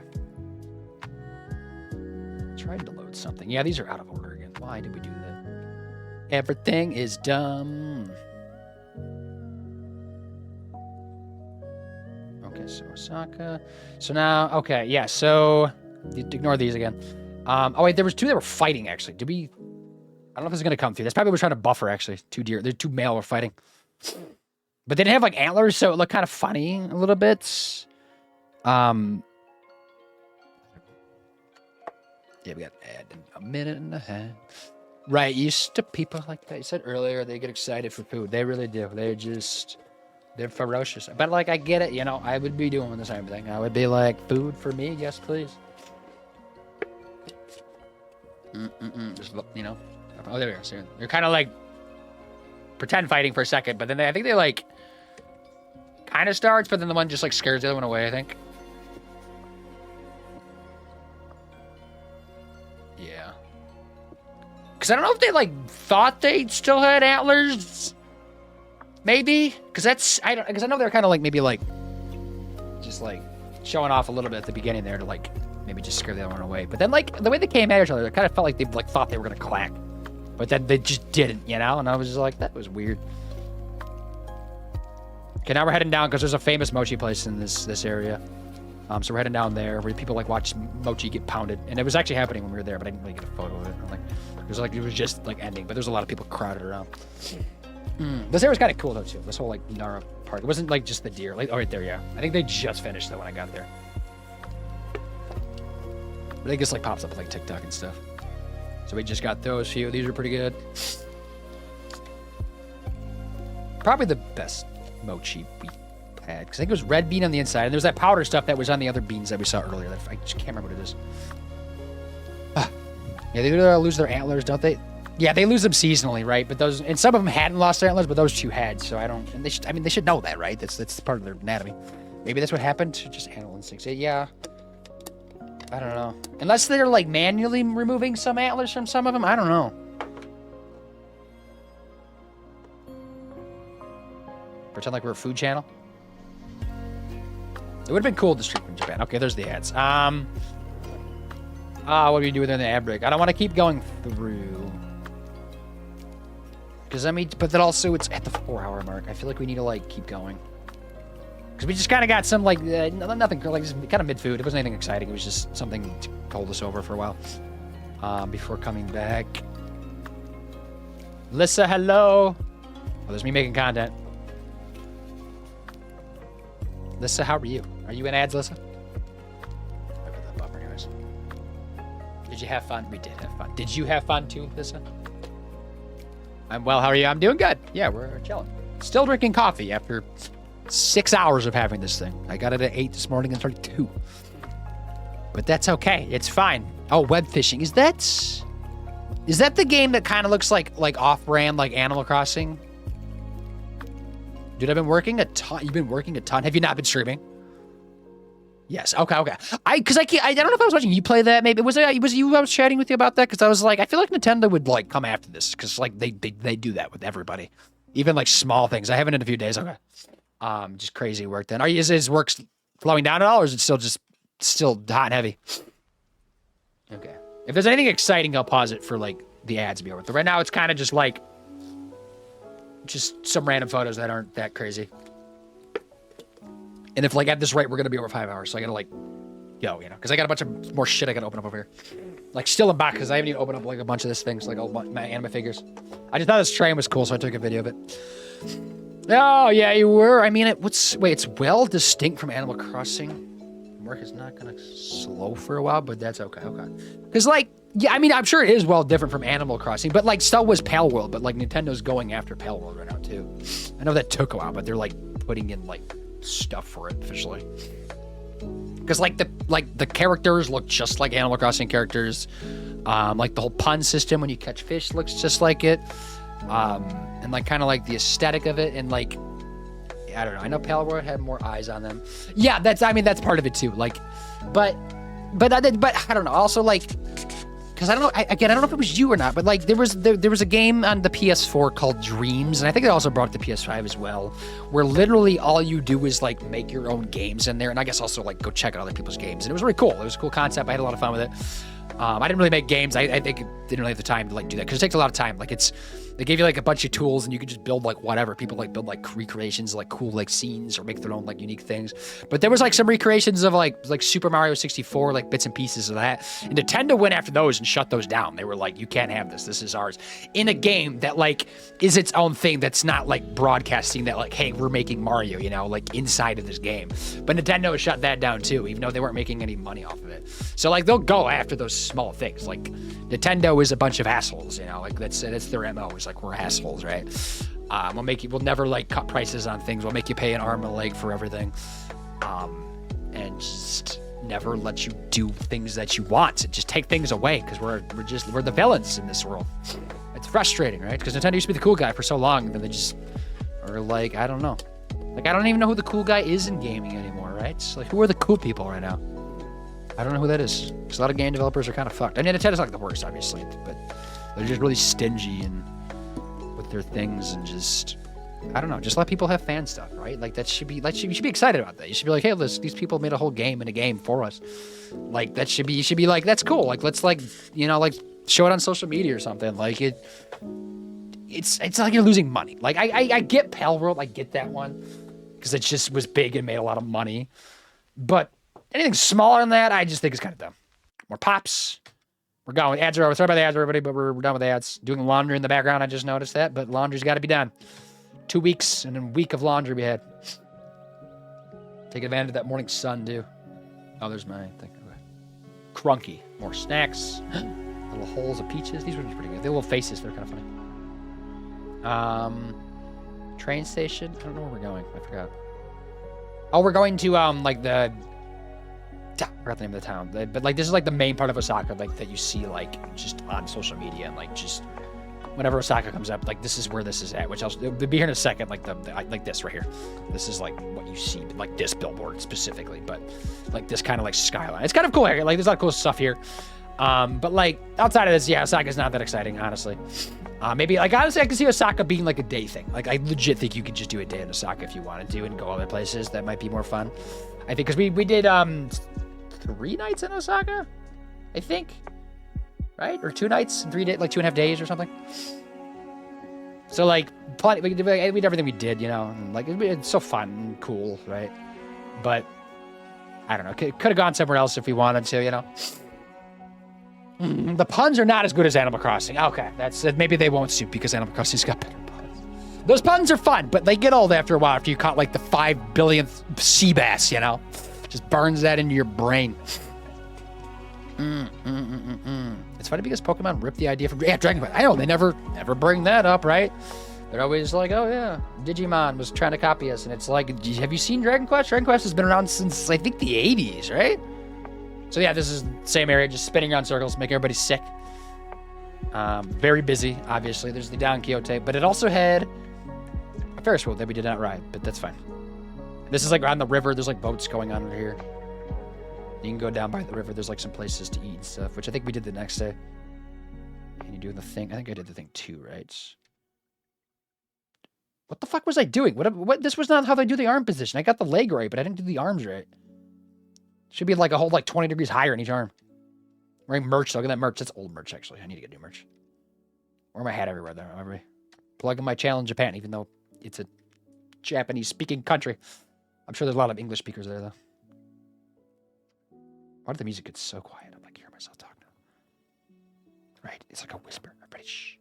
A: Tried to load something. Yeah, these are out of order again. Why did we do that? Everything is dumb. Okay, so Osaka. So now, okay, yeah, so ignore these again. Oh wait, there was two that were fighting actually. I don't know if this is gonna come through. That's probably what we're trying to buffer actually. Two deer. There's two male were fighting. But they didn't have like antlers, so it looked kind of funny a little bit. Yeah, we got an ad in a minute and a half. Right, used to people like that. You said earlier they get excited for food. They really do. They're ferocious. But like I get it, you know, I would be doing the same thing. I would be like, food for me, yes please. Just look, you know. Oh, there we are. So they're kind of like pretend fighting for a second, but then I think they like kind of starts, but then the one just like scares the other one away, I think. Yeah. Because I don't know if they like thought they still had antlers. Maybe. Because I know they're kind of like maybe like just like showing off a little bit at the beginning there to like maybe just scare the other one away. But then like the way they came at each other, it kind of felt like they like thought they were gonna clack, but then they just didn't, you know. And I was just like, that was weird. Okay, now we're heading down because there's a famous mochi place in this area. So we're heading down there where people like watch mochi get pounded, and it was actually happening when we were there, but I didn't really get a photo of it. It was just like ending, but there's a lot of people crowded around. This area was kind of cool though too. This whole like Nara park. It wasn't like just the deer. Like, oh, right there, yeah. I think they just finished though when I got there. But it just like pops up like TikTok and stuff. So we just got those few. These are pretty good. Probably the best mochi we had, because I think it was red bean on the inside, and there's that powder stuff that was on the other beans that we saw earlier. I just can't remember what it is. Yeah, they lose their antlers, don't they? Yeah, they lose them seasonally, right? But those, and some of them hadn't lost their antlers, but those two had. So I don't. And they should. I mean, they should know that, right? That's part of their anatomy. Maybe that's what happened. Just animal instincts. Yeah. I don't know. Unless they're like manually removing some antlers from some of them. I don't know. Pretend like we're a food channel. It would have been cool to stream from Japan. Okay, there's the ads. What do we do with the ad break? I don't want to keep going through. Because, I mean, but then also it's at the 4-hour mark. I feel like we need to, like, keep going. Because we just kind of got some, like, nothing, like, just kind of mid-food. It wasn't anything exciting. It was just something to hold us over for a while. Before coming back. Lissa, hello. Oh, there's me making content. Lissa, how are you? Are you in ads, Lissa? Look at that buffer, anyways. Did you have fun? We did have fun. Did you have fun too, Lissa? I'm well. How are you? I'm doing good. Yeah, we're chilling. Still drinking coffee after 6 hours of having this thing. I got it at 8 this morning and started 2. But that's okay. It's fine. Oh, web fishing. Is that the game that kind of looks like off-brand, like Animal Crossing? Dude, I've been working a ton. You've been working a ton. Have you not been streaming? Yes. Okay. Because I don't know if I was watching you play that. Maybe was you I was chatting with you about that because I was like, I feel like Nintendo would like come after this because like they do that with everybody, even like small things. I haven't in a few days. Okay. Just crazy work. Then is work slowing down at all, or is it still hot and heavy? Okay. If there's anything exciting, I'll pause it for like the ads to be over. But right now, it's kind of just like some random photos that aren't that crazy. And if like at this rate, we're gonna be over 5 hours, so I gotta like go, because I got a bunch of more shit I gotta open up over here. Like still in back because I haven't even opened up like a bunch of this things, like all my anime figures. I just thought this train was cool, so I took a video of it. Oh yeah, you were. I mean, it's well distinct from Animal Crossing. Work is not gonna slow for a while, but that's okay. Because like, yeah, I mean, I'm sure it is well different from Animal Crossing, but like, still was Pale World, but like Nintendo's going after Pale World right now too. I know that took a while, but they're like putting in like stuff for it officially. Because like the characters look just like Animal Crossing characters. Like the whole pun system when you catch fish looks just like it. And like kind of like the aesthetic of it, and like I don't know. I know Pale World had more eyes on them. Yeah, that's part of it too. Like, but I don't know. Also like, because I don't know. I don't know if it was you or not, but like there was a game on the PS4 called Dreams, and I think they also brought it to PS5 as well, where literally all you do is like make your own games in there, and I guess also like go check out other people's games, and it was really cool. It was a cool concept. I had a lot of fun with it. I didn't really make games. I think didn't really have the time to like do that because it takes a lot of time. Like they gave you like a bunch of tools and you could just build like whatever. People like build like recreations, like cool like scenes or make their own like unique things. But there was like some recreations of like Super Mario 64, like bits and pieces of that. And Nintendo went after those and shut those down. They were like, you can't have this. This is ours. In a game that like is its own thing. That's not like broadcasting that like, hey, we're making Mario, like inside of this game. But Nintendo shut that down too, even though they weren't making any money off of it. So like they'll go after those small things. Like Nintendo is a bunch of assholes, like that's their MO. Is like we're assholes, right? We'll never like cut prices on things. We'll make you pay an arm and a leg for everything, and just never let you do things that you want. And just take things away because we're the villains in this world. It's frustrating, right? Because Nintendo used to be the cool guy for so long, and then they just are like, I don't know. Like I don't even know who the cool guy is in gaming anymore, right? It's like who are the cool people right now? I don't know who that is. Because a lot of game developers are kind of fucked. I mean, Nintendo's not the worst, obviously, but they're just really stingy and with their things and just, I don't know, just let people have fan stuff, right? Like you should be excited about that. You should be like, hey, these people made a whole game in a game for us. Like you should be like, that's cool. Like let's like, like show it on social media or something. Like it's like you're losing money. Like I get Pale World, I get that one because it just was big and made a lot of money, but anything smaller than that, I just think is kind of dumb. More pops. We're going. Ads are over. Sorry about the ads, everybody, but we're done with the ads. Doing laundry in the background, I just noticed that, but laundry's got to be done. 2 weeks and a week of laundry we had. Take advantage of that morning sun, too. Oh, there's my thing. Okay. Crunky. More snacks. Little holes of peaches. These ones are pretty good. They have little faces. They're kind of funny. Train station. I don't know where we're going. I forgot. Oh, we're going to, like the... I forgot the name of the town, but like this is like the main part of Osaka, like that you see like just on social media and like just whenever Osaka comes up, like this is where this is at. Which it'll be here in a second, like like this right here. This is like what you see, like this billboard specifically, but like this kind of like skyline. It's kind of cool. Like there's a lot of cool stuff here, but like outside of this, yeah, Osaka's not that exciting, honestly. Maybe like honestly, I can see Osaka being like a day thing. Like I legit think you could just do a day in Osaka if you wanted to and go other places. That might be more fun. I think because we did 3 nights in Osaka, I think, right? Or 2 nights and 3 days, like 2.5 days or something. So like, we did everything we did, and like it's so fun and cool, right? But I don't know, could have gone somewhere else if we wanted to, The puns are not as good as Animal Crossing. Okay, maybe they won't suit because Animal Crossing's got better puns. Those puns are fun, but they get old after a while after you caught like the 5 billionth sea bass, Just burns that into your brain. It's funny because Pokemon ripped the idea from Dragon Quest. I know they never bring that up, right? They're always like, oh yeah, Digimon was trying to copy us, and it's like, have you seen Dragon Quest? Dragon Quest has been around since I think the 80s, right? So yeah, this is the same area, just spinning around circles, making everybody sick. Very busy, obviously. There's the Don Quixote, but it also had a Ferris wheel that we did not ride, but that's fine. This is like on the river. There's like boats going on over here. You can go down by the river. There's like some places to eat and stuff, which I think we did the next day. And you doing the thing? I think I did the thing too, right? What the fuck was I doing? What? This was not how they do the arm position. I got the leg right, but I didn't do the arms right. Should be like a whole like 20 degrees higher in each arm. Wearing merch. Look at that merch. That's old merch, actually. I need to get new merch. Wear my hat everywhere, though. Everybody. Plugging my channel in Japan, even though it's a Japanese-speaking country. I'm sure there's a lot of English speakers there, though. Why did the music get so quiet? I'm like, hearing myself talk now. Right. It's like a whisper. Everybody, shh.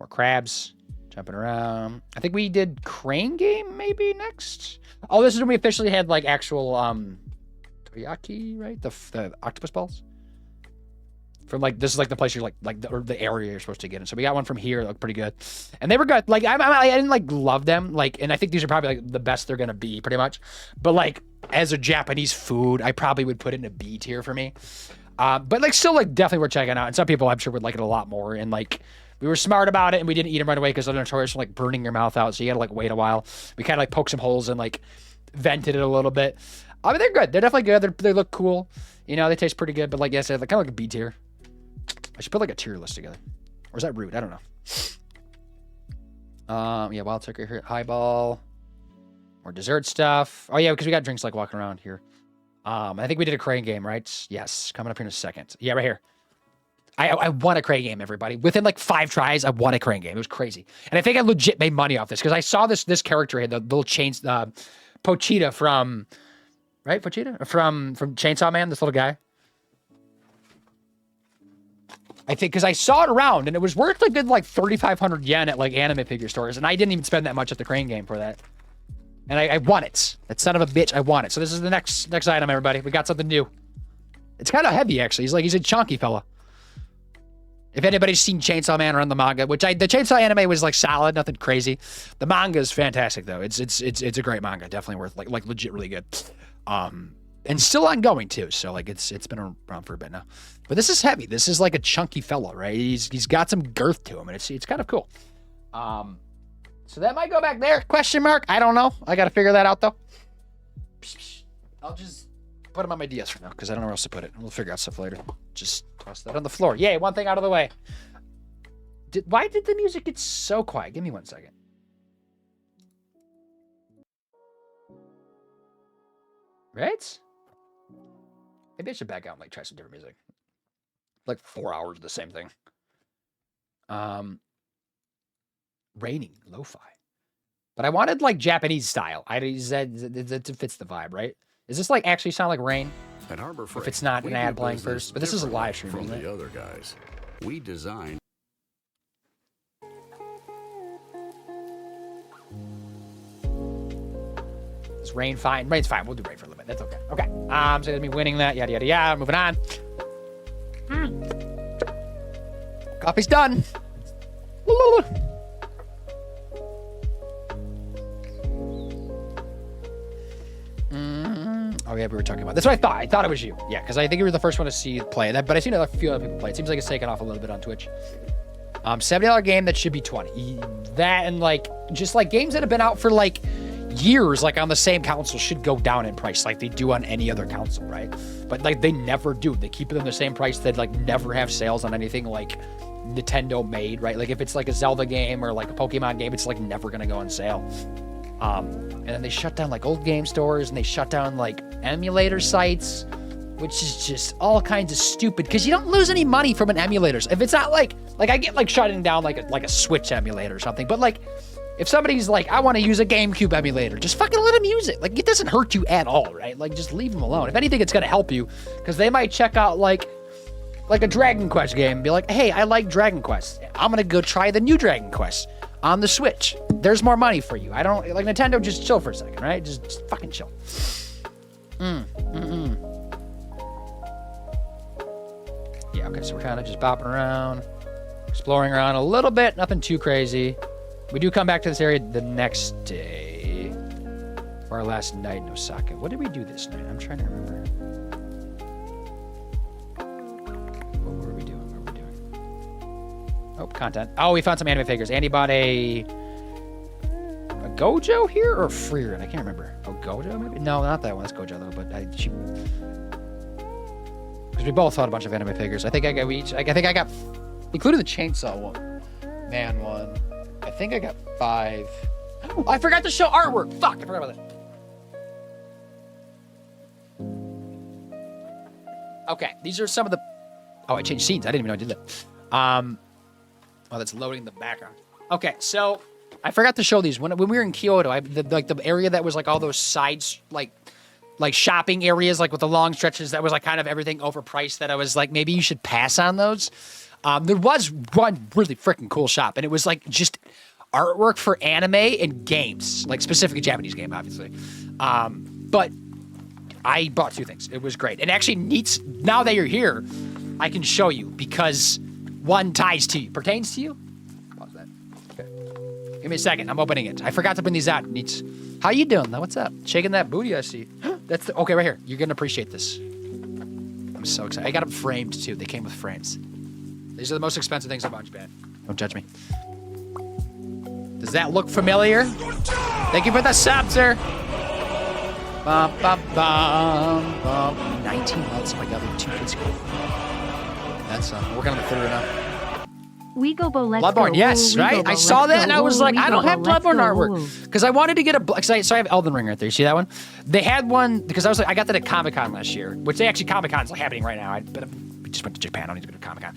A: More crabs. Jumping around. I think we did crane game, maybe, next? Oh, this is when we officially had, like, actual, teriyaki, right? The octopus balls? From like, this is like the place you're like the area you're supposed to get in. So we got one from here, looked pretty good, and they were good. Like I didn't like love them, like, and I think these are probably like the best they're gonna be, pretty much. But like as a Japanese food, I probably would put it in a B tier for me. But like still like definitely worth checking out. And some people I'm sure would like it a lot more. And like we were smart about it, and we didn't eat them right away because they're notorious for like burning your mouth out. So you had to like wait a while. We kind of like poked some holes and like vented it a little bit. I mean they're good. They're definitely good. They look cool. You know, they taste pretty good. But like I said, like kind of like a B tier. I should put like a tier list together. Or is that rude? I don't know. Yeah, wild turkey here. Highball. More dessert stuff. Oh yeah, because we got drinks like walking around here. I think we did a crane game, right? Yes, coming up here in a second. Yeah, right here. I won a crane game, everybody. Within like 5 tries, I won a crane game. It was crazy. And I think I legit made money off this because I saw this character here, the little chains, Pochita from, right? Pochita? From Chainsaw Man, this little guy. I think because I saw it around and it was worth a good like 3,500 yen at like anime figure stores, and I didn't even spend that much at the crane game for that. And I won it. That son of a bitch, I won it. So this is the next item, everybody. We got something new. It's kind of heavy actually. He's a chunky fella. If anybody's seen Chainsaw Man or on the manga, which the Chainsaw anime was like solid, nothing crazy. The manga is fantastic though. It's a great manga, definitely worth like legit really good. And still ongoing too. So like it's been around for a bit now. But this is heavy. This is like a chunky fella, right? He's got some girth to him, and it's kind of cool. So that might go back there? Question mark? I don't know. I got to figure that out though. I'll just put him on my DS for now because I don't know where else to put it. We'll figure out stuff later. Just toss that on the floor. Yay! One thing out of the way. Why did the music get so quiet? Give me 1 second. Right? Maybe I should back out and like try some different music. Like 4 hours of the same thing. Raining, lo-fi. But I wanted like Japanese style. It fits the vibe, right? Does this like actually sound like rain?
D: At Harbor Freight,
A: If it's not an
D: we
A: ad
D: do
A: playing
D: business
A: first. But this is a live stream,
D: from
A: isn't
D: the
A: it?
D: other guys. We design.
A: Is rain fine? Rain's fine. We'll do rain for a little bit. That's okay. Okay. So that's me winning that. Yada yada yada. Moving on. Coffee's done. Oh yeah, we were talking about. That's what I thought. I thought it was you. Yeah, because I think you were the first one to see it play that. But I've seen a few other people play. It seems like it's taken off a little bit on Twitch. $70 game that should be $20. That and like just like games that have been out for like years, like on the same console, should go down in price like they do on any other console, right? But like they never do. They keep it in the same price. They'd like never have sales on anything like Nintendo made, right? Like if it's like a Zelda game or like a Pokemon game, it's like never gonna go on sale. And then they shut down like old game stores and they shut down like emulator sites, which is just all kinds of stupid because you don't lose any money from an emulator. If it's not like I get like shutting down like a Switch emulator or something, but like if somebody's like, I want to use a GameCube emulator, just fucking let them use it. Like it doesn't hurt you at all, right? Like just leave them alone. If anything, it's gonna help you because they might check out like a Dragon Quest game and be like, hey, I like Dragon Quest. I'm gonna go try the new Dragon Quest on the Switch. There's more money for you. I don't like Nintendo. Just chill for a second, right? Just fucking chill. Yeah. Okay. So we're kind of just bopping around, exploring around a little bit. Nothing too crazy. We do come back to this area the next day for our last night in Osaka. What did we do this night? I'm trying to remember. What were we doing? Oh, content. Oh, we found some anime figures. Andy bought a Gojo here or Freer? I can't remember. Oh, Gojo maybe? No, not that one. That's Gojo though. But because we both had a bunch of anime figures. I think I got including the chainsaw one, man one. I think I got 5. Oh, I forgot to show artwork. Fuck, I forgot about that. Okay, these are some of the. Oh, I changed scenes. I didn't even know I did that. Oh, that's loading the background. Okay, so I forgot to show these when we were in Kyoto. The area that was like all those sides, like shopping areas, like with the long stretches. That was like kind of everything overpriced. That I was like, maybe you should pass on those. There was one really freaking cool shop, and it was like just artwork for anime and games, like specifically Japanese game, obviously. But I bought 2 things. It was great. And actually, now that you're here, I can show you because one pertains to you. Pause that. Okay. Give me a second. I'm opening it. I forgot to bring these out. How you doing, though? What's up? Shaking that booty, I see. That's okay, right here. You're gonna appreciate this. I'm so excited. I got them framed too. They came with frames. These are the most expensive things I've bought in Japan. Don't judge me. Does that look familiar? Thank you for the sub, sir. Bum, bum, bum, bum. 19 months. Oh my god, we have 2 kids ago. That's working on the 3rd now.
B: Wegobo, let's
A: Bloodborne,
B: go.
A: yes,
B: Ooh,
A: right?
B: Wegobo,
A: I saw
B: let's
A: that
B: go.
A: and I was
B: Ooh,
A: like, I don't have
B: Wegobo, let's
A: Bloodborne
B: go.
A: artwork. Because I wanted to get so I have Elden Ring right there. You see that one? They had one, because I got that at Comic-Con last year, which Comic-Con's happening right now. We just went to Japan. I don't need to go to Comic-Con.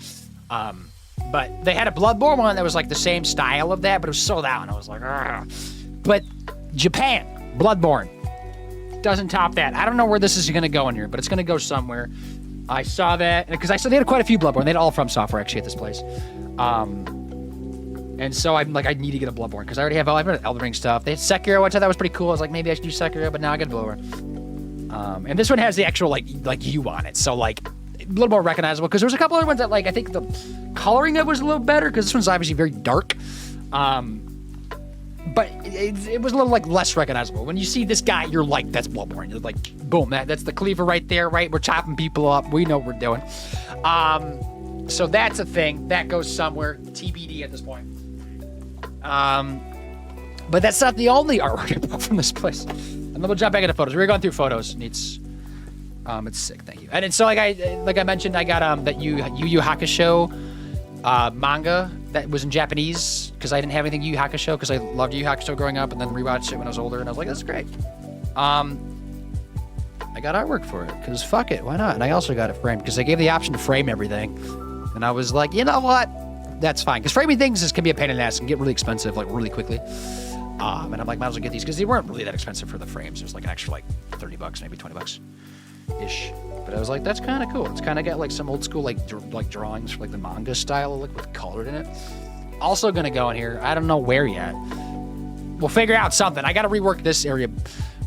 A: But they had a Bloodborne one that was like the same style of that, but it was sold out. And I was like, ugh. But Japan, Bloodborne, doesn't top that. I don't know where this is going to go in here, but it's going to go somewhere. I saw that, because I saw they had quite a few Bloodborne. They had all from software actually at this place. And so I'm like, I need to get a Bloodborne, because I already have Elden Ring stuff. They had Sekiro, which I thought was pretty cool. I was like, maybe I should do Sekiro, but now I got Bloodborne. And this one has the actual like U on it, so like a little more recognizable, because there was a couple other ones that like I think the coloring of it was a little better, because this one's obviously very dark. But it was a little like less recognizable. When you see this guy, you're like, that's Bloodborne. You're like, boom, that's the cleaver right there, right? We're chopping people up. We know what we're doing. So that's a thing. That goes somewhere. TBD at this point. But that's not the only artwork I bought from this place. And then we'll jump back into photos. We were going through photos. It's sick. Thank you. And so like I mentioned, I got that Yu Yu Hakusho manga that was in Japanese, because I didn't have anything Yu Yu Hakusho, because I loved Yu Yu Hakusho growing up, and then rewatched it when I was older, and I was like, that's great. I got artwork for it, because fuck it, why not? And I also got it framed, because they gave the option to frame everything, and I was like, you know what? That's fine, because framing things can be a pain in the ass and get really expensive, like really quickly. And I'm like, might as well get these, because they weren't really that expensive for the frames. It was like an extra like $30, maybe $20-ish. But I was like, that's kind of cool. It's kind of got like some old school like drawings for like the manga style, like with colored in it. Also gonna go in here. I don't know where yet. We'll figure out something. I gotta rework this area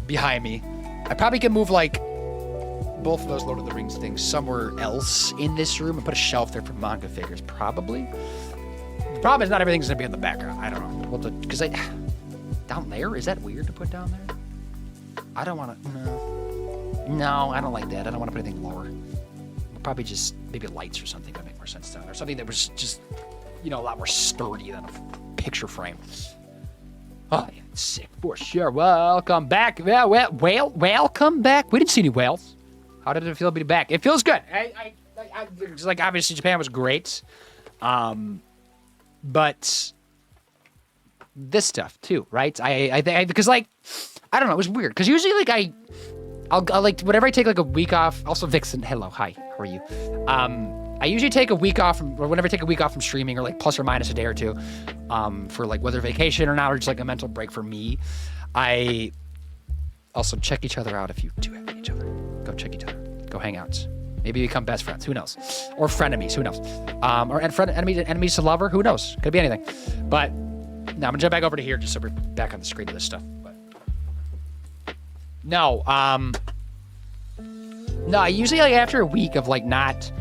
A: behind me. I probably can move like both of those Lord of the Rings things somewhere else in this room and put a shelf there for manga figures, probably. The problem is not everything's gonna be in the background. I don't know. Because down there, is that weird to put down there? I don't want to. No, I don't like that. I don't want to put anything lower. Probably just maybe lights or something would make more sense down there. Something that was just, a lot more sturdy than a picture frame. Oh, yeah, sick for sure. Welcome back. Welcome back. We didn't see any whales. How did it feel to be back? It feels good. It's like obviously Japan was great, but this stuff too, right? Because like I don't know, it was weird. Because usually like I'll like whenever I take like a week off. Also, Vixen, hello, hi, how are you? I usually take a week off or whenever I take a week off from streaming, or like plus or minus a day or two, for like whether vacation or not, or just like a mental break for me. I also check each other out if you do have each other. Go check each other. Go hang out. Maybe become best friends. Who knows? Or frenemies. Who knows? Or enemies to lover. Who knows? Could be anything. But now I'm gonna jump back over to here just so we're back on the screen of this stuff. But no, I usually like after a week of like not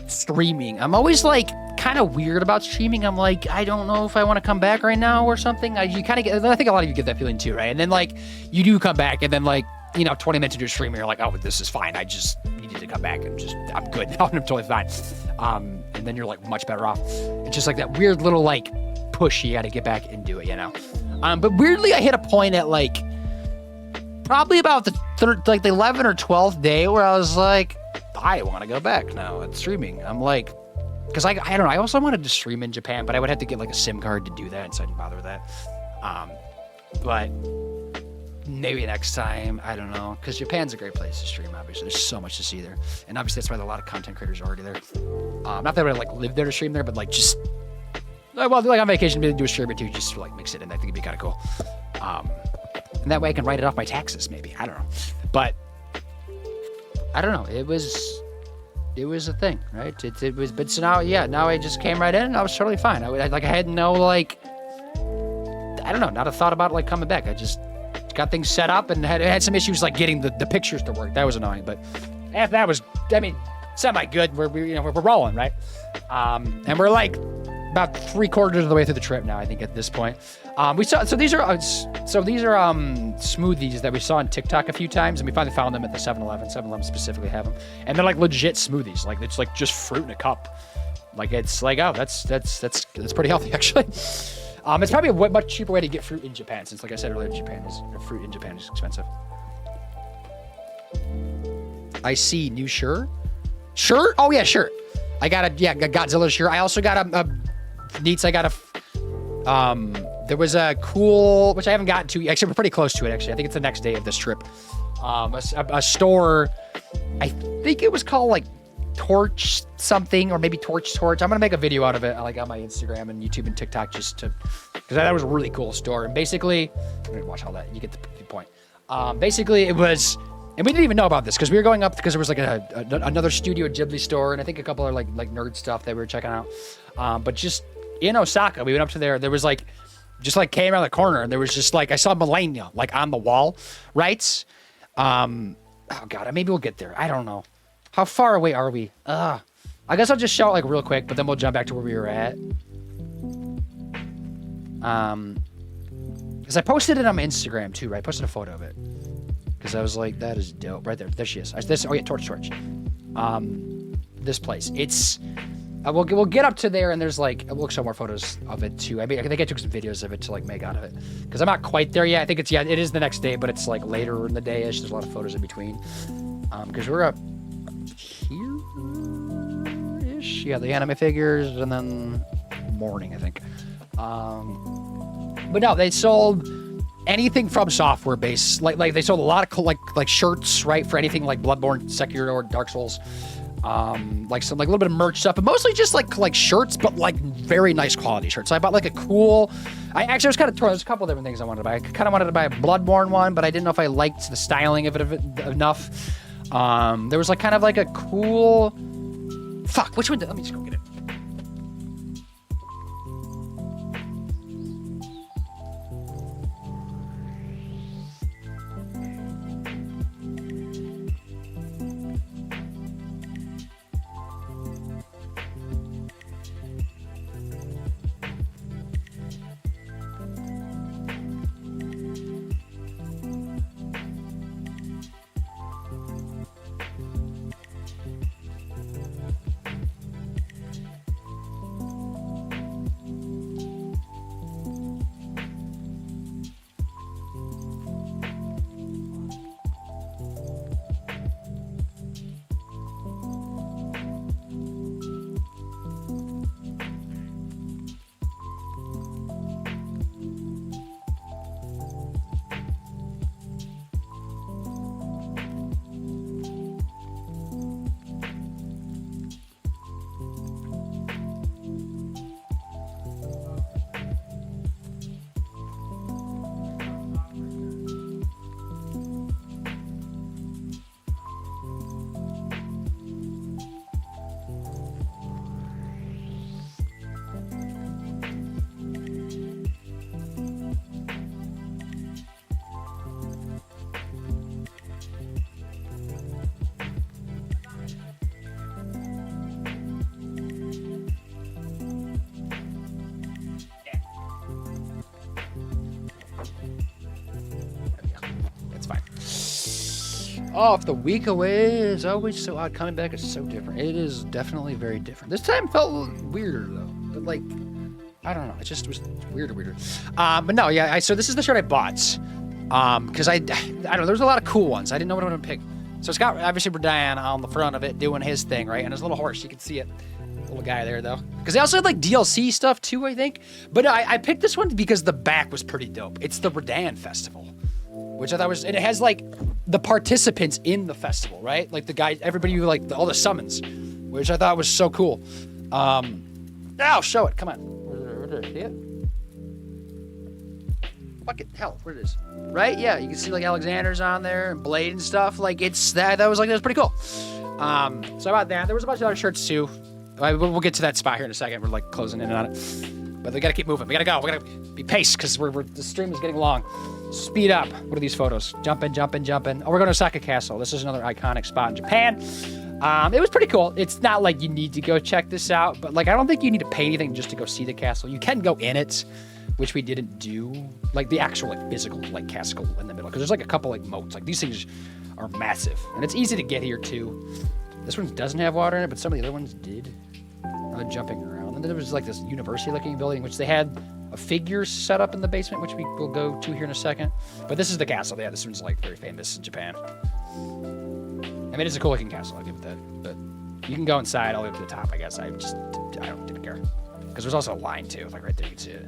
A: streaming, I'm always like kind of weird about streaming. I'm like, I don't know if I want to come back right now or something. You kind of get, I think a lot of you get that feeling too, right? And then like you do come back, and then like 20 minutes into your stream, you're like, oh, this is fine. I just needed to come back and I'm good now. I'm totally fine. And then you're like much better off. It's just like that weird little like push you got to get back and do it, But weirdly, I hit a point at like probably about the 11th or 12th day where I was like, I want to go back now at streaming. I'm like, because I don't know. I also wanted to stream in Japan, but I would have to get like a SIM card to do that, and so I didn't bother with that. But maybe next time. I don't know, because Japan's a great place to stream. Obviously, there's so much to see there, and obviously that's why a lot of content creators are already there. Not that I would like live there to stream there, but like just well, like on vacation, do a stream or two, just to like mix it in. I think it'd be kind of cool. And that way I can write it off my taxes, maybe. I don't know, but I don't know. It was a thing, right? It was, but so now I just came right in and I was totally fine. I had no like, I don't know, not a thought about like coming back. I just got things set up and had some issues like getting the pictures to work. That was annoying, but after that was, I mean, semi good. We're rolling, right? And we're like about 3/4 of the way through the trip now, I think, at this point. We saw, so these are smoothies that we saw on TikTok a few times, and we finally found them at the 7-Eleven. 7-Eleven specifically have them, and they're like legit smoothies. Like it's like just fruit in a cup. Like it's like, oh, that's pretty healthy actually. It's probably a much cheaper way to get fruit in Japan, since like I said earlier, fruit in Japan is expensive. I see new shirt. Oh yeah, shirt. I got a Godzilla shirt. I also got a Neats. I got a there was a cool, which I haven't gotten to. Actually, we're pretty close to it. Actually, I think it's the next day of this trip. A store. I think it was called like Torch something, or maybe Torch. I'm gonna make a video out of it, like on my Instagram and YouTube and TikTok, just to, because that was a really cool store. And basically, watch all that. You get the point. Basically, it was. And we didn't even know about this because we were going up because there was like another Studio Ghibli store and I think a couple of like nerd stuff that we were checking out. But just in Osaka, we went up to there. There was like, just like came around the corner and there was just like, I saw Millennia like on the wall, right? Oh God, maybe we'll get there. I don't know. How far away are we? I guess I'll just show it like real quick, but then we'll jump back to where we were at. Because I posted it on my Instagram too, right? I posted a photo of it. Because I was like, that is dope. Right there. There she is. Oh yeah, Torch. This place. It's... we'll get up to there and there's like... We'll show more photos of it too. I mean, I think I took some videos of it to like make out of it. Because I'm not quite there yet. I think it's... Yeah, it is the next day, but it's like later in the day-ish. There's a lot of photos in between. Because we're up here-ish. Yeah, the anime figures and then morning, I think. But no, they sold... anything from software base, like they sold a lot of like shirts, right, for anything like Bloodborne, Sekiro, or Dark Souls, like some like a little bit of merch stuff, but mostly just like shirts, but like very nice quality shirts. So I bought like a cool. I was kind of torn. There's a couple of different things I wanted to buy. I kind of wanted to buy a Bloodborne one, but I didn't know if I liked the styling of it enough. There was like kind of like a cool. Fuck, which one? Let me just go get it. Oh, if the week away is always so odd, coming back is so different. It is definitely very different. This time felt a little weirder though. But like, I don't know. It just was weirder. But no, yeah. So this is the shirt I bought. Because I don't know. There's a lot of cool ones. I didn't know what I want to pick. So it's got obviously Redan on the front of it doing his thing, right? And his little horse, you can see it. Little guy there though. Because they also had like DLC stuff too, I think. But no, I picked this one because the back was pretty dope. It's the Redan Festival, which I thought was, and it has like the participants in the festival, right? Like the guy, everybody who like all the summons, which I thought was so cool. Now show it. Come on. Where see it? Fucking hell, where it is? Right? Yeah, you can see like Alexander's on there and Blade and stuff. Like it's that was pretty cool. So about that, there was a bunch of other shirts too. We'll get to that spot here in a second. We're like closing in on it, but we gotta keep moving. We gotta go. We gotta be paced because the stream is getting long. Speed up. What are these photos? Jumping. Oh, we're going to Osaka Castle. This is another iconic spot in Japan. It was pretty cool. It's not like you need to go check this out, but like I don't think you need to pay anything just to go see the castle. You can go in it, which we didn't do. Like the actual like physical like castle in the middle, because there's like a couple like moats. Like these things are massive, and it's easy to get here too. This one doesn't have water in it, but some of the other ones did. Jumping around, and then there was like this university-looking building, which they had a figure set up in the basement, which we will go to here in a second. But this is the castle. Yeah, this one's like very famous in Japan. I mean, it's a cool-looking castle. I'll give it that. But you can go inside all the way up to the top. I guess I didn't care because there's also a line too, like right there you can see it.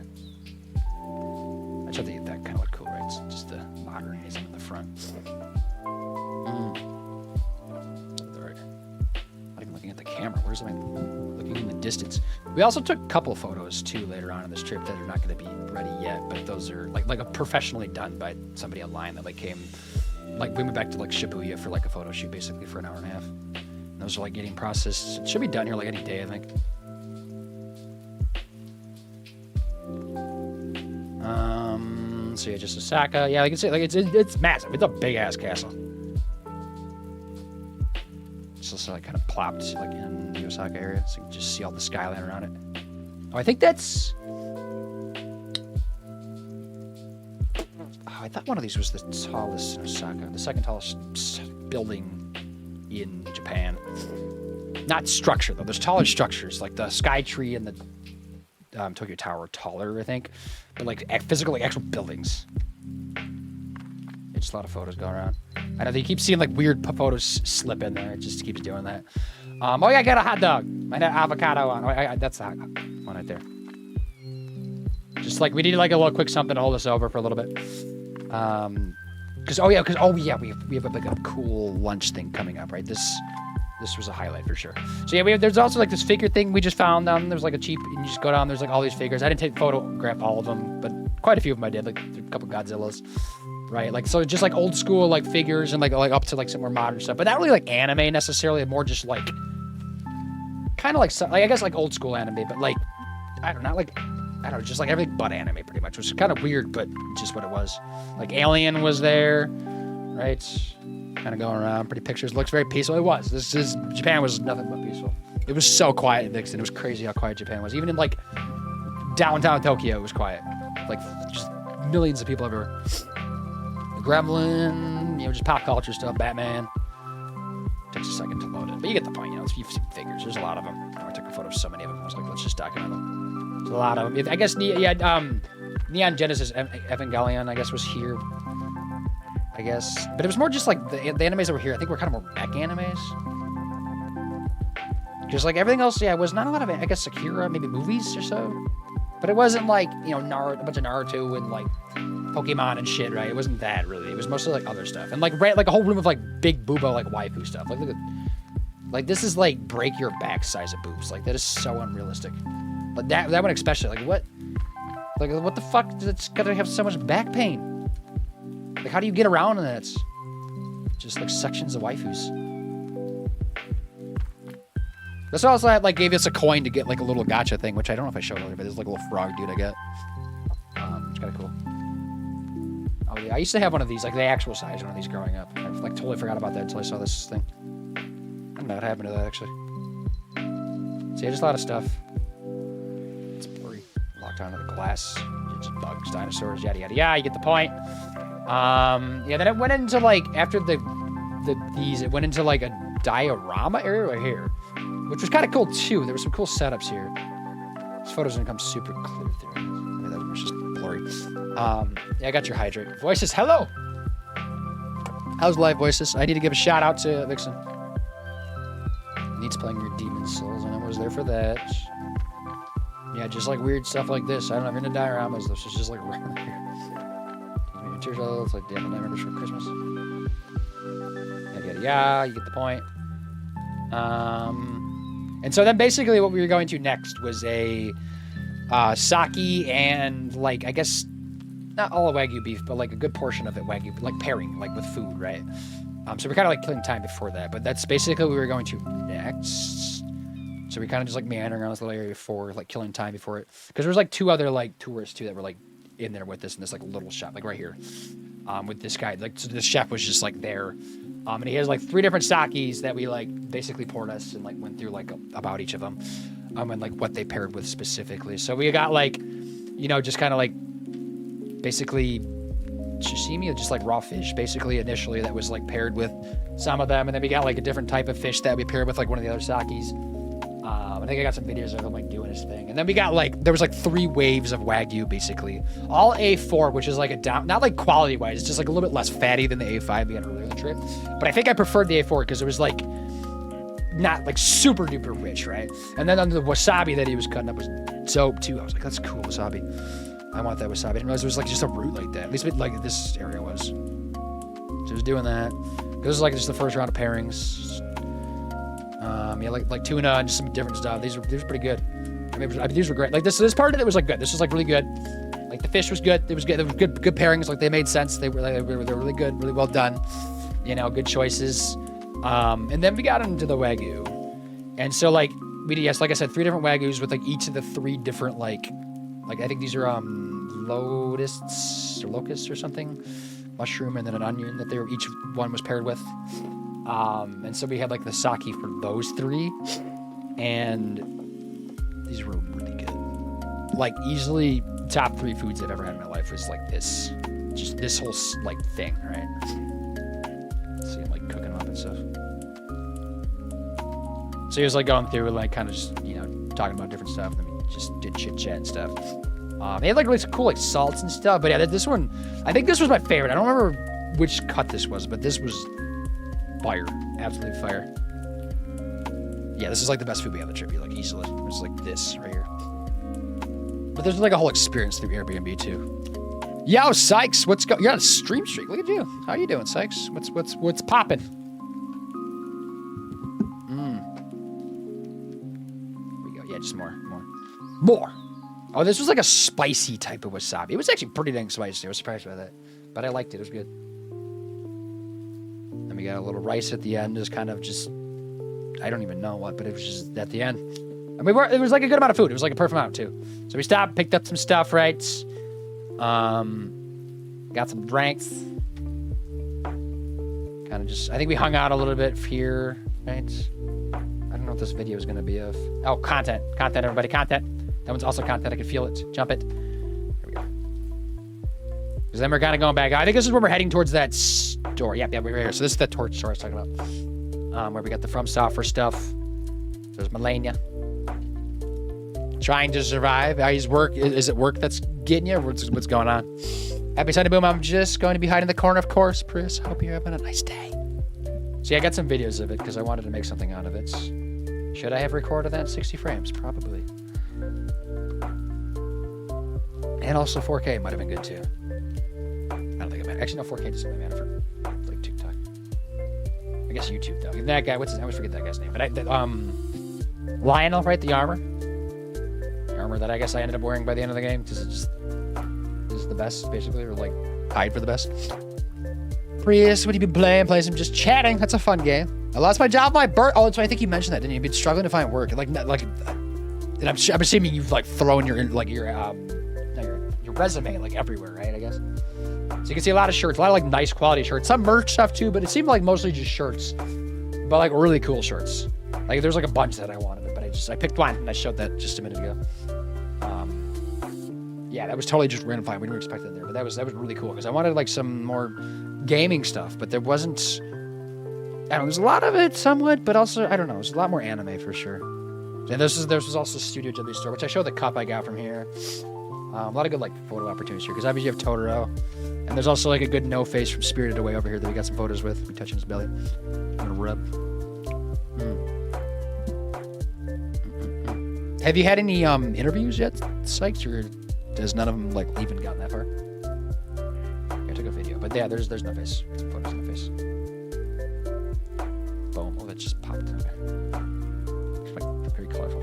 A: I just think that kind of looked cool, right? It's just the modernism in the front. Not even looking at the camera. Where's my looking in the distance? We also took a couple photos too later on in this trip that are not going to be ready yet, but those are like a professionally done by somebody online that like came, like we went back to like Shibuya for like a photo shoot basically for an hour and a half. And those are like getting processed. It should be done here like any day, I think. So yeah, just Osaka. Yeah, like I say, like it's massive. It's a big ass castle. It's also like kind of plopped like in the Osaka area, so you can just see all the skyline around it. Oh, I think that's. Oh, I thought one of these was the tallest in Osaka, the second tallest building in Japan. Not structure though. There's taller structures like the Sky Tree and the Tokyo Tower are taller, I think, but like physical, like actual buildings. It's just a lot of photos going around. I know they keep seeing like weird photos slip in there. It just keeps doing that. Oh yeah, I got a hot dog. I got avocado on. Oh, that's the hot one right there. Just like we need like a little quick something to hold us over for a little bit. Because we have like a cool lunch thing coming up, right? This was a highlight for sure. So yeah, there's also like this figure thing we just found. There's like a cheap, and you just go down. There's like all these figures. I didn't photograph all of them, but quite a few of them I did. Like a couple Godzillas, right? Like so, just like old school like figures and like up to like some more modern stuff, but not really like anime necessarily. More just like kind of like I guess like old school anime, but like I don't know, just like everything but anime pretty much, which is kind of weird, but just what it was. Like Alien was there, right? Kind of going around, pretty pictures. Looks very peaceful. It was. Japan was nothing but peaceful. It was so quiet in Dixon. It was crazy how quiet Japan was. Even in like downtown Tokyo, it was quiet. Like just millions of people everywhere. The Gremlin, just pop culture stuff. Batman. Takes a second to load it, but you get the point. You've seen figures. There's a lot of them. I took a photo of so many of them. I was like, let's just document them. There's a lot of them. I guess Neon Genesis Evangelion, I guess, was here. I guess, but it was more just like the animes that were here. I think were kind of more mech animes. Just like everything else, yeah, it was not a lot of, I guess, Akira, maybe movies or so. But it wasn't like, Naruto, a bunch of Naruto and like Pokemon and shit, right? It wasn't that really. It was mostly like other stuff. And like a whole room of like big booba, like waifu stuff. Like look at, like this is like break your back size of boobs. Like that is so unrealistic. But that one especially, like what the fuck? It's gotta have so much back pain. Like, how do you get around in that? It's just like sections of waifus. That's also like gave us a coin to get like a little gacha thing, which I don't know if I showed earlier, but there's like a little frog dude I got. It's kind of cool. Oh yeah, I used to have one of these, like the actual size one of these growing up. I like totally forgot about that until I saw this thing. I don't know what happened to that actually. So yeah, just a lot of stuff. It's blurry. Locked onto the glass. Just bugs, dinosaurs, yada yada yada. You get the point. Yeah, then it went into like after these, it went into like a diorama area right here, which was kind of cool too. There were some cool setups here. This photos didn't come super clear through. I mean, that was just blurry. Yeah, I got your hydrate. Voices, hello. How's live voices? I need to give a shout out to Vixen. Needs playing your Demon Souls, and I was there for that. Yeah, just like weird stuff like this. I don't know, if you're into dioramas, this is just like around here. It's like damn Nightmares for Christmas. Yada yada yada, you get the point. And so then basically what we were going to next was a sake and like, I guess, not all of Wagyu beef, but like a good portion of it Wagyu, like pairing, like with food, right? So we're kind of like killing time before that, but that's basically what we were going to next. So we kind of just like meandering around this little area before, like killing time before it. Because there's like 2 other like tourists too that were like in there with us in this like little shop, like right here. With this guy, like so the chef was just like there. And he has like 3 different sakis that we like basically poured us and like went through like about each of them. And like what they paired with specifically. So we got like, you know, just kind of like basically sashimi, just like raw fish basically initially that was like paired with some of them. And then we got like a different type of fish that we paired with like one of the other sakis. I think I got some videos of him like doing his thing. And then we got like, there was like 3 waves of Wagyu basically. All A4, which is like a down, not like quality wise, it's just like a little bit less fatty than the A5 we had earlier in the trip. But I think I preferred the A4 because it was like not like super duper rich, right? And then the wasabi that he was cutting up was dope too. I was like, that's cool wasabi. I want that wasabi. I didn't realize there was like just a root like that. At least like this area was. So I was doing that. This is like just the first round of pairings. Yeah, like tuna and just some different stuff. These were pretty good. I mean, these were great. Like this part of it was like good. This was like really good. Like the fish was good. It was good. They were good pairings. Like they made sense. They were really good, really well done. You know, good choices. And then we got into the Wagyu, and so like like I said, 3 different Wagyus with like each of the 3 different like I think these are locusts or something, mushroom and then an onion that each one was paired with. And so we had like the sake for those 3, and these were really good. Like easily top 3 foods I've ever had in my life was like this, just this whole like thing, right? See him like cooking them up and stuff. So he was like going through and like kind of just, you know, talking about different stuff. And then we just did chit chat and stuff. They had like really cool like salts and stuff. But yeah, this one, I think this was my favorite. I don't remember which cut this was, but this was fire, absolutely fire. Yeah, this is like the best food we had on the trip, like easily. It's like this right here. But there's like a whole experience through Airbnb too. Yo, Sykes, you're on a stream streak. Look at you. How you doing, Sykes? What's popping? Here we go. Yeah, just more. Oh, this was like a spicy type of wasabi. It was actually pretty dang spicy. I was surprised by that, but I liked it. It was good. Then we got a little rice at the end. Just kind of just, I don't even know what, but it was just at the end. I mean, it was like a good amount of food. It was like a perfect amount too. So we stopped, picked up some stuff, right? Got some drinks. Kind of just, I think we hung out a little bit here, right? I don't know what this video is going to be of. Oh, content, everybody, content. That one's also content. I can feel it. Jump it. There we go. Because then we're kind of going back. I think this is where we're heading towards that store. Yeah, we're here. So this is the torch store I was talking about. Where we got the From Software stuff. There's Melania. Trying to survive. Is it work that's getting you? What's going on? Happy Sunday, Boom. I'm just going to be hiding in the corner, of course. Chris, hope you're having a nice day. See, I got some videos of it because I wanted to make something out of it. Should I have recorded that in 60 frames? Probably. And also 4K might have been good too. I don't think it mattered. Actually, no, 4K doesn't really matter for like TikTok. I guess YouTube though. That guy, what's his name? I always forget that guy's name. But Lionel, right? The armor. The armor that I guess I ended up wearing by the end of the game because it just is the best, basically, or like tied for the best. Prius, what have you been playing? Playing some just chatting. That's a fun game. I lost my job, my birth. Oh, so I think you mentioned that, didn't you? You've been struggling to find work. And I'm assuming you've like thrown your resume like everywhere, right? I guess. So you can see a lot of shirts, a lot of like nice quality shirts, some merch stuff too, but it seemed like mostly just shirts, but like really cool shirts. Like there's like a bunch that I wanted, but I picked one and I showed that just a minute ago. Yeah, that was totally just random find. We didn't expect it there, but that was really cool because I wanted like some more gaming stuff, but there wasn't. I don't know. There's a lot of it, somewhat, but also I don't know. There's a lot more anime for sure. And this was also Studio W store, which I showed the cup I got from here. A lot of good like photo opportunities here because obviously you have Totoro, and there's also like a good no face from Spirited Away over here that we got some photos with. We touching his belly. I'm gonna rub. Have you had any interviews yet, Sykes, or does none of them like even gotten that far? I took a video, but yeah, there's no face. Some photos in the face. Boom! Oh, that just popped. Okay. It's like very colorful.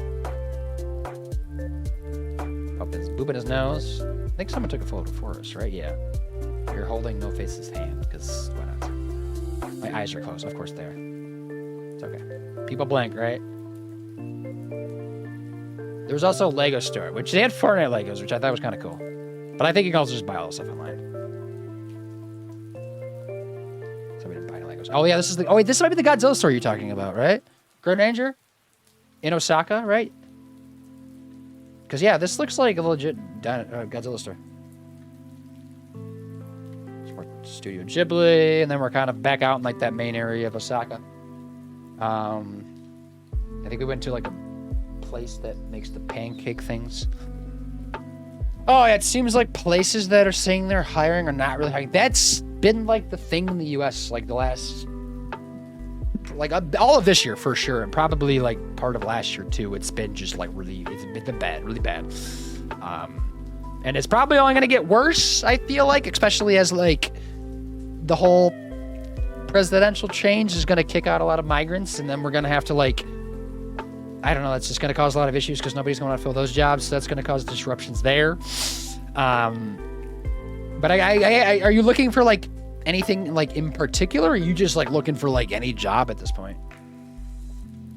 A: Boop in his nose. I think someone took a photo for us, right? Yeah. You're holding No Face's hand, because why not? My eyes are closed. Of course they are. It's okay. People blink, right? There was also a Lego store, which they had Fortnite Legos, which I thought was kind of cool. But I think you can also just buy all the stuff online. So we didn't buy any Legos. Oh yeah, this is the. Oh wait, this might be the Godzilla store you're talking about, right? Grid Ranger, in Osaka, right? Because yeah, this looks like a legit Godzilla store. Studio Ghibli, and then we're kind of back out in like that main area of Osaka. I think we went to like a place that makes the pancake things. Oh, yeah, it seems like places that are saying they're hiring are not really hiring. That's been like the thing in the U.S. like the last, like all of this year for sure, and probably like part of last year too. It's been just like really, it's been bad, really bad. And it's probably only gonna get worse. I feel like, especially as like the whole presidential change is gonna kick out a lot of migrants, and then we're gonna have to like. I don't know, that's just going to cause a lot of issues because nobody's going to fill those jobs, so that's going to cause disruptions there. But are you looking for, like, anything, like, in particular, or are you just, like, looking for, like, any job at this point?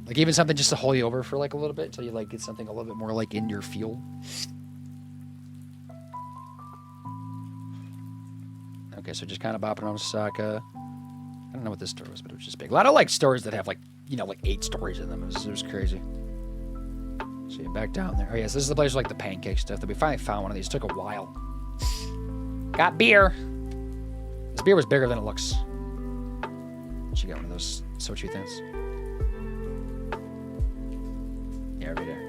A: Like, even something just to hold you over for, like, a little bit until you, like, get something a little bit more, like, in your field? Okay, so just kind of bopping around Osaka. I don't know what this store was, but it was just big. A lot of, like, stores that have, like, you know, like 8 stories in them. It was crazy. So yeah, back down there. Oh, yes, this is the place with, like, the pancake stuff. That we finally found one of these. It took a while. Got beer. This beer was bigger than it looks. She got one of those Sochi things. Yeah, right there.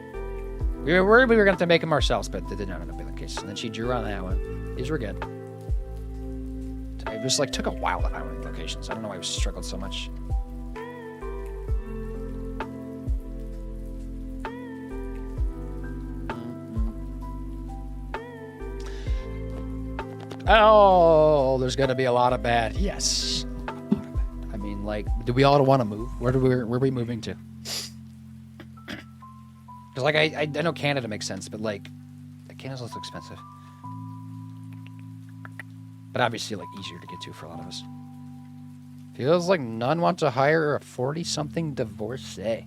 A: We were worried we were going to have to make them ourselves, but they did not end up being the case. And then she drew on that one. These were good. It just, like, took a while to find one of the locations. I don't know why we struggled so much. Oh, there's gonna be a lot of bad. Yes. I mean, like, do we all want to move? Where are we moving to? Because, like, I know Canada makes sense, but, like, Canada's less expensive. But obviously, like, easier to get to for a lot of us. Feels like none want to hire a 40-something divorcee.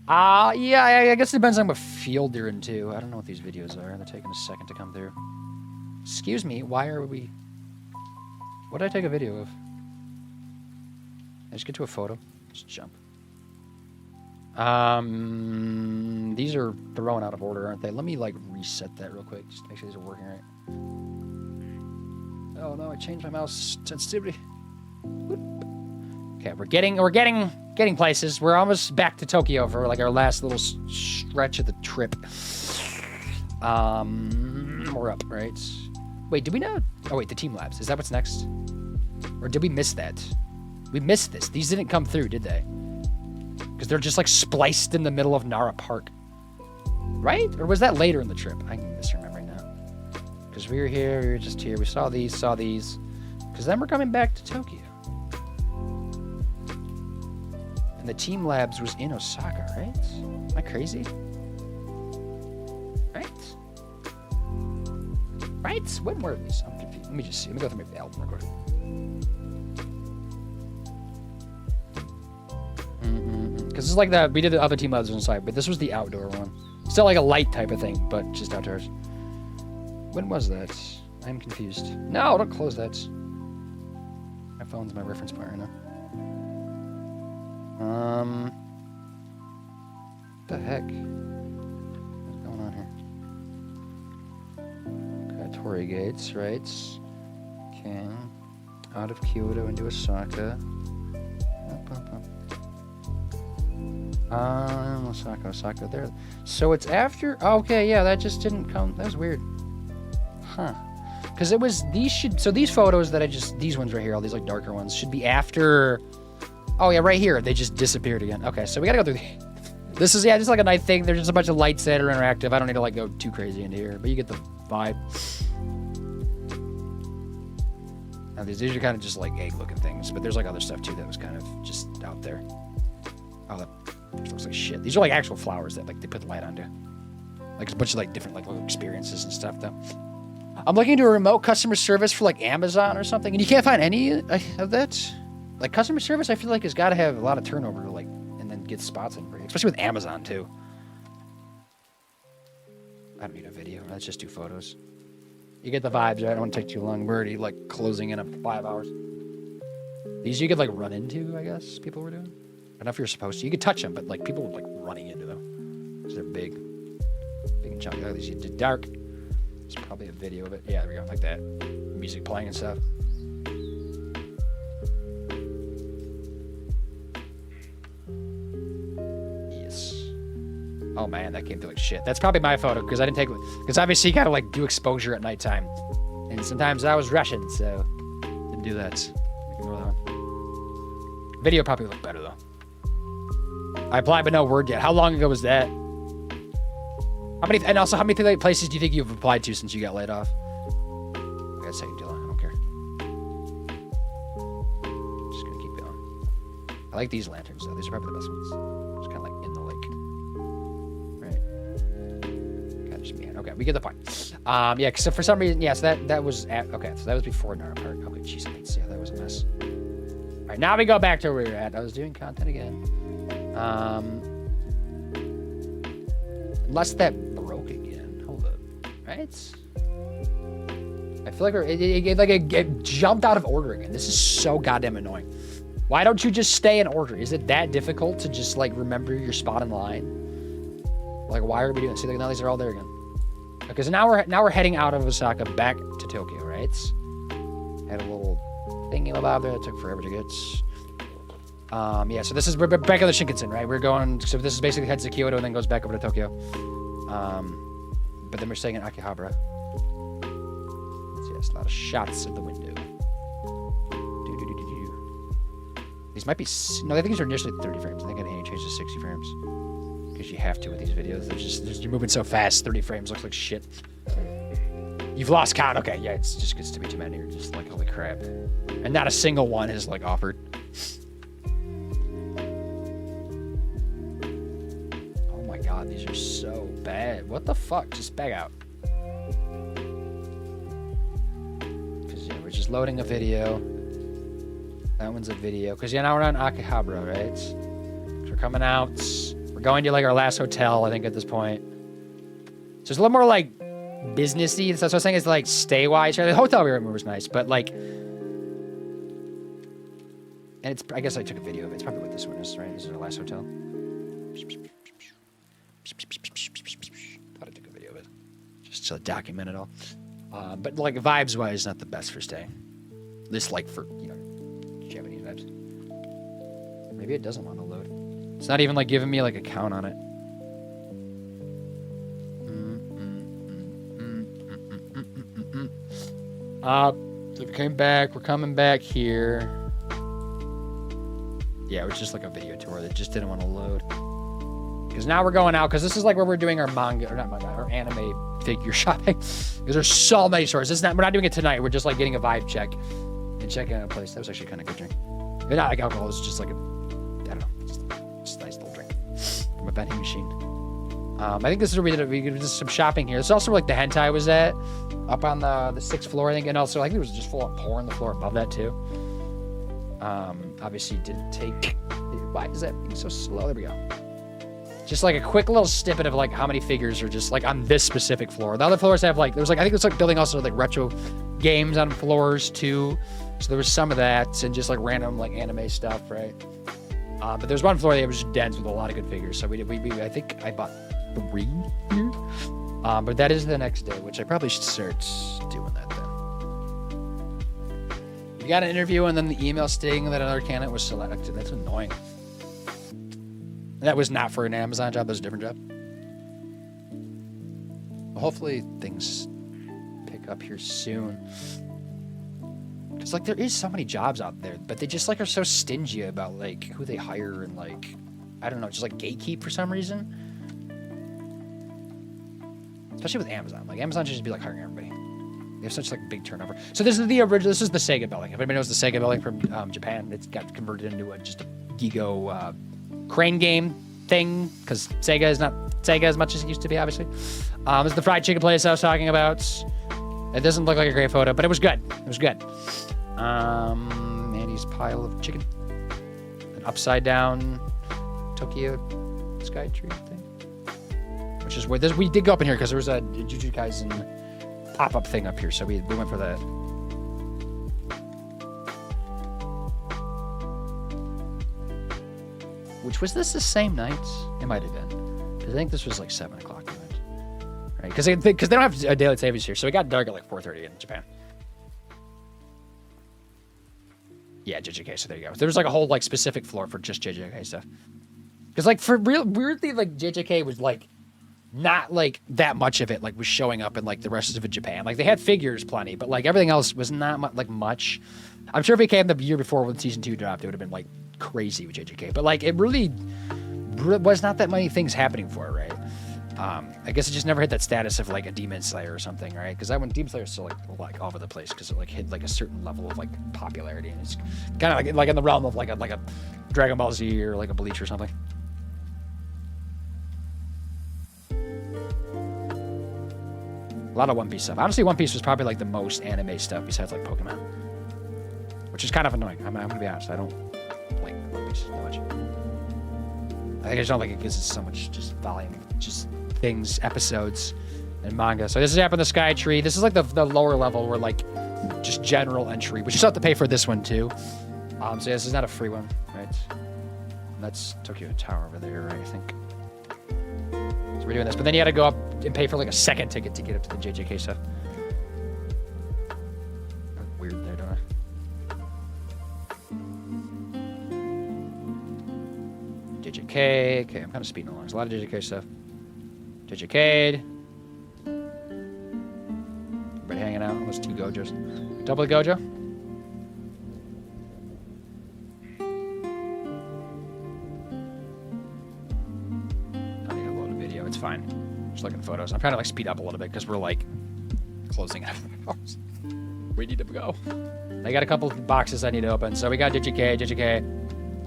A: Yeah, I guess it depends on what field you're in, too. I don't know what these videos are. They're taking a second to come through. Excuse me, why are we... What did I take a video of? I just get to a photo. Just jump. These are thrown out of order, aren't they? Let me, like, reset that real quick, just to make sure these are working right. Oh, no, I changed my mouse sensitivity. Whoop. Okay, we're getting places. We're almost back to Tokyo for, like, our last little stretch of the trip. We're up, right? Wait, did we not? Oh, wait, the team labs. Is that what's next? Or did we miss that? We missed this. These didn't come through, did they? Because they're just, like, spliced in the middle of Nara Park. Right? Or was that later in the trip? I'm misremembering now. Because we were here, we were just here. We saw these. Because then we're coming back to Tokyo. And the team labs was in Osaka, right? Am I crazy? Right? When were these? I'm confused. Let me just see. Let me go through my album real quick. Because this is like that. We did the other team labs inside, but this was the outdoor one. Still like a light type of thing, but just outdoors. When was that? I'm confused. No, don't close that. My phone's my reference point right now. What the heck? What's going on here? Torii Gates, right? Okay. Out of Kyoto into Osaka. Osaka there. So it's after... Okay, yeah, that just didn't come... That was weird. Huh. Because it was, so these photos that these ones right here, all these like darker ones, should be after, oh yeah, right here, they just disappeared again. Okay, so we gotta go through this is, yeah, just like a night thing. There's just a bunch of lights that are interactive. I don't need to like go too crazy into here, but you get the vibe. Now these are kind of just like egg looking things, but there's like other stuff too that was kind of just out there. Oh, that looks like shit. These are like actual flowers that like they put the light onto. Like a bunch of like different like little experiences and stuff though. I'm looking into a remote customer service for like Amazon or something, and you can't find any of that. Like customer service, I feel like has got to have a lot of turnover to like, and then get spots in, especially with Amazon too. I don't need a video. Let's just do photos. You get the vibes, right? I don't want to take too long. We're already like closing in on 5 hours. These you could like run into, I guess people were doing. I don't know if you're supposed to. You could touch them, but like people were like running into them because they're big and chunky. Like these, it's dark. There's probably a video of it. Yeah, there we go, like that. Music playing and stuff. Yes. Oh man, that came through like shit. That's probably my photo because I didn't take, because obviously you gotta like do exposure at nighttime, and sometimes I was rushing, so didn't do that. Ignore that one. Video probably looked better though. I applied, but no word yet. How long ago was that? How many places do you think you've applied to since you got laid off? I gotta say, Dylan, I don't care. Just gonna keep going. I like these lanterns though. These are probably the best ones. Just kind of like in the lake. Right. Kind of just me. Okay, we get the point. Yeah, so for some reason, yes, that was okay. So that was before Nara Park. Okay, jeez, I hate to say that was a mess. All right, now we go back to where we were at. I was doing content again. Unless that broke again. Hold up. Right? I feel like it jumped out of order again. This is so goddamn annoying. Why don't you just stay in order? Is it that difficult to just like remember your spot in line? Like, why are we doing this? See, like, now these are all there again. Because now we're heading out of Osaka back to Tokyo, right? Had a little thingy bob there that took forever to get. Yeah, so we're back on the Shinkansen, right? We're going, so this is basically heads to Kyoto and then goes back over to Tokyo. But then we're staying in Akihabara. Yes, a lot of shots of the window. These might be, no, I think these are initially 30 frames. I think I need to change to 60 frames. Because you have to with these videos. You're moving so fast, 30 frames looks like shit. You've lost count. Okay, yeah, it just gets to be too many. You're just like, holy crap. And not a single one is like offered. God, these are so bad. What the fuck? Just back out. Because, yeah, we're just loading a video. That one's a video. Because, yeah, now we're on Akihabara, right? So we're coming out. We're going to, like, our last hotel, I think, at this point. So it's a little more, like, businessy. That's what I was saying is, like, stay-wise. The hotel we were in was nice, but, like... And it's... I guess I took a video of it. It's probably what this one is, right? This is our last hotel. Thought I took a video of it just to document it all. But like vibes wise, not the best for staying. This like for, you know, Japanese vibes. Maybe it doesn't want to load. It's not even like giving me like a count on it. So we came back. We're coming back here. Yeah, it was just like a video tour that just didn't want to load. Because now we're going out, because this is like where we're doing our manga, or not manga, our anime figure shopping. Because there's so many stores. We're not doing it tonight. We're just like getting a vibe check and checking out a place. That was actually kind of good drink. But not like alcohol. It's just like a, I don't know, just a nice little drink from a vending machine. I think this is where we did some shopping here. This is also where like the hentai was at, up on the 6th floor, I think. And also, I think it was just full of porn on the floor above that too. Obviously didn't take, why is that being so slow? There we go. Just like a quick little snippet of like how many figures are just like on this specific floor. The other floors have like, there's like, I think it's like building also like retro games on floors too. So there was some of that and just like random like anime stuff, right? But there's one floor that was just dense with a lot of good figures. So we I think I bought 3 here. But that is the next day, which I probably should start doing that then. You got an interview and then the email stating that another candidate was selected. That's annoying. That was not for an Amazon job. That was a different job. Well, hopefully things pick like up here soon. Cause like there is so many jobs out there, but they just like are so stingy about like who they hire and like, I don't know, just like gatekeep for some reason. Especially with Amazon. Like Amazon should just be like hiring everybody. They have such like big turnover. So this is the original. This is the Sega building. If anybody knows the Sega building from Japan, it's got converted into just a Gigo crane game thing because Sega is not Sega as much as it used to be. Obviously, this is the fried chicken place I was talking about. It doesn't look like a great photo, but it was good. It was good. Andy's pile of chicken. An upside down Tokyo sky tree thing. Which is where this, we did go up in here because there was a Jujutsu Kaisen pop-up thing up here, so we went for that. Which was this the same night? It might have been. Because I think this was like 7 o'clock event. Right? Because they don't have daylight savings here, so it got dark at like 4:30 in Japan. Yeah, JJK, so there you go. There was like a whole like specific floor for just JJK stuff. Because like for real, weirdly, like JJK was like not like that much of it like was showing up in like the rest of Japan. Like they had figures plenty, but like everything else was not like much. I'm sure if it came the year before when season 2 dropped, it would have been like crazy with JJK. But like it really was not that many things happening for it, right? I guess it just never hit that status of like a Demon Slayer or something, right? Because that one Demon Slayer is still like all over the place because it like hit like a certain level of like popularity, and it's kind of like in the realm of like a Dragon Ball Z or like a Bleach or something. A lot of One Piece stuff. Honestly, One Piece was probably like the most anime stuff besides like Pokemon, which is kind of annoying. I'm gonna be honest. I don't like One Piece that much. I think I just don't like it because it's so much just volume, just things, episodes, and manga. So this is up in the Sky Tree. This is like the lower level where like just general entry, which you still have to pay for this one too. So yeah, this is not a free one, right? And that's Tokyo Tower over there, right? I think. So we're doing this, but then you had to go up and pay for like a second ticket to get up to the JJK stuff. Weird there, don't I? JJK. Okay, I'm kind of speeding along. There's a lot of JJK stuff. JJK. Everybody hanging out. Almost 2 Gojos. Double the Gojo. I need to load a video. It's fine. Just looking at photos. I'm trying to like speed up a little bit because we're like closing out. We need to go. I got a couple boxes I need to open. So we got JJK. A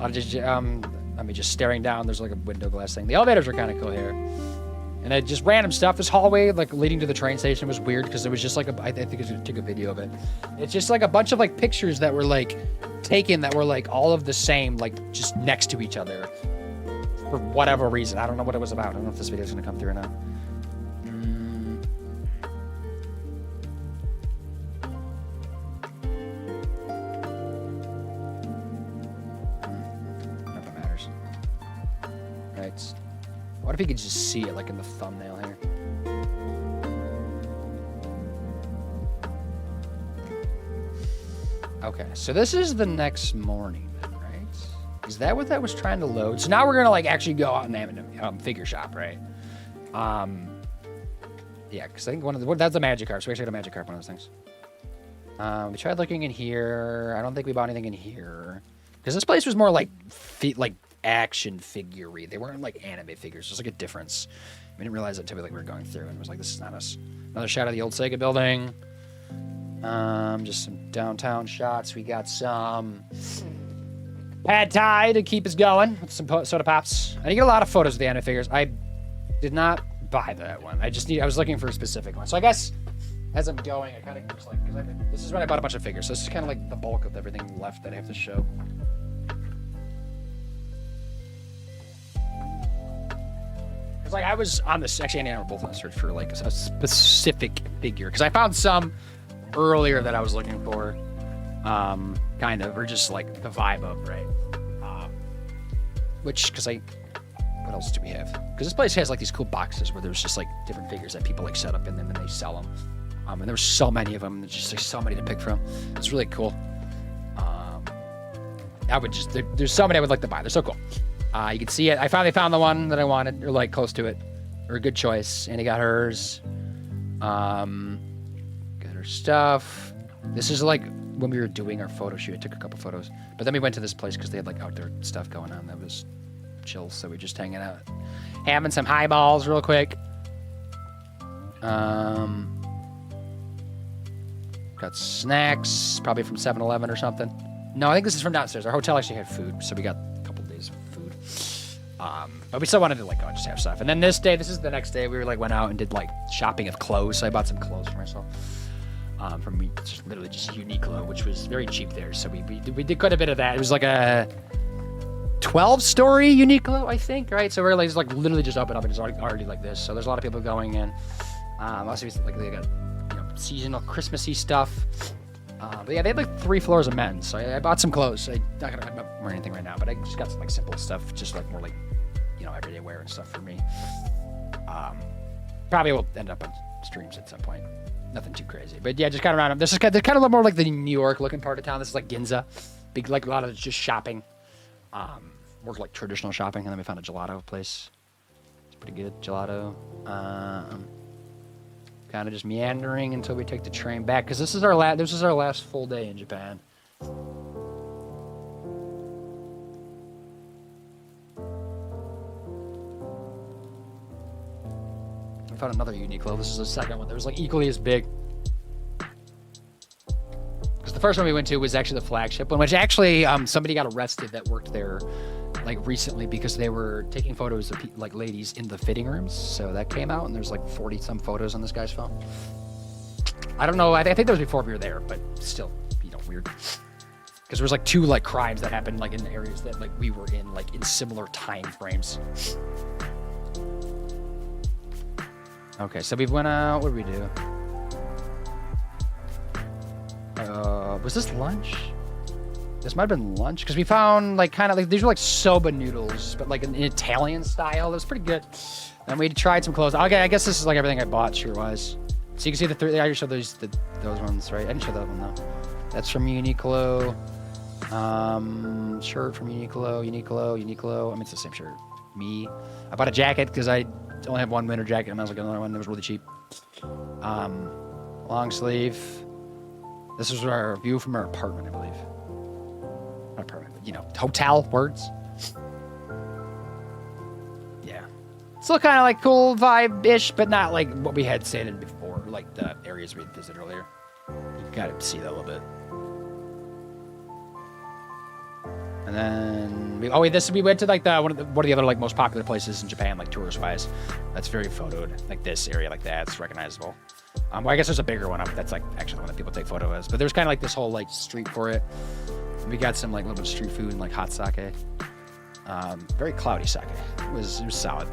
A: lot of JJK. I mean, just staring down. There's like a window glass thing. The elevators are kind of cool here. And then just random stuff. This hallway, like leading to the train station, was weird because there was just like I think I took a video of it. It's just like a bunch of like pictures that were like taken that were like all of the same, like just next to each other for whatever reason. I don't know what it was about. I don't know if this video is gonna come through or not. Nothing matters. Right. What if you could just see it like in the thumbnail here? Okay, so this is the next morning, then, right? Is that what that was trying to load? So now we're gonna like actually go out and figure shop, right? Yeah, because I think that's a magic card. So we actually got a magic card, one of those things. We tried looking in here. I don't think we bought anything in here because this place was more like action figure-y. They weren't like anime figures. There's like a difference. We didn't realize it until we were going through and it was like, this is not us. Another shot of the old Sega building. Just some downtown shots. We got some pad thai to keep us going with some soda pops. I didn't get a lot of photos of the anime figures. I did not buy that one. I was looking for a specific one. So I guess as I'm going, I kind of just like, because this is when I bought a bunch of figures. So this is kind of like the bulk of everything left that I have to show. Like I was on this, actually Andy and I were both on the search for like a specific figure because I found some earlier that I was looking for, kind of, or just like the vibe of, right? What else do we have? Because this place has like these cool boxes where there's just like different figures that people like set up in them and they sell them. And there were so many of them, there's just like so many to pick from. It's really cool. There's so many I would like to buy. They're so cool. You can see it. I finally found the one that I wanted, or like close to it, or a good choice. And he got hers. Got regular stuff. This is like when we were doing our photo shoot. I took a couple photos, but then we went to this place because they had like outdoor stuff going on. That was chill. So we just hanging out, having some highballs real quick. Got snacks, probably from 7-Eleven or something. No, I think this is from downstairs. Our hotel actually had food, so we got a couple days of food. But we still wanted to like go and just have stuff. And then this is the next day. We were like went out and did like shopping of clothes. So I bought some clothes for myself. From me, just literally just Uniqlo, which was very cheap there. So we did quite a bit of that. It was like a 12-story Uniqlo, I think, right? So we're like, just like literally just open up and it's already like this. So there's a lot of people going in. Also, like they got seasonal Christmassy stuff. But yeah, they had like 3 floors of men's. So I bought some clothes. I'm not wearing anything right now, but I just got some like simple stuff, just like more like everyday wear and stuff for me. Probably will end up on streams at some point. Nothing too crazy, but yeah, just kind of around. This is kind of a little more like the New York looking part of town. This is like Ginza, big, like a lot of just shopping, more like traditional shopping. And then we found a gelato place. It's pretty good, gelato. Kind of just meandering until we take the train back because this is our last full day in Japan. I found another Uniqlo. This is the second one. That was like equally as big. Because the first one we went to was actually the flagship one, which actually somebody got arrested that worked there like recently because they were taking photos of like ladies in the fitting rooms. So that came out and there's like 40 some photos on this guy's phone. I don't know. I think that was before we were there, but still, weird. Because there was like 2 like crimes that happened like in areas that like we were in like in similar time frames. Okay, so we went out. What did we do? Was this lunch? This might have been lunch because we found like kind of like these were like soba noodles, but like in Italian style. It was pretty good. And we tried some clothes. Okay, I guess this is like everything I bought. Sure was. So you can see the 3. I already showed those ones, right? I didn't show that one though. That's from Uniqlo. Shirt from Uniqlo. I mean, it's the same shirt. Me. I bought a jacket because I only have one winter jacket and I was like another one that was really cheap. Long sleeve. This was our view from our apartment, I believe. Not apartment, but hotel words. Yeah. Still kind of like cool vibe-ish, but not like what we had stayed in before, like the areas we visited earlier. You got to see that a little bit. And then we went to like one of the other like most popular places in Japan, like tourist-wise. That's very photoed, like this area, like that. It's recognizable. Well, I guess there's a bigger one up. That's like actually the one that people take photo as. But there's kind of like this whole like street for it. We got some like a little bit of street food and like hot sake. Very cloudy sake. It was solid.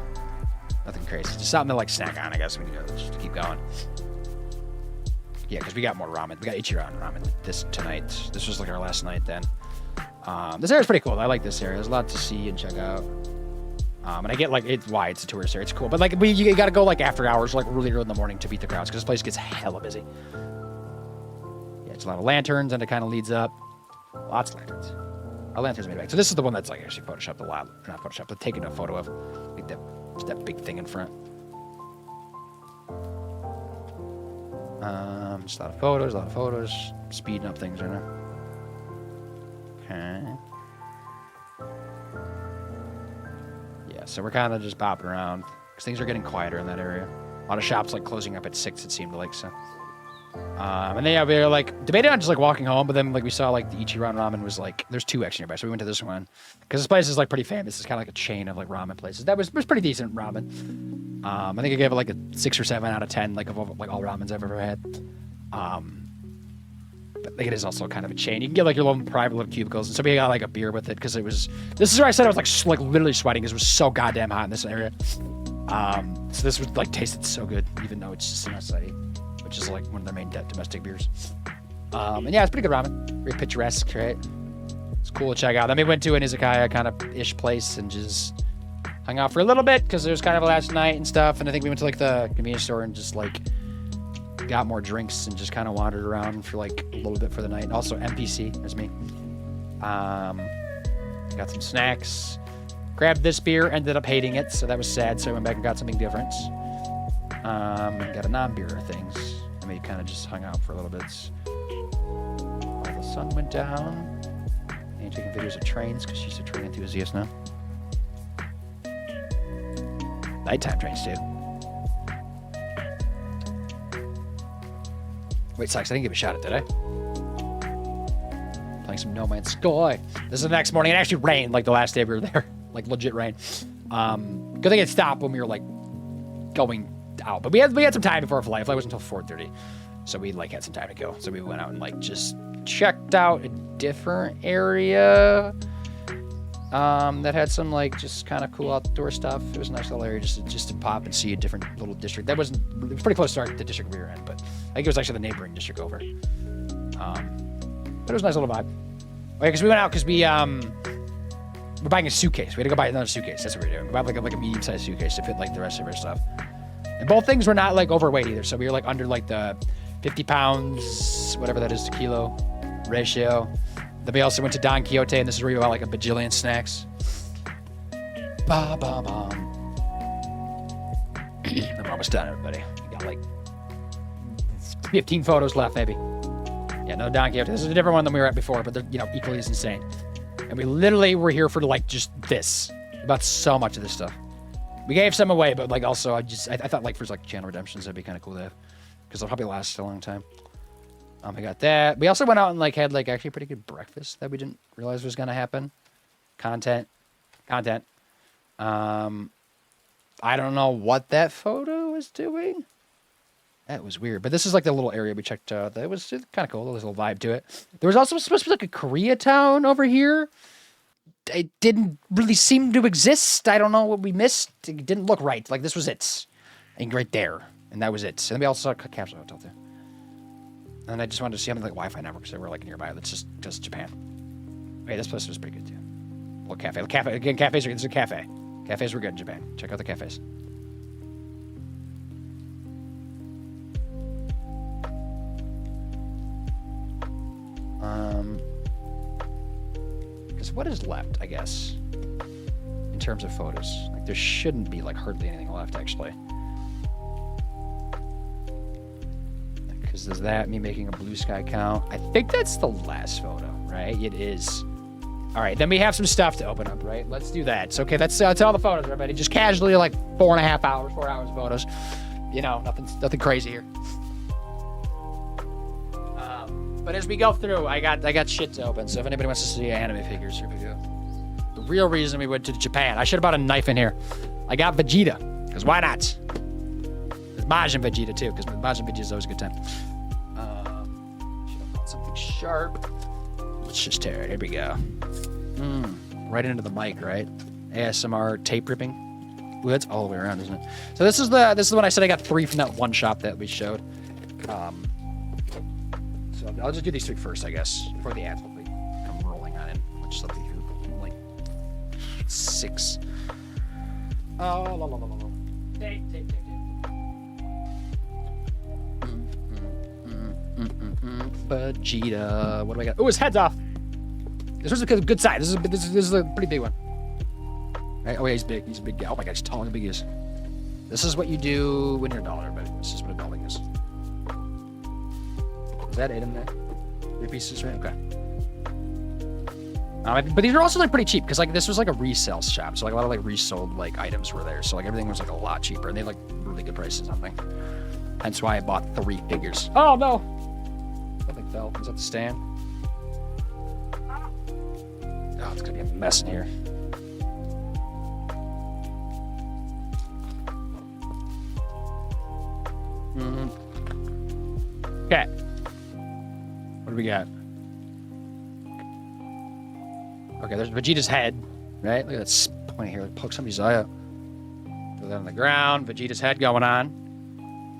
A: Nothing crazy. Just something to like snack on, I guess, just to keep going. Yeah, because we got more ramen. We got Ichiran ramen tonight. This was like our last night then. This area's pretty cool. I like this area. There's a lot to see and check out. And I get like it's a tourist area. It's cool, but like you got to go like after hours, like really early in the morning to beat the crowds because this place gets hella busy. Yeah, it's a lot of lanterns and it kind of leads up. Lots of lanterns. Our lanterns made back. So this is the one that's like actually photoshopped a lot. Not photoshopped, but taken a photo of. Like that big thing in front. Just a lot of photos. Speeding up things right now. Okay. Yeah, so we're kind of just bopping around because things are getting quieter in that area. A lot of shops like closing up at 6, it seemed like, so. And then yeah, we were like debating on just like walking home, but then like we saw like the Ichiran ramen was like there's 2 actually nearby, so we went to this one because this place is like pretty famous. It's kind of like a chain of like ramen places. That was pretty decent ramen. I think I gave it like a 6 or 7 out of 10, like of all ramens I've ever had. But like it is also kind of a chain. You can get like your little private little cubicles, and somebody got like a beer with it because it was. This is where I said I was like literally sweating because it was so goddamn hot in this area. So this was like tasted so good, even though it's just in Acai, which is like one of their main domestic beers. And yeah, it's pretty good ramen. Very picturesque, right? It's cool to check out. Then we went to an izakaya kind of ish place and just hung out for a little bit because it was kind of a last night and stuff. And I think we went to like the convenience store and just like got more drinks and just kind of wandered around for like a little bit for the night. And also NPC, there's me. Got some snacks. Grabbed this beer, ended up hating it, so that was sad. So I went back and got something different. Got a non-beer things. And and we kind of just hung out for a little bit while the sun went down. And taking videos of trains because she's a train enthusiast now. Nighttime trains too. Wait, sucks. I didn't give a shout out, did I? Playing some No Man's Sky. This is the next morning. It actually rained like the last day we were there. Like legit rain. Good thing it stopped when we were like going out. But we had some time before flight. Flight was until 4:30. So we like had some time to go. So we went out and like just checked out a different area that had some like just kind of cool outdoor stuff. It was a nice little area just to pop and see a different little district. It was pretty close to the district we were in, but I think it was actually the neighboring district over. But it was a nice little vibe. Oh yeah, because we went out because we're buying a suitcase. We had to go buy another suitcase. That's what we were doing. We bought like a medium-sized suitcase to fit like the rest of our stuff. And both things were not like overweight either, so we were like under like the 50 pounds, whatever that is to kilo ratio. Then we also went to Don Quixote, and this is where we bought like a bajillion snacks. Ba ba ba. I'm almost done, everybody. We got like 15 photos left, maybe. Yeah, no Don Quixote. This is a different one than we were at before, but they're equally as insane. And we literally were here for like just this. About so much of this stuff. We gave some away, but like also I thought like for like channel redemptions that'd be kind of cool to have, because they'll probably last a long time. I got that. We also went out and like had like actually pretty good breakfast that we didn't realize was gonna happen. Content. I don't know what that photo was doing. That was weird. But this is like the little area we checked out. That was kind of cool. There was a little vibe to it. There was also supposed to be like a Koreatown over here. It didn't really seem to exist. I don't know what we missed. It didn't look right. Like this was it. And right there. And that was it. And then we also saw a capsule hotel too. And I just wanted to see how many like Wi-Fi networks that were like nearby. That's just Japan. Hey, this place was pretty good too. Little cafe. Again, cafes are. This is a cafe. Cafes were good in Japan. Check out the cafes. Because what is left, I guess, in terms of photos? Like there shouldn't be like hardly anything left actually. Because there's that, me making a blue sky count. I think that's the last photo, right? It is. All right, then we have some stuff to open up, right? Let's do that. So, okay, that's all the photos, everybody. Just casually, like 4.5 hours, 4 hours of photos. You know, nothing crazy here. But as we go through, I got shit to open. So if anybody wants to see anime figures, here we go. The real reason we went to Japan. I should have brought a knife in here. I got Vegeta, because why not? There's Majin Vegeta too, because Majin Vegeta is always a good time. Should have brought something sharp. Let's just tear it. Here we go. Right into the mic, right? ASMR tape ripping. Ooh, that's all the way around, isn't it? So this is the one I said I got 3 from that one shop that we showed. So I'll just do these 3 first, I guess, before the ads will come rolling on in. I'll just let the like 6. Oh, la, la, la, la, la. Tape. Vegeta. What do I got? Oh, his head's off. This was a good side. This is a pretty big one. Right? Oh yeah, he's big. He's a big guy. Oh my god, he's tall and big. He is. This is what you do when you're a dollar, everybody. This is what a dollar is. Is that it in there? 3 pieces, right? Okay. But these are also like pretty cheap because like this was like a resale shop, so like a lot of like resold like items were there. So like everything was like a lot cheaper, and they had like really good prices on things. Hence why I bought 3 figures. Oh no! Something fell. Is that the stand? Oh, it's gonna be a mess in here. Okay. What do we got? Okay, there's Vegeta's head, right? Look at that point here. Poke somebody's eye out. Throw that on the ground. Vegeta's head going on.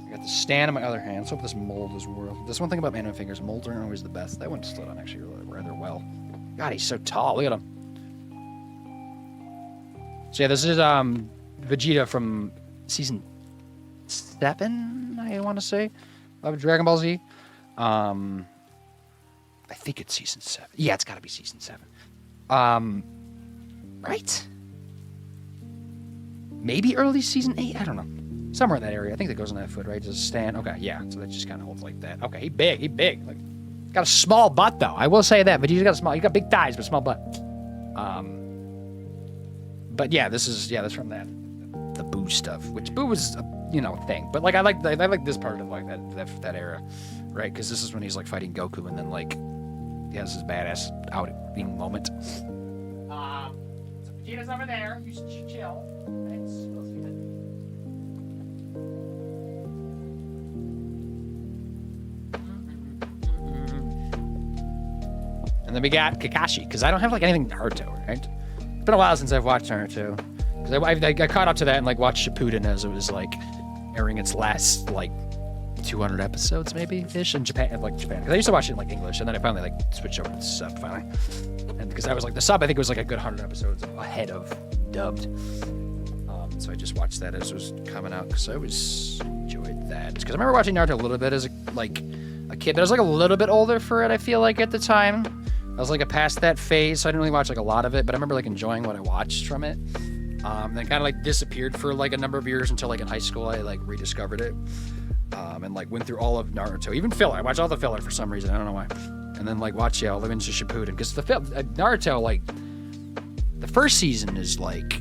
A: I got the stand in my other hand. Let's hope this mold is worth. This one thing about anime figures, molds aren't always the best. That one stood on actually rather well. God, he's so tall. Look at him. So yeah, this is Vegeta from season 7, I want to say, of Dragon Ball Z. I think it's season 7. Yeah, it's got to be season 7. Right? Maybe early season 8. I don't know. Somewhere in that area. I think that goes on that foot, right? Just stand. Okay, yeah. So that just kind of holds like that. Okay, he big. He big. Like, got a small butt though. I will say that. But he's got big thighs, but small butt. But yeah, this from the Boo stuff, which Boo was a thing. But like I like this part of like that era, right? Because this is when he's like fighting Goku, and then like he has his badass outing moment. So Vegeta's over there. You should chill. Thanks. We'll see you. And then we got Kakashi, because I don't have like anything Naruto, right? It's been a while since I've watched Naruto, because I caught up to that and like watched Shippuden as it was like airing its last like 200 episodes maybe ish in Japan, because I used to watch it in like English, and then I finally like switched over to the sub finally, and because I was like the sub I think it was like a good 100 episodes ahead of dubbed, so I just watched that as it was coming out because I always enjoyed that. Because I remember watching Naruto a little bit as a kid, but I was like a little bit older for it. I feel like at the time I was like past that phase, so I didn't really watch like a lot of it, but I remember like enjoying what I watched from it. Then kind of like disappeared for like a number of years until like in high school I like rediscovered it, and like went through all of Naruto, even filler. I watched all the filler for some reason, I don't know why. And then like watch all the way into Shippuden, because Naruto, like the first season is like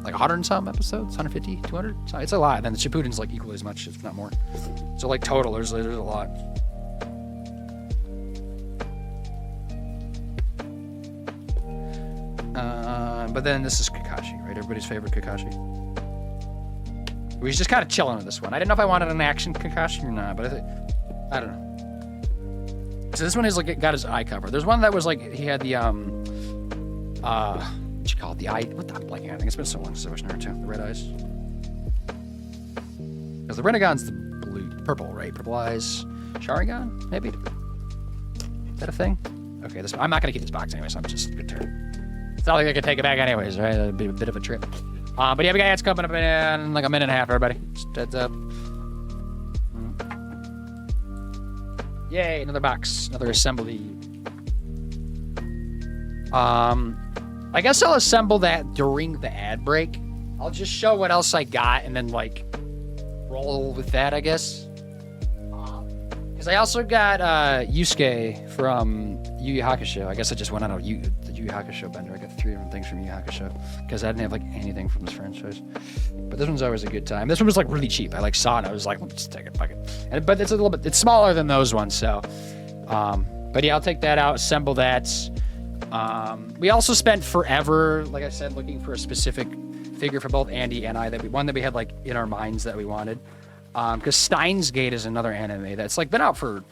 A: 100 and some episodes, 150, 200. So it's a lot. And then the Shippuden's like equally as much, if not more. So like total, there's a lot. But then this is Kakashi, right? Everybody's favorite Kakashi. He's just kind of chilling with this one. I didn't know if I wanted an action Kakashi or not, but I don't know. So this one is like got his eye covered. There's one that was like he had the what you call it? The eye. What the blanking? I think it's been so long since I watched Naruto. The red eyes. Because the Renegon's the purple, right? Purple eyes. Sharingan, maybe. Is that a thing? Okay, I'm not gonna keep this box anyway, so I'm just gonna turn. It's not like I can take it back anyways, right? It'd be a bit of a trip. But yeah, we got ads coming up in like a minute and a half, everybody. Just heads up. Yay, another box, another assembly. I guess I'll assemble that during the ad break. I'll just show what else I got and then like roll with that, I guess. Because I also got Yusuke from Yu Yu Hakusho. I guess I just went on the Yu Yu Hakusho bender. I got 3 different things from Yu Yu Hakusho because I didn't have like anything from this franchise. But this one's always a good time. This one was like really cheap. I like saw it and I was like, let's just take it, fuck it. But it's a little bit, it's smaller than those ones. So, but yeah, I'll take that out, assemble that. We also spent forever, like I said, looking for a specific figure for both Andy and I, one that we had like in our minds that we wanted. Because Steins Gate is another anime that's like been out for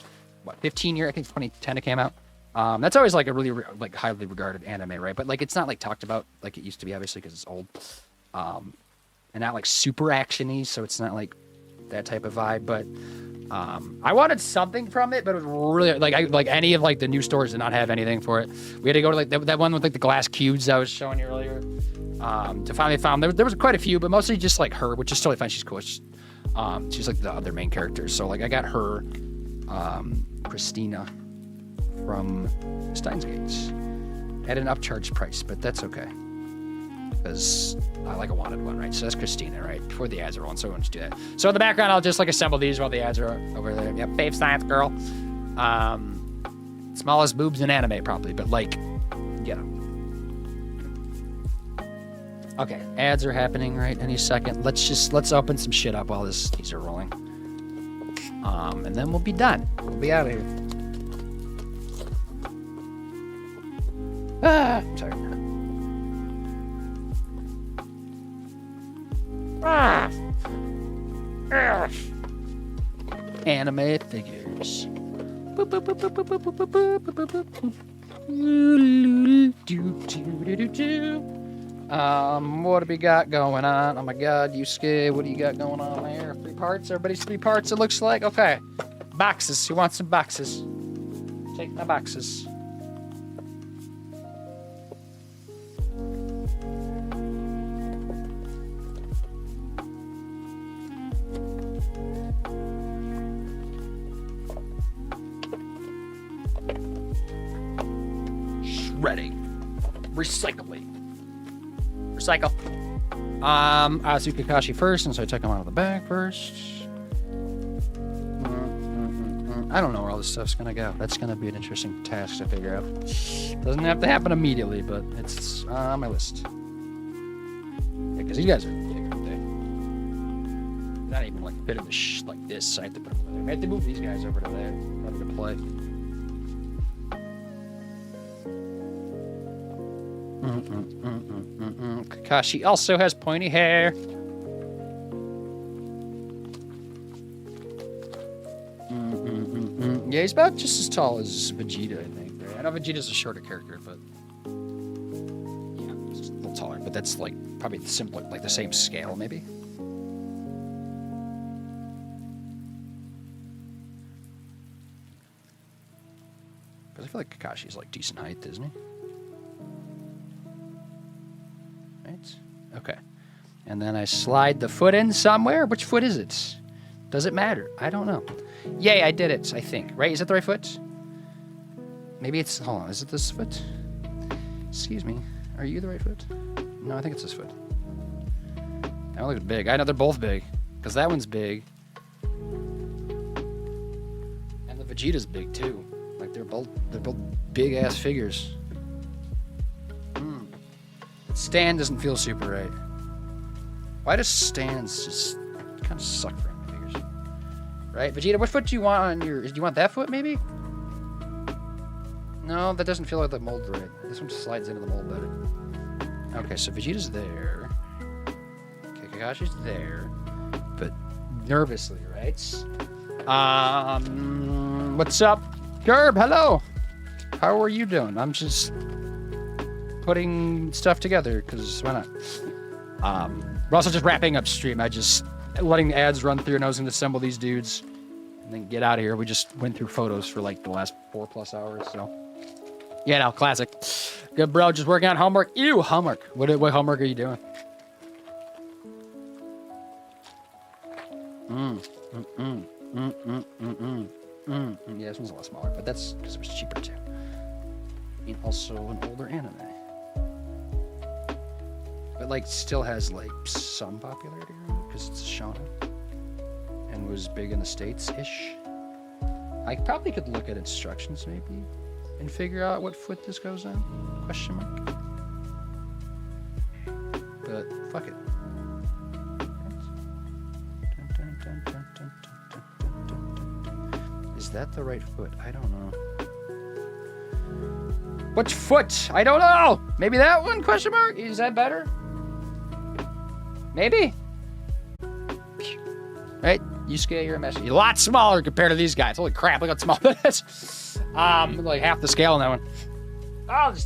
A: what, 15 years? I think 2010 it came out. That's always like a really like highly regarded anime, right? But like it's not like talked about like it used to be, obviously, because it's old, and not like super actiony, so it's not like that type of vibe. But I wanted something from it, but it was really like any of like the new stores did not have anything for it. We had to go to like that one with like the glass cubes I was showing you earlier. To finally found there was quite a few, but mostly just like her, which is totally fine. She's cool. She's like the other main character. So like I got her, Christina from Steins Gates at an upcharge price, but that's okay because I like a wanted one, right? So that's Christina, right? Before the ads are on, so I want to do that. So in the background, I'll just like assemble these while the ads are over there. Yep, Fave Science Girl. Smallest boobs in anime, probably, but like, you know. Okay, ads are happening right any second. Let's open some shit up while these are rolling. And then we'll be done. We'll be out of here. Sorry. Anime figures. What do we got going on? Oh my god, Yusuke, what do you got going on there? 3 parts? Everybody's 3 parts, it looks like. Okay. Boxes. Who wants some boxes? Take my boxes. Shredding. Recycling. Recycle. I see Kakashi first, and so I took him out of the back first. I don't know where all this stuff's gonna go. That's gonna be an interesting task to figure out. Doesn't have to happen immediately, but it's on my list. Because these guys are big, aren't they? Not even like fit in the like this. So I have to put them over there. I have to move these guys over to there in order to play. Kakashi also has pointy hair. Yeah, he's about just as tall as Vegeta, I think. Right? I know Vegeta's a shorter character, but yeah, just a little taller. But that's like probably the simpler, like the same scale, maybe. Because I feel like Kakashi's like decent height, isn't he? Right? Okay. And then I slide the foot in somewhere. Which foot is it? Does it matter? I don't know. Yay, I did it, I think. Right? Is that the right foot? Maybe it's... Hold on. Is it this foot? Excuse me. Are you the right foot? No, I think it's this foot. That one looks big. I know they're both big. Because that one's big. And the Vegeta's big, too. Like, they're both big-ass figures. Stan doesn't feel super right. Why does Stan's just kind of suck for him, figures? Right? Vegeta, what foot do you want on your... Do you want that foot, maybe? No, that doesn't feel like the mold right. This one slides into the mold better. Okay, so Vegeta's there. Okay, Kakashi's there. But nervously, right? What's up? Gerb, hello! How are you doing? I'm just putting stuff together, because why not? We're also just wrapping up stream. I just letting the ads run through, and I was going to assemble these dudes and then get out of here. We just went through photos for like the last 4+ hours, so yeah, no, classic. Good, bro. Just working on homework. Ew, homework. What homework are you doing? Yeah, this one's a lot smaller, but that's because it was cheaper too. And also an older anime. But like still has like some popularity because it's a shonen and was big in the States-ish. I probably could look at instructions maybe and figure out what foot this goes on? Question mark. But fuck it. Is that the right foot? I don't know. Which foot? I don't know. Maybe that one? Question mark. Is that better? Maybe. Right? Yusuke, you're a mess. You're a lot smaller compared to these guys. Holy crap! Look how small that is. Like half the scale on that one. Oh, this